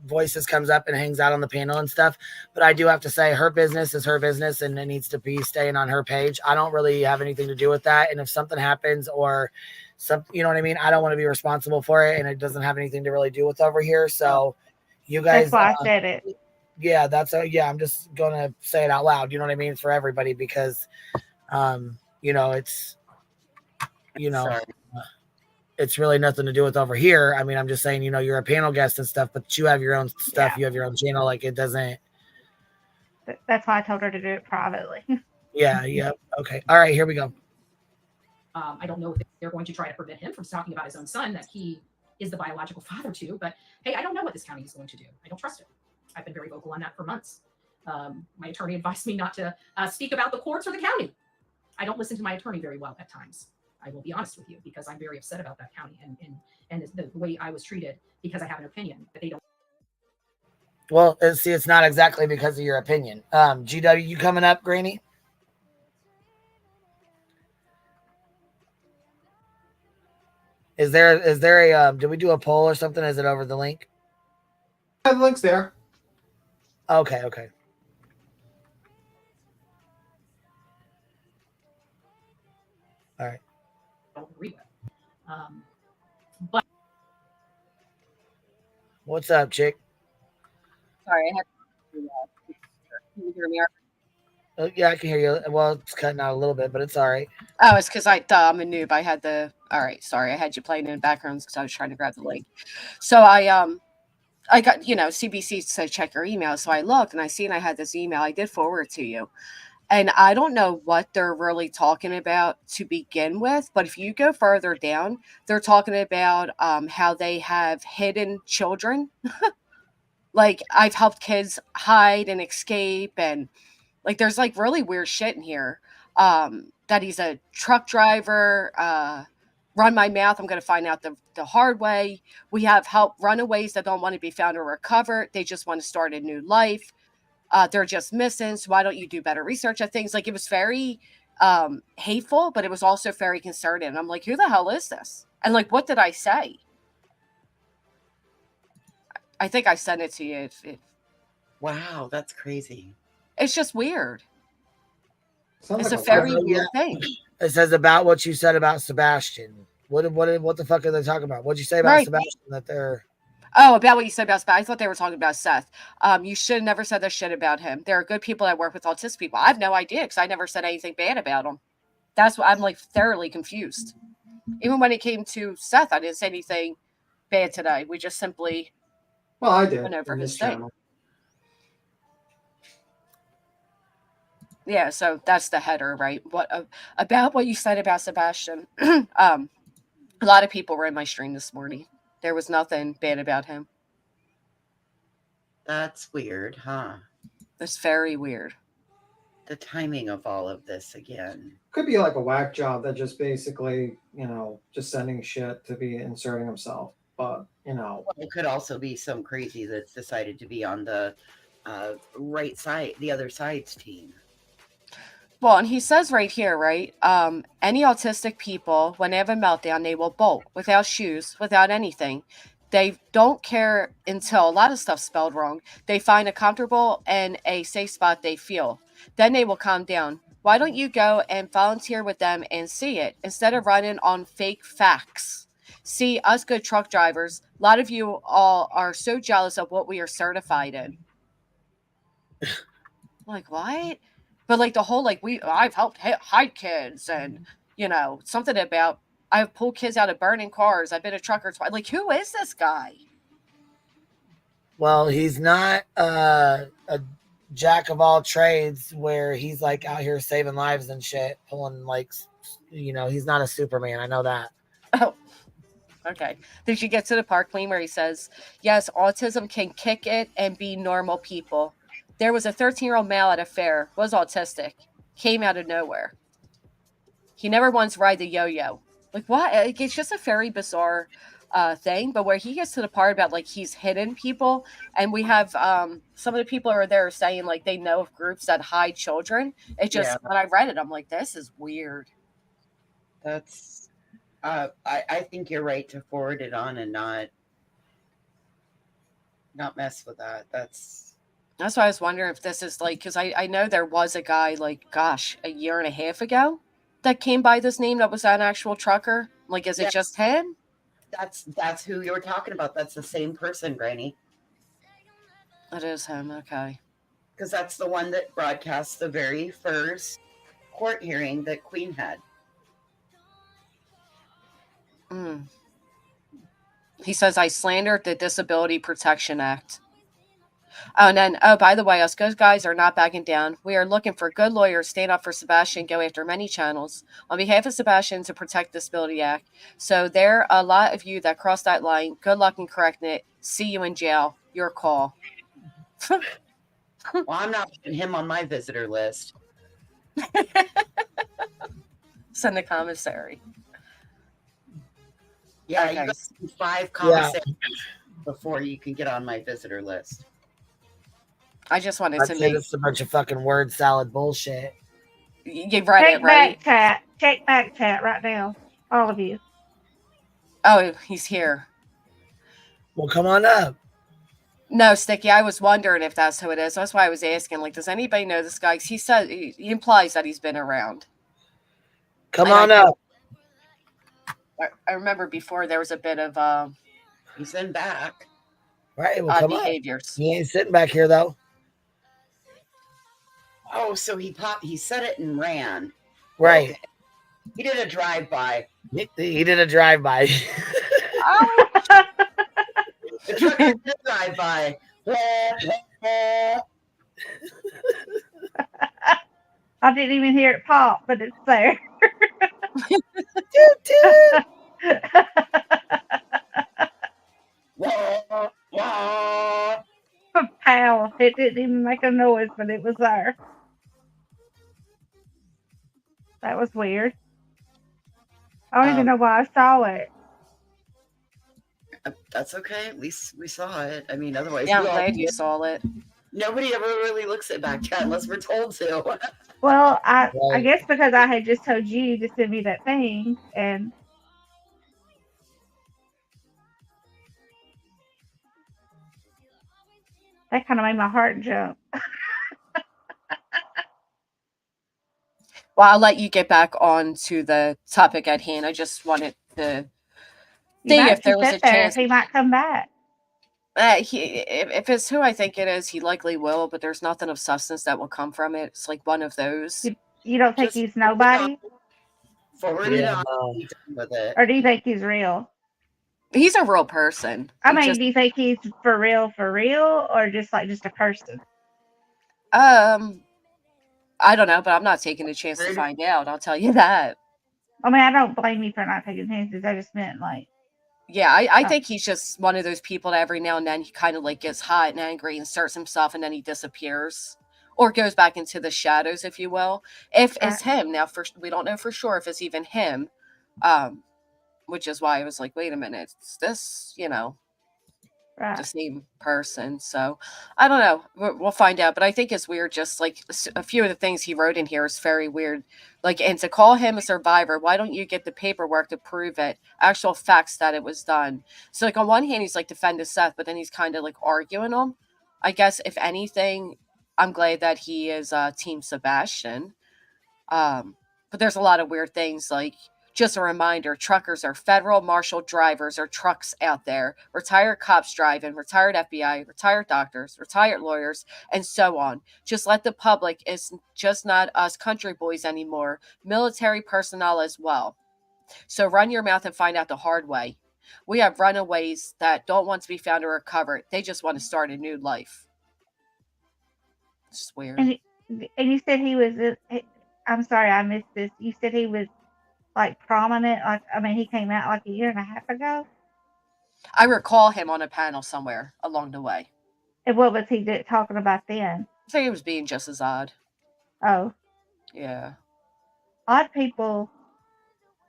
Voices comes up and hangs out on the panel and stuff, but I do have to say her business is her business, and it needs to be staying on her page. I don't really have anything to do with that, and if something happens or you know what I mean, I don't want to be responsible for it, and it doesn't have anything to really do with over here. So you guys, that's why I said it. Yeah, I'm just gonna say it out loud. You know what I mean, for everybody, because you know, it's it's really nothing to do with over here. I mean, I'm just saying, you know, you're a panel guest and stuff, but you have your own stuff. Yeah. You have your own channel. Like, it doesn't. That's why I told her to do it privately. Yeah. Okay. All right. Here we go. I don't know if they're going to try to prevent him from talking about his own son that he is the biological father to, but hey, I don't know what this county is going to do. I don't trust it. I've been very vocal on that for months. My attorney advised me not to speak about the courts or the county. I don't listen to my attorney very well at times. I will be honest with you, because I'm very upset about that county and the way I was treated, because I have an opinion, but they don't. Well, see, it's not exactly because of your opinion. GW, you coming up, Granny? Is there a did we do a poll or something? Is it over the link? The link's there. Okay. All right. I don't agree with. But What's up, chick? Sorry, I had to. Can you hear me? Yeah, I can hear you. Well, it's cutting out a little bit, but it's all right. Oh, it's because I'm a noob. I had the. All right, sorry, I had you playing in the background because I was trying to grab the link. So I got CBC said check your email, so I looked and I seen I had this email. I did forward it to you, and I don't know what they're really talking about to begin with. But if you go further down, they're talking about how they have hidden children. Like, I've helped kids hide and escape, and like there's like really weird shit in here. That he's a truck driver. Run my mouth. I'm going to find out the hard way. We have helped runaways that don't want to be found or recovered. They just want to start a new life. They're just missing. So why don't you do better research at things? Like, it was very hateful, but it was also very concerning. And I'm like, who the hell is this? And like, what did I say? I think I sent it to you. Wow, that's crazy. It's just weird. Sounds It's like a very weird thing. It says about what you said about Sebastian. What the fuck are they talking about? What'd you say about Sebastian? That they're about what you said about Seth. I thought they were talking about Seth. You should have never said this shit about him. There are good people that work with autistic people. I have no idea because I never said anything bad about him. That's what I'm like thoroughly confused. Even when it came to Seth, I didn't say anything bad today. We just simply I did went over on his this thing. channel. Yeah, so that's the header, right? What about what you said about Sebastian? A lot of people were in my stream this morning. There was nothing bad about him. That's weird, huh? That's very weird. The timing of all of this again. Could be like a whack job that just basically, just sending shit to be inserting himself. But, Well, it could also be some crazy that's decided to be on the right side, the other side's team. Well, and he says right here, right? Any autistic people, when they have a meltdown, they will bolt without shoes, without anything. They don't care until a lot of stuff's spelled wrong. They find a comfortable and a safe spot they feel. Then they will calm down. Why don't you go and volunteer with them and see it instead of running on fake facts? See, us good truck drivers, a lot of you all are so jealous of what we are certified in. Like, what? But like the whole, like, I've helped hide kids and, something about I've pulled kids out of burning cars. I've been a trucker twice. Like, who is this guy? Well, he's not a jack of all trades where he's like out here saving lives and shit, pulling like, he's not a Superman. I know that. Oh, okay. Did you get to the part, Queen, where he says, yes, autism can kick it and be normal people. There was a 13-year-old male at a fair, was autistic, came out of nowhere. He never once ride the yo-yo. Like, what? It's just a very bizarre thing. But where he gets to the part about, like, he's hidden people, and we have some of the people who are there saying, like, they know of groups that hide children. It just, when I read it, I'm like, this is weird. That's, I think you're right to forward it on and not mess with that. That's why I was wondering if this is like, because I know there was a guy, like, gosh, a year and a half ago that came by this name that was an actual trucker. Like, is it just him? That's who you're talking about. That's the same person, Granny. It is him, okay. Because that's the one that broadcast the very first court hearing that Queen had. He says, I slandered the Disability Protection Act. Oh, and then, by the way, us good guys are not backing down. We are looking for good lawyers, stand up for Sebastian, go after many channels on behalf of Sebastian to protect the Disability Act. So there are a lot of you that crossed that line. Good luck in correcting it. See you in jail. Your call. Well, I'm not putting him on my visitor list. Send a commissary. Yeah, Okay. you got 5 commissaries before you can get on my visitor list. I just wanted I'd to say make. this is a bunch of fucking word salad bullshit. You read Check it, right? back chat. Check back chat right now. All of you. Oh, he's here. Well, come on up. No, Sticky, I was wondering if that's who it is. That's why I was asking. Like, does anybody know this guy? 'Cause he said he implies that he's been around. Come And on up. I remember before there was a bit of He's in back. Right, well, odd come behaviors. up. He ain't sitting back here though. Oh, so he said it and ran. Right. Okay. He did a drive-by. He did a drive-by. The trucker did a drive-by. I didn't even hear it pop, but it's there. Pow. It didn't even make a noise, but it was there. That was weird. I don't even know why I saw it. That's okay. At least we saw it. I mean, otherwise, Yeah, I'm glad you saw it. Nobody ever really looks at back chat unless we're told to. Well, I guess because I had just told you to send me that thing, and that kind of made my heart jump. Well, I'll let you get back on to the topic at hand. I just wanted to see if there was a chance. He might come back. If it's who I think it is, he likely will, but there's nothing of substance that will come from it. It's like one of those. You don't think he's nobody? Forward it on. Be done with it. Or do you think he's real? He's a real person. I mean, do you think he's for real, or just a person? I don't know, but I'm not taking a chance to find out. I'll tell you that. I mean, I don't blame you for not taking chances. I just meant Yeah, I think he's just one of those people that every now and then he kind of like gets hot and angry and starts himself and then he disappears or goes back into the shadows, if you will. If it's him now, we don't know for sure if it's even him, which is why I was like, wait a minute, is this, the same person? So I don't know. We'll find out. But I think it's weird. Just like a few of the things he wrote in here is very weird. Like, and to call him a survivor, why don't you get the paperwork to prove it? Actual facts that it was done. So like on one hand, he's like defending Seth, but then he's kind of like arguing him. I guess if anything, I'm glad that he is Team Sebastian. But there's a lot of weird things like. Just a reminder, truckers are federal marshal drivers or trucks out there, retired cops driving, retired FBI, retired doctors, retired lawyers, and so on. Just let the public is just not us country boys anymore, military personnel as well. So run your mouth and find out the hard way. We have runaways that don't want to be found or recovered. They just want to start a new life. It's weird. And you said he was, I'm sorry, I missed this. You said he was like prominent, he came out like a year and a half ago. I recall him on a panel somewhere along the way. And what was he talking about then? I think he was being just as odd. Oh. Yeah. Odd people,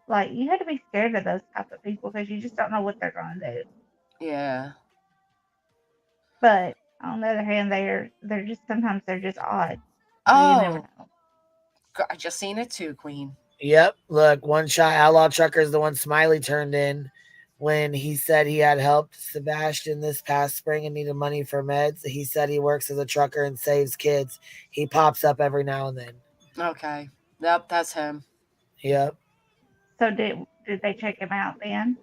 you have to be scared of those type of people because you just don't know what they're going to do. Yeah. But on the other hand, they're sometimes just odd. Oh. You never know. I just seen it too, Queen. Yep. Look, one shot outlaw trucker is the one Smiley turned in when he said he had helped Sebastian this past spring and needed money for meds. He said he works as a trucker and saves kids. He pops up every now and then. Okay. Yep, that's him. Yep. So did they check him out then?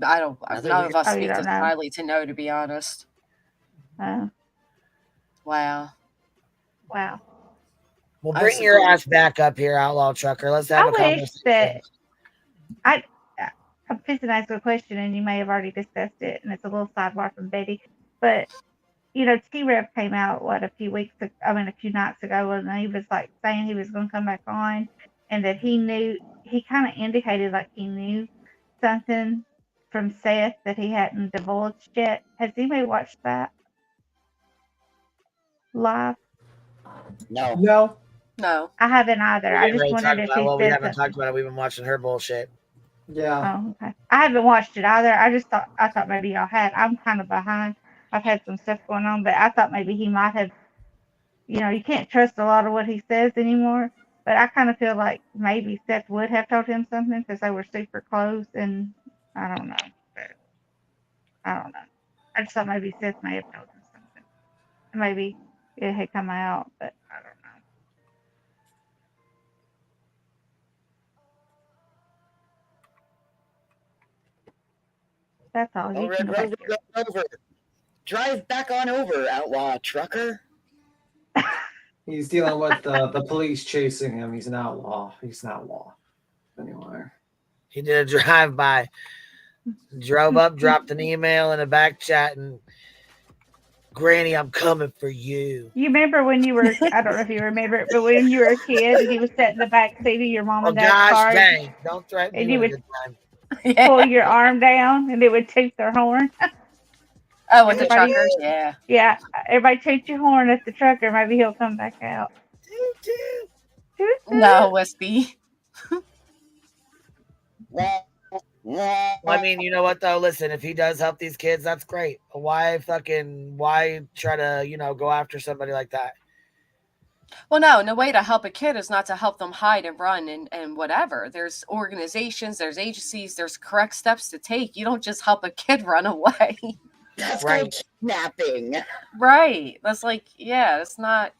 I don't. None of us speak to Smiley to know, to be honest. Oh. Wow. Wow. Well, bring your ass back up here, outlaw trucker. Let's have a conversation. I'm fixing to ask a question, and you may have already discussed it, and it's a little sidebar from Betty. But TRev came out a few nights ago, and he was saying he was going to come back on, and that he knew. He kind of indicated he knew something from Seth that he hadn't divulged yet. Has anybody watched that? live? No. No. No. I haven't either. We I didn't just really wondered talk if about. he Well, we said haven't something. talked about it. We've been watching her bullshit. Yeah. Oh, okay. I haven't watched it either. I thought maybe y'all had. I'm kind of behind. I've had some stuff going on, but I thought maybe he might have. You can't trust a lot of what he says anymore. But I kind of feel like maybe Seth would have told him something because they were super close, and I don't know. But I don't know. I just thought maybe Seth may have told him something. Maybe it had come out, but I don't know. That's all. Oh, You can Red go back Rover, to your. Red Rover. Drive back on over, outlaw trucker. He's dealing with the police chasing him. He's an outlaw. He's an outlaw. Anyway. He did a drive-by. Drove up, dropped an email in a back chat, and Granny, I'm coming for you. You remember when you were, I don't know if you remember it, but when you were a kid and he was sitting in the back seat of your mom Oh and dad's gosh, car, dang! Don't threaten me and you with a would good time. pull your arm down and it would toot their horn. Oh, with the Everybody- truckers, yeah. Yeah, everybody toot your horn at the trucker. Maybe he'll come back out. No, Wispy. Well, I mean, you know what though? Listen, if he does help these kids, that's great. Why try to, go after somebody like that? Well, no, the way to help a kid is not to help them hide and run and whatever. There's organizations, there's agencies, there's correct steps to take. You don't just help a kid run away. That's right. called kidnapping. Right. That's like, yeah, it's not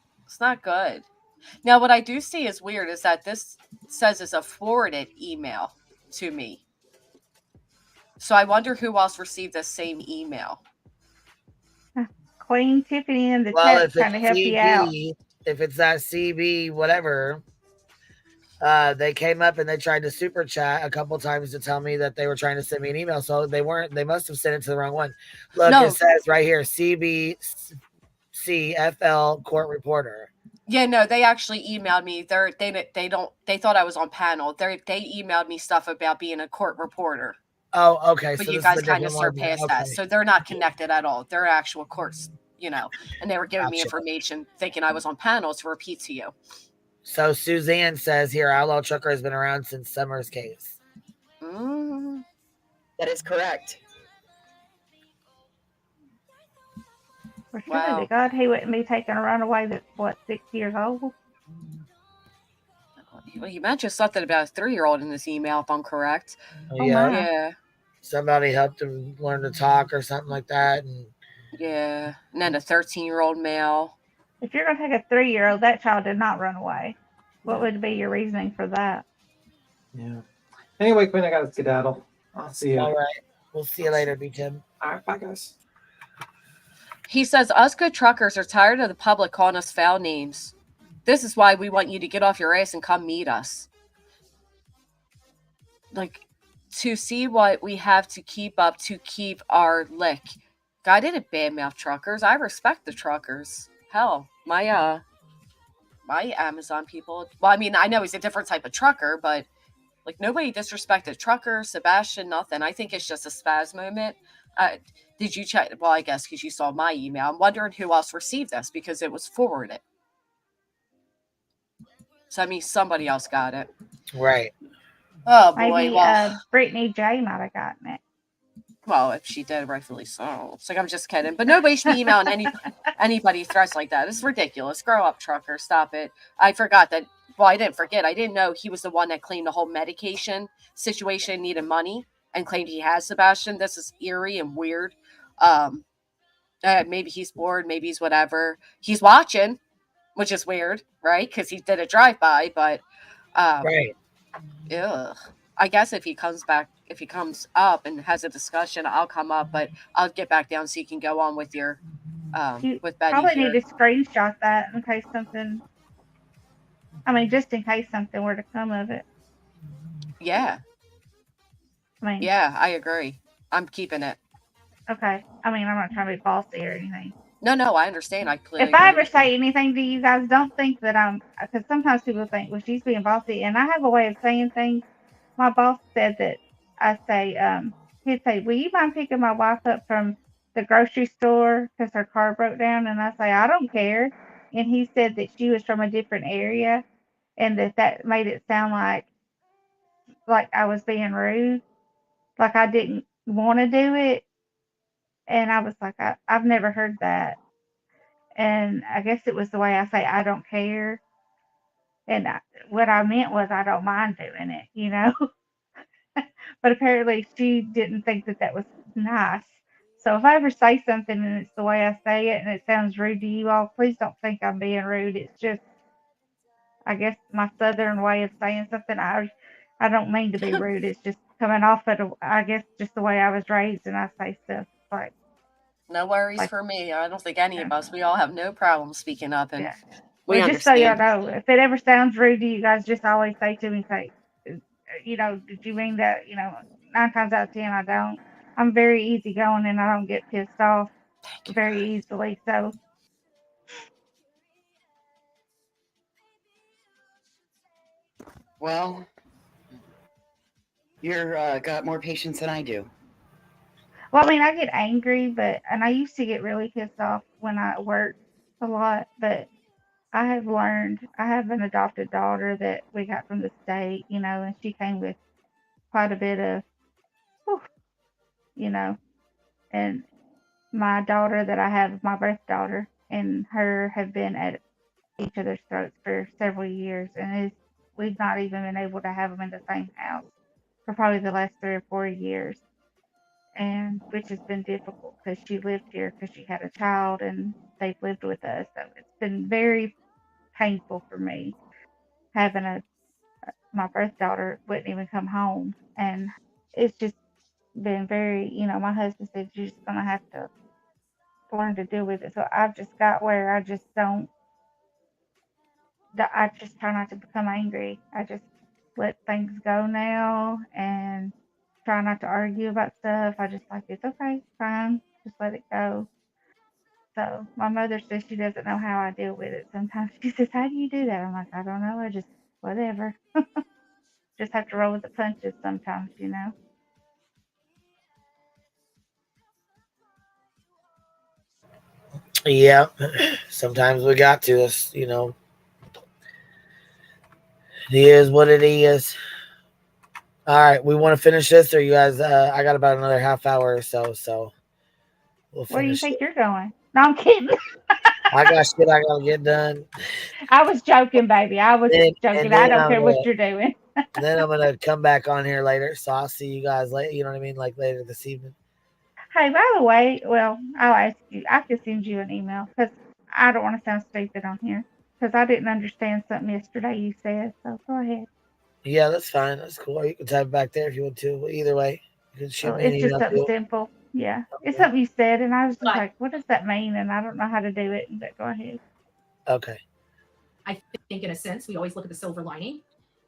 good. Now, what I do see is weird is that this says it's a forwarded email to me. So I wonder who else received the same email. Queen Tiffany in the Well, chat if trying to it's help you out. CB, if it's that CB, whatever, they came up and they tried to super chat a couple times to tell me that they were trying to send me an email. So they must have sent it to the wrong one. Look, No. It says right here, CBCFL court reporter. Yeah, no, they actually emailed me. They thought I was on panel. They emailed me stuff about being a court reporter. Oh, okay. But so you this is guys a kind of different one. surpassed Okay. that. So they're not connected at all. They're actual courts, and they were giving me Gotcha. information thinking I was on panel to repeat to you. So Suzanne says here, Outlaw Trucker has been around since Summer's case. Mm. That is correct. For sure to God, he wouldn't be taking a runaway that's, 6 years old? Well, you mentioned something about a 3-year-old in this email, if I'm correct. Oh, my. Yeah. Somebody helped him learn to talk or something like that. And Yeah. And then a 13-year-old male. If you're going to take a 3-year-old, that child did not run away. What would be your reasoning for that? Yeah. Anyway, Quinn, I got to skedaddle. I'll see you. All right. We'll see you later, B-Tim. All right. Bye, guys. He says, us good truckers are tired of the public calling us foul names. This is why we want you to get off your ass and come meet us. Like, to see what we have to keep up to keep our lick. I didn't badmouth truckers. I respect the truckers. Hell, my Amazon people. Well, I mean, I know he's a different type of trucker, but like nobody disrespected trucker, Sebastian, nothing. I think it's just a spaz moment. Did you check? Well, I guess because you saw my email. I'm wondering who else received this because it was forwarded. So I mean, somebody else got it. Right. Oh boy. Maybe Brittany J might have gotten it. Well, if she did, rightfully so. It's like, I'm just kidding. But nobody should be emailing anybody threats like that. It's ridiculous. Grow up, trucker. Stop it. I forgot that. Well, I didn't forget. I didn't know he was the one that claimed the whole medication situation needed money and claimed he has Sebastian. This is eerie and weird. Maybe he's bored. Maybe he's whatever. He's watching, which is weird, right? Because he did a drive-by, but right. Ugh. I guess if he comes up and has a discussion, I'll come up, but I'll get back down so you can go on with your with Betty. Probably here. need to screenshot that in case something. I mean, just in case something were to come of it. Yeah. I mean, yeah, I agree. I'm keeping it. Okay. I mean, I'm not trying to be bossy or anything. No, I understand. I clearly. If I ever say anything to you guys, don't think that I'm, because sometimes people think, well, she's being bossy, and I have a way of saying things. My boss said that I say, he'd say, will you mind picking my wife up from the grocery store because her car broke down, and I say I don't care, and he said that she was from a different area, and that made it sound like I was being rude, like I didn't want to do it, and I was like I've never heard that, and I guess it was the way I say I don't care, and what I meant was I don't mind doing it, you know. But apparently she didn't think that was nice. So if I ever say something and it's the way I say it and it sounds rude to you all, please don't think I'm being rude. It's just, I guess, my southern way of saying something. I don't mean to be rude. It's just coming off of, I guess, just the way I was raised, and I say stuff like. No worries for me. I don't think any of us. We all have no problem speaking up, and we Well, just so y'all understand. know, if it ever sounds rude to you guys, just always say to me, you know, did you mean that? You know, 9 times out of 10, I don't. I'm very easygoing and I don't get pissed off very easily. So, Well, you're got more patience than I do. well, I mean, I get angry, and I used to get really pissed off when I worked a lot, but I have learned. I have an adopted daughter that we got from the state, you know, and she came with quite a bit of, whew, you know, and my daughter that I have, my birth daughter, and her have been at each other's throats for several years, and we've not even been able to have them in the same house for probably the last 3 or 4 years, and which has been difficult because she lived here because she had a child and they've lived with us. So it's been very painful for me having my birth daughter wouldn't even come home, and it's just been very, you know, my husband said you're just gonna have to learn to deal with it. So I've just got where I just try not to become angry. I just let things go now and try not to argue about stuff. I just like, it's okay, fine, just let it go. So my mother says she doesn't know how I deal with it. Sometimes she says, how do you do that? I'm like, I don't know. I just, whatever. Just have to roll with the punches sometimes, you know. Yeah, sometimes we got to. Us, you know, it is what it is. All right, we want to finish this, or you guys? I got about another half hour or so, so we'll Where do you finish think it. you're going? No, I'm kidding. I got shit I gotta get done. I was joking, baby. I was And joking. I then don't care what you're doing. I'm gonna come back on here later, so I'll see you guys later. You know what I mean, like later this evening. Hey, by the way, well, I'll ask you. I could send you an email because I don't want to sound stupid on here because I didn't understand something yesterday you said. So go ahead. Yeah, that's fine. That's cool. Or you can type it back there if you want to. Well, either way, you can shoot Well, me an it's just email something too. simple. Yeah, it's something you said, and I was just like, what does that mean? And I don't know how to do it. But go ahead. Okay. I think, in a sense, we always look at the silver lining.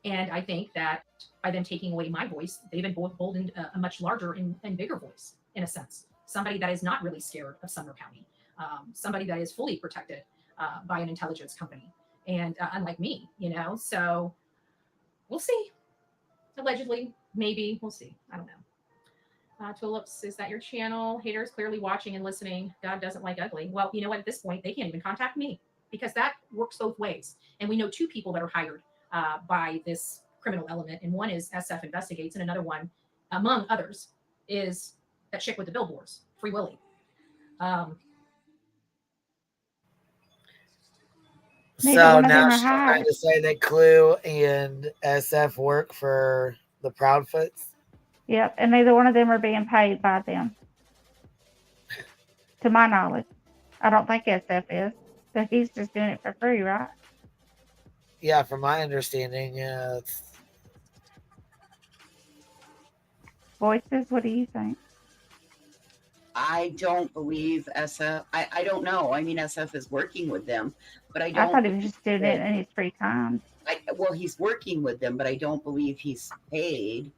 And I think that by them taking away my voice, they've emboldened a much larger and bigger voice, in a sense. Somebody that is not really scared of Sumner County, somebody that is fully protected by an intelligence company. And unlike me, you know, so we'll see. Allegedly, maybe, we'll see. I don't know. Tulips, is that your channel? Haters clearly watching and listening. God doesn't like ugly. Well, you know what? At this point, they can't even contact me because that works both ways. And we know 2 people that are hired by this criminal element. And one is SF Investigates, and another one, among others, is that chick with the billboards, Free Willy. So now she's trying to say that Clue and SF work for the Proudfoots. Yep, and neither one of them are being paid by them, to my knowledge. I don't think SF is, but he's just doing it for free, right? Yeah, from my understanding, yeah. Voices, what do you think? I don't believe SF. I don't know. I mean, SF is working with them, but I don't. I thought he was just doing it in his free time. Well, he's working with them, but I don't believe he's paid.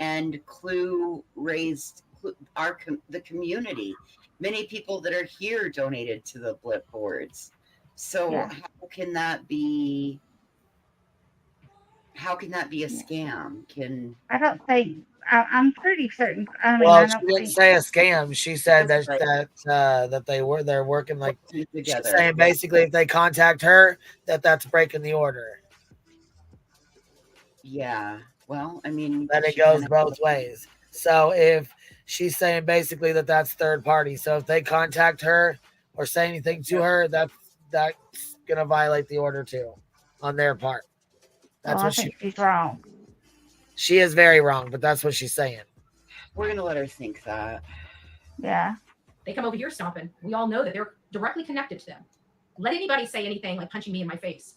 And Clue raised the community. Many people that are here donated to the blip boards. So Yeah. how can that be? How can that be a scam? I'm pretty certain. I mean, Well, I she don't didn't think say a scam. She said That's that right. that they're working like Working she's together. saying Yeah. basically if they contact her that's breaking the order. Yeah. Well, I mean, That it she kind goes of. both ways. So if she's saying basically that's third party. So if they contact her or say anything to her, that's gonna violate the order too, on their part. well, That's I what she think she's wrong. she is very wrong, but that's what she's saying. We're gonna let her think that. Yeah. They come over here stomping. We all know that they're directly connected to them. Let anybody say anything like punching me in my face.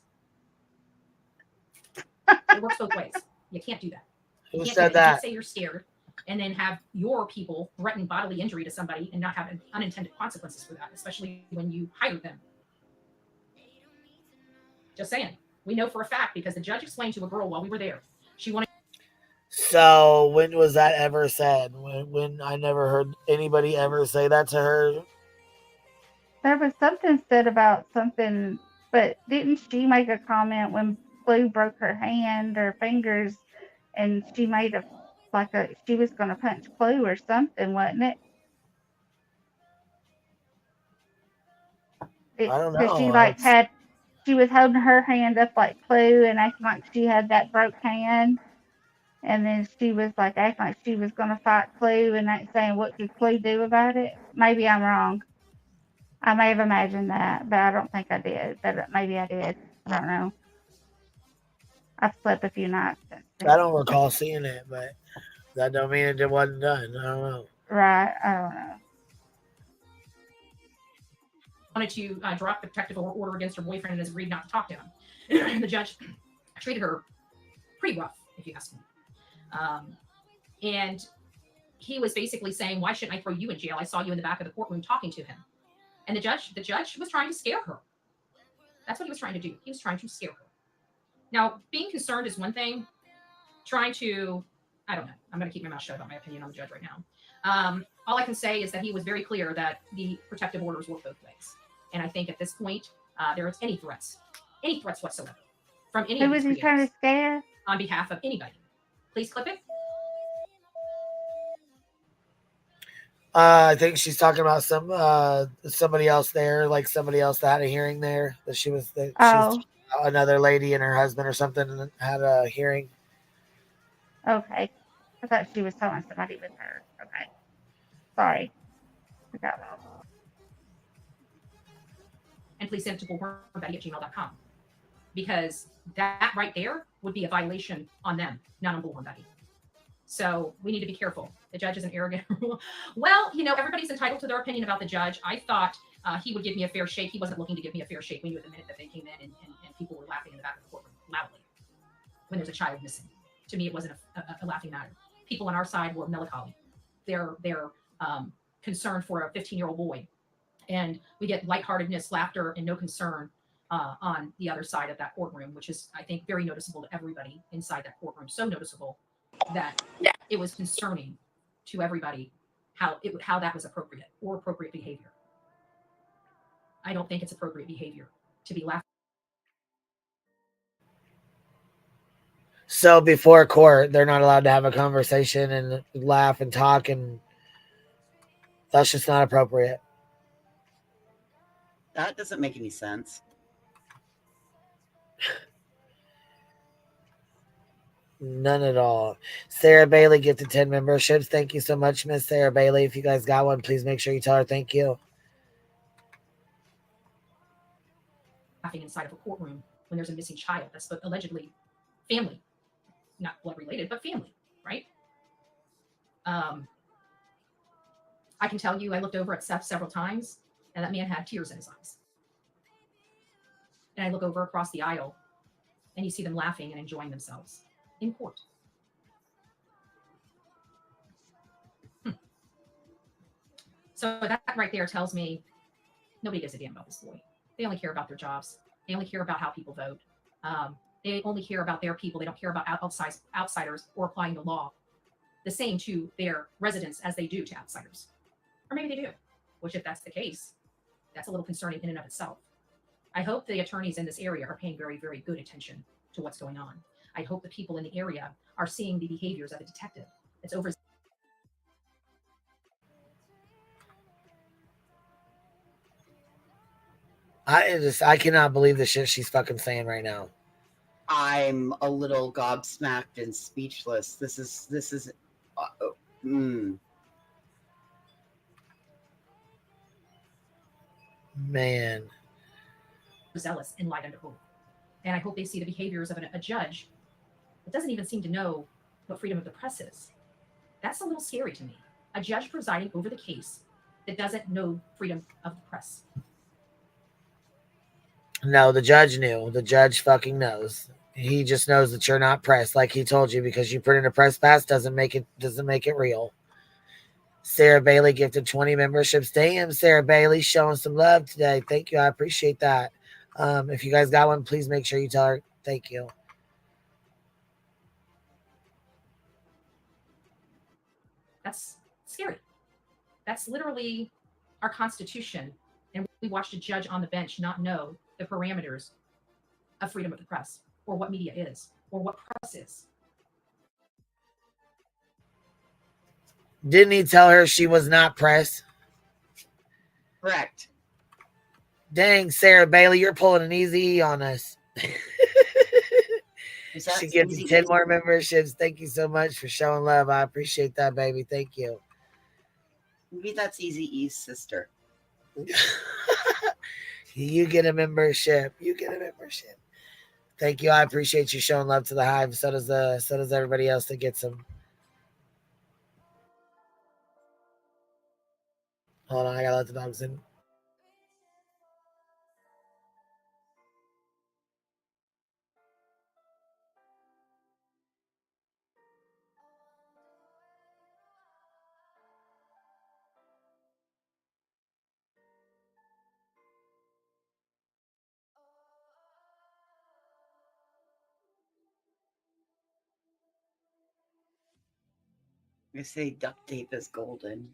It works both ways. You can't do that. Who You can't said do that. You can't that? say you're scared and then have your people threaten bodily injury to somebody and not have unintended consequences for that, especially when you hire them. Just saying. We know for a fact because the judge explained to a girl while we were there. She wanted. So when was that ever said? When I never heard anybody ever say that to her. There was something said about something, but didn't she make a comment when Blue broke her hand or fingers, and she made she was going to punch Blue or something, wasn't it? I don't Because she know. she was holding her hand up like Blue and acting like she had that broke hand. And then she was like acting like she was going to fight Clue and not saying what could Clue do about it. Maybe I'm wrong. I may have imagined that, but I don't think I did. But maybe I did. I don't know. I've slept a few nights since I then. don't recall seeing it, but that don't mean it wasn't done. I don't know. Right. I don't know. Wanted to drop the protective order against her boyfriend and has agreed not to talk to him. The judge treated her pretty rough, if you ask me. And he was basically saying, "Why shouldn't I throw you in jail? I saw you in the back of the courtroom talking to him." And the judge was trying to scare her. That's what he was trying to do. He was trying to scare her. Now, being concerned is one thing. Trying to, I don't know. I'm going to keep my mouth shut about my opinion on the judge right now. All I can say is that he was very clear that the protective orders work both ways. And I think at this point, there is any threats whatsoever from any Who of was these he trying to scare? on behalf of anybody. Please clip it. I think she's talking about somebody else there, like somebody else that had a hearing there. That she was another lady and her husband or something had a hearing. Okay. I thought she was telling somebody with her. Okay. Sorry. I got lost. And please send it to bullhornbetty@gmail.com. Because that right there would be a violation on them, not on Bullhorn Betty. So we need to be careful. The judge is an arrogant. Well, everybody's entitled to their opinion about the judge. I thought he would give me a fair shake. He wasn't looking to give me a fair shake. We knew at the minute that they came in and people were laughing in the back of the courtroom loudly when there's a child missing. To me, it wasn't a laughing matter. People on our side were melancholy. They're concerned for a 15-year-old boy. And we get lightheartedness, laughter, and no concern on the other side of that courtroom, which is, I think, very noticeable to everybody inside that courtroom. So noticeable that it was concerning to everybody how that was appropriate or appropriate behavior. I don't think it's appropriate behavior to be laughing. So before court, they're not allowed to have a conversation and laugh and talk, and that's just not appropriate. That doesn't make any sense. None at all. Sarah Bailey gifted 10 memberships. Thank you so much, Miss Sarah Bailey. If you guys got one, please make sure you tell her thank you. Laughing inside of a courtroom when there's a missing child that's allegedly family, not blood related, but family, right? I can tell you, I looked over at Seth several times, and that man had tears in his eyes. And I look over across the aisle, and you see them laughing and enjoying themselves in court. So that right there tells me nobody gives a damn about this boy. They only care about their jobs. They only care about how people vote. They only care about their people. They don't care about outsiders or applying the law the same to their residents as they do to outsiders. Or maybe they do, which if that's the case, that's a little concerning in and of itself. I hope the attorneys in this area are paying very, very good attention to what's going on. I hope the people in the area are seeing the behaviors of the detective It's over. I cannot believe the shit she's fucking saying right now. I'm a little gobsmacked and speechless. This is Man. Zealous and lied under oath. And I hope they see the behaviors of a judge that doesn't even seem to know what freedom of the press is. That's a little scary to me. A judge presiding over the case that doesn't know freedom of the press. No, the judge knew. The judge fucking knows. He just knows that you're not press, like he told you, because you put in a press pass doesn't make it real. Sarah Bailey gifted 20 memberships. Damn, Sarah Bailey showing some love today. Thank you. I appreciate that. If you guys got one, please make sure you tell her thank you. That's scary. That's literally our Constitution. And we watched a judge on the bench not know the parameters of freedom of the press, or what media is, or what press is. Didn't he tell her she was not press? Correct. Dang, Sarah Bailey, you're pulling an easy on us. She gives you 10 more memberships. Thank you so much for showing love. I appreciate that, baby. Thank you. Maybe that's Easy E's sister. You get a membership. You get a membership. Thank you. I appreciate you showing love to the hive. So does everybody else that gets them. Hold on, I gotta let the dogs in. I say duct tape is golden.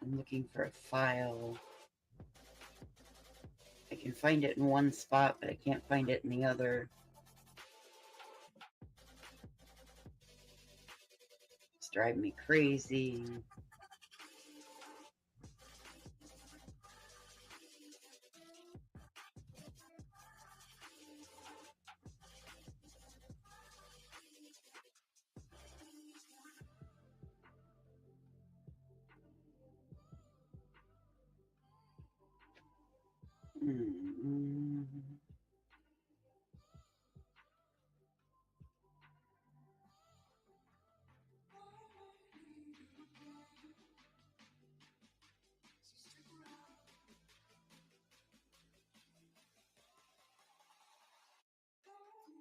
I'm looking for a file. I can find it in one spot, but I can't find it in the other. It's driving me crazy.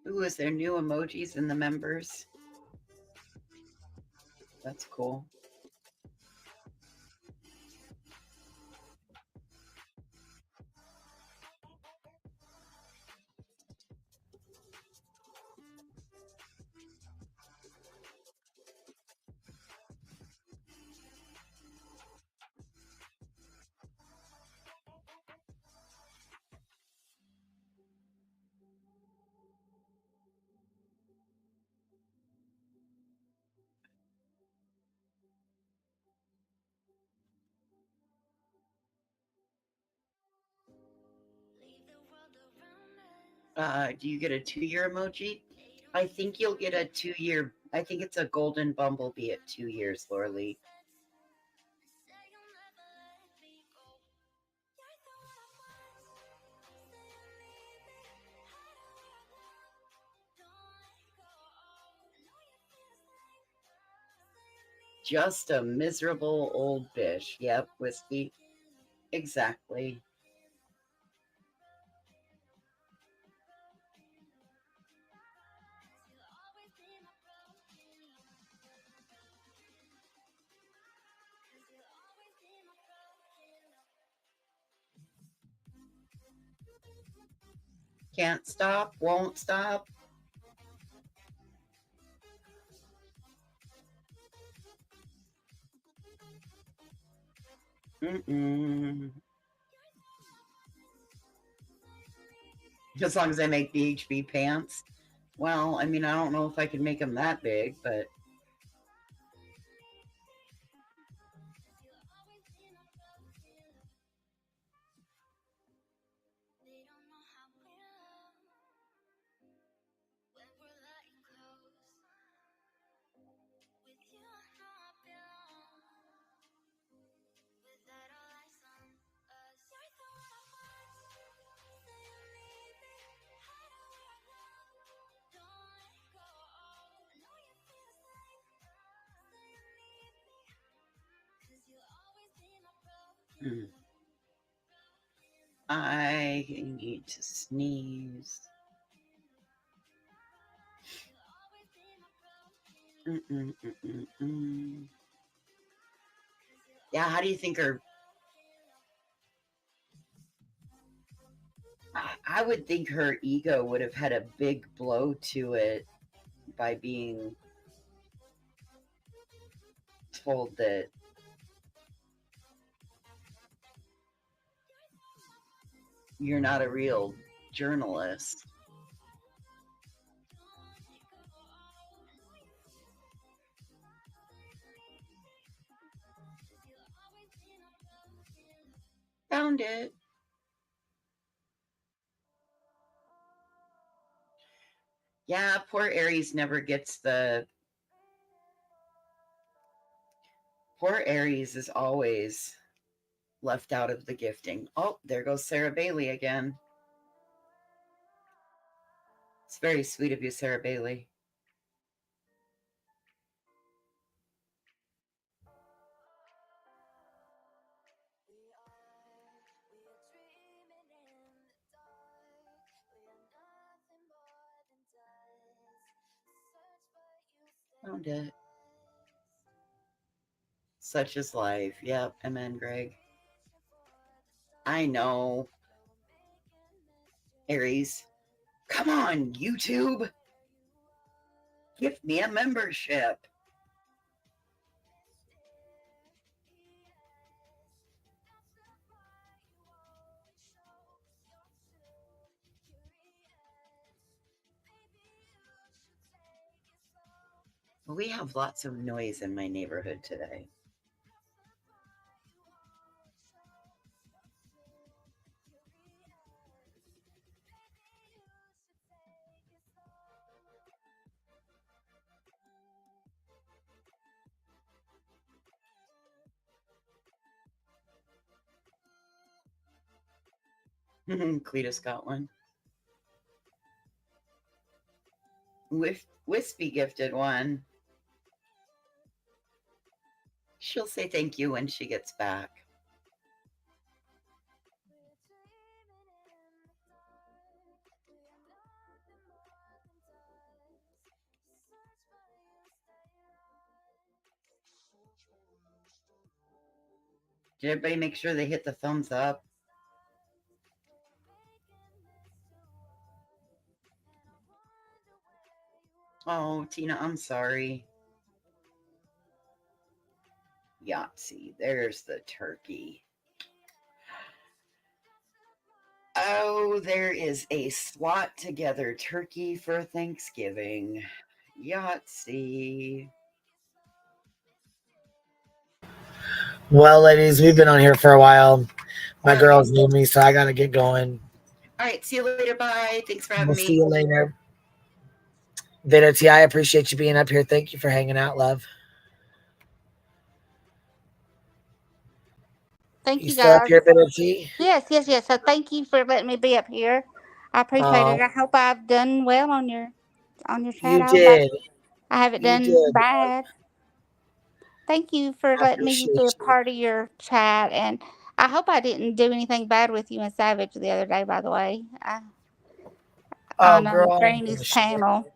Ooh, is there new emojis in the members? That's cool. Do you get a 2-year emoji? I think you'll get a 2-year. I think it's a golden bumblebee at 2 years, Laura Lee. Just a miserable old bish. Yep, whiskey. Exactly. Can't stop, won't stop. As long as I make the HB pants. Well, I mean, I don't know if I can make them that big, but I need to sneeze. Yeah, how do you think her? I would think her ego would have had a big blow to it by being told that you're not a real journalist. Found it. Yeah, poor Aries never gets the. Poor Aries is always left out of the gifting. Oh, there goes Sarah Bailey again. It's very sweet of you, Sarah Bailey. Found it. Such is life. Yep. Amen, Greg. I know. Aries. Come on, YouTube. Give me a membership. We have lots of noise in my neighborhood today. Cletus got one. Wispy gifted one. She'll say thank you when she gets back. Did everybody make sure they hit the thumbs up? Oh, Tina, I'm sorry. Yahtzee, there's the turkey. Oh, there is a SWAT together turkey for Thanksgiving. Yahtzee. Well, ladies, we've been on here for a while. My girls need me, so I gotta get going. All right, see you later. Bye. Thanks for having We'll me. see you later. Vita T, I appreciate you being up here. Thank you for hanging out, love. Thank You you, still up guys. here, Vita T? Yes, yes, yes. So thank you for letting me be up here. I appreciate it. I hope I've done well on your chat. You I hope did. I haven't You done did. bad. Thank you for I letting me appreciate be a you. part of your chat, and I hope I didn't do anything bad with you and Savage the other day. By the way, Oh, on girl, I don't give a Granny's shit. panel.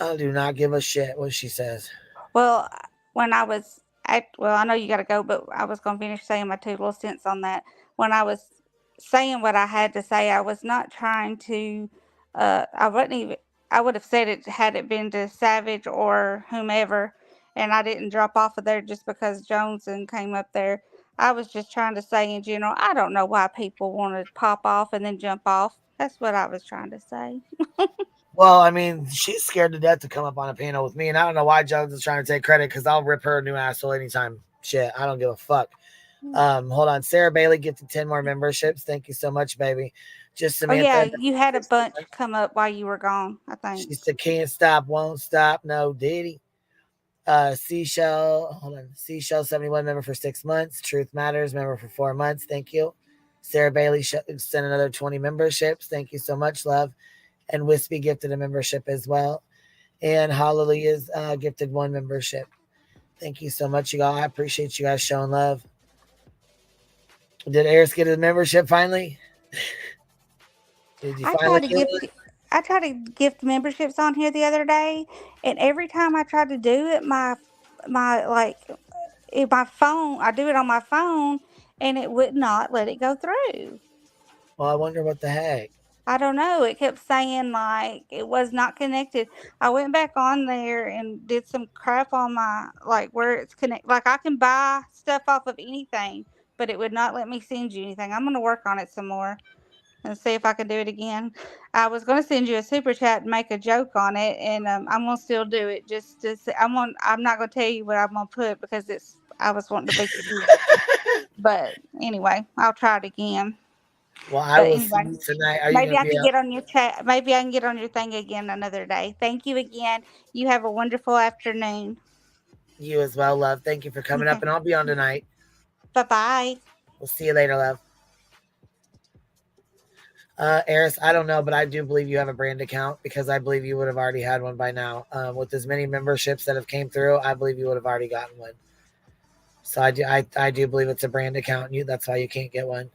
I do not give a shit what she says. Well, when I was well, I know you got to go, but I was going to finish saying my 2 little cents on that. When I was saying what I had to say, I was not trying to. I wouldn't even. I would have said it had it been to Savage or whomever, and I didn't drop off of there just because Joneson came up there. I was just trying to say in general. I don't know why people want to pop off and then jump off. That's what I was trying to say. Well, I mean, she's scared to death to come up on a panel with me, and I don't know why Jones is trying to take credit because I'll rip her a new asshole anytime. Shit, I don't give a fuck. Hold on. Sarah Bailey gifted 10 more memberships. Thank you so much, baby. Just Oh yeah, Samantha. you had a bunch come up while you were gone, I think. She said, can't stop, won't stop. No, diddy. Seashell, hold on. Seashell 71 member for 6 months. Truth Matters member for 4 months. Thank you. Sarah Bailey sent another 20 memberships. Thank you so much, love. And Wispy gifted a membership as well. And Hallelujah's gifted 1 membership. Thank you so much, you all. I appreciate you guys showing love. Did Eris get a membership finally? Did you finally get one? I tried to gift memberships on here the other day, and every time I tried to do it, my phone, I do it on my phone, and it would not let it go through. Well, I wonder what the heck. I don't know. It kept saying like it was not connected. I went back on there and did some crap on my where it's connect. Like I can buy stuff off of anything, but it would not let me send you anything. I'm gonna work on it some more and see if I can do it again. I was gonna send you a super chat and make a joke on it, and I'm gonna still do it. Just to say, I'm not gonna tell you what I'm gonna put because I was wanting to be cute. But anyway, I'll try it again. Well, I But will see anyway, you tonight. Are you maybe going I to be can up? get on your chat. Maybe I can get on your thing again another day. Thank you again. You have a wonderful afternoon. You as well, love. Thank you for coming up, and I'll be on tonight. Bye-bye. We'll see you later, love. Eris, I don't know, but I do believe you have a brand account because I believe you would have already had one by now. With as many memberships that have came through, I believe you would have already gotten one. So I do believe it's a brand account. That's why you can't get one.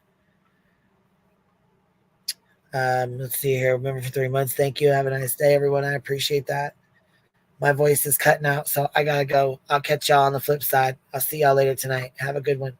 Let's see here. Remember for 3 months. Thank you. Have a nice day, everyone. I appreciate that. My voice is cutting out, so I gotta go. I'll catch y'all on the flip side. I'll see y'all later tonight. Have a good one.